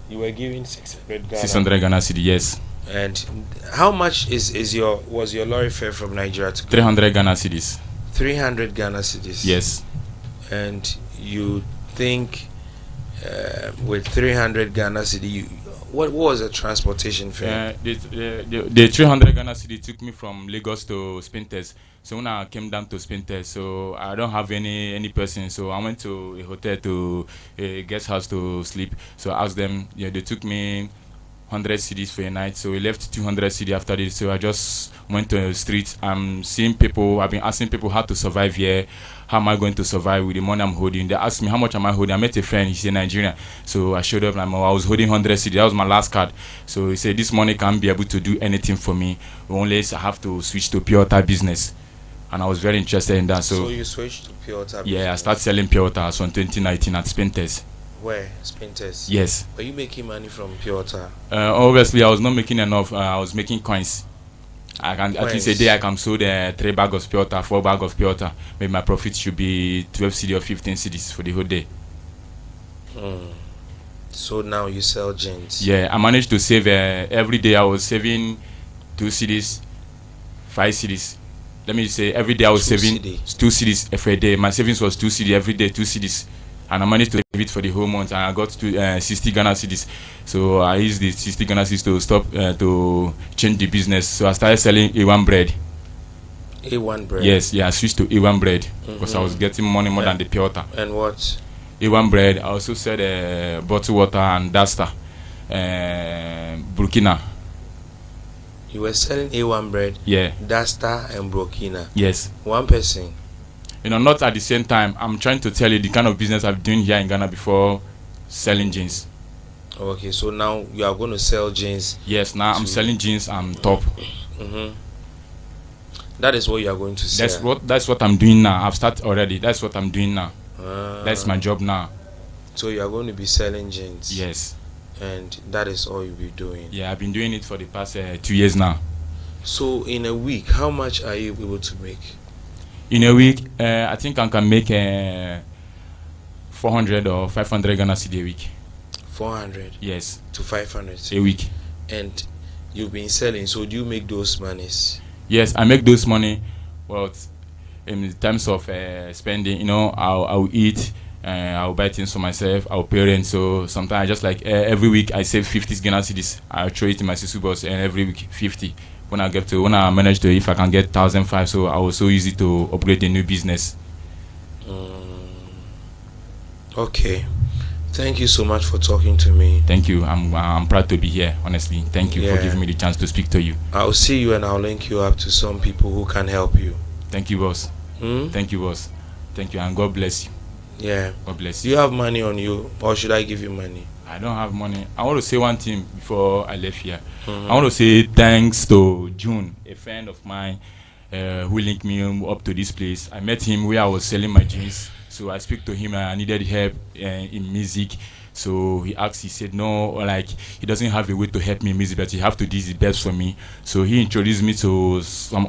You were given 600 Ghana. 600 Ghana cedi, yes. And how much was your lorry fare from Nigeria to Ghana? 300 Ghana cedis. 300 Ghana cedis. Yes. And you think with 300 Ghana cedi, what was the transportation fare? The 300 Ghana cedi took me from Lagos to Spintex. So when I came down to Spintex, so I don't have any person. So I went to a hotel, to a guest house to sleep. So I asked them, they took me 100 cedis for a night. So we left 200 cedi after this. So I just went to the streets. I'm seeing people. I've been asking people how to survive here. How am I going to survive with the money I'm holding? They asked me how much am I holding. I met a friend. He said Nigerian. So I showed up. I was holding 100 cedi. That was my last card. So he said this money can't be able to do anything for me. Unless I have to switch to pure water business. And I was very interested in that. So you switched to pure water business? Yeah, I started selling pure water from 2019 at Spintex. Where? Spintex? Yes. Were you making money from pure water? Obviously, I was not making enough. I was making coins. At least a day I can sell 3 bags of pure water, 4 bags of pure water. Maybe my profit should be 12 cedi or 15 cedis for the whole day. So now you sell jeans? Yeah, I managed to save every day. I was saving 2 cedis, 5 cedis. Let me say every day I was saving 2 cedis every day. My savings was 2 cedis every day, 2 cedis. And I managed to save it for the whole month, and I got to 60 Ghana cedis. So I used the 60 Ghana cedis to stop to change the business. So I started selling A1 bread. A1 bread? Yes, yeah, I switched to A1 bread because I was getting money more than the pure water. And what? A1 bread. I also said bottled water and Dasta, Burkina. You were selling A1 bread, yeah, Dasta and Burkina. Yes. One person. You know, not at the same time. I'm trying to tell you the kind of business I've been doing here in Ghana before selling jeans. Okay, so now you are going to sell jeans. Yes, now I'm selling jeans and top. That is what you are going to sell. That's what I'm doing now. I've started already. That's what I'm doing now. That's my job now. So you are going to be selling jeans. Yes. And that is all you'll be doing. Yeah, I've been doing it for the past 2 years now. So in a week, how much are you able to make? In a week, I think I can make 400 or 500 Ghana cedi a week. 400? Yes. To 500? A week. And you've been selling, so do you make those monies? Yes, I make those money, but in terms of spending, you know, I'll eat, I'll buy things for myself, I'll parent. So sometimes I just like every week I save 50 Ghana cedis. I throw it in my Sisu box, and every week 50. When I manage to, if I can get 1,500, so I was so easy to upgrade a new business. Okay. Thank you so much for talking to me. Thank you. I'm proud to be here, honestly. Thank you for giving me the chance to speak to you. I'll see you and I'll link you up to some people who can help you. Thank you, boss. Thank you, boss. Thank you, and God bless you. Yeah. God bless Do you. you have money on you, or should I give you money? I don't have money. I want to say one thing before I left here. I want to say thanks to June, a friend of mine who linked me up to this place. I met him where I was selling my jeans. So I speak to him and I needed help in music. So he said no, like he doesn't have a way to help me in music, but he have to do his best for me. So he introduced me to some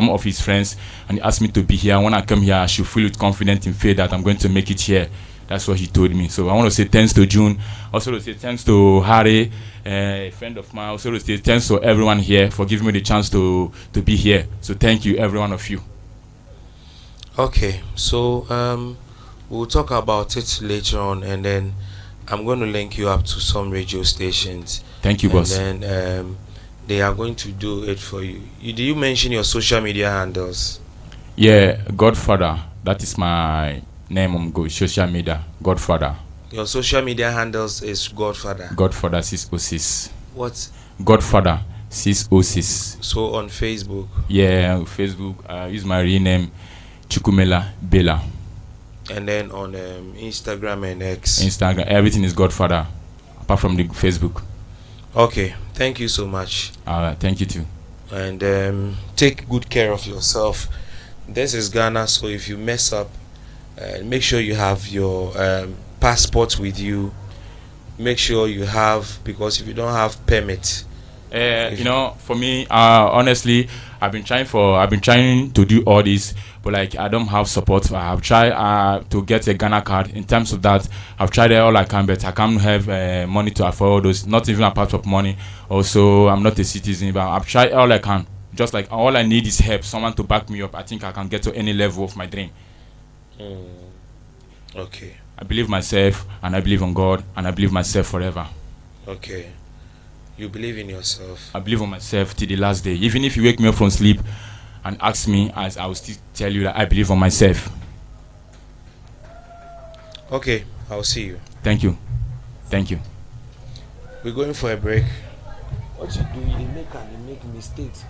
of his friends, and he asked me to be here. When I come here, I should feel confident in faith that I'm going to make it here. That's what he told me. So I want to say thanks to June. Also to say thanks to Harry, a friend of mine. Also to say thanks to everyone here for giving me the chance to be here. So thank you, every one of you. Okay, so we'll talk about it later on, and then I'm going to link you up to some radio stations. Thank you, boss. And then they are going to do it for you. Did you mention your social media handles? Yeah, Godfather. That is my name on social media. Godfather. Your social media handles is Godfather. Godfather 606. What? Godfather 606. So on Facebook? Yeah, on Facebook. I use my real name, Chukwumela Bella. And then on Instagram and X? Instagram, everything is Godfather, apart from the Facebook. Okay, thank you so much. Thank you too. And take good care of yourself. This is Ghana, so if you mess up, make sure you have your passport with you. Make sure you have, because if you don't have permit, you know, for me, honestly, I've been trying to do all this, but like I don't have support. I've tried to get a Ghana card. In terms of that, I've tried all I can, but I can't have money to afford all those. Not even a part of money. Also, I'm not a citizen, but I've tried all I can. Just like all I need is help, someone to back me up. I think I can get to any level of my dream. Okay. I believe myself, and I believe on God, and I believe myself forever. Okay. You believe in yourself? I believe on myself till the last day. Even if you wake me up from sleep and ask me, I will still tell you that I believe on myself. Okay, I'll see you. Thank you. Thank you. We're going for a break. What you do, you make mistakes.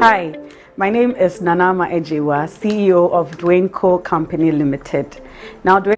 Hi, my name is Nanama Ejewa, CEO of Dwayne Co. Company Limited. Now, Dwayne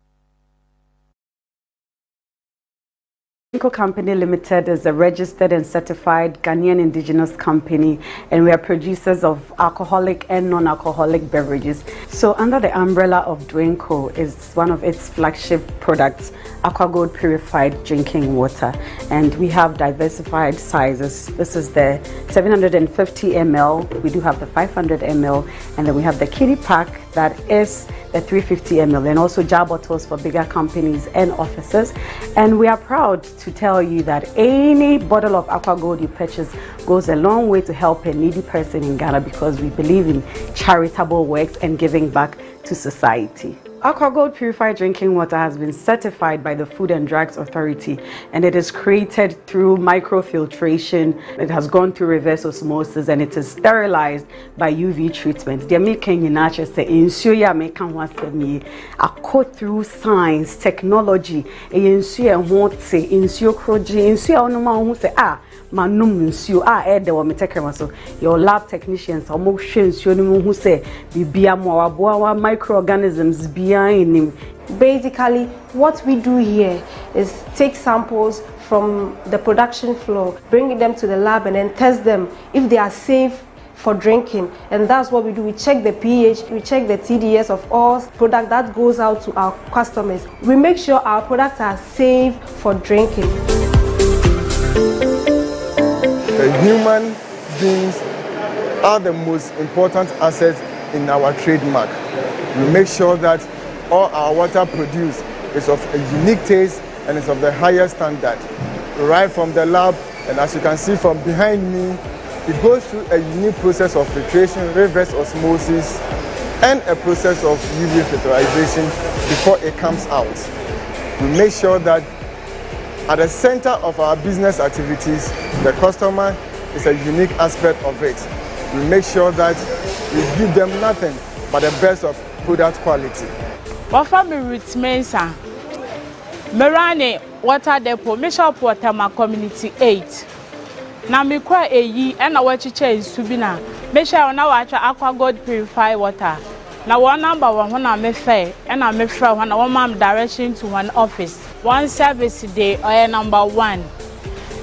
Co. Company Limited is a registered and certified Ghanaian indigenous company, and we are producers of alcoholic and non-alcoholic beverages. So under the umbrella of Dwayne Co. is one of its flagship products, AquaGold purified drinking water, and we have diversified sizes. This is the 750 ml, we do have the 500 ml, and then we have the kiddie pack that is the 350 ml, and also jar bottles for bigger companies and offices. And we are proud to tell you that any bottle of AquaGold you purchase goes a long way to help a needy person in Ghana, because we believe in charitable works and giving back to society. AquaGold purified drinking water has been certified by the Food and Drugs Authority, and it is created through microfiltration. It has gone through reverse osmosis, and it is sterilized by UV treatment. They making in nature say ensure ya make me a code through science, technology, ensure what say ensure kroji ensure onuma who say manum nsuo a de wo metekema so your lab technicians omo hwe nsuo no hu say bibia mo waboa wa microorganisms behind him. Basically, what we do here is take samples from the production floor, bring them to the lab, and then test them if they are safe for drinking. And that's what we do. We check the pH, we check the TDS of all product that goes out to our customers. We make sure our products are safe for drinking. Human beings are the most important assets in our trademark. We make sure that all our water produced is of a unique taste and is of the highest standard. Right from the lab, and as you can see from behind me, It goes through a unique process of filtration, reverse osmosis, and a process of UV filterization before it comes out. We make sure that at the center of our business activities, the customer is a unique aspect of it. We make sure that we give them nothing but the best of product quality. What for me Ruth Mensah? Merane water depot, me shop water my community 8. Na me kwa eyi and na wachiche in Subina. Me share na wacha aqua gold purify water. Na one number one when I me fair and I me fair when I want my direction to one office. One service day or number 1.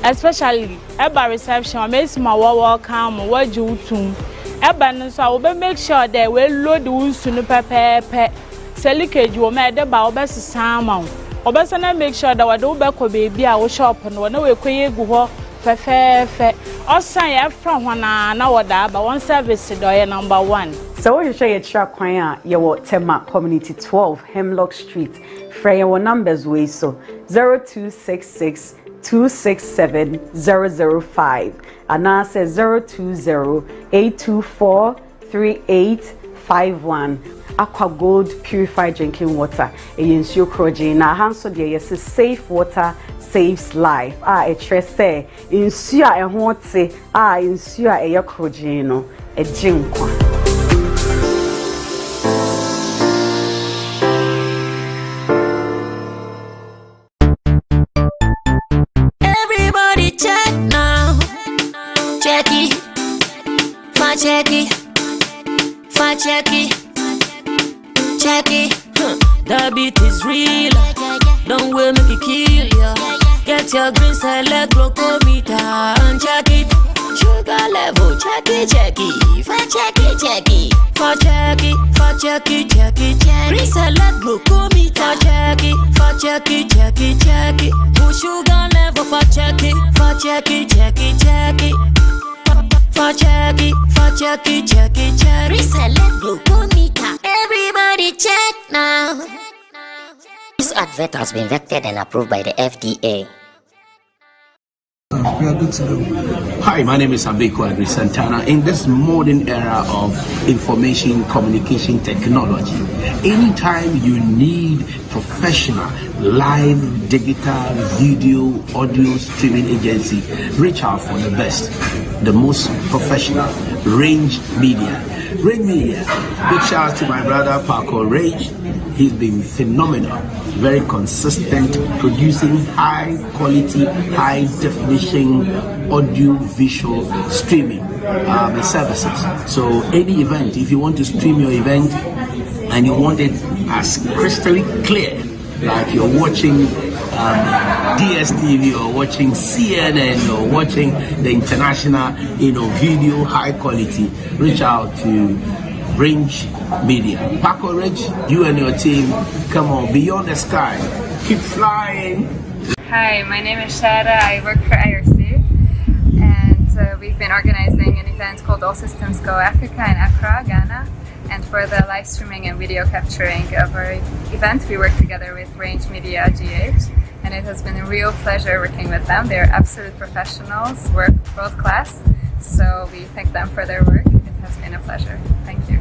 Especially eba reception, I make my welcome, what you tune. Eba so we make sure that we load the wounds to no pepe. Selikage you made about best salmon. Obesana make sure that we do back baby our shop and when we go fe. Osan from one na wada but one service do number 1. So what you share your track kwanya your Tema Community 12 Hemlock Street. Frey your numbers way so 0266 267 005 and now says 020 824 3851. Aqua Gold purified drinking water. Ensure crojin na hanso de yes safe water saves life. A trese ensure e hote ensure e crojin no e jinkwa. Everybody check now. Check it. Fa check it. Fa check it. Check it, the beat is real. Don't wait, make it kill ya. Get your green select glucometer and check it. Sugar level, check it. For check it. For check it. Green select glucometer. For check it. Put sugar level for check it. For check it. Reselect glucometer. Everybody check now. This advert has been vetted and approved by the FDA. We are good to go. Hi, my name is Abeku Agri Santana. In this modern era of information communication technology, anytime you need professional live digital video audio streaming agency, reach out for the best, the most professional, Range Media. Range Media, big shout out to my brother Paco Range. He's been phenomenal, very consistent, producing high quality, high definition audio visual streaming services. So any event, if you want to stream your event and you want it as crystal clear, like you're watching DSTV or watching CNN or watching the international, video high quality, reach out to Range Media. Paco Range, you and your team, come on, beyond the sky, keep flying. Hi, my name is Shara. I work for IRC, and we've been organizing an event called All Systems Go Africa in Accra, Ghana. And for the live streaming and video capturing of our event, we work together with Range Media GH, and it has been a real pleasure working with them. They're absolute professionals, work world class, so we thank them for their work. It has been a pleasure. Thank you.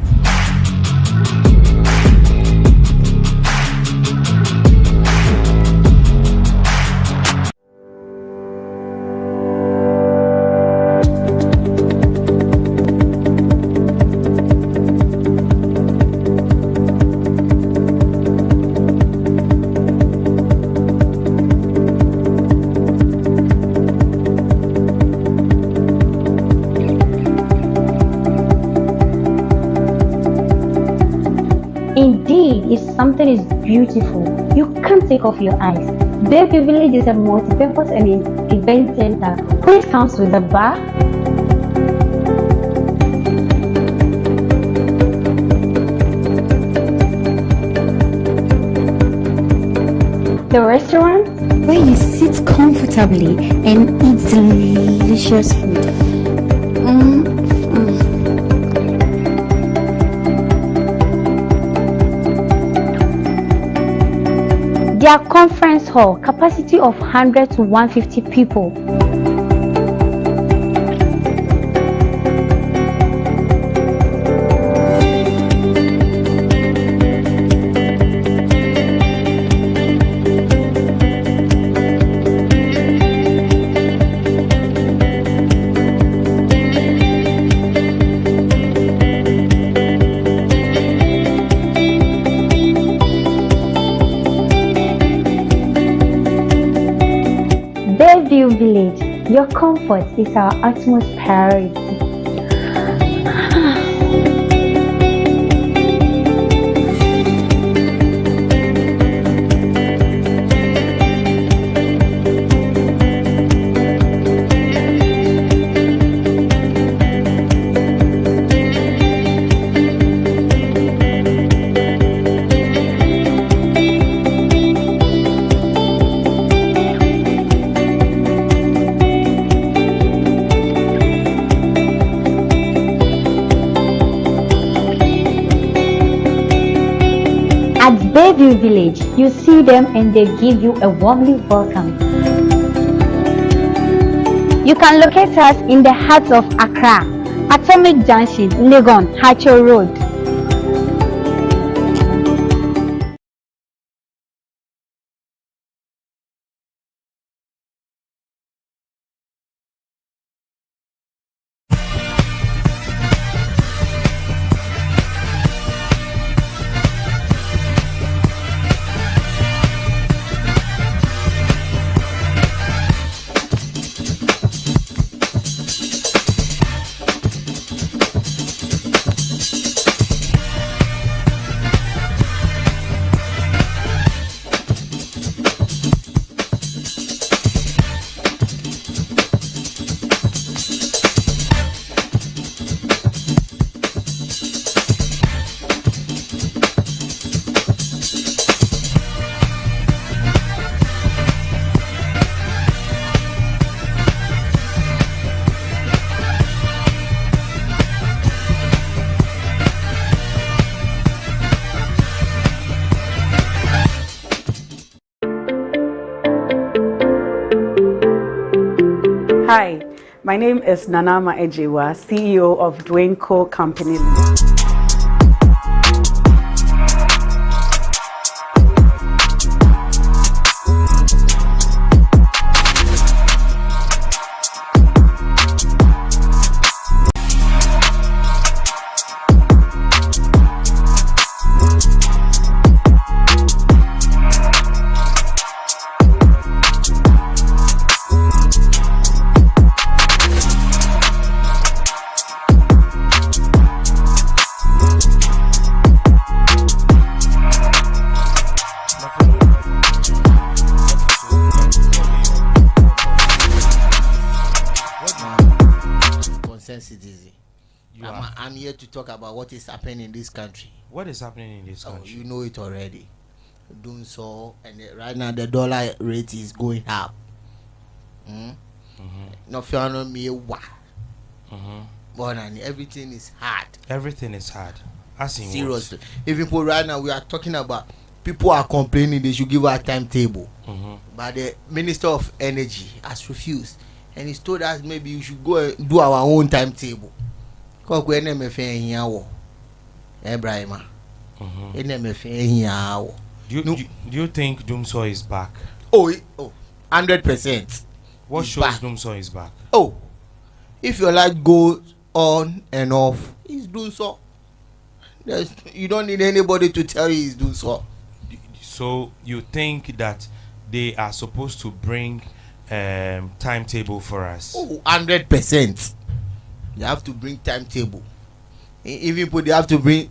Indeed, if something is beautiful, you can't take off your eyes. Baby Village is a multi-purpose and event center which comes with a bar, the restaurant where you sit comfortably and eat delicious food. Their conference hall, capacity of 100 to 150 people. Bayview Village, your comfort is our utmost priority. At Bayview Village, you see them and they give you a warmly welcome. You can locate us in the heart of Accra, Atomic Junction, Legon, Hacho Road. Hi, my name is Nanama Ejewa, CEO of Dwayne Co. Company Limited. I'm here to talk about what is happening in this country. What is happening in this country? You know it already. Doing so, and right now the dollar rate is going up. No fear no me wa. But everything is hard. Everything is hard. As in seriously. Even for right now we are talking about people are complaining they should give us a timetable. But the Minister of Energy has refused. And he's told us maybe we should go and do our own timetable. Because we NMFA here, Ebrahima. NMFA here. Do you think Dumso is back? Oh, 100%. What shows Dumso is back? Oh, if your light goes on and off, he's doing so. You don't need anybody to tell you he's doing so. So you think that they are supposed to bring timetable for us? Oh, 100%. They have to bring timetable. Even put they have to bring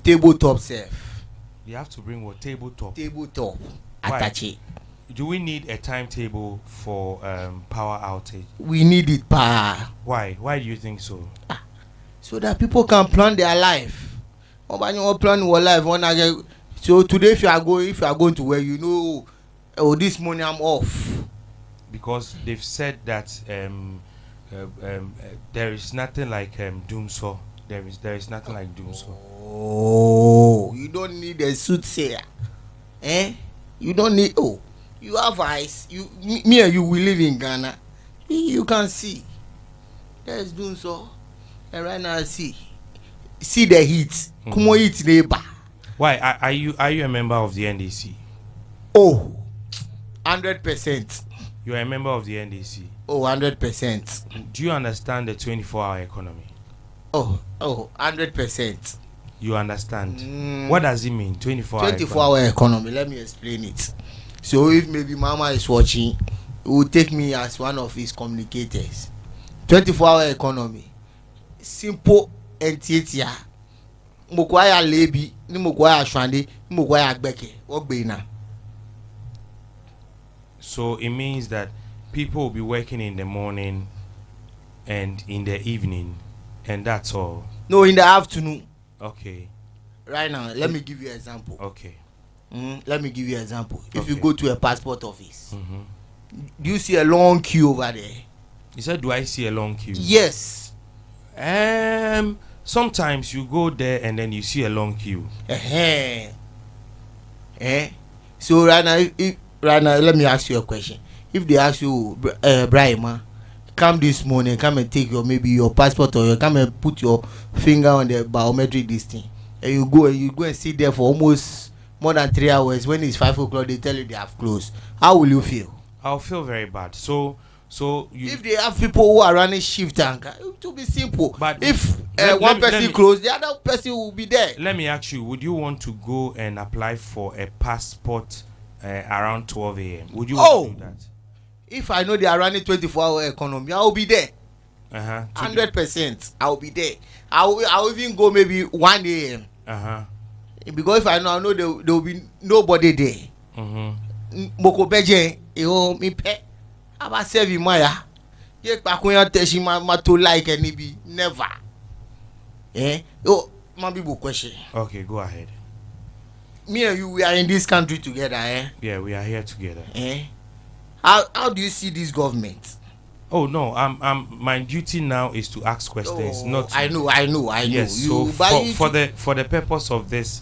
tabletop self. They have to bring what? Tabletop. Tabletop. Attache. Do we need a timetable for power outage? We need it, pa. Why? Why do you think so? So that people can plan their life. Plan your life. So today, if you are going to where you know, this morning I'm off. Because they've said that there is nothing like Dumso. There is nothing like Dumso. Oh, you don't need a soothsayer, You don't need. Oh, you have eyes. Me and you will live in Ghana. You can see. There's Dumso, and right now see the heat. Come on, eat neighbor. Why are you a member of the NDC? Oh, 100%. You are a member of the NDC. Oh, 100%. Do you understand the 24-hour economy? Oh, 100%. You understand? What does it mean, 24-hour 24-hour economy? Let me explain it. So if maybe Mama is watching, he will take me as one of his communicators. 24-hour economy. Simple and theater. Mokwaya Lebi, ni Mokwaya Shwande, ni Mokwaya Gbeke. What be now? So it means that people will be working in the morning and in the evening, and that's all. No, in the afternoon. Okay. Right now, let me give you an example. Okay. Let me give you an example. If Okay. you go to a passport office, do you see a long queue over there? You said, do I see a long queue? Yes. Sometimes you go there and then you see a long queue. So right now, let me ask you a question. If they ask you, Brahima, come this morning, come and take your passport, or you come and put your finger on the biometric this thing, and you go and sit there for almost more than 3 hours. When it's 5 o'clock, they tell you they have closed. How will you feel? I'll feel very bad. So you, if they have people who are running shift tank, it will be simple. But if one person close, the other person will be there. Let me ask you: would you want to go and apply for a passport around 12 a.m.? Would you want to do that? If I know they are running 24-hour economy, I will be there. 100%. I will be there. I will even go maybe 1 a.m. Because if I know there will be nobody there. Moko beje, mi pe. Aba serve Maya. Ye pa kunya teshi ma to like any be never. My people question. Okay, go ahead. Me and you, we are in this country together, Yeah, we are here together. How do you see this government? Oh no, my duty now is to ask questions. Not to, I know. Yes, You, for the purpose of this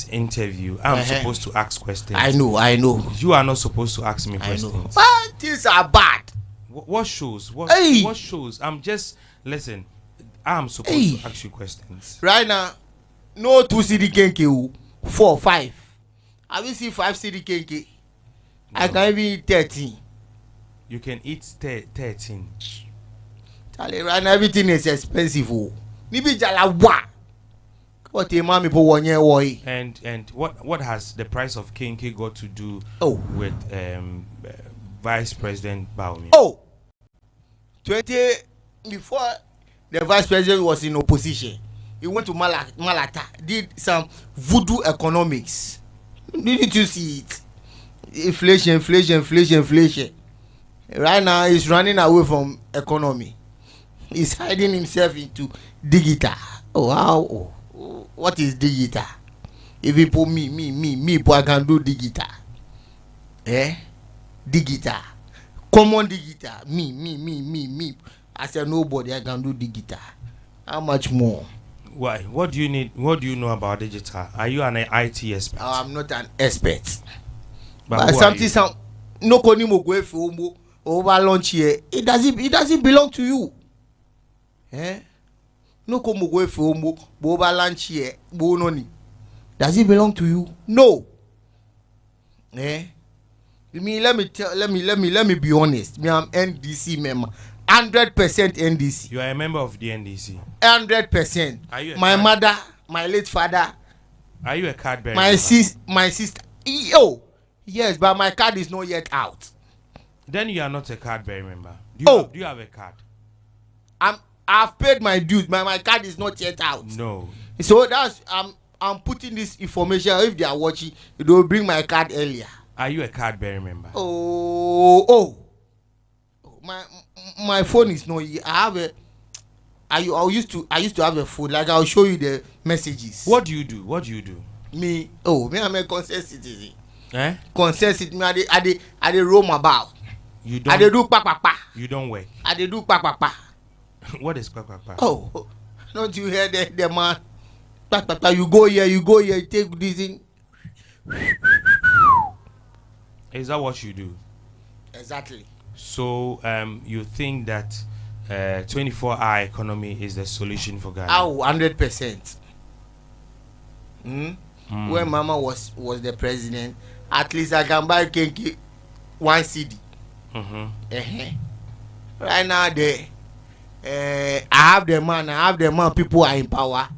interview, I'm supposed to ask questions. I know. You are not supposed to ask me questions. But things are bad. What shows? What shows? Listen. I'm supposed to ask you questions. Right now, no 2 CD KK, 4, 5. Have you seen 5 CD KK? No. I can even eat 13. You can eat 13. Charlie, right now everything is expensive. Nibi jala wa. What a mommy po 1 year boy. And what has the price of KK got to do with Vice President Bawumia? 20 before the vice president was in opposition, he went to Malata, did some voodoo economics. Didn't you see it? Inflation. Right now, he's running away from economy. He's hiding himself into digital. What is digital? If you put me, I can do digital. Digital. Common digital. Me. I said nobody, I can do digital. How much more? Why? What do you need? What do you know about digital? Are you an IT expert? I'm not an expert. But something no koni mo go for over lunch here. It doesn't belong to you. No komo go for over lunch here. Does it belong to you? No. Let me be honest. Me, I'm NDC member. 100% NDC. You are a member of the NDC. 100%. Are you my mother, my late father. Are you a card bearer? My sister. Yes, but my card is not yet out. Then you are not a card bearer member. Do you have a card? I've paid my dues, but my card is not yet out. No. So that's I'm putting this information. If they are watching, they will bring my card earlier. Are you a card bearer member? My phone is not. I used to have a phone. Like I'll show you the messages. What do you do? Me I'm a concerned citizen. Concerned citizen. I dey roam about. You don't. I dey do pa. You don't work. I dey do pa. What is pa? Don't you hear the man? Pa. You go here. You take this thing. Is that what you do? Exactly. So you think that 24-hour economy is the solution for Ghana? 100%. When Mama was the president, at least I can buy KK 1 CD. Right now, I have the man. People are in power.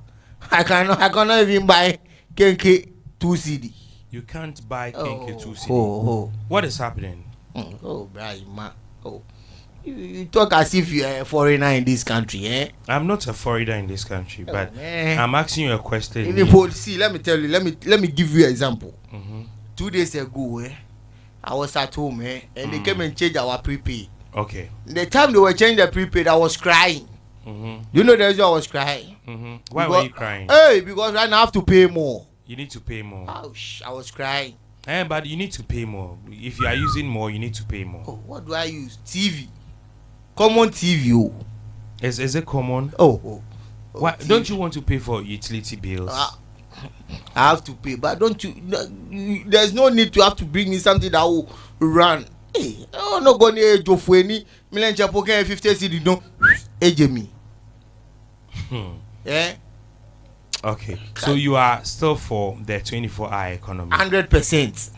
I cannot even buy KK 2 CD. You can't buy KK 2 CD. What is happening? Oh, Brian, man. Oh. You talk as if you're a foreigner in this country, eh? I'm not a foreigner in this country, but man. I'm asking you a question. See, let me tell you, let me give you an example. 2 days ago, I was at home, and they came and changed our prepaid. Okay. The time they were changing the prepaid, I was crying. You know the reason I was crying? Why were you crying? Hey, because right now I have to pay more. You need to pay more. Ouch, I was crying. But you need to pay more. If you are using more, you need to pay more. What do I use? TV. Common TV. Oh. Is it common? Why TV. Don't you want to pay for utility bills? I have to pay, but don't you? There's no need to have to bring me something that will run. Hey, I'm not going to do for any million Japoke 50 cedi. Don't age me. Yeah. Okay, so you are still for the 24-hour economy. 100%.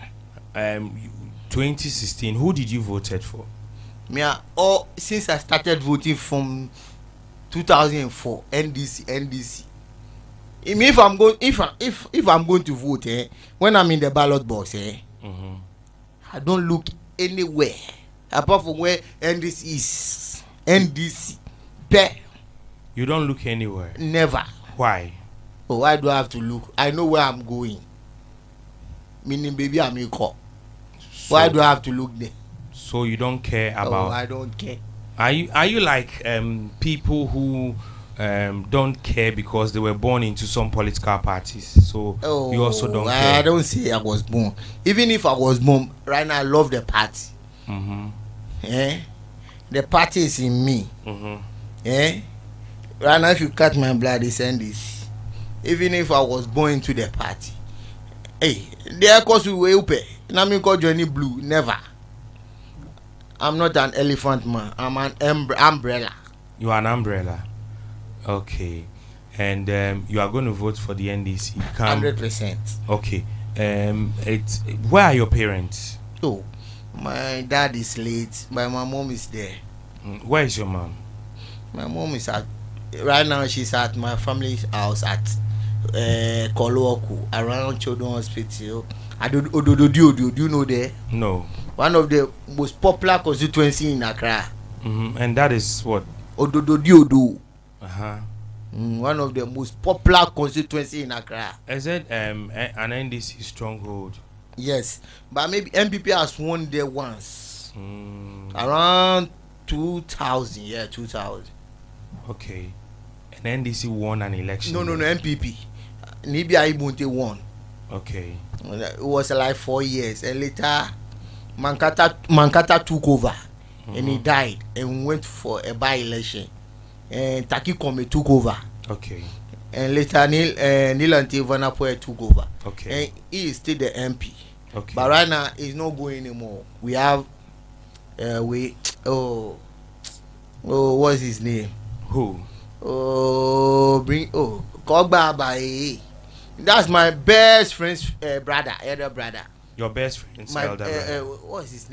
2016. Who did you voted for? Me, since I started voting from 2004, NDC. If I'm going to vote, when I'm in the ballot box, I don't look anywhere apart from where NDC is. NDC. You don't look anywhere. Never. Why? Why do I have to look? I know where I'm going. Meaning, baby, I'm in call. Why do I have to look there? So you don't care about? I don't care. Are you like people who don't care because they were born into some political parties? So you also don't care. I don't say I was born. Even if I was born, right now I love the party. The party is in me. Right now, if you cut my blood, they send this. Even if I was born into the party, there cause we were open. Now me call Johnny Blue. Never. I'm not an elephant man. I'm an umbrella. You are an umbrella. Okay. And you are going to vote for the NDC. 100%. Okay. Where are your parents? Oh, my dad is late, but my mom is there. Where is your mom? My mom is right now. She's at my family's house at Koloku, around Children's Hospital. Do you know there? No. One of the most popular constituency in Accra. And that is what? Ododo. One of the most popular constituency in Accra. Is it an NDC stronghold? Yes, but maybe MPP has won there once. Around 2000. Yeah, 2000. Okay. And NDC won an election? No, MPP. Nibia Ibunte won. Okay. It was like 4 years, and later Mankata took over, and he died and went for a by-election, and Taki Kome took over. Okay. And later Nilante Vanapoe took over. Okay. And he is still the MP. Okay. But right now he's not going anymore. We have what's his name? Who? Kogba. That's my best friend's brother, elder brother. Your best friend's elder brother. What's his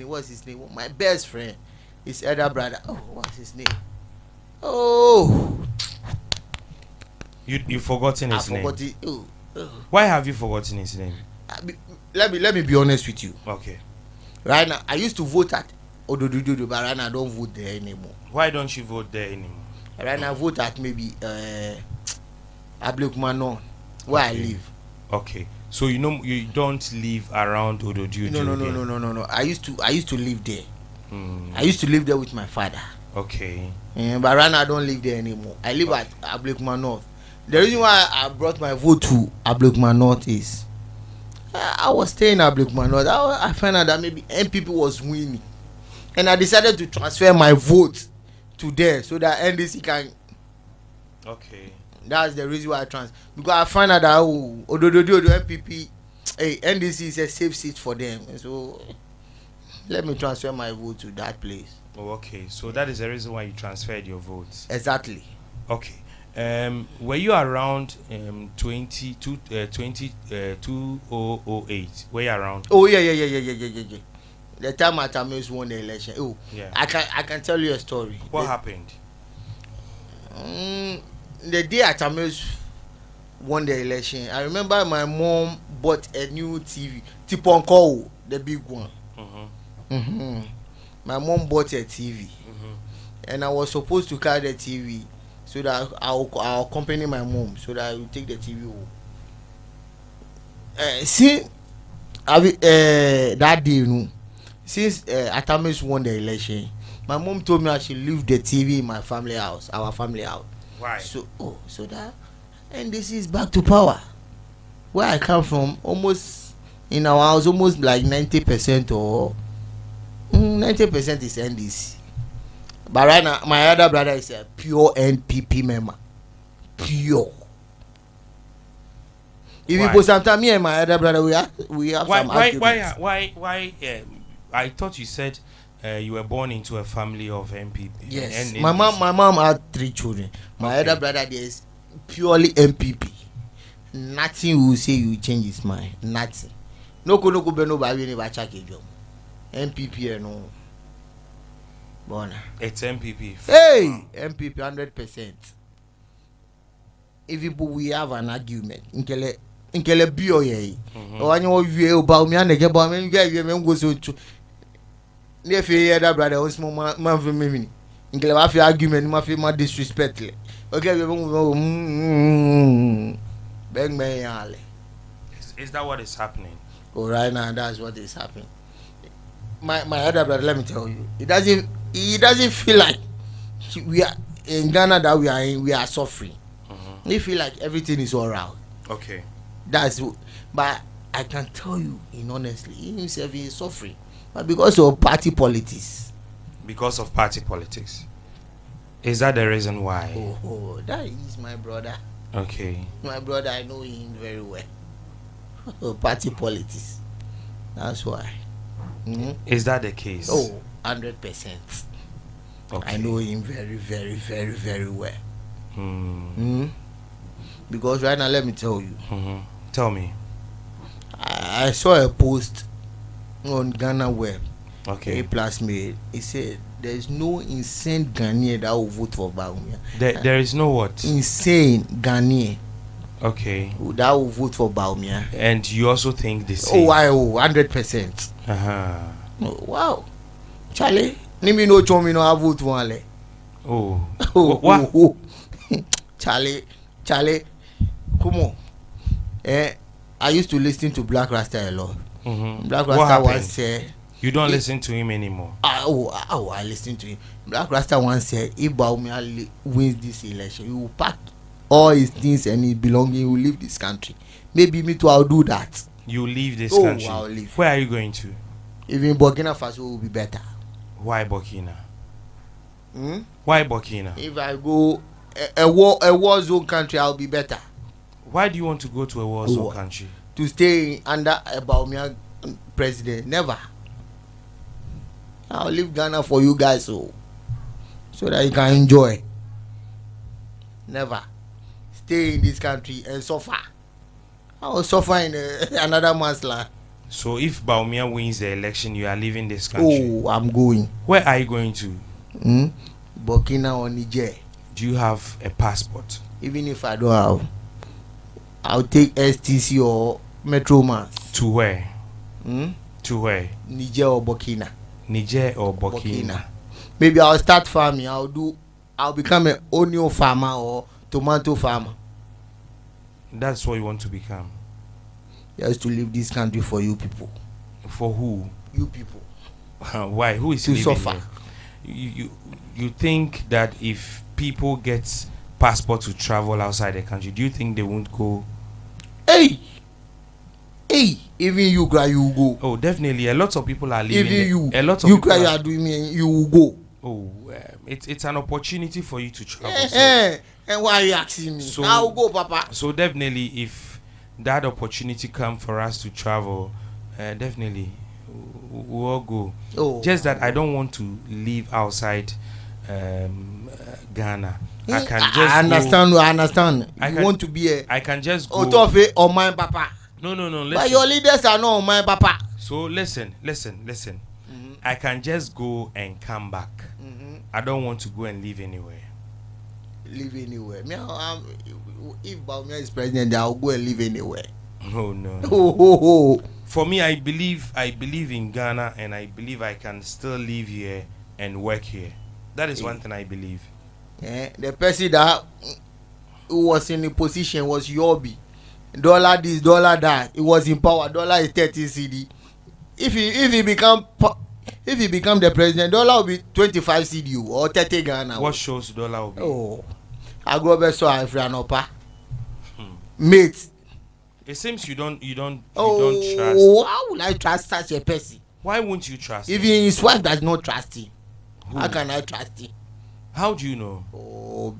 name? My best friend is elder brother. Oh, what's his name? Oh, you forgotten his name. Forgot it. Why have you forgotten his name? Let me be honest with you. Okay. Right now, I used to vote at Odododo, but right now I don't vote there anymore. Why don't you vote there anymore? Right now I vote at maybe Ablekmanon, where I live. Okay. So you don't live around Odododo. No. I used to live there. I used to live there with my father. Okay. But right now I don't live there anymore. I live at Ablekmanon. The reason why I brought my vote to Ablekmanon is I was staying at Ablekmanon. I found out that maybe MPP was winning, and I decided to transfer my vote to there so that NDC can. Okay. That's the reason why I because I find out that Odododo MPP, NDC is a safe seat for them. So let me transfer my vote to that place. Oh, okay. So that is the reason why you transferred your votes. Exactly. Okay. Were you around 2008? Were you around? Oh yeah. The time Atameus won the election. Oh yeah. I can tell you a story. What happened? The day Atameus won the election, I remember my mom bought a new TV, Tiponko, the big one. My mom bought a TV, and I was supposed to carry the TV so that I'll accompany my mom so that I will take the TV home. That day, you know, since Atamis won the election, my mom told me I should leave the TV in my family house, our family house. Why? So that, and this is back to power. Where I come from, almost in our house, almost like 90% or 90% is NDC. But right now, my other brother is a pure NPP member. Pure. If you put some time, me and my other brother, we have some arguments. Why? I thought you said you were born into a family of MPP. Yes. My mom had 3 children. My other brother there is purely MPP. Nothing will say you change his mind. Nothing. No beno ba we never check it. MPP no. Bona. It's MPP. Hey, MPP 100%. If we have an argument, Nkele bio ye. Owanyo wie oba mi anege ba mi wie me ngo so tu. Ne fe ye da brother o small man for me. Nkele wa fi argument ma fi ma disrespect le. Okay, bang me yale. Is that what is happening? Oh, right now that's what is happening. My other brother, let me tell you, he doesn't feel like we are in Ghana that we are suffering. He feel like everything is all right. Okay. But I can tell you, honestly, he himself is suffering, but because of party politics. Because of party politics. Is that the reason why? Oh, that is my brother. Okay. My brother, I know him very well. Party politics. That's why. Is that the case? Oh, 100%. Okay. I know him very, very, very, very well. Because right now, let me tell you. Tell me. I saw a post on Ghana Web. Okay. A+ made. He said there's no insane Ghanaian that will vote for Bawumia. There is no what? Insane Ghanaian. Okay. That will vote for Bawumia. And you also think the same? 100%. Wow. Charlie, Nimi no chomi no have vote for Ale. What? Charlie, come on. I used to listen to Black Rasta a lot. Black Rasta once said, you don't listen to him anymore. I listen to him. Black Rasta once said, if Bawumia wins this election, he will pack all his things and his belongings, he will leave this country. Maybe me too, I'll do that. You leave this country? I'll leave. Where are you going to? Even Burkina Faso will be better. Why Burkina? Why Burkina? If I go a war zone country, I'll be better. Why do you want to go to a war zone country? To stay under a Bawumia president? Never. I'll leave Ghana for you guys so that you can enjoy. Never. Stay in this country and suffer. I will suffer in another man's land. So if Bawumia wins the election, you are leaving this country? Oh, I'm going. Where are you going to? Burkina or Niger. Do you have a passport? Even if I don't have, I'll take STC or Metroman. To where? To where? Niger or Burkina. Niger or Burkina. Maybe I'll start farming. I'll become an onion farmer or tomato farmer. That's what you want to become? Just to leave this country for you people. For who? You people. Why? Who is to leaving suffer? You think that if people get passport to travel outside the country, do you think they won't go? Hey, even you cry, you go. Oh, definitely. A lot of people are leaving. Even you. A lot of you people cry, you are doing me, you will go. Oh, it's an opportunity for you to travel. And why are you asking me? So, I'll go, Papa. So definitely, if that opportunity come for us to travel, definitely we'll all go. Just that I don't want to live outside Ghana. I can just I understand. You want to be a... I can just go... Otofe or my Papa. No, listen. But your leaders are not my Papa. So listen. I can just go and come back. I don't want to go and live anywhere. Live anywhere. If Bawumia is president, I'll go and live anywhere. Oh no. For me, I believe in Ghana, and I believe I can still live here and work here. That is one thing I believe. Yeah, the person that who was in the position was Yobi. Dollar this, dollar that. It was in power. Dollar is 30 CD. If he become the president, dollar will be 25 CDU or 30 Ghana. What shows dollar will be? Oh, I go back so I franopa. Mate. It seems you don't trust. How would I trust such a person? Why won't you trust If him? his wife does not trust him, Who? how can I trust him? How do you know? Oh,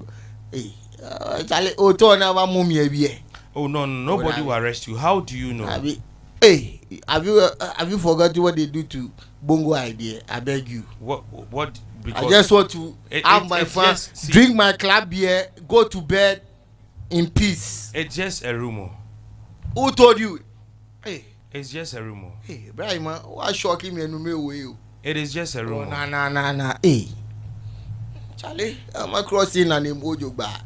hey, oh no, nobody will arrest you. How do you know? Have you forgotten what they do to Bongo Idea? I beg you. What? I just want to have my fun, drink my club beer, go to bed in peace. It's just a rumor. Who told you? Hey, it's just a rumor. Hey, Brian, why shocking me and me? It is just a rumor. Nah. Hey, Charlie, I'm crossing an emoji bar.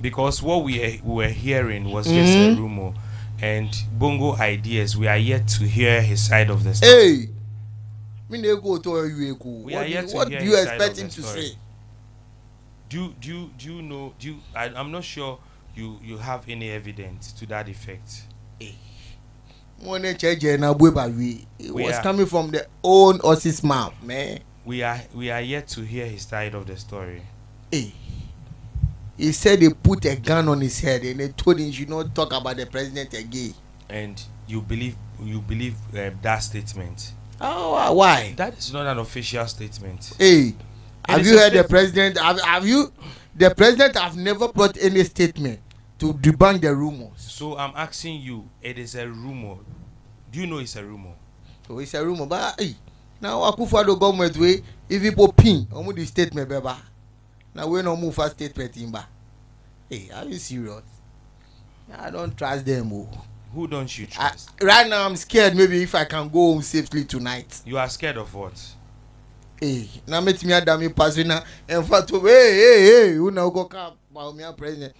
Because what we were hearing was just a rumor, and Bongo Ideas, we are yet to hear his side of the story. Hey, what do you expect him to say? Do you know? I'm not sure you have any evidence to that effect. It was coming from the own Ossie's mouth, man. We are yet to hear his side of the story. Hey, he said they put a gun on his head and they told him you should not talk about the president again. And you believe that statement? Oh, why? That is not an official statement. Hey, have you heard the president? Have you? The president have never brought any statement to debunk the rumors. So I'm asking you, it is a rumor. Do you know it's a rumor? Oh, it's a rumor, but hey, now Akufo-Addo government way if people pin on the statement, beba. Now we no move for statement in ba. Hey, are you serious? I don't trust them. Oh. Who don't you trust? Right now I'm scared. Maybe if I can go home safely tonight. You are scared of what? Hey, now make me a dummy person and for to hey, who now go come about me a president.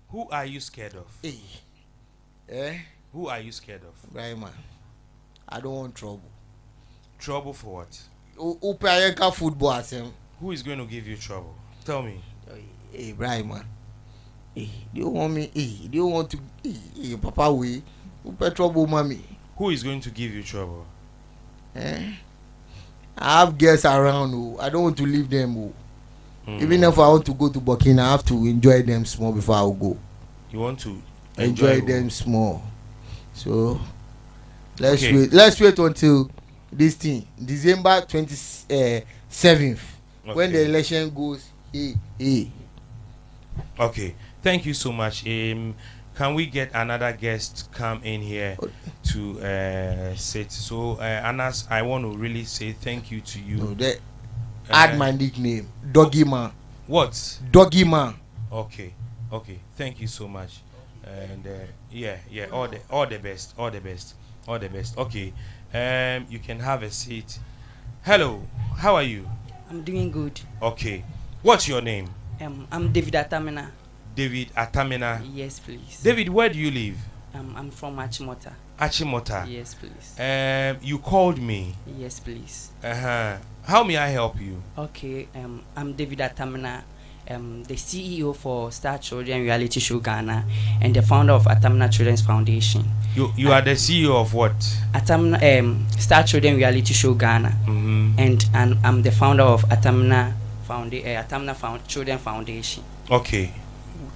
Who are you scared of? Hey. Who are you scared of? Right, man. I don't want trouble. Trouble for what? Upayenka football asem. Who is going to give you trouble? Tell me. Hey, Brian, man. Hey, do you want me? Hey, do you want to? Hey, Papa, we upe trouble, mommy. Who is going to give you trouble? I have guests around. Oh. I don't want to leave them. Oh. Even if I want to go to Burkina, I have to enjoy them small before I will go. You want to enjoy them small. So let's wait until this thing December 27th when the election goes. Okay, thank you so much. Can we get another guest come in here to sit? So Anas, I want to really say thank you to you. No, add my nickname, Doggy Man. What? Doggy Man. Okay. Thank you so much. And all the best. Okay. You can have a seat. Hello. How are you? I'm doing good. Okay. What's your name? I'm David Atamina. David Atamina. Yes, please. David, where do you live? I'm from Achimota. Achimota. Yes, please. You called me. Yes, please. How may I help you? Okay. I'm David Atamina. The CEO for Star Children Reality Show Ghana and the founder of Atamina Children's Foundation. You are the CEO of what? Atamina Star Children Reality Show Ghana, and I'm the founder of Atamina Children Foundation. Okay,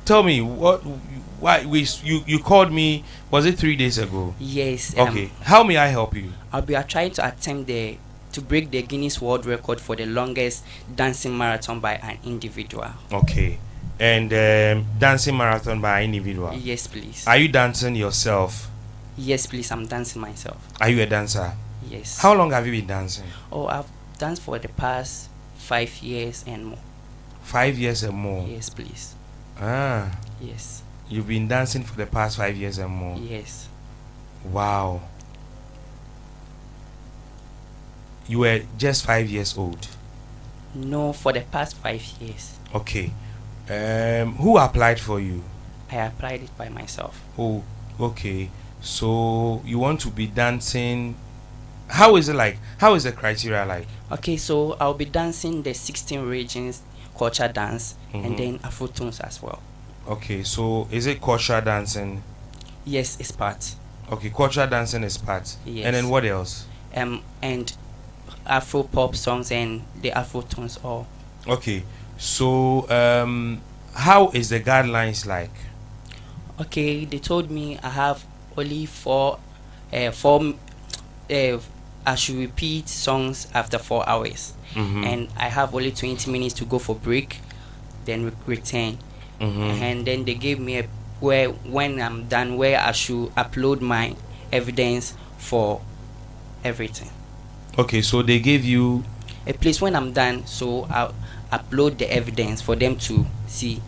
tell me why you called me? Was it 3 days ago? Yes. Okay, how may I help you? I'll be trying to attempt to break the Guinness World Record for the longest dancing marathon by an individual. Okay, and dancing marathon by an individual. Yes, please. Are you dancing yourself? Yes, please. I'm dancing myself. Are you a dancer? Yes. How long have you been dancing? Oh, I've danced for the past 5 years and more. 5 years and more? Yes, please. Yes. You've been dancing for the past 5 years and more? Yes. Wow. You were just 5 years old? No, for the past 5 years. Okay. Who applied for you? I applied it by myself. Oh, okay. So you want to be dancing. How is it like? How is the criteria like? Okay, so I'll be dancing the 16 regions culture dance Mhm. and then Afro tunes as well. Okay, so is it cultural dancing? Yes, it's part. Okay, cultural dancing is part. Yes. And then what else? And Afro pop songs and the Afro tunes all. Okay, so how is the guidelines like? Okay, they told me I have only four. I should repeat songs after 4 hours, Mhm. and I have only 20 minutes to go for break, then return. Mhm. And then they gave me where when I'm done, where I should upload my evidence for everything. Okay, so they gave you. A place when I'm done, so I'll upload the evidence for them to see.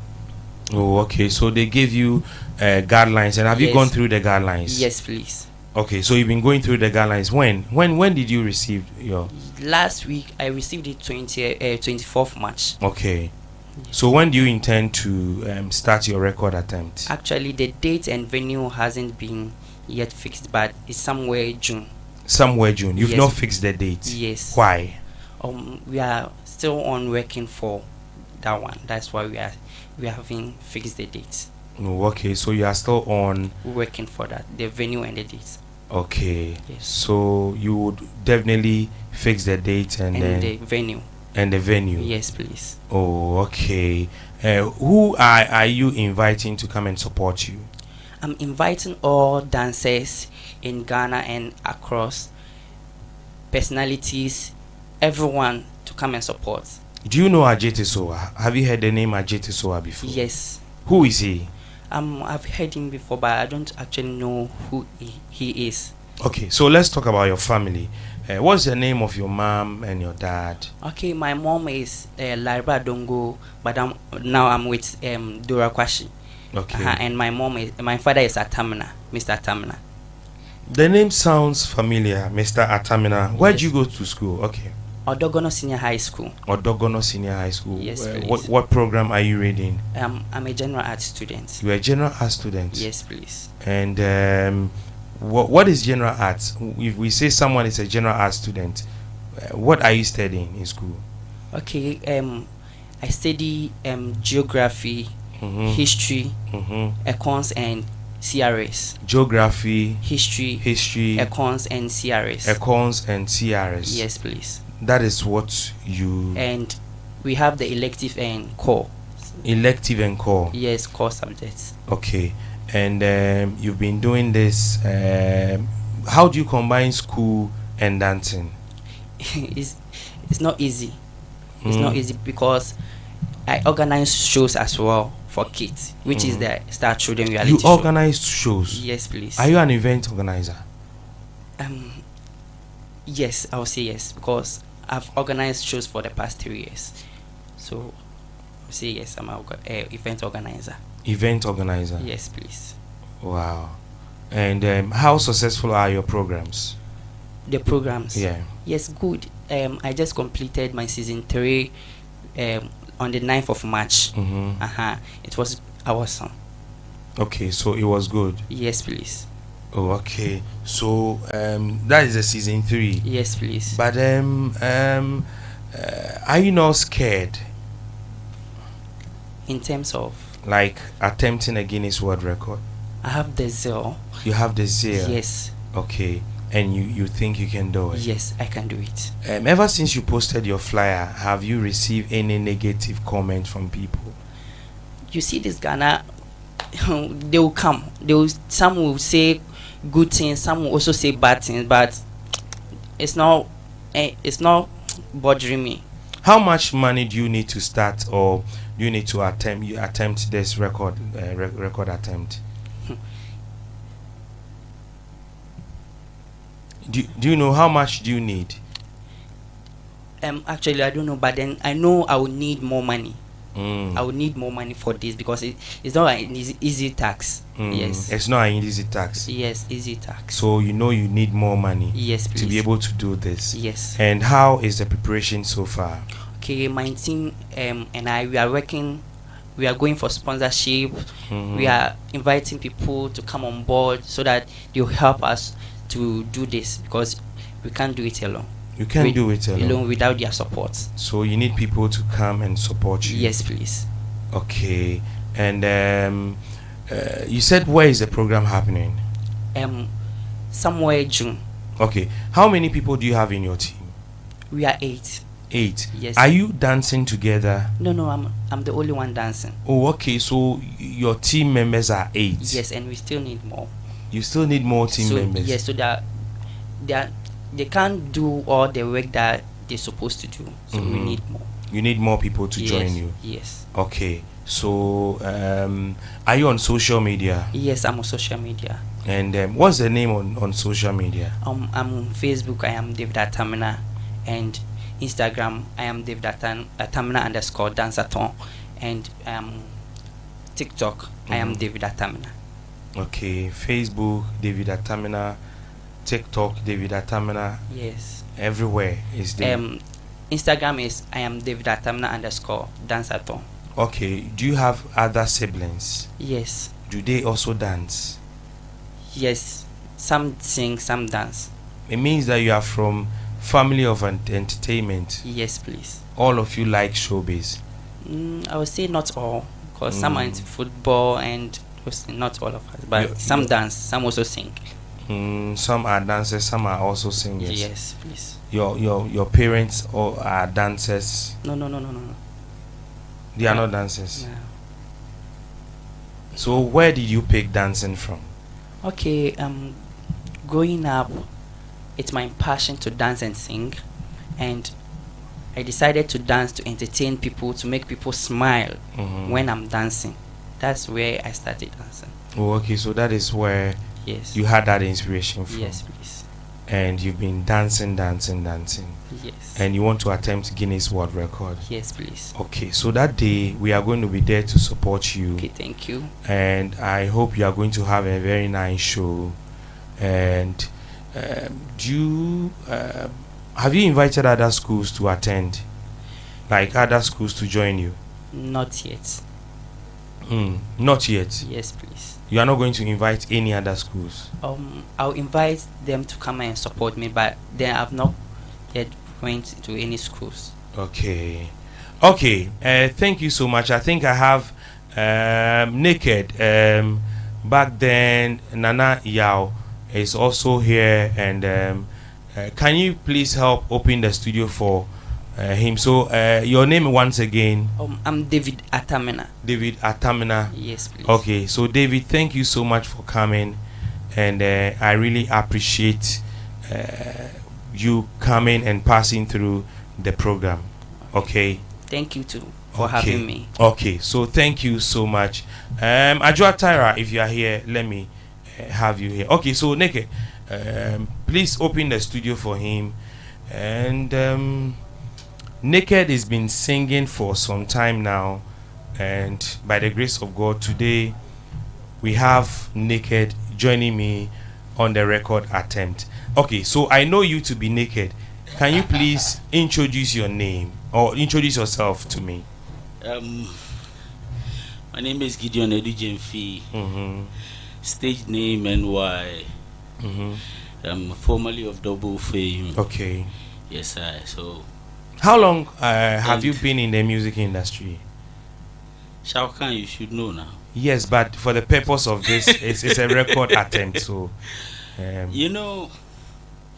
Oh, okay. So they gave you guidelines, and have you Yes. gone through the guidelines? Yes, please. Okay, so you've been going through the guidelines. When did you receive your? Last week I received it 24th March. Okay, so when do you intend to start your record attempt? Actually, the date and venue hasn't been yet fixed, but it's somewhere June. Somewhere June. You've Yes. not fixed the date. Yes. Why? We are still on working for that one. That's why we haven't fixed the date. No. Okay, so you are still on. We're working for that, the venue and the date. Okay. So you would definitely fix the date and then the venue. And the venue. Yes, please. Oh, okay. Who are you inviting to come and support you? I'm inviting all dancers in Ghana and across, personalities, everyone to come and support. Do you know Ajete Soa? Have you heard the name Ajete Soa before? Yes. Who is he? I've heard him before, but I don't actually know who he is. Okay, so let's talk about your family. What's the name of your mom and your dad? Okay, my mom is Larba Dongo, but now I'm with Dora Kwashi. Okay. And my father is Atamina, Mr. Atamina. The name sounds familiar, Mr. Atamina. Where did you go to school? Okay. Odogono Senior High School. Odogono Senior High School. Yes, please. What program are you reading? I'm a general art student. You are a general art student? Yes, please. And what is general arts? If we say someone is a general art student, what are you studying in school? Okay, I study geography, history, econs and CRS. Geography, history, econs and CRS. Econs and CRS. Yes, please. That is what you. And we have the elective and core. Elective and core. Yes, core subjects. Okay, and you've been doing this. How do you combine school and dancing? It's not easy. It's not easy because I organize shows as well for kids, which is the Star Children reality You show. organize shows? Yes, please. Are you an event organizer? Yes, I will say yes because I've organized shows for the past 3 years. So I'll say yes, I'm an event organizer. Event organizer? Yes, please. Wow. And how successful are your programs? The programs? Yeah. Yes, good. I just completed my season 3 on the 9th of March. It was awesome. Okay, so it was good. Yes, please. Oh, okay. So that is a season 3. Yes, please. But are you not scared? In terms of? Like attempting a Guinness World Record? I have the zeal. You have the zeal? Yes. Okay. And you think you can do it? Yes, I can do it. Ever since you posted your flyer, have you received any negative comment from people? You see this Ghana, they will come. Some will say good things, some will also say bad things, but it's not bothering me. How much money do you need to start, or do you need to attempt this record attempt? Do you know how much do you need? Actually, I don't know, but then I know I will need more money. I will need more money for this because it's not an easy tax. Yes. It's not an easy tax. Yes, easy tax. So you know you need more money. Yes, please. To be able to do this. Yes. And how is the preparation so far? Okay, my team and I, we are working we are going for sponsorship. We are inviting people to come on board so that they'll help us to do this, because we can't do it alone. You can't do it alone without their support. So you need people to come and support you. Yes, please. Okay. And you said, where is the program happening? Somewhere June. Okay. How many people do you have in your team? We are 8. 8. Yes. Are you dancing together? No, I'm the only one dancing. Oh, okay. So your team members are 8. Yes, and we still need more. You still need more team members. Yes, so that they can't do all the work that they're supposed to do. So we need more. You need more people to join you. Yes. Okay. So are you on social media? Yes, I'm on social media. And what's the name on social media? I'm on Facebook. I am David Atamina, and Instagram I am David Atamina _danceathon, and TikTok I am David Atamina. Okay, Facebook David Atamina, TikTok David Atamina. Yes. Everywhere is there. Instagram is I am David Atamina _danceathon. Okay. Do you have other siblings? Yes. Do they also dance? Yes. Some sing, some dance. It means that you are from family of entertainment. Yes, please. All of you like showbiz? I would say not all, because some are into football and not all of us, but some dance, some also sing. Some are dancers, some are also singers. Yes, please. Your parents are dancers? No. They are not dancers? No. So where did you pick dancing from? Okay, growing up, it's my passion to dance and sing, and I decided to dance to entertain people, to make people smile when I'm dancing. That's where I started dancing. Oh, okay, so that is where you had that inspiration from. Yes, please. And you've been dancing. Yes. And you want to attempt Guinness World Record. Yes, please. Okay, so that day we are going to be there to support you. Okay, thank you. And I hope you are going to have a very nice show. And have you invited other schools to attend, like other schools to join you? Not yet. Not yet. Yes, please. You are not going to invite any other schools? I'll invite them to come and support me, but they have not yet went to any schools. Okay. Thank you so much. I think I have Naked. Back then, Nana Yao is also here, and can you please help open the studio for him? So your name once again? I'm David Atamina. David Atamina. Yes, please. Okay, so David, thank you so much for coming, and I really appreciate you coming and passing through the program. Okay. Thank you too for having me. Okay, so thank you so much. Ajua Tyra, if you are here, let me have you here. Okay, so Naked, please open the studio for him. And Naked has been singing for some time now, and by the grace of God, today we have Naked joining me on the record attempt. Okay, so I know you to be Naked. Can you please introduce your name or introduce yourself to me? My name is Gideon Edujemfi. Stage name NY. I'm formerly of Double Fame. Okay. Yes, sir. So, how long have you been in the music industry? Shao Kahn, you should know now. Yes, but for the purpose of this, it's a record attempt. So, you know,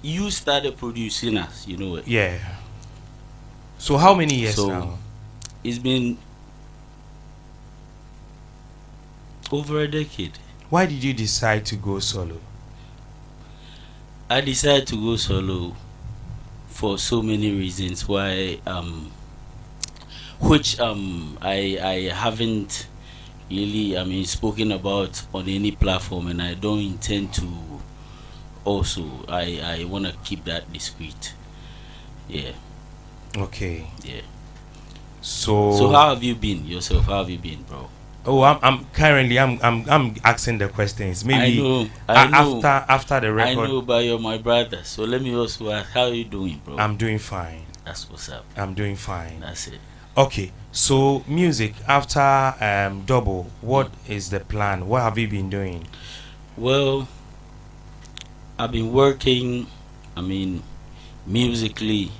you started producing us. You know it. Yeah. So how many years now? It's been over a decade. Why did you decide to go solo? I decided to go solo for so many reasons. Why which I haven't really spoken about on any platform, and I don't intend to. Also, I want to keep that discreet. Yeah. Okay. Yeah. So how have you been yourself? How have you been, bro? Oh, I'm currently I'm asking the questions. Maybe I know. After the record. I know, but you're my brother. So let me also ask, how are you doing, bro? I'm doing fine. That's what's up. I'm doing fine. That's it. Okay, so music after Double, what is the plan? What have you been doing? Well, I've been working, I mean, musically.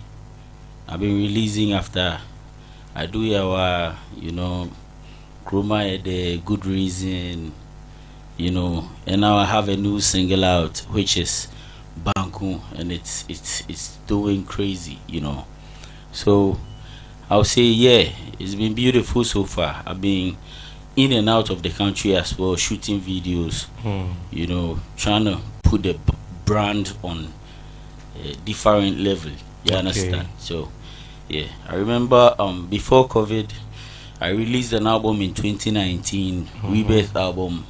I've been releasing after I do our, Chroma the Good Reason, and now I have a new single out which is Banku, and it's doing crazy. So I'll say it's been beautiful so far. I've been in and out of the country as well, shooting videos, trying to put the brand on a different level. You understand? So I remember before COVID, I released an album in 2019, Rebirth album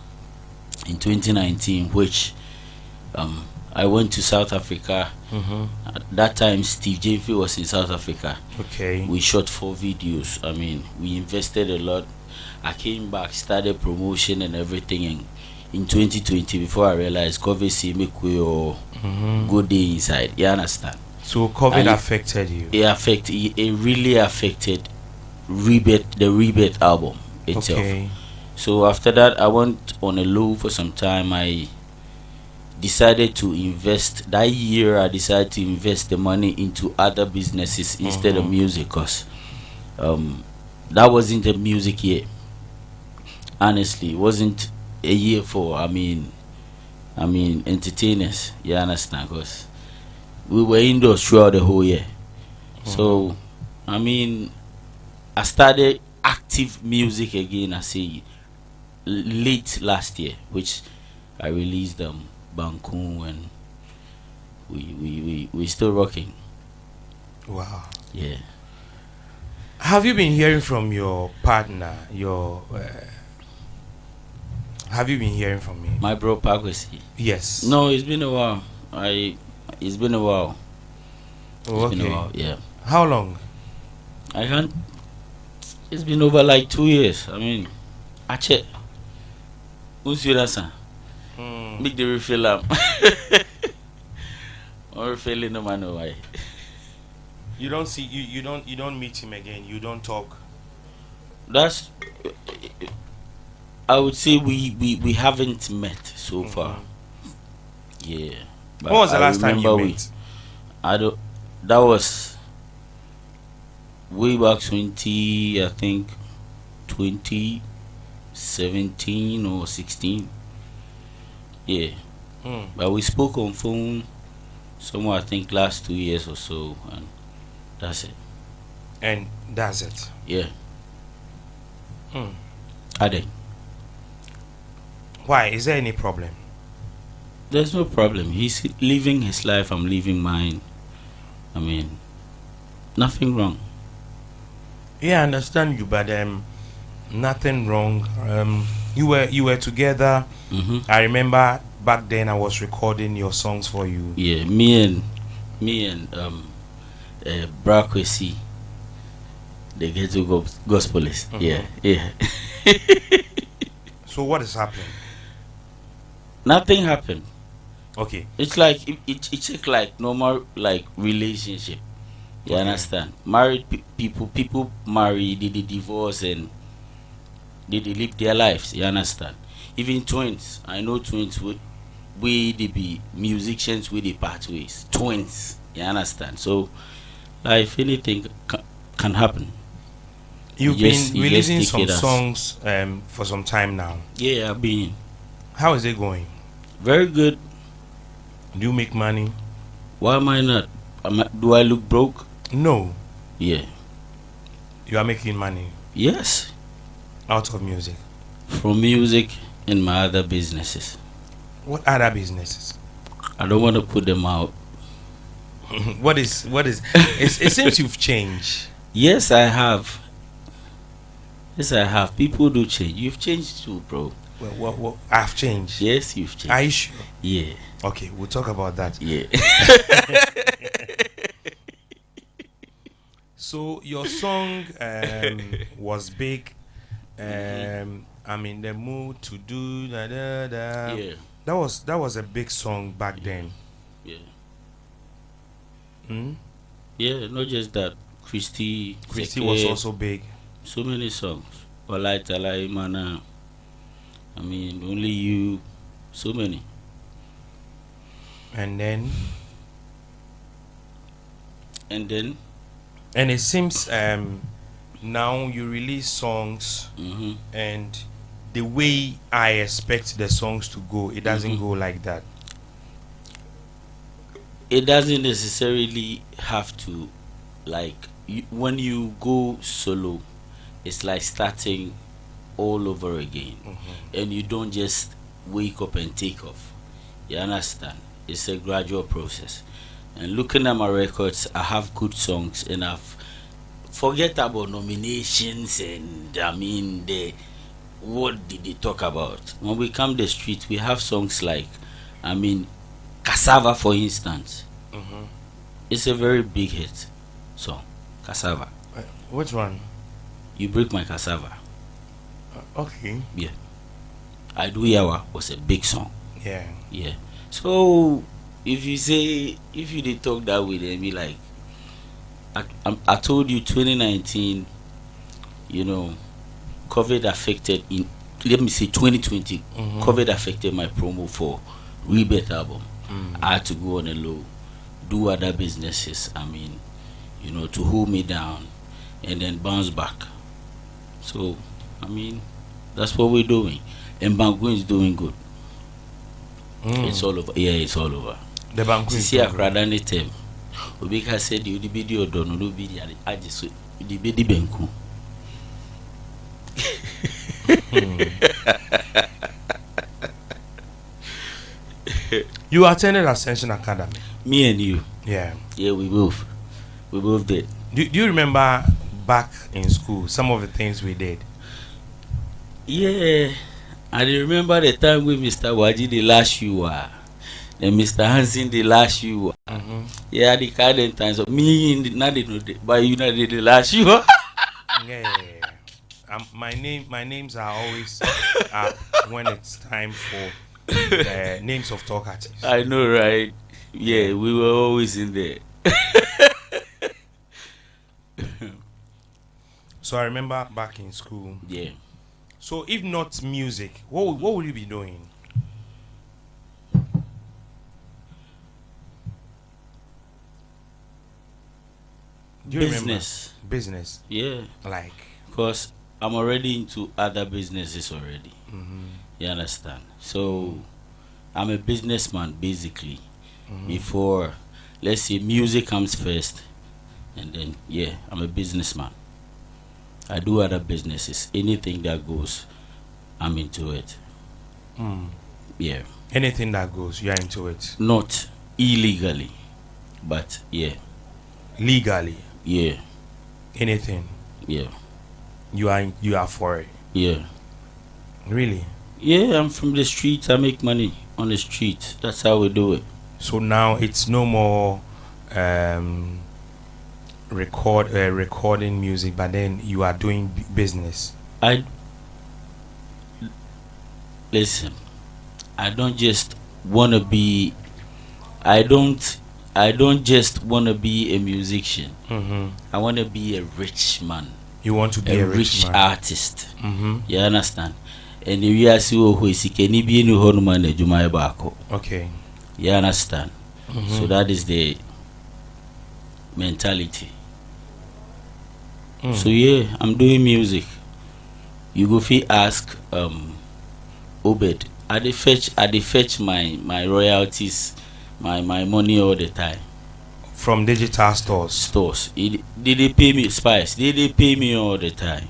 in 2019, which I went to South Africa. At that time, Steve James was in South Africa. Okay. We shot 4 videos. I mean, we invested a lot. I came back, started promotion and everything, and in 2020, before I realized COVID see me or good day inside. You understand? So COVID affected you? It really affected the Rebirth album itself. Okay. So after that, I went on a low for some time. I decided to invest that year. I decided to invest the money into other businesses instead of music, because that wasn't a music year. Honestly, it wasn't a year for entertainers. You understand? Because we were indoors throughout the whole year. So I started active music again, I say late last year, which I released Banku, and we still rocking. Wow. Yeah. Have you been hearing from your partner? Have you been hearing from me? My bro Pakwesi. Yes. No, it's been a while. It's been a while. It's been a while, yeah. How long? I can't. It's been over like 2 years. I mean, Ache. Who's your son? Make the refill up. Or refilling no man why. You don't see you don't meet him again. You don't talk. That's. I would say we haven't met so far. Yeah. When was the last time you met? That was way back 2017 or 16. Yeah. But we spoke on phone somewhere, I think last 2 years or so, and that's it. And that's it. Yeah. Ade. Why? Is there any problem? There's no problem. He's living his life, I'm living mine. I mean, nothing wrong. Yeah, I understand you, but nothing wrong. You were together. I remember back then I was recording your songs for you. Yeah, me and Brakwesi, the Ghetto Gospelist. Yeah. So what is happening? Nothing happened. Okay. It's like it's like normal like relationship. You understand? Married people marry, they divorce, and they live their lives. You understand? Even twins. I know twins they be musicians with the pathways. Twins. You understand? So, like, if anything can happen. You've been releasing some songs for some time now. Yeah, I've been. How is it going? Very good. Do you make money? Why am I not? Do I look broke? No. Yeah. You are making money? Yes. Out of music? From music and my other businesses. What other businesses? I don't want to put them out. What is it seems you've changed. Yes, I have. Yes, I have. People do change. You've changed too, bro. Well, what I've changed. Yes, you've changed. Are you sure? Yeah. Okay, we'll talk about that. Yeah. So your song was big. I'm in the mood to do da da da. Yeah. That was a big song back then. Yeah. Hmm? Yeah, not just that. Christy was also big. So many songs. Walai Talai Mana. I mean, Only You. So many. And then and it seems now you release songs and the way I expect the songs to go, it doesn't go like that. It doesn't necessarily have to, like, when you go solo, it's like starting all over again, and you don't just wake up and take off. You understand? It's a gradual process. And looking at my records, I have good songs, and I've forget about nominations and I mean what did they talk about. When we come the street, we have songs like, I mean, Cassava, for instance. It's a very big hit song. Cassava. Which one? You Break My Cassava. Okay. Yeah. I Do Yawa was a big song. Yeah. Yeah. So if you did talk that way, then be like, I told you 2019, you know, COVID affected in, let me say 2020, COVID affected my promo for Rebirth album. I had to go on a low, do other businesses, I mean, you know, to hold me down and then bounce back. So, I mean, that's what we're doing. And Bangu is doing good. It's all over. Yeah, it's all over. The Bangu is see a crowd anytime. Obika said the video don't know video. I just the baby Bangu. You attended Ascension Academy. Me and you. Yeah. Yeah, we both did. Do you remember back in school some of the things we did? Yeah, I remember the time with Mr. Waji the last you and Mr. Hansen the last you. Yeah, the current times of me in the not but you know the last you. Yeah. My names are always up when it's time for the names of talk artists. I know, right? Yeah, we were always in there. So I remember back in school. Yeah. So if not music, what would you be doing? Do you Business. remember? Business. Yeah. Like. Because I'm already into other businesses already. You understand? So I'm a businessman basically. Before, let's say, music comes first, and then yeah, I'm a businessman. I do other businesses. Anything that goes, I'm into it. Yeah. Anything that goes, you're into it. Not illegally, but yeah. Legally. Yeah. Anything. Yeah. You are for it. Yeah. Really? Yeah, I'm from the street. I make money on the street. That's how we do it. So now it's no more recording music, but then you are doing business. Listen, I don't just want to be. I don't just want to be a musician. I want to be a rich man. You want to be a rich man. Artist. You understand? And we are so who is can be any hormone bako. Okay. You understand? So that is the mentality. So yeah, I'm doing music. You go fi ask Obed. I dey fetch my royalties, my money all the time. From digital stores. They pay me Spice. They pay me all the time.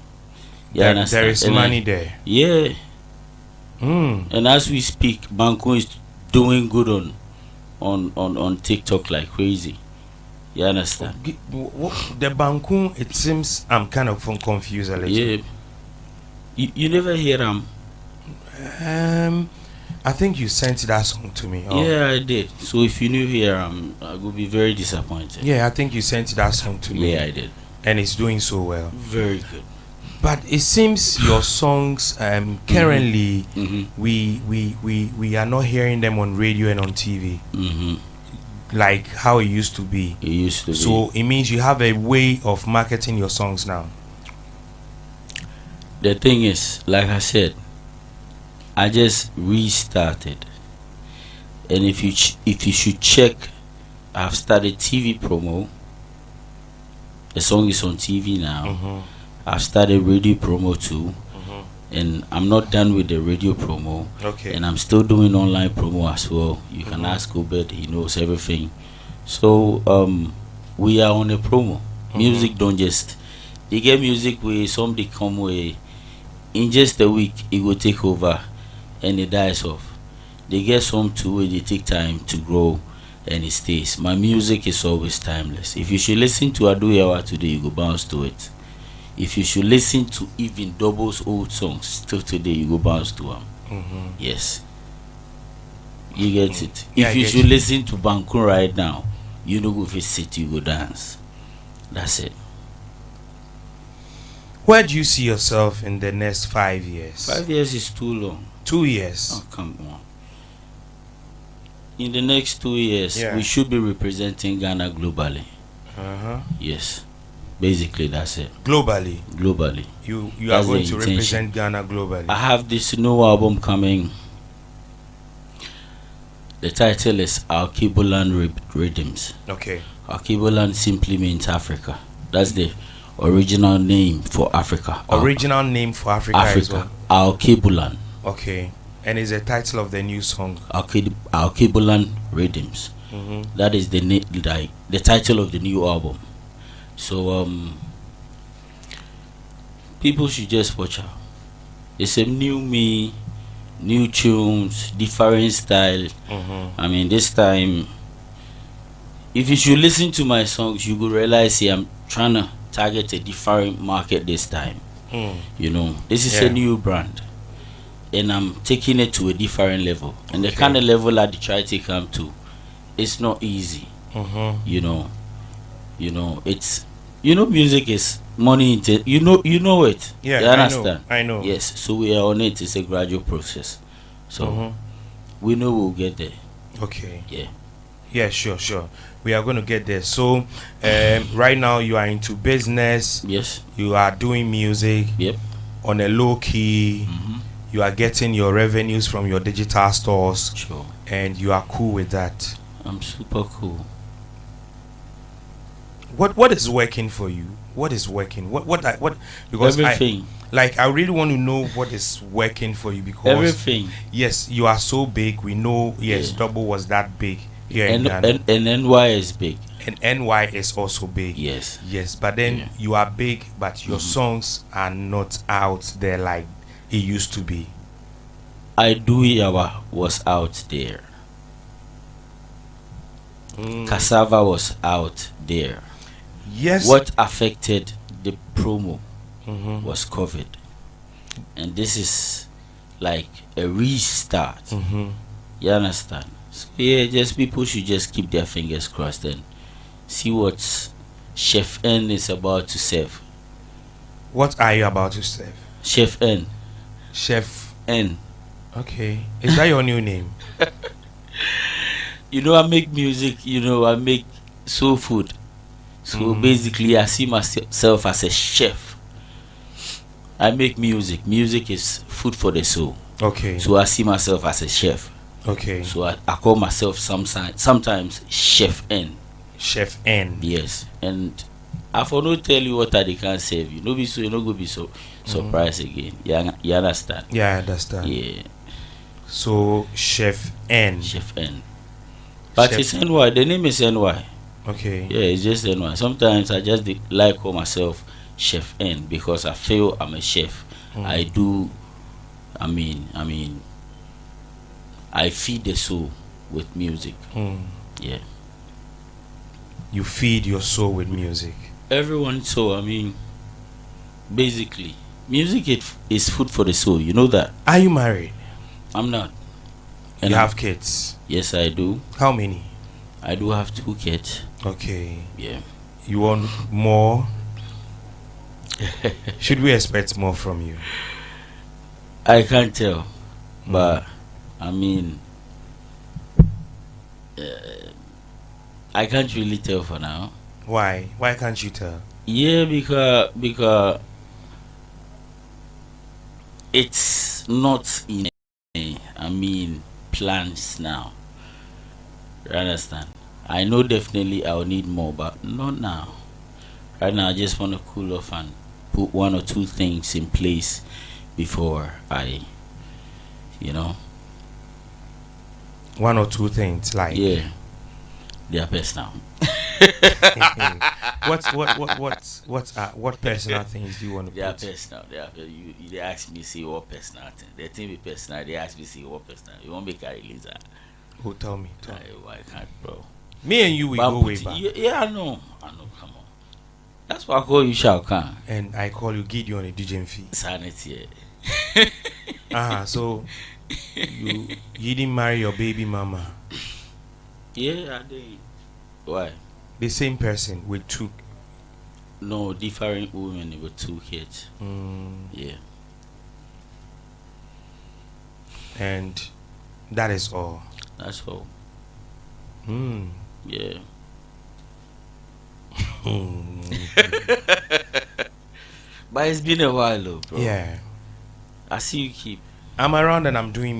You understand? There is money there. Yeah. And as we speak, Banku is doing good on TikTok like crazy. You understand? The Banku, it seems I'm kind of confused a little. Yeah. You never hear them? I think you sent that song to me. Yeah, I did. So if you knew here, I would be very disappointed. Yeah, I think you sent that song to me. Yeah, I did. And it's doing so well. Very good. But it seems your songs currently we are not hearing them on radio and on TV. like how it used to be. It used to be. So it means you have a way of marketing your songs now. The thing is, like I said, I just restarted, and if you should check, I've started TV promo. The song is on TV now. I've started radio promo too, and I'm not done with the radio promo. Okay. And I'm still doing online promo as well. You can ask Obed; he knows everything. So we are on a promo. Music don't just. You get music where somebody come where in just a week it will take over and it dies off. They get some too where they take time to grow and it stays. My music is always timeless. If you should listen to Adu Yawa today, you go bounce to it. If you should listen to even Double's old songs, still today you go bounce to them. Yes. You get it. Yeah, If I you get should you. listen to Bankun right now, you know go if sit, you go dance. That's it. Where do you see yourself in the next 5 years? 5 years is too long. 2 years. Oh, come on. In the next 2 years, Yeah. we should be representing Ghana globally. Yes. Basically, that's it. Globally. Globally. You are That's going the to intention. represent Ghana globally. I have this new album coming. The title is Alkebulan Rhythms. Okay. Alkebulan simply means Africa. That's the original name for Africa. Original name for Africa, as well. Alkebulan. Okay. And is the title of the new song. Alkebulan Rhythms. That is the title of the new album. So people should just watch out. It's a new me, new tunes, different style. I mean, this time, if you should listen to my songs, you will realize I'm trying to target a different market this time. You know, this is a new brand, and I'm taking it to a different level. And the kind of level I try to come to, it's not easy. You know, it's music is money into you know it. Yeah, you understand? I know. Yes, so we are on it. It's a gradual process. So we know we'll get there. Okay. Yeah. Yeah, sure. We are going to get there. So, right now you are into business. Yes. You are doing music. Yep. On a low key. You are getting your revenues from your digital stores. Sure. And you are cool with that. I'm super cool. What is working for you? What is working? What because Everything. I really want to know what is working for you, because Everything. Yes, you are so big. We know. Yes, Yeah. Double was that big here in And, Ghana. and NY is big. And NY is also big. Yes. Yes, but then you are big, but your songs are not out there like it used to be. I Do Yawa was out there. Cassava was out there. Yes. What affected the promo was COVID. And this is like a restart. You understand? So yeah, just people should just keep their fingers crossed and see what Chef N is about to serve. What are you about to serve? Chef N. Chef N. Okay. Is that your new name? You know, I make music, I make soul food. So basically, I see myself as a chef. I make music. Music is food for the soul. Okay. So I see myself as a chef. Okay. So I call myself sometimes Chef N. Chef N. Yes. And I for no tell you what I can save you. No be so you no go be so surprised again. You understand? Yeah, I understand. Yeah. So Chef N. Chef N. But it's NY. The name is NY. Okay. Yeah, it's just NY. Sometimes I just like call myself Chef N because I feel I'm a chef. I feed the soul with music. Yeah. You feed your soul with music. Everyone's soul. Basically, music is food for the soul. You know that. Are you married? I'm not. You have kids? Yes, I do. How many? I do have 2 kids. Okay. Yeah. You want more? Should we expect more from you? I can't tell, but I can't really tell for now. Why? Why can't you tell? Yeah, because it's not in plans now. You understand? I know definitely I'll need more, but not now. Right now I just want to cool off and put one or two things in place before I, One or two things, like, yeah, they are personal. What personal things do you want to They are put? personal. They ask me say what personal thing. They think be personal. They ask me say what personal. You won't be carry laser. Who tell me? Why can't, bro? Me and you, we go way back. Yeah, I know. Come on. That's why I call you Shao Kahn. And I call you Gideon a DJ fee. Sanity. So you didn't marry your baby mama? Yeah, I did. Why? The same person with two? No, different women with two kids. Yeah. And that is all? That's all. Yeah. But it's been a while though, bro. Yeah. I see you keep. I'm around and I'm doing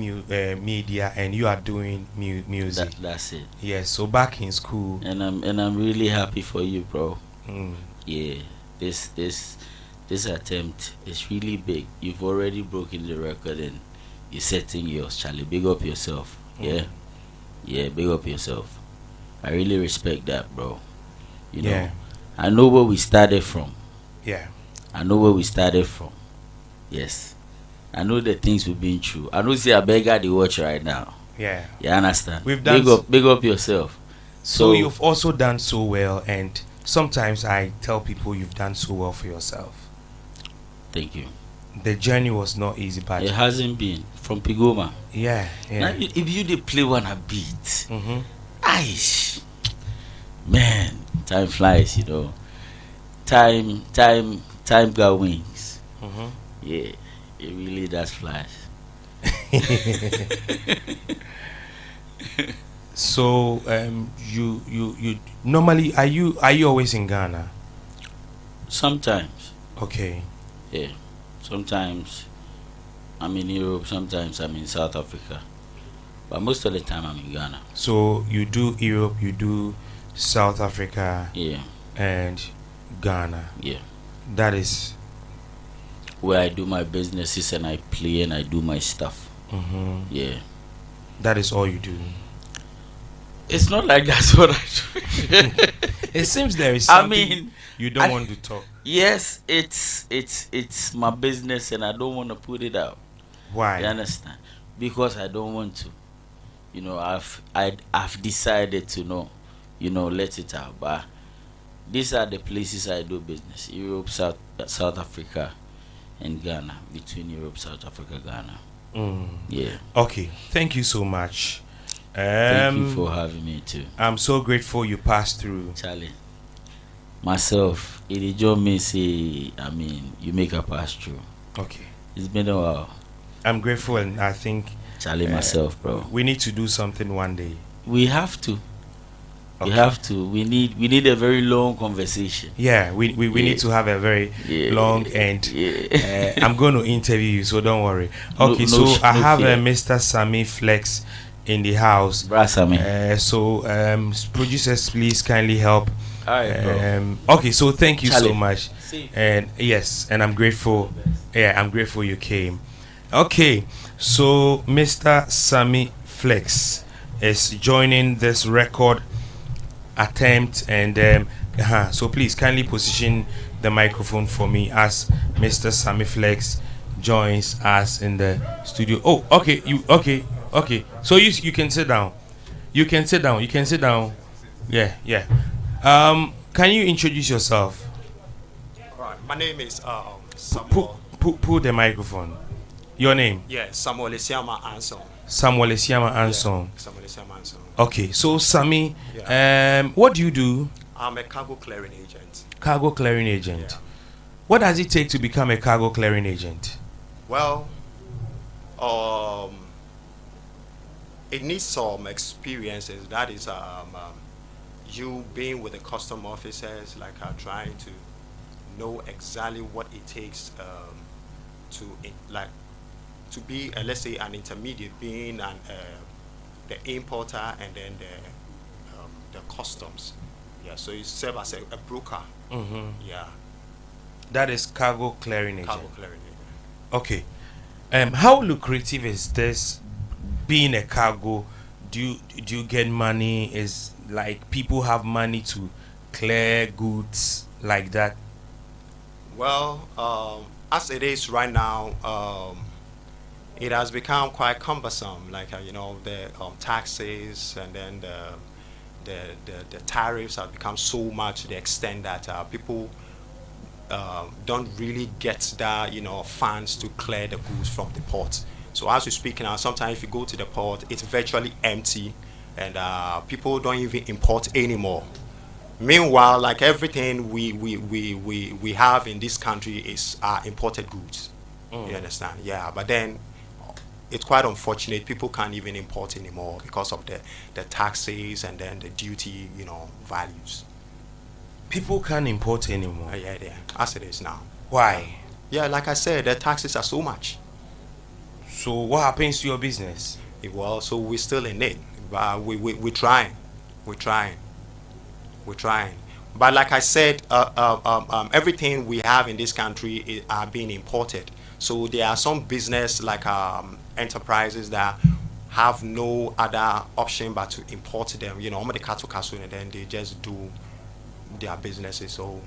media, and you are doing music. That's it. Yes. So back in school. And I'm really happy for you, bro. Yeah. This attempt is really big. You've already broken the record and you're setting yours, Charlie. Big up yourself. Yeah. Yeah. Big up yourself. I really respect that, bro. You know. Yeah. I know where we started from. Yeah. I know where we started from. Yes. I know the things we've been through. I know see a beggar they watch right now. Yeah. You understand? We've done big up yourself. So you've also done so well, and sometimes I tell people you've done so well for yourself. Thank you. The journey was not easy, but it hasn't been from Pigoma. Yeah. Now, if you did play one a beat, aish, man, time flies, you know. Time got wings. Yeah, it really does fly. So you normally are you always in Ghana? Sometimes. Okay. Yeah. Sometimes I'm in Europe, sometimes I'm in South Africa. But most of the time I'm in Ghana. So you do Europe, you do South Africa, and Ghana. Yeah. That is where I do my businesses and I play and I do my stuff. Yeah. That is all you do. It's not like that's what I do. It seems there is something you don't want to talk. Yes, it's my business and I don't want to put it out. Why? You understand? Because I don't want to. You know, I've decided to let it out. But these are the places I do business: Europe, South Africa, and Ghana. Between Europe, South Africa, Ghana. Yeah. Okay. Thank you so much. Thank you for having me too. I'm so grateful you passed through. Charlie, myself, it just me say, you make a pass through. Okay. It's been a while. I'm grateful, and I think Charlie, myself, bro. We need to do something one day. We have to. Okay. We have to. We need a very long conversation. Yeah, we need to have a very long and I'm going to interview you, so don't worry. Okay, I have Mr. Sammy Flex in the house. Producers, please kindly help. Okay, so thank you so much. And yes, and I'm grateful. Yeah, I'm grateful you came. Okay, so Mr. Sammy Flex is joining this record attempt, and so please kindly position the microphone for me as Mr. Sammy Flex joins us in the studio. Oh, okay, okay. So you can sit down. You can sit down. Yeah. Can you introduce yourself? Right. My name is Samuel. Pull the microphone. Your name? Yeah, Samuel Esiama Anson. Samuel Esiama Anson. Yeah, Samuel Esiama Anson. Okay, so Sammy, what do you do? I'm a cargo clearing agent. Cargo clearing agent. Yeah. What does it take to become a cargo clearing agent? Well, it needs some experiences. That is, you being with the custom officers, like trying to know exactly what it takes to be, let's say, an intermediate, being the importer and then the customs. Yeah, so you serve as a broker. Yeah. That is cargo clearing agent. Cargo clearing agent. Okay. How lucrative is this being a cargo? Do you get money? Is like people have money to clear goods like that? Well, as it is right now, it has become quite cumbersome. Like the taxes and then the tariffs have become so much to the extent that people don't really get that funds to clear the goods from the port. So as we speak now, sometimes if you go to the port, it's virtually empty, and people don't even import anymore. Meanwhile, like everything we have in this country is imported goods. You understand? Yeah, but then it's quite unfortunate people can't even import anymore because of the taxes and then the duty values. People can't import anymore. Yeah, as it is now. Why? Yeah, like I said, the taxes are so much. So what happens to your business? Well, so we're still in it. But we're trying. But like I said, everything we have in this country are being imported. So there are some business like enterprises that have no other option but to import them. The cattle, and then they just do their businesses. So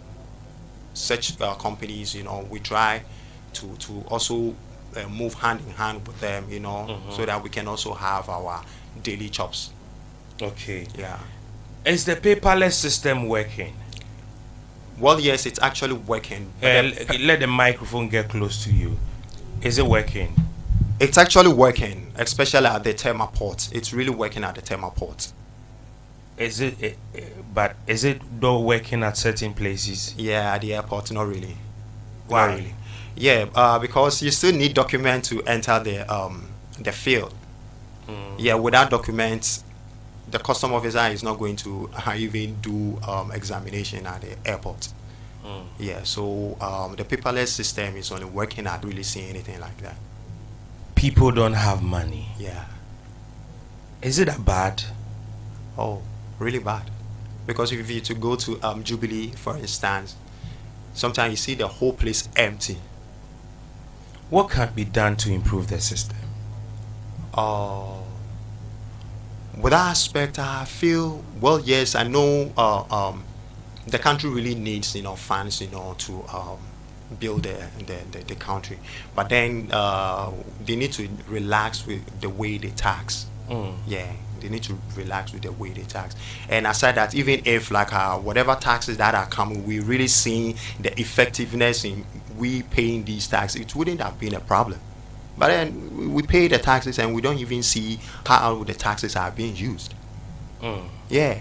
such companies, we try to also move hand in hand with them, so that we can also have our daily chops. Okay. Yeah. Is the paperless system working? Well, yes, it's actually working. Let the microphone get close to you. Is it working? It's actually working, especially at the Tema port. It's really working at the Tema port. Is it? But is it not working at certain places? Yeah, at the airport, not really. Why? Not really. Yeah, because you still need documents to enter the field. Yeah, without documents, the custom officer is not going to even do examination at the airport. Yeah, so the paperless system is only working at really seeing anything like that. People don't have money. Yeah. Is it that bad? Oh, really bad. Because if you to go to Jubilee, for instance, sometimes you see the whole place empty. What can be done to improve the system? With that aspect, I feel, well, yes, I know the country really needs, funds, to build the country. But then they need to relax with the way they tax. Yeah, they need to relax with the way they tax. And aside that, even if like whatever taxes that are coming, we really seeing the effectiveness in we paying these taxes, it wouldn't have been a problem. But then we pay the taxes and we don't even see how the taxes are being used. Yeah.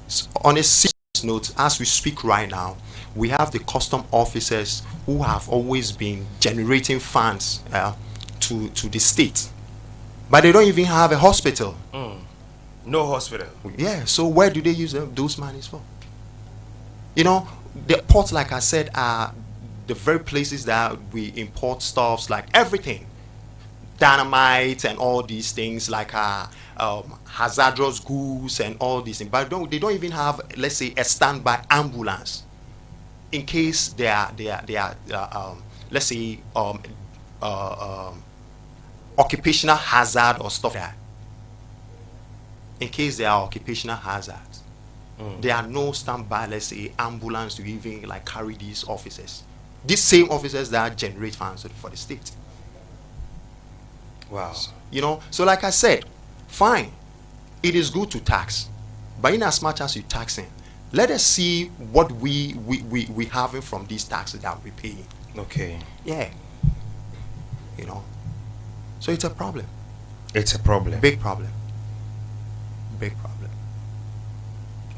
So on a serious note, as we speak right now, we have the custom officers who have always been generating funds to the state. But they don't even have a hospital. No hospital. Yeah, so where do they use those monies for? The ports, like I said, are the very places that we import stuffs like everything. Dynamite and all these things like hazardous goods and all these things. But they don't even have, let's say, a standby ambulance in case they are let's say occupational hazard or stuff like that. In case there are occupational hazards, there are no standby, let's say, ambulance to even like carry these officers. These same officers that generate funds for the state. Wow. So like I said, fine, it is good to tax, but in as much as you taxing, let us see what we having from these taxes that we pay. Okay. Yeah. So it's a problem. It's a problem. Big problem. Big problem.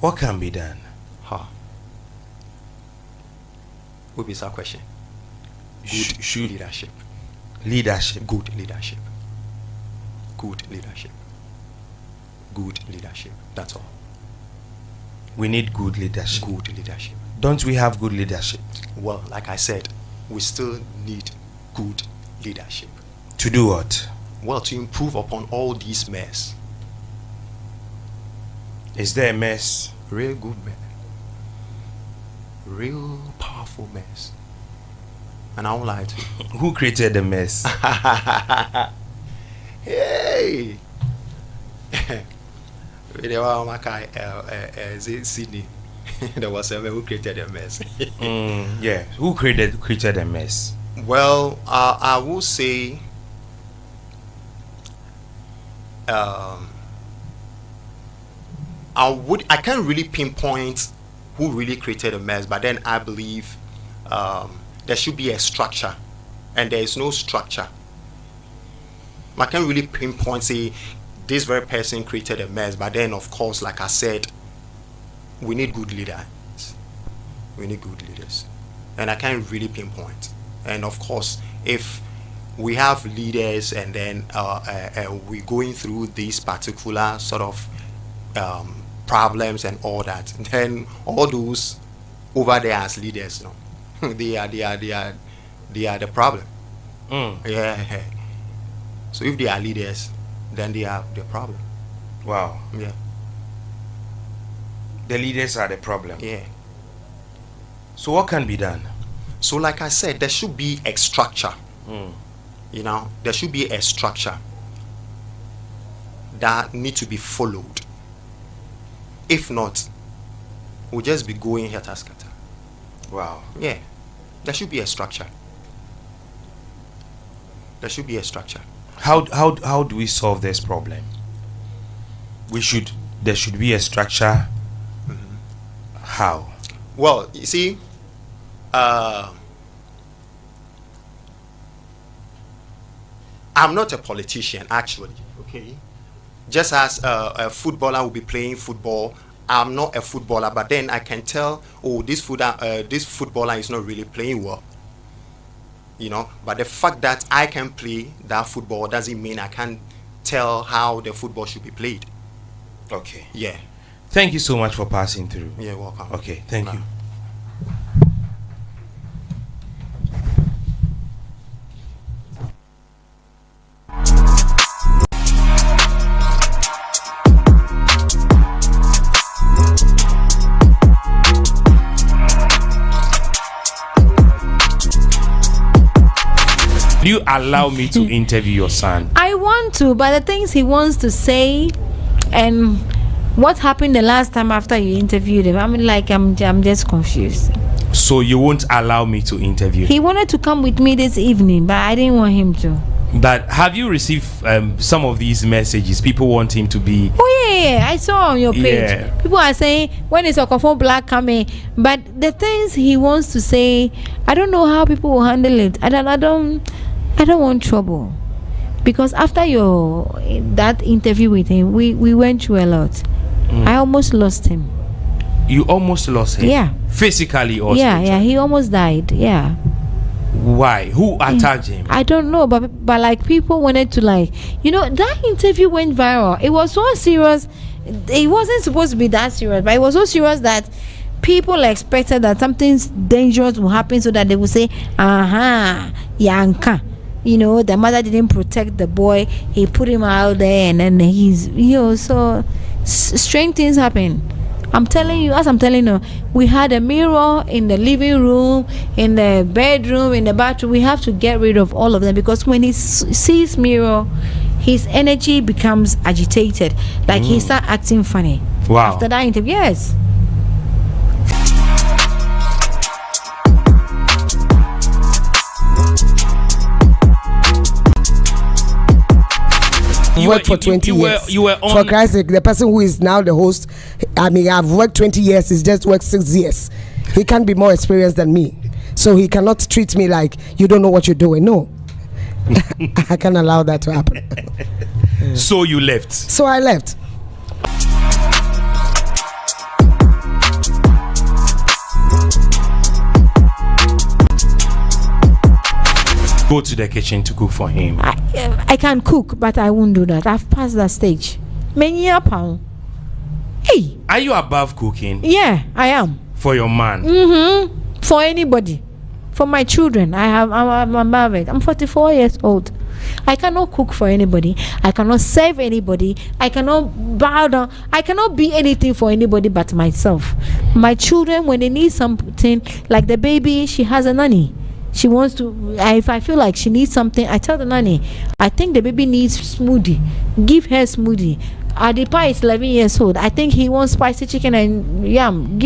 What can be done? Would be our question. Good leadership. Leadership. Good leadership. Good leadership. Good leadership. That's all. We need good leadership. Good leadership. Don't we have good leadership? Well, like I said, we still need good leadership. To do what? Well, to improve upon all these mess. Is there a mess? Real good mess. Real powerful mess. And I won't lie to you. Who created the mess? Hey! There was Sydney. There was someone who created a mess. Yeah. Who created a mess? Well, I will say I can't really pinpoint who really created a mess, but then I believe there should be a structure, and there is no structure. I can't really pinpoint, say, this very person created a mess, but then, of course, like I said, we need good leaders. We need good leaders. And I can't really pinpoint. And of course, if we have leaders and then we're going through these particular sort of problems and all that, then all those over there as leaders, they are the problem. Yeah. So if they are leaders, then they are the problem. Wow. Yeah. The leaders are the problem. Yeah. So what can be done? So like I said, there should be a structure. There should be a structure that need to be followed. If not, we'll just be going heta-scatter. Wow. Yeah. There should be a structure. There should be a structure. How do we solve this problem? There should be a structure. How? Well, you see, I'm not a politician, actually. Okay. Just as a footballer will be playing football, I'm not a footballer, but then I can tell, oh, this footballer is not really playing well. But the fact that I can play that football doesn't mean I can tell how the football should be played. Okay. Yeah. Thank you so much for passing through. You're welcome. Okay, thank you. Do you allow me to interview your son? I want to, but the things he wants to say and what happened the last time after you interviewed him, I'm just confused. So you won't allow me to interview him? He wanted to come with me this evening, but I didn't want him to. But have you received some of these messages? People want him to be... Oh yeah, I saw on your page. Yeah. People are saying, when is Okafo Black coming? But the things he wants to say, I don't know how people will handle it. I don't want trouble. Because after that interview with him, we went through a lot. I almost lost him. You almost lost him? Yeah. Physically or spiritually? Yeah, he almost died. Yeah. Why? Who attacked him? I don't know, but like people wanted to that interview went viral. It was so serious. It wasn't supposed to be that serious, but it was so serious that people expected that something dangerous will happen, so that they would say, Yanka. The mother didn't protect the boy. He put him out there, and then he's so strange things happen. I'm telling you, we had a mirror in the living room, in the bedroom, in the bathroom. We have to get rid of all of them, because when he sees mirror, his energy becomes agitated. He start acting funny. Wow. After that interview, yes. Worked for 20 years. You were on. For Christ's sake, the person who is now the host, I've worked 20 years, he's just worked 6 years. He can't be more experienced than me. So he cannot treat me like you don't know what you're doing. No. I can't allow that to happen. So you left. So I left. Go to the kitchen to cook for him. I can cook, but I won't do that. I've passed that stage. Hey, Are you above cooking? Yeah, I am. For your man? For anybody. For my children. I'm above it. I'm 44 years old. I cannot cook for anybody. I cannot serve anybody. I cannot bow down. I cannot be anything for anybody but myself. My children, when they need something, like the baby, she has a nanny. She wants to, if I feel like she needs something, I tell the nanny, I think the baby needs smoothie. Give her smoothie. Adepa is 11 years old. I think he wants spicy chicken and yam.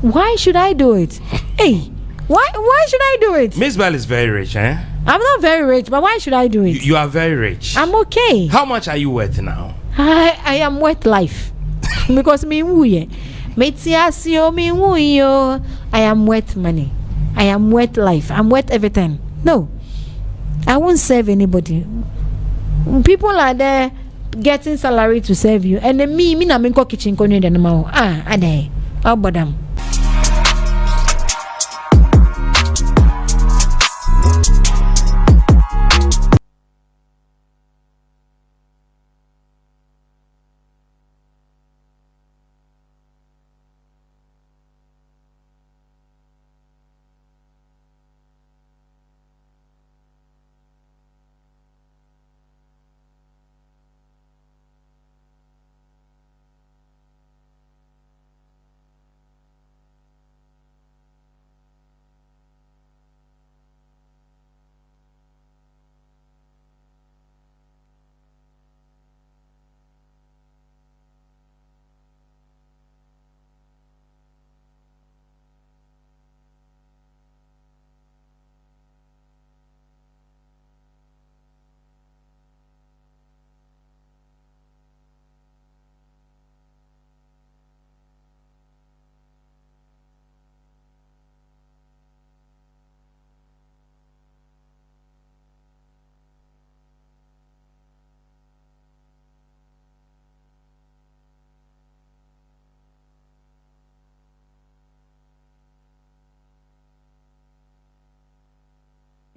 Why should I do it? Hey, why should I do it? Miss Bell is very rich, eh? I'm not very rich, but why should I do it? You are very rich. I'm okay. How much are you worth now? I am worth life. Because me wuye. Metiasio me wuyo. I am worth money. I am worth life. I'm worth everything. No. I won't serve anybody. People are there getting salary to serve you. And then me na minko kitchen konyo de na ade. How about them?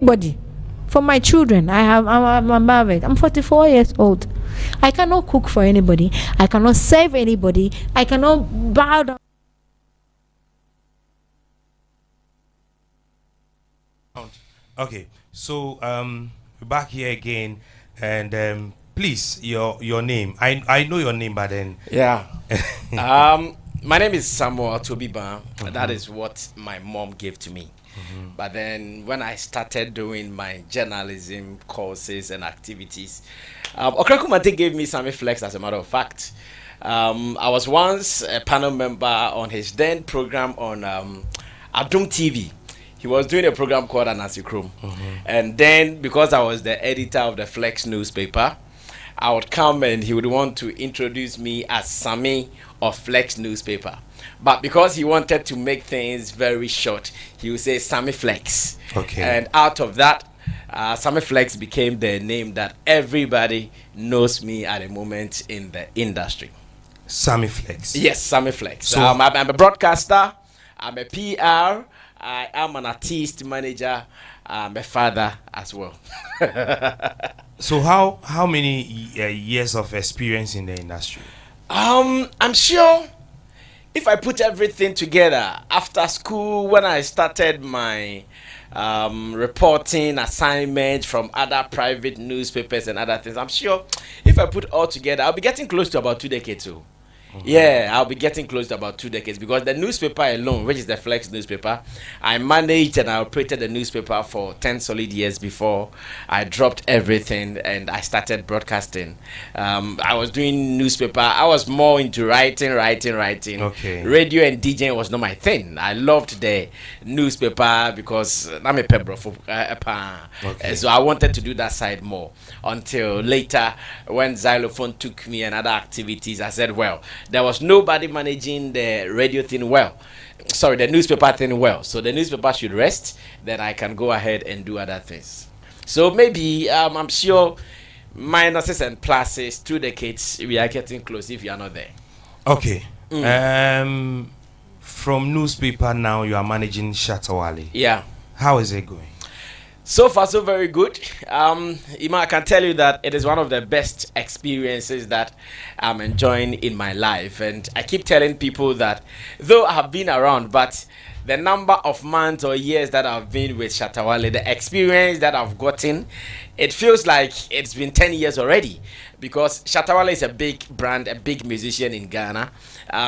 Body. For my children, I'm above it. I'm 44 years old. I cannot cook for anybody. I cannot serve anybody. I cannot bow down. Okay, so we're back here again, and please, your name. I know your name, but then yeah. My name is Samuel Tobiba. That is what my mom gave to me. But then when I started doing my journalism courses and activities, Okrakumate gave me Sammy Flex, as a matter of fact. I was once a panel member on his then program on Adum TV. He was doing a program called Anansi Chrome. And then, because I was the editor of the Flex newspaper, I would come and he would want to introduce me as Sammy of Flex newspaper. But because he wanted to make things very short, he would say Sammy Flex. Okay. And out of that, Sammy Flex became the name that everybody knows me at the moment in the industry. Sammy Flex. Yes, Sammy Flex. So I'm a broadcaster. I'm a PR. I am an artist manager. I'm a father as well. So how many years of experience in the industry? I'm sure if I put everything together, after school, when I started my reporting assignment from other private newspapers and other things, I'm sure if I put all together, I'll be getting close to about 2 decades too. Yeah, I'll be getting close to about 2 decades, because the newspaper alone, which is the Flex newspaper, I managed and I operated the newspaper for 10 solid years before I dropped everything and I started broadcasting. I was doing newspaper. I was more into writing. Okay. Radio and DJing was not my thing. I loved the newspaper because I'm a pebble for so I wanted to do that side more, until later when Xylophone took me and other activities. I said, well, there was nobody managing the radio thing well. Sorry, the newspaper thing well. So the newspaper should rest. Then I can go ahead and do other things. So maybe I'm sure minuses and pluses, 2 decades, we are getting close if you are not there. Okay. From newspaper now, you are managing Shatawale. Yeah. How is it going? So far, so very good. Ima, I can tell you that it is one of the best experiences that I'm enjoying in my life. And I keep telling people that though I have been around, but the number of months or years that I've been with Shatta Wale, the experience that I've gotten, it feels like it's been 10 years already. Because Shatta Wale is a big brand, a big musician in Ghana.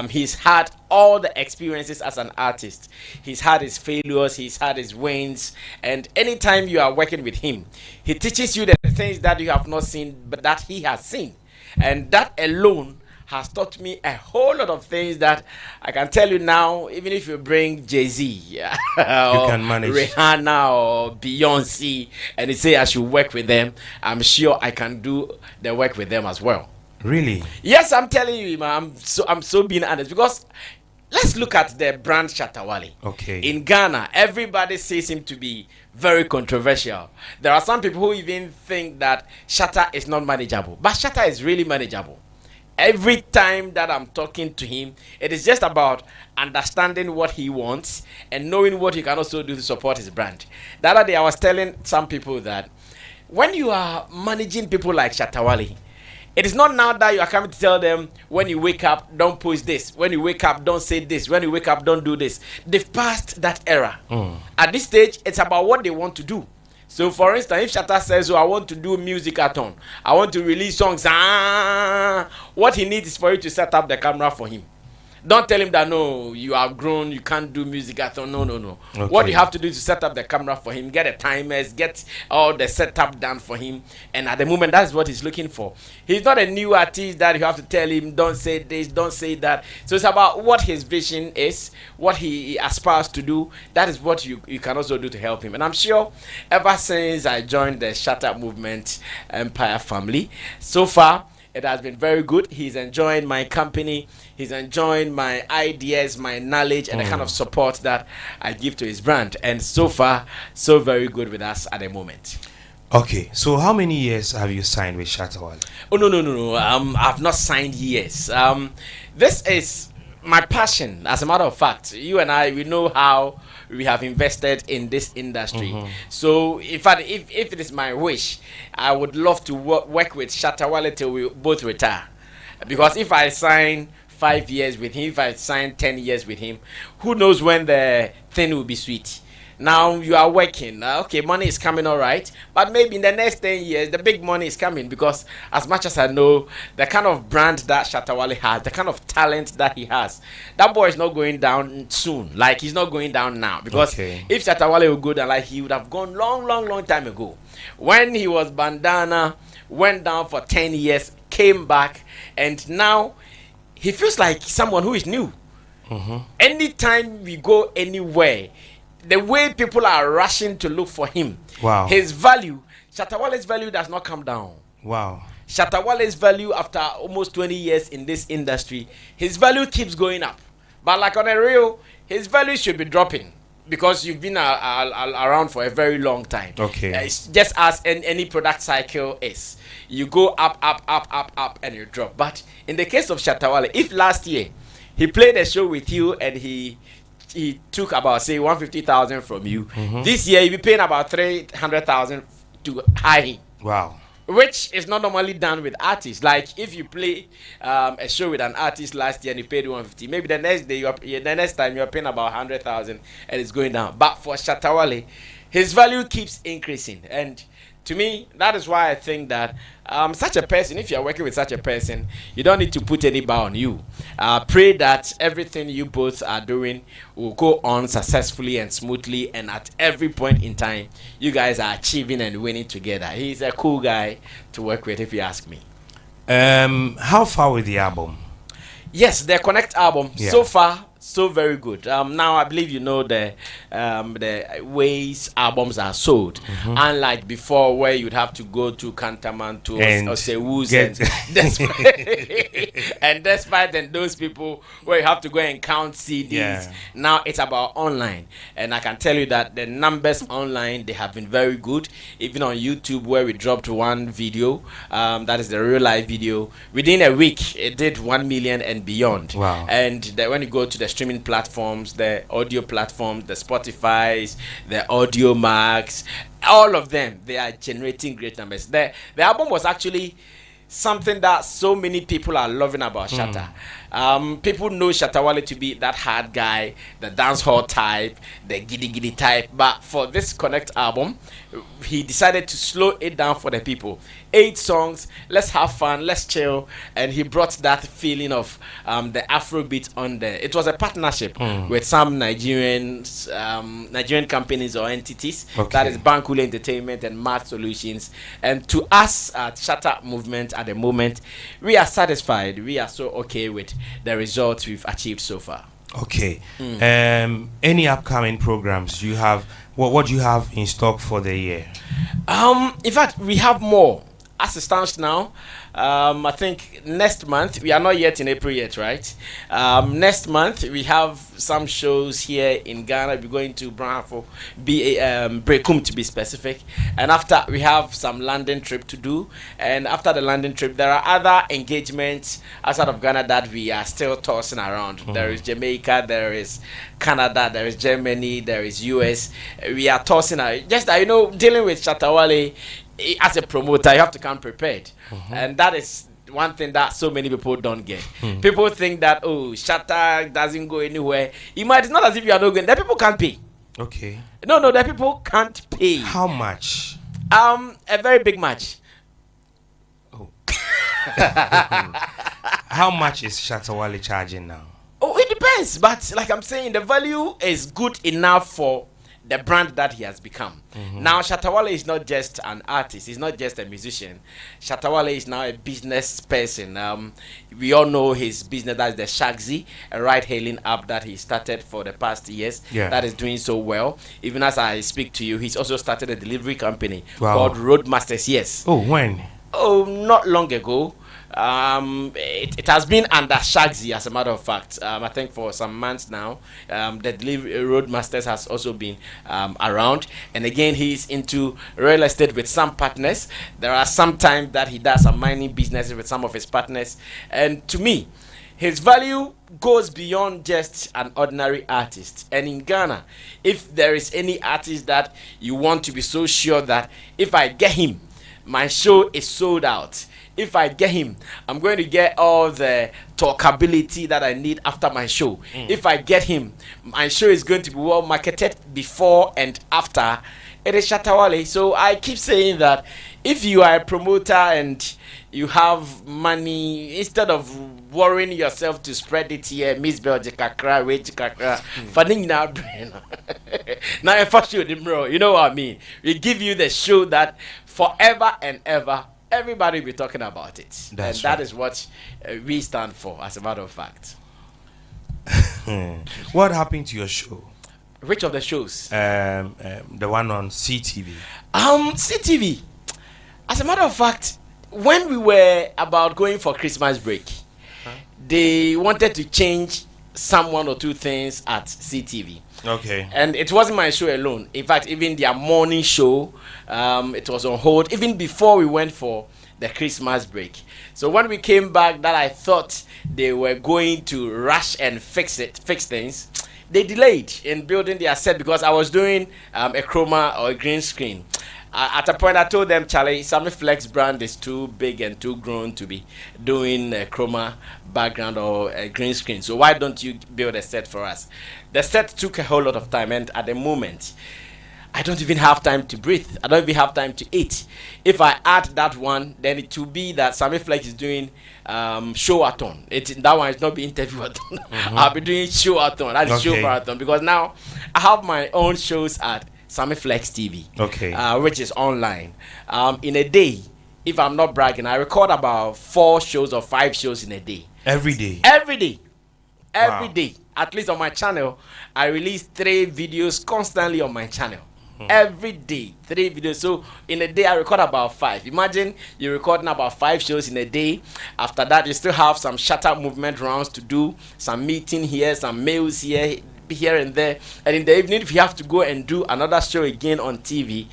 He's had all the experiences as an artist. He's had his failures, he's had his wins, and anytime you are working with him, he teaches you the things that you have not seen, but that he has seen. And that alone has taught me a whole lot of things that I can tell you now. Even if you bring Jay-Z or can manage. Rihanna or Beyonce and you say I should work with them, I'm sure I can do the work with them as well. Really? Yes, I'm telling you, man. I'm so being honest, because let's look at the brand Shatta Wale. Okay. In Ghana, everybody sees him to be very controversial. There are some people who even think that Shatta is not manageable, but Shatta is really manageable. Every time that I'm talking to him, it is just about understanding what he wants and knowing what he can also do to support his brand. The other day, I was telling some people that when you are managing people like Shatta Wale, it is not now that you are coming to tell them, when you wake up, don't post this. When you wake up, don't say this. When you wake up, don't do this. They've passed that era. At this stage, it's about what they want to do. So, for instance, if Shatta says, oh, I want to do music-a-thon, I want to release songs, what he needs is for you to set up the camera for him. Don't tell him that, no, you are grown, you can't do music-a-thon. No. Okay. What you have to do is to set up the camera for him, get the timers, get all the setup done for him. And at the moment, that's what he's looking for. He's not a new artist that you have to tell him, don't say this, don't say that. So it's about what his vision is, what he aspires to do. That is what you can also do to help him. And I'm sure ever since I joined the Shatta Movement Empire family, so far, it has been very good. He's enjoying my company. He's enjoying my ideas, my knowledge, and the kind of support that I give to his brand. And so far, so very good with us at the moment. Okay, so how many years have you signed with Shatta Wale? Oh, no. I've not signed years. This is my passion. As a matter of fact, you and I, we know how we have invested in this industry. So, in fact, if it is my wish, I would love to work with Shatta Wale till we both retire. Because if I sign 5 years with him, if I sign 10 years with him, who knows when the thing will be sweet. Now you are working, okay, money is coming, all right, but maybe in the next 10 years the big money is coming, because as much as I know the kind of brand that Shatta Wale has, the kind of talent that he has, that boy is not going down soon. Like, he's not going down now, because if Shatta Wale would go down, like, he would have gone long time ago. When he was Bandana, went down for 10 years, came back, and now he feels like someone who is new. Anytime we go anywhere, the way people are rushing to look for him, his value, Shatta Wale's value does not come down. Shatta Wale's value, after almost 20 years in this industry, his value keeps going up. But like on a real, his value should be dropping, because you've been around for a very long time. It's just as any product cycle is. You go up, and you drop. But in the case of Shatta Wale, if last year he played a show with you and he took about, say, 150,000 from you, this year you'll be paying about 300,000 to hire him. Which is not normally done with artists. Like, if you play a show with an artist last year and you paid 150, maybe the next day, the next time you're paying about 100,000 and it's going down. But for Shatta Wale, his value keeps increasing. And to me, that is why I think that such a person, if you're working with such a person, you don't need to put any bar on you. Pray that everything you both are doing will go on successfully and smoothly, and at every point in time, you guys are achieving and winning together. He's a cool guy to work with, if you ask me. How far with the album? Yes, the Connect album. So far, so very good. Now I believe you know the ways albums are sold, unlike before where you'd have to go to Kantamanto or Sewus and despite then those people where you have to go and count CDs. Now it's about online, and I can tell you that the numbers online, they have been very good. Even on YouTube, where we dropped one video, that is the real life video, within a week it did 1 million and beyond. And when you go to the streaming platforms, the audio platforms, the Spotify's, the Audio Max, all of them, they are generating great numbers. The album was actually something that so many people are loving about Shatta. People know Shatta Wale to be that hard guy, the dancehall type, the giddy giddy type. But for this Connect album, he decided to slow it down for the people. 8 songs, let's have fun, let's chill, and he brought that feeling of the Afrobeat on there. It was a partnership with some Nigerian companies or entities. That is Bankule Entertainment and Mad Solutions. And to us at Shatta Movement at the moment, we are satisfied. We are so okay with the results we've achieved so far. Okay. Any upcoming programs you have? What do you have in stock for the year? In fact, we have more. As it stands now, I think next month, we are not yet in April yet, right? Next month, we have some shows here in Ghana. We're going to Branford, Brekum to be specific. And after, we have some London trip to do. And after the London trip, there are other engagements outside of Ghana that we are still tossing around. There is Jamaica, there is Canada, there is Germany, there is US. We are tossing, just that, dealing with Shatta Wale, as a promoter, you have to come prepared. And that is one thing that so many people don't get. People think that, Shatta doesn't go anywhere. It's not as if you are not going. The people can't pay. Okay. No, the people can't pay. How much? A very big match. How much is Shatta Wale charging now? It depends. But like I'm saying, the value is good enough for the brand that he has become. Now, Shatta Wale is not just an artist. He's not just a musician. Shatta Wale is now a business person. We all know his business. That's the Shagzy, a ride-hailing app that he started for the past years. That is doing so well. Even as I speak to you, he's also started a delivery company called Roadmasters. Yes. Oh, when? Oh, not long ago. It has been under Shagzy, as a matter of fact. I think for some months now, the delivery Roadmasters has also been around. And again, he's into real estate with some partners. There are some times that he does some mining businesses with some of his partners. And to me, his value goes beyond just an ordinary artist. And in Ghana, if there is any artist that you want to be so sure that if I get him, my show is sold out. If I get him, I'm going to get all the talkability that I need after my show. If I get him, my show is going to be well marketed before and after. It is Shatta Wale. So I keep saying that if you are a promoter and you have money, instead of worrying yourself to spread it here, Miss Belgica, funding now, now if I show them, bro, you know what I mean? We give you the show that forever and ever, everybody will be talking about it. That is what we stand for, as a matter of fact. What happened to your show? Which of the shows? The one on CTV. CTV. As a matter of fact, when we were about going for Christmas break, they wanted to change some 1 or 2 things at CTV. Okay. And it wasn't my show alone. In fact, even their morning show, it was on hold even before we went for the Christmas break. So when we came back, that I thought they were going to rush and fix things, they delayed in building their set because I was doing a chroma or a green screen. At a point, I told them, Charlie, Sammy Flex brand is too big and too grown to be doing a chroma background or a green screen. So why don't you build a set for us? The set took a whole lot of time, and at the moment, I don't even have time to breathe. I don't even have time to eat. If I add that one, then it will be that Sammy Flex is doing show-a-thon. That one is not being interview-a-thon. I'll be doing show-a-thon. That's show-marathon. Because now I have my own shows at Sammy Flex TV, which is online. In a day, if I'm not bragging, I record about 4 shows or 5 shows in a day. Every day? Every day. Every day. At least on my channel, I release 3 videos constantly on my channel. Every day, 3 videos. So in a day, I record about 5. Imagine you're recording about 5 shows in a day. After that, you still have some Shatta Movement rounds to do, some meeting here, some mails here and there. And in the evening, if you have to go and do another show again on TV,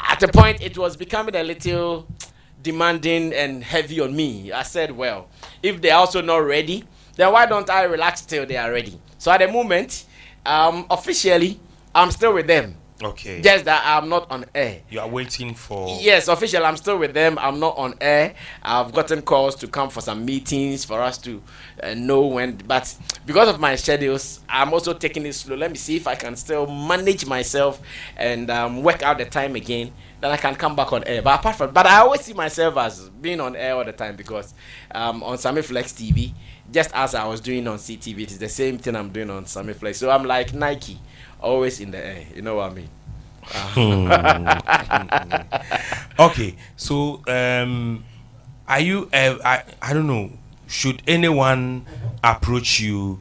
at a point, it was becoming a little demanding and heavy on me. I said, well, if they're also not ready, then why don't I relax till they are ready? So at the moment, officially, I'm still with them. Okay. Just that I'm not on air. You are waiting for. Yes, official. I'm still with them. I'm not on air. I've gotten calls to come for some meetings for us to know when. But because of my schedules, I'm also taking it slow. Let me see if I can still manage myself and work out the time again. Then I can come back on air. But apart from, but I always see myself as being on air all the time because on Sami Flex TV, just as I was doing on CTV, it is the same thing I'm doing on Sami Flex. So I'm like Nike, always in the air. You know what I mean? Okay, so are you? I don't know. Should anyone approach you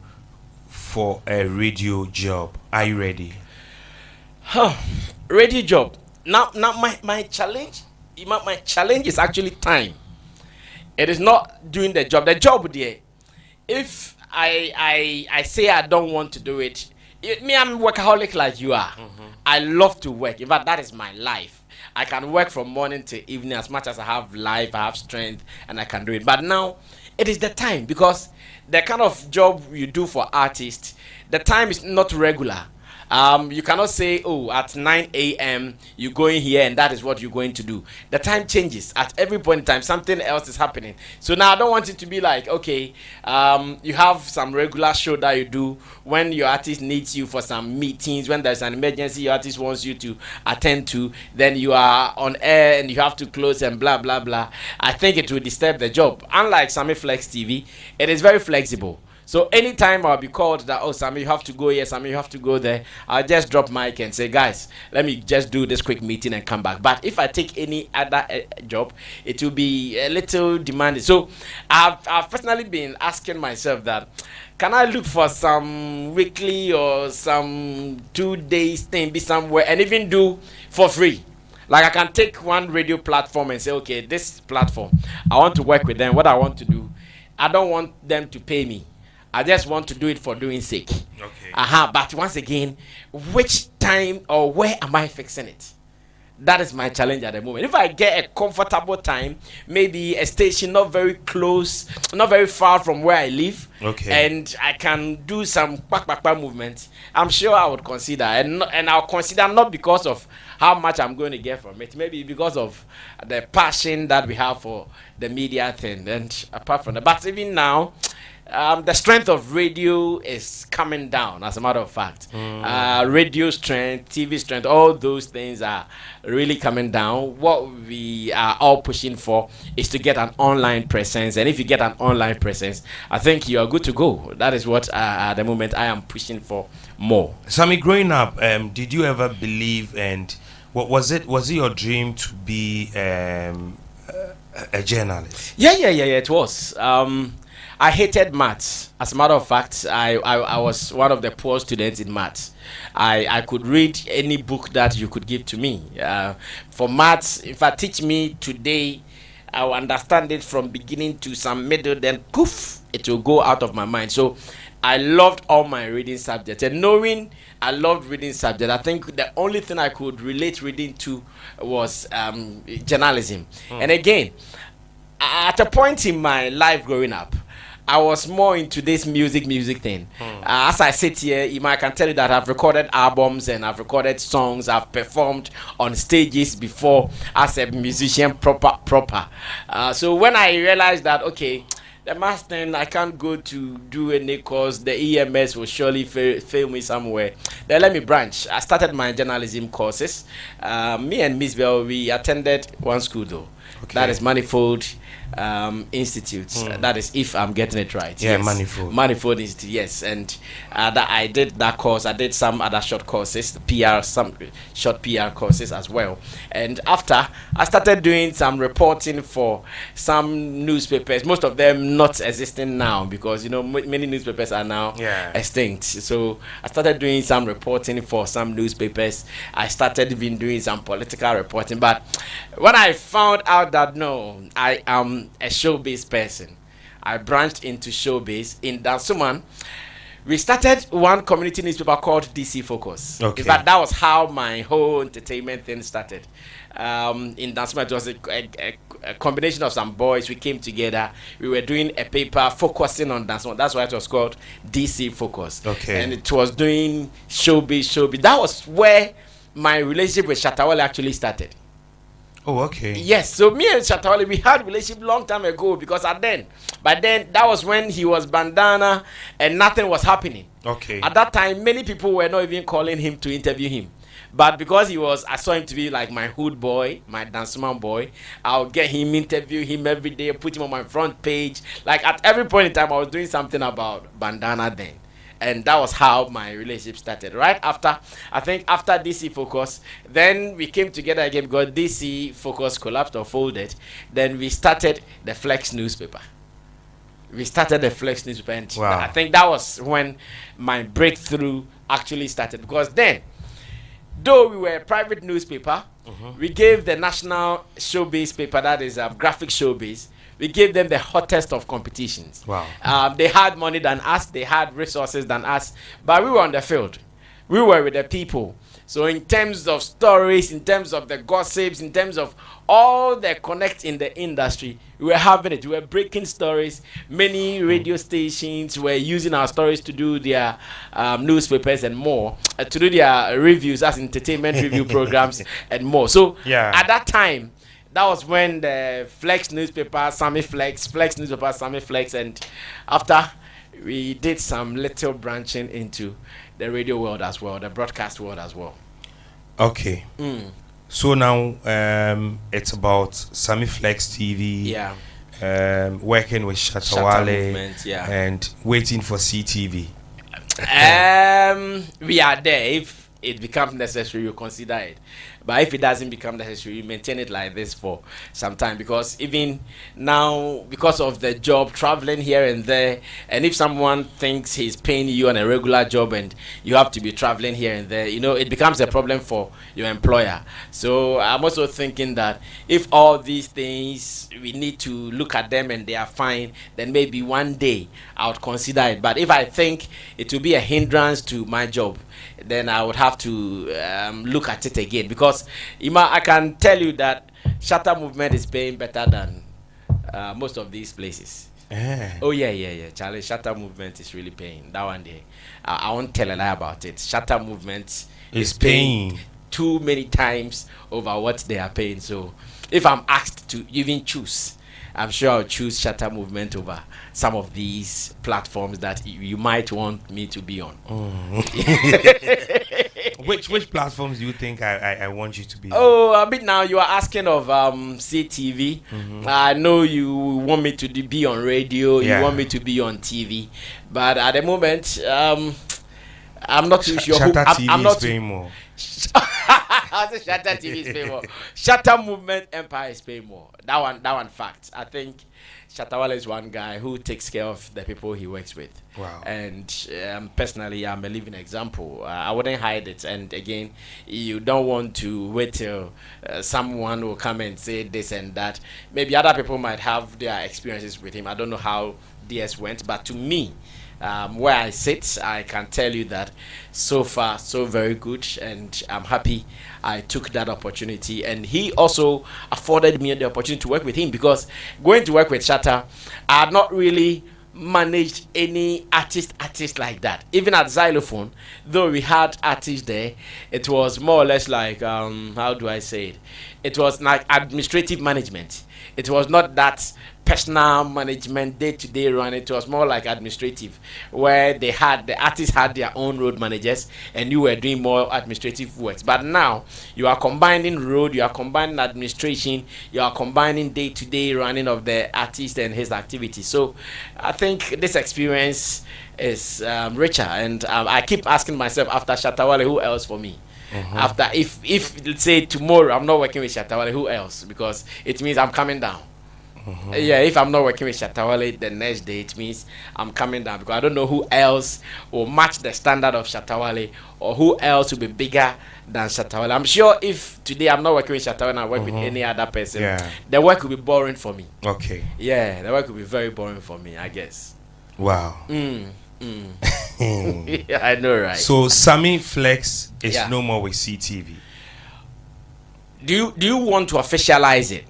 for a radio job? Are you ready? Radio job. Now my challenge. My challenge is actually time. It is not doing the job. The job there. If I say I don't want to do it, me, I'm workaholic like you are. I love to work. In fact, that is my life. I can work from morning to evening as much as I have life, I have strength, and I can do it. But now, it is the time because the kind of job you do for artists, the time is not regular. You cannot say, oh, at 9 a.m. you go in here and that is what you're going to do. The time changes. At every point in time, something else is happening. So now I don't want it to be like, okay, you have some regular show that you do when your artist needs you for some meetings, when there's an emergency your artist wants you to attend to, then you are on air and you have to close and blah, blah, blah. I think it will disturb the job. Unlike Sami Flex TV, it is very flexible. So anytime I'll be called that, oh, Sami, you have to go here, Sami, you have to go there, I'll just drop mic and say, guys, let me just do this quick meeting and come back. But if I take any other job, it will be a little demanding. So I've personally been asking myself that, can I look for some weekly or some 2 days thing, be somewhere, and even do for free? Like I can take one radio platform and say, okay, this platform, I want to work with them. What I want to do, I don't want them to pay me. I just want to do it for doing sake. Okay. But once again, which time or where am I fixing it? That is my challenge at the moment. If I get a comfortable time, maybe a station not very close, not very far from where I live, and I can do some back movement, I'm sure I would consider. And I'll consider not because of how much I'm going to get from it, maybe because of the passion that we have for the media thing. And apart from that, but even now, the strength of radio is coming down, as a matter of fact. Radio strength, TV strength, all those things are really coming down. What we are all pushing for is to get an online presence. And if you get an online presence, I think you are good to go. That is what, at the moment, I am pushing for more. Sami, growing up, did you ever believe, and what was it your dream to be a journalist? Yeah, it was. I hated maths. As a matter of fact, I was one of the poor students in maths. I could read any book that you could give to me. For maths, if I teach me today, I will understand it from beginning to some middle, then poof, it will go out of my mind. So I loved all my reading subjects. And knowing I loved reading subjects, I think the only thing I could relate reading to was journalism. And again, at a point in my life growing up, I was more into this music thing. As I sit here, I can tell you that I've recorded albums and I've recorded songs. I've performed on stages before as a musician proper. So when I realized that, okay, the math thing, I can't go to do any course, the EMS will surely fail me somewhere, then let me branch. I started my journalism courses. Me and Miss Bell, we attended one school though. That is Manifold Institute. That is, if I'm getting it right. Yeah, yes. Manifold Institute, yes. And that I did that course. I did some other short courses, some short PR courses as well. And after, I started doing some reporting for some newspapers, most of them not existing now because, many newspapers are now extinct. So I started doing some reporting for some newspapers. I started even doing some political reporting. But when I found out that, no, I am a showbiz person, I branched into showbiz. In Dansoman, we started one community newspaper called DC Focus. In fact, that was how my whole entertainment thing started. In Dansoman, it was a combination of some boys. We came together. We were doing a paper focusing on Dansoman. That's why it was called DC Focus. And it was doing showbiz. That was where my relationship with Shatawale actually started. Oh, okay. Yes, so me and Shatawale, we had a relationship long time ago because by then that was when he was bandana and nothing was happening. Okay. At that time, many people were not even calling him to interview him. But because I saw him to be like my hood boy, my danceman boy, I'll get him, interview him every day, put him on my front page. Like at every point in time, I was doing something about bandana then. And that was how my relationship started. Right after, I think after DC Focus, then we came together again because DC Focus collapsed or folded. Then we started the Flex newspaper. And wow. I think that was when my breakthrough actually started. Because then, though we were a private newspaper, we gave the national showbiz paper, that is graphic showbiz, we gave them the hottest of competitions. Wow. They had money than us, they had resources than us, but we were on the field. We were with the people. So in terms of stories, in terms of the gossips, in terms of all the connect in the industry, we were having it. We were breaking stories. Many radio stations were using our stories to do their newspapers and more, to do their reviews as entertainment review programs and more. So at that time, that was when the Flex newspaper, Sammy Flex newspaper, Sammy Flex, and after we did some little branching into the radio world as well, the broadcast world as well. Okay. So now it's about Sammy Flex TV. Yeah. Working with Shatawale. And waiting for CTV. We are there. If it becomes necessary, you consider it. But if it doesn't become necessary, you maintain it like this for some time. Because even now, because of the job, traveling here and there, and if someone thinks he's paying you on a regular job and you have to be traveling here and there, it becomes a problem for your employer. So I'm also thinking that if all these things, we need to look at them and they are fine, then maybe one day I would consider it. But if I think it will be a hindrance to my job, then I would have to look at it again. Because Ima, I can tell you that Shatta Movement is paying better than most of these places. Oh yeah. Charlie, Shatta Movement is really paying. That one day, I won't tell a lie about it. Shatta Movement is paying too many times over what they are paying. So if I'm asked to even choose, I'm sure I'll choose Shatta Movement over some of these platforms that you might want me to be on. Which platforms do you think I want you to be on? Oh, a bit now you are asking of CTV. I know you want me to be on radio, you want me to be on TV, but at the moment, I'm not too sure. I'm not paying more. Shatta TV is paying more. Shatta Movement Empire is paying more. That one fact. I think Shatawale is one guy who takes care of the people he works with. Wow. And personally, I'm a living example. I wouldn't hide it. And again, you don't want to wait till someone will come and say this and that. Maybe other people might have their experiences with him. I don't know how DS went, but to me, where I sit, I can tell you that so far, so very good, and I'm happy I took that opportunity. And he also afforded me the opportunity to work with him, because going to work with Shatta, I had not really managed any artist like that. Even at Xylophone, though we had artists there, it was more or less like, how do I say it? It was like administrative management. It was not that personal management, day-to-day run. It was more like administrative, where the artists had their own road managers and you were doing more administrative works. But now you are combining road, you are combining administration, you are combining day-to-day running of the artist and his activities. So I think this experience is richer, and I keep asking myself, after Shatawale, who else for me? After if let's say tomorrow I'm not working with Shatawale, who else? Because it means I'm coming down. Yeah, if I'm not working with Shatawale the next day, it means I'm coming down, because I don't know who else will match the standard of Shatawale, or who else will be bigger than Shatawale. I'm sure if today I'm not working with Shatawale and I work with any other person, the work will be boring for me. Okay. Yeah, the work will be very boring for me, I guess. Wow. Yeah, I know, right? So Sammy Flex is no more with CTV. Do you want to officialize it?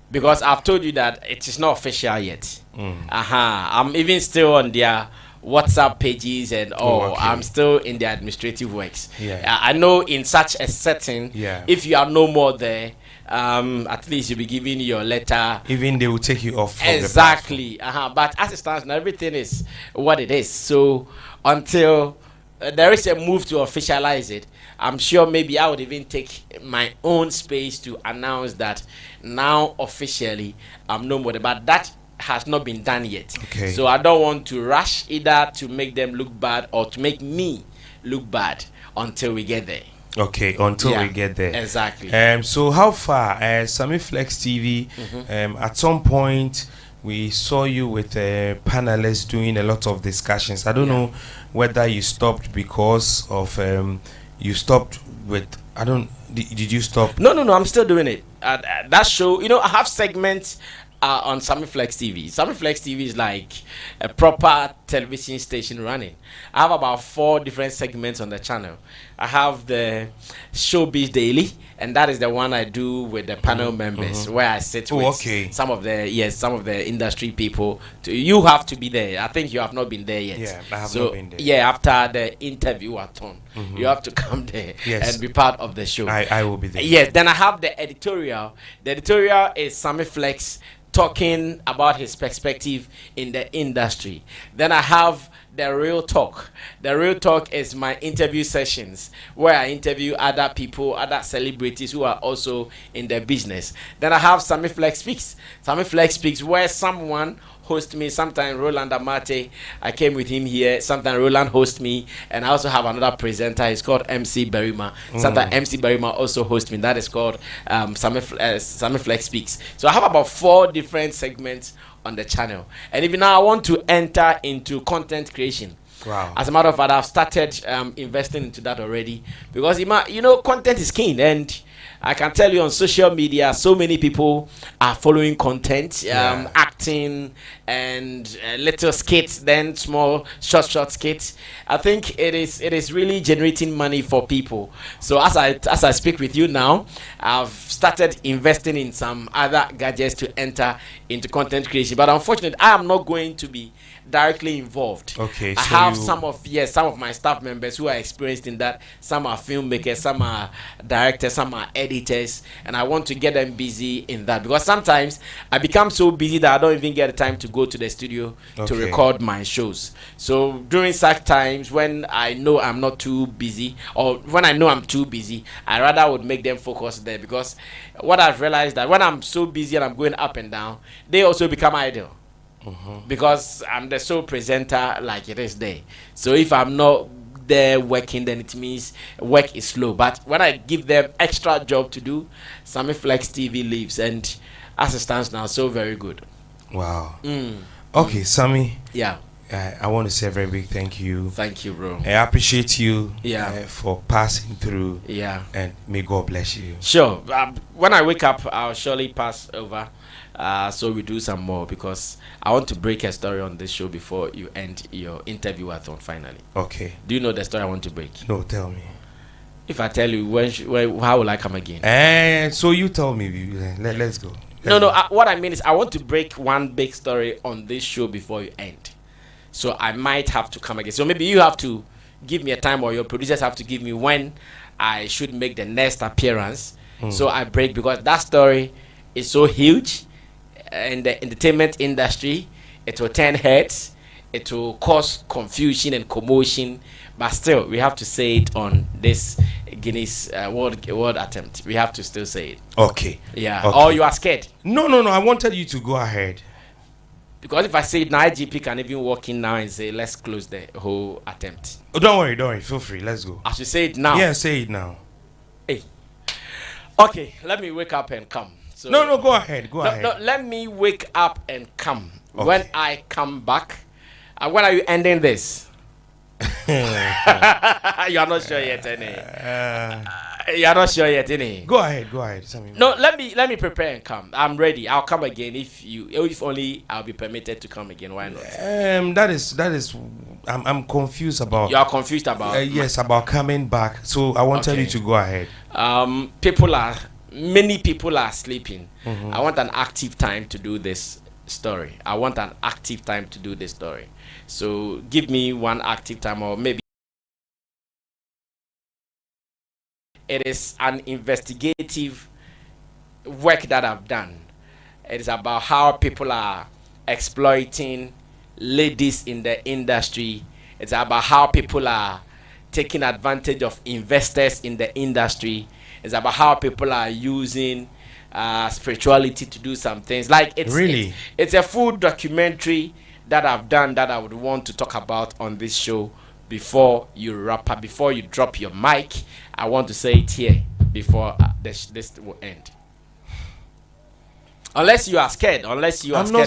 Because I've told you that it is not official yet. I'm even still on their WhatsApp pages and all. okay. I'm still in the administrative works. Yeah. I know in such a setting, Yeah. if you are no more there, at least you'll be giving your letter. Even they will take you off. From Exactly. But as it stands now, everything is what it is. So until there is a move to officialize it, I'm sure maybe I would even take my own space to announce that now officially I'm no more. But that has not been done yet. Okay. So I don't want to rush either to make them look bad or to make me look bad until we get there. Okay, until Yeah, we get there. exactly. So how far, Sami Flex TV? At some point, we saw you with panelists doing a lot of discussions. I don't know whether you stopped because of you stopped with. I don't. Did you stop? No. I'm still doing it. That show, I have segments on Sami Flex TV. Sami Flex TV is like a proper television station running. I have about 4 different segments on the channel. I have the Showbiz Daily, and that is the one I do with the panel members, where I sit with some of the industry people. You have to be there. I think you have not been there yet. Yeah, I have not been there. Yeah, after the interview at Ton, you have to come there and be part of the show. I will be there. Yes, then I have the editorial. The editorial is Sami Flex talking about his perspective in the industry. Then I have the Real Talk. The Real Talk is my interview sessions where I interview other people, other celebrities who are also in the business. Then I have Sami Flex Speaks. Sami Flex Speaks, where someone hosts me. Sometimes Roland Amate, I came with him here. Sometimes Roland hosts me, and I also have another presenter. It's called MC Berima. Sometimes MC Berima also hosts me. That is called Sami Flex Speaks. So I have about 4 different segments on the channel, and even now I want to enter into content creation. Wow. As a matter of fact, I've started investing into that already, because content is king, and I can tell you on social media, so many people are following content, acting, and little skits, then small, short skits. I think it is really generating money for people. So as I speak with you now, I've started investing in some other gadgets to enter into content creation. But unfortunately, I am not going to be directly involved. Okay, I have some of my staff members who are experienced in that. Some are filmmakers, some are directors, some are editors, and I want to get them busy in that, because sometimes I become so busy that I don't even get the time to go to the studio to record my shows. So during such times when I know I'm not too busy, or when I know I'm too busy, I rather would make them focus there, because what I've realized that when I'm so busy and I'm going up and down, they also become idle. Because I'm the sole presenter like it is there. So if I'm not there working, then it means work is slow. But when I give them extra job to do, Sami Flex TV lives, and as it stands now, so very good. Wow. Okay, Sami. Yeah. I want to say a very big thank you. Thank you, bro. I appreciate you for passing through. Yeah. And may God bless you. Sure. When I wake up, I'll surely pass over. So we do some more, because I want to break a story on this show before you end your interview-a-thon finally. Okay. Do you know the story I want to break? No, tell me. If I tell you, how will I come again? So you tell me. Let's go. What I mean is I want to break one big story on this show before you end. So I might have to come again. So maybe you have to give me a time, or your producers have to give me when I should make the next appearance. So I break, because that story is so huge in the entertainment industry. It will turn heads, it will cause confusion and commotion, but still we have to say it on this Guinness world attempt. We have to still say it. Okay. Yeah. Okay. Or you are scared? No, I wanted you to go ahead, because if I say it now, IGP can even walk in now and say let's close the whole attempt. Oh, don't worry, feel free, let's go. I should say it now. Yeah, say it now. Hey. Okay, let me wake up and come. So no, go ahead. No, let me wake up and come. Okay. When I come back, when are you ending this? You are not sure yet, any. You are not sure yet, any. Go ahead. No, let me prepare and come. I'm ready. I'll come again if only I'll be permitted to come again. Why not? That is. I'm confused about. You are confused about? Yes, about coming back. So I wanted you to go ahead. Many people are sleeping. I want an active time to do this story. I want an active time to do this story. So give me one active time, or maybe it is an investigative work that I've done. It is about how people are exploiting ladies in the industry. It's about how people are taking advantage of investors in the industry. It's about how people are using spirituality to do some things. Like it's a full documentary that I've done that I would want to talk about on this show. Before you wrap up, before you drop your mic, I want to say it here before this will end. Unless you are scared. I'm not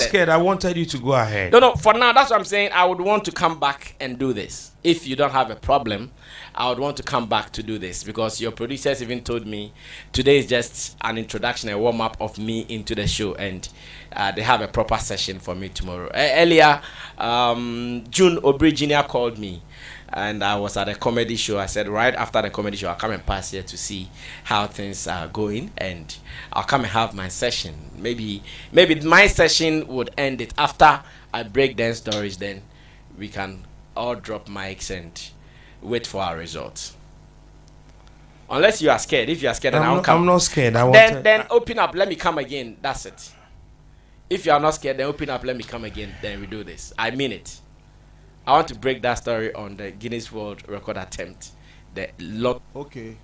scared. I wanted you to go ahead. No, for now, that's what I'm saying. I would want to come back and do this. If you don't have a problem, I would want to come back to do this, because your producers even told me today is just an introduction, a warm-up of me into the show, and they have a proper session for me tomorrow. Earlier, June Obri Jr. called me, and I was at a comedy show. I said, right after the comedy show, I'll come and pass here to see how things are going, and I'll come and have my session. Maybe my session would end it after I break down stories. Then we can all drop mics and wait for our results. Unless you are scared. If you are scared, then I'll come. I'm not scared. Then open up. Let me come again. That's it. If you are not scared, then open up. Let me come again. Then we do this. I mean it. I want to break that story on the Guinness World Record attempt. Okay.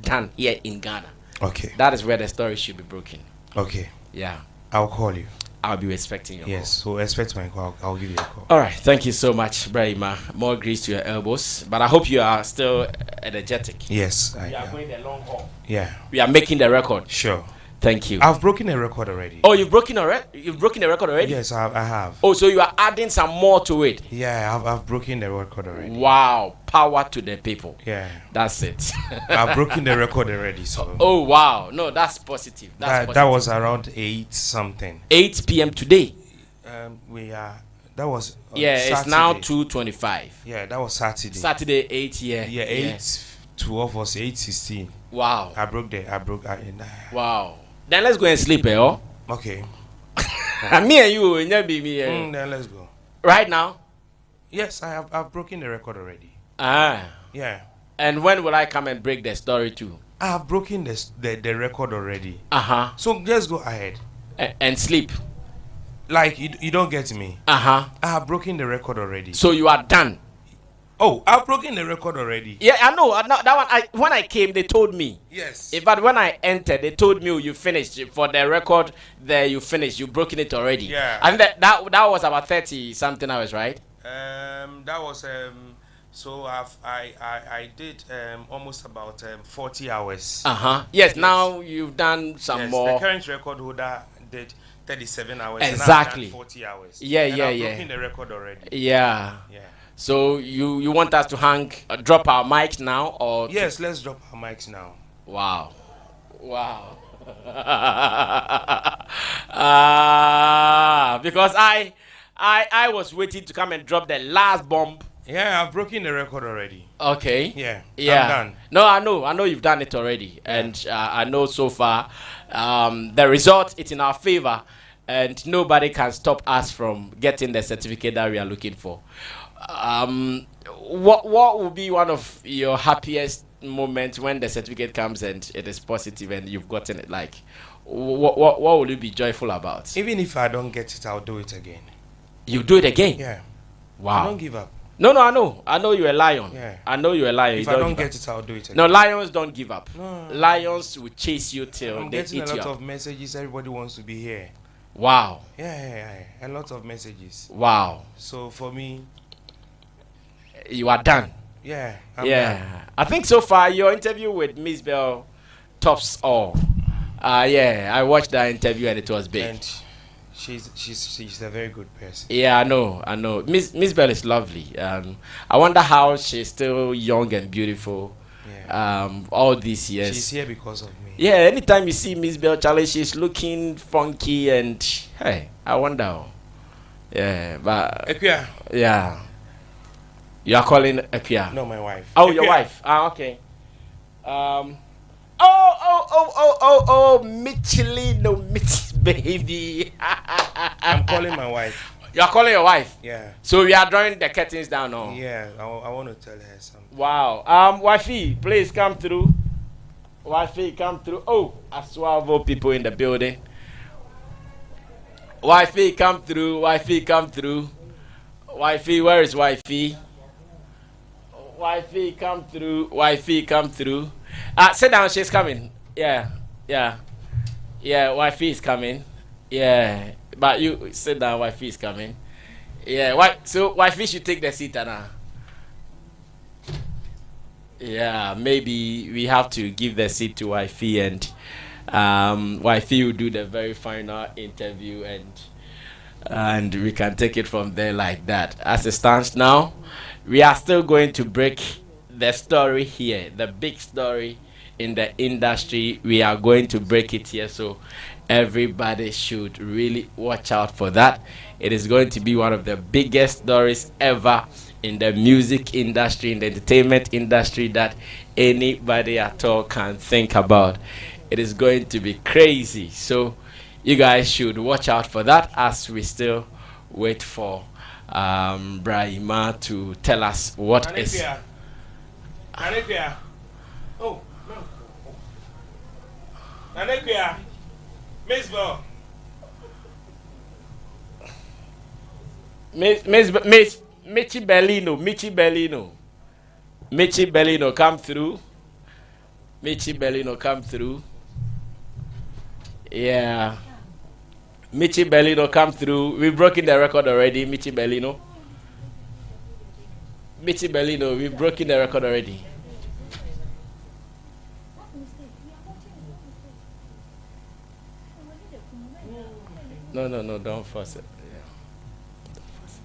Done here in Ghana. Okay. That is where the story should be broken. Okay. Yeah. I'll call you. I'll be expecting your Yes, so expect my call. I'll give you a call. All right. Thank you so much, Brahima. More grease to your elbows. But I hope you are still energetic. Yes. We are going the long haul. Yeah. We are making the record. Sure. Thank you. I've broken a record already. Oh, you've broken the record already? Yes, I have. Oh, so you are adding some more to it? Yeah, I've broken the record already. Wow. Power to the people. Yeah. That's it. I've broken the record already. So. Oh, wow. No, that's positive. That was around 8 something. 8 p.m. today? That was Saturday. It's now 2:25. Yeah, that was Saturday. Saturday 8, yeah. Yeah, 8:12 was 8:16. Wow. Wow. Then let's go and sleep, oh. Okay. Me and you, then let's go. Right now? Yes, I've broken the record already. Yeah. And when will I come and break the story too? I have broken the record already. So let's go ahead. And sleep. Like you don't get me. I have broken the record already. So you are done. Oh, I've broken the record already. Yeah, I know. That one. When I came, they told me. Yes. In fact, when I entered, they told me you finished for the record. There, you finished. You broken it already. Yeah. And that was about 30 something hours, right? That was So I did almost about 40 hours. Yes. Now you've done some more. The current record holder did 37 hours. Exactly. And I've done 40 hours. Yeah. I've broken the record already. Yeah. So you want us to drop our mics now, or? Yes, let's drop our mics now. Wow. Because I was waiting to come and drop the last bomb. Yeah, I've broken the record already. Okay. Yeah. I'm done. No, I know you've done it already, and I know so far the result is in our favor, and nobody can stop us from getting the certificate that we are looking for. What will be one of your happiest moments when the certificate comes and it is positive and you've gotten it? Like, what will you be joyful about? Even if I don't get it, I'll do it again. You do it again? Yeah. Wow. I don't give up. No, I know you're a lion. Yeah. I know you're a lion. If I don't get it, I'll do it again. No, lions don't give up. No. Lions will chase you till I'm they getting eat a you lot up. of messages. Everybody wants to be here. Wow. Yeah. A lot of messages. Wow. So for me, you are done. Yeah. I'm done. I think so far your interview with Miss Bell tops all. I watched that interview and it was big. And she's a very good person. Yeah, I know. Miss Bell is lovely. I wonder how she's still young and beautiful. Yeah. All these years. She's here because of me. Yeah, anytime you see Miss Bell, Charlie, she's looking funky and hey, I wonder. Yeah, but Equia. Yeah. You are calling Equia? No, my wife. Oh, Equia. your wife. Okay. Michelino, Miss baby. I'm calling my wife. You are calling your wife? Yeah. So we are drawing the curtains down now. Yeah, I want to tell her something. Wow. Wifey, please come through. Wifey, come through. Oh, Aswavo people in the building. Wifey, come through. Wifey, come through. Wifey, where is wifey? Wifey, come through. Wifey, come through. Sit down. She's coming. Yeah. Wifey is coming. Yeah. But you sit down. Wifey is coming. Yeah. So wifey should take the seat now. Yeah. Maybe we have to give the seat to wifey, and wifey will do the very final interview, and we can take it from there like that. As it stands now, we are still going to break the story here, the big story in the industry. We are going to break it here, so everybody should really watch out for that. It is going to be one of the biggest stories ever in the music industry, in the entertainment industry, that anybody at all can think about. It is going to be crazy, so you guys should watch out for that as we still wait for Brahima to tell us what is. Nanekia. Oh, no. Nanekia. Miss Michi Bellino, come through. Michi Bellino, come through. Yeah. Michi Bellino, come through. We've broken the record already, Michi Bellino. We've broken the record already. No, don't force it. Yeah. Don't force it.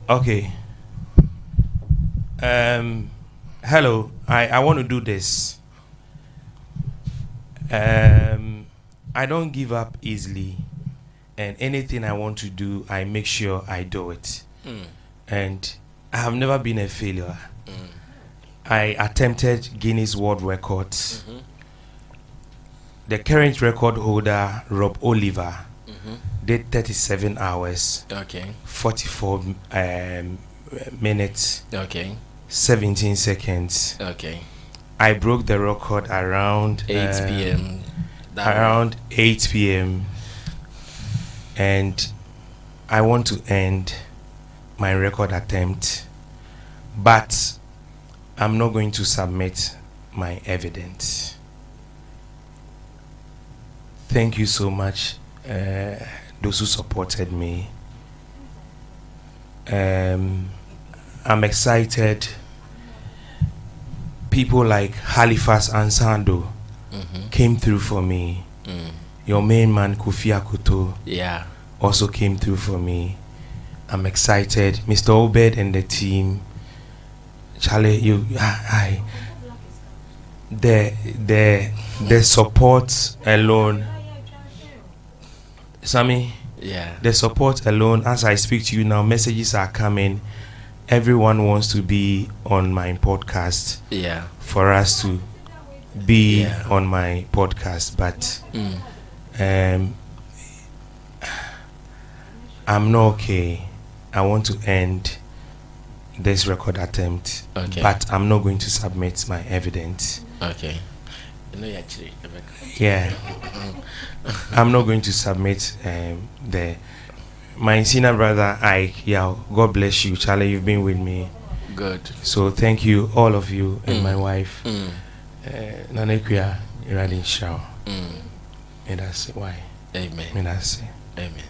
Okay. Hello. I want to do this. I don't give up easily, and anything I want to do, I make sure I do it. And I have never been a failure. I attempted Guinness World Records. The current record holder, Rob Oliver, did 37 hours. Okay. 44 minutes. Okay. 17 seconds. Okay. I broke the record around 8 p.m. Around 8 p.m. And I want to end my record attempt, but I'm not going to submit my evidence. Thank you so much, those who supported me. I'm excited. People like Halifax Ansando came through for me. Your main man Kofi Akoto also came through for me. I'm excited. Mr. Obed and the team. Charlie, the support alone. Sammy, the support alone, as I speak to you now, messages are coming. Everyone wants to be on my podcast. For us to be on my podcast, but I'm not okay. I want to end this record attempt, but I'm not going to submit my evidence. I'm not going to submit my senior brother Ike. God bless you, Charlie. You've been with me. Good. So thank you, all of you, and my wife, Nanekia Iradin Shaw. And that's why. Amen. And that's it. Amen.